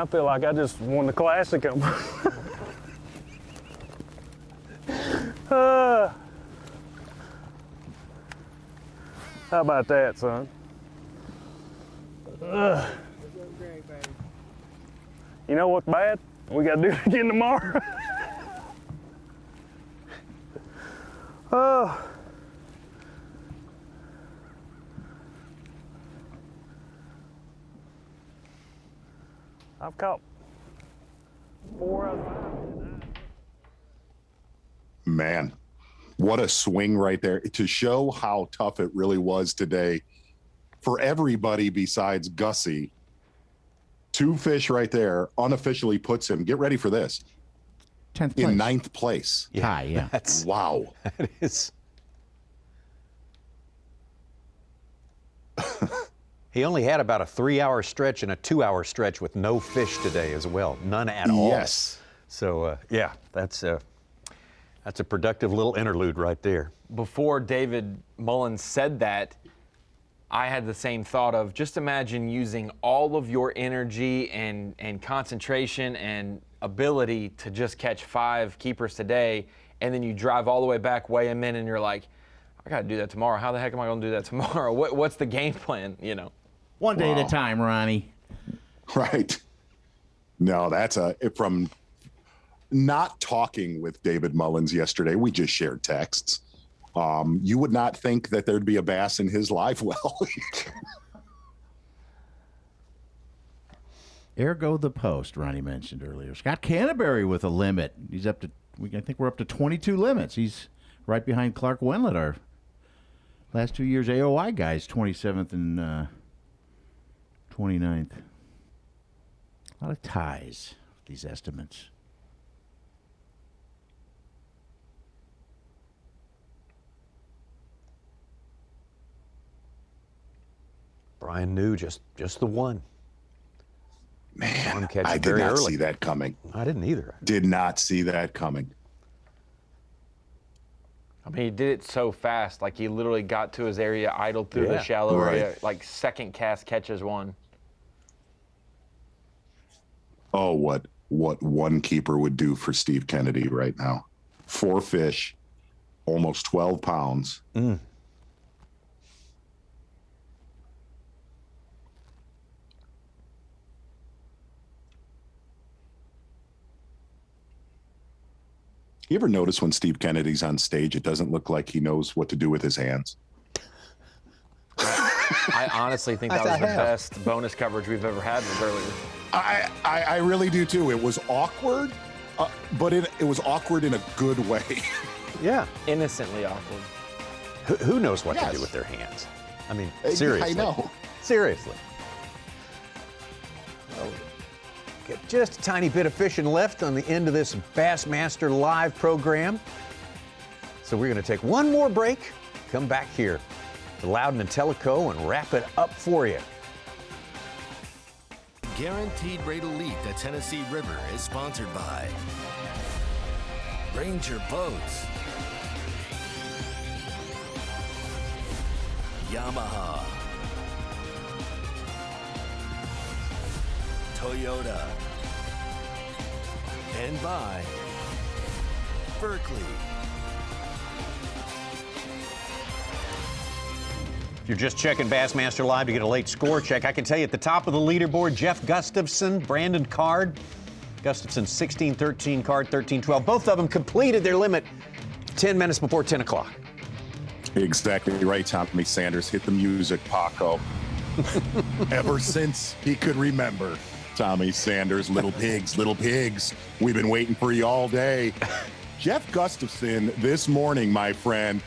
feel like I just won the classic. How about that, son? You know what's bad? We got to do it again tomorrow. Oh. I've caught 4 out of 5. Man, what a swing right there to show how tough it really was today for everybody besides Gussie. 2 fish right there unofficially puts him, get ready for this, 10th place. In 9th place. Tie, yeah. Wow. That is. He only had about a 3-hour stretch and a 2-hour stretch with no fish today as well. None at all. Yes. So, yeah, that's a productive little interlude right there. Before David Mullins said that, I had the same thought of just imagine using all of your energy and concentration and ability to just catch 5 keepers today, and then you drive all the way back, weigh them in, and you're like, I got to do that tomorrow. How the heck am I going to do that tomorrow? What's the game plan, you know? One day at a time, Ronnie. Right. No, that's from not talking with David Mullins yesterday. We just shared texts. You would not think that there'd be a bass in his live well. Ergo the post, Ronnie mentioned earlier. Scott Canterbury with a limit. He's up to, I think we're up to 22 limits. He's right behind Clark Wenlet, our last 2 years AOI guys, 27th and 29th. A lot of ties with these estimates. Brian knew just the one. Man, I did not see that coming. I didn't either. Did not see that coming. I mean, he did it so fast. Like, he literally got to his area, idled through the shallow area, like second cast catches one. Oh, what one keeper would do for Steve Kennedy right now. 4 fish, almost 12 pounds. You ever notice when Steve Kennedy's on stage, it doesn't look like he knows what to do with his hands? I honestly think that was the best bonus coverage we've ever had with earlier. I really do too. It was awkward, but it was awkward in a good way. Yeah. Innocently awkward. Who knows what to do with their hands? I mean, seriously. I know. Seriously. Well, get just a tiny bit of fishing left on the end of this Bassmaster live program. So we're going to take one more break, come back here to Loudoun and Tellico and wrap it up for you. Guaranteed Rate Elite at Tennessee River is sponsored by Ranger Boats, Yamaha, Toyota, and by Berkeley. If you're just checking Bassmaster Live to get a late score check, I can tell you at the top of the leaderboard, Jeff Gustafson, Brandon Card. Gustafson 16-13, Card 13-12. Both of them completed their limit 10 minutes before 10 o'clock. Exactly right, Tommy Sanders. Hit the music, Paco. Ever since he could remember, Tommy Sanders, little pigs, little pigs. We've been waiting for you all day. Jeff Gustafson this morning, my friend,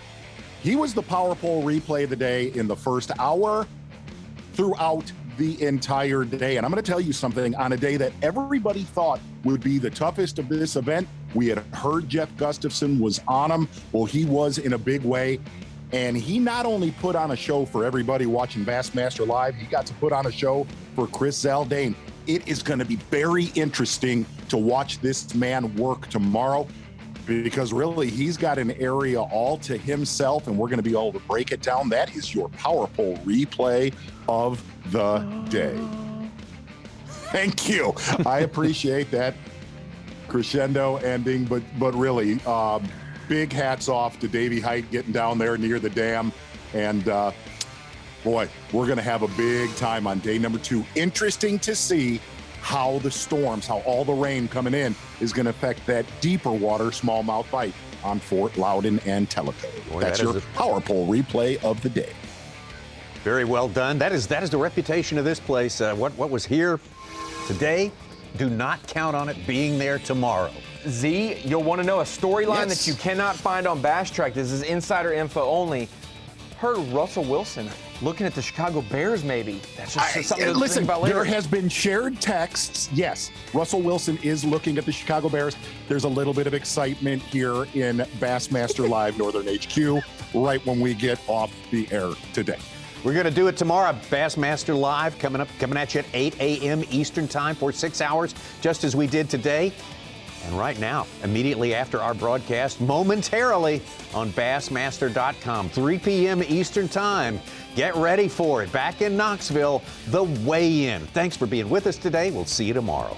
he was the power pole replay of the day in the first hour throughout the entire day. And I'm going to tell you something, on a day that everybody thought would be the toughest of this event, we had heard Jeff Gustafson was on him. Well, he was in a big way. And he not only put on a show for everybody watching Bassmaster Live, he got to put on a show for Chris Zaldain. It is going to be very interesting to watch this man work tomorrow, because really he's got an area all to himself, and we're going to be able to break it down. That is your power pole replay of the day. Thank you. I appreciate that crescendo ending, but really, big hats off to Davey Height getting down there near the dam. And boy, we're going to have a big time on day number 2. Interesting to see how the storms, how all the rain coming in is going to affect that deeper water smallmouth bite on Fort Loudoun and Tellico. Boy, that's your power pole replay of the day. Very well done. That is the reputation of this place. What was here today, do not count on it being there tomorrow. Z, you'll want to know a storyline that you cannot find on Bass Track. This is insider info only. Heard Russell Wilson looking at the Chicago Bears, maybe. That's just something to think about later. There has been shared texts. Yes, Russell Wilson is looking at the Chicago Bears. There's a little bit of excitement here in Bassmaster Live Northern HQ right when we get off the air today. We're going to do it tomorrow. Bassmaster Live coming at you at 8 a.m. Eastern Time for 6 hours, just as we did today. And right now, immediately after our broadcast, momentarily on Bassmaster.com, 3 p.m. Eastern Time. Get ready for it. Back in Knoxville, the weigh-in. Thanks for being with us today. We'll see you tomorrow.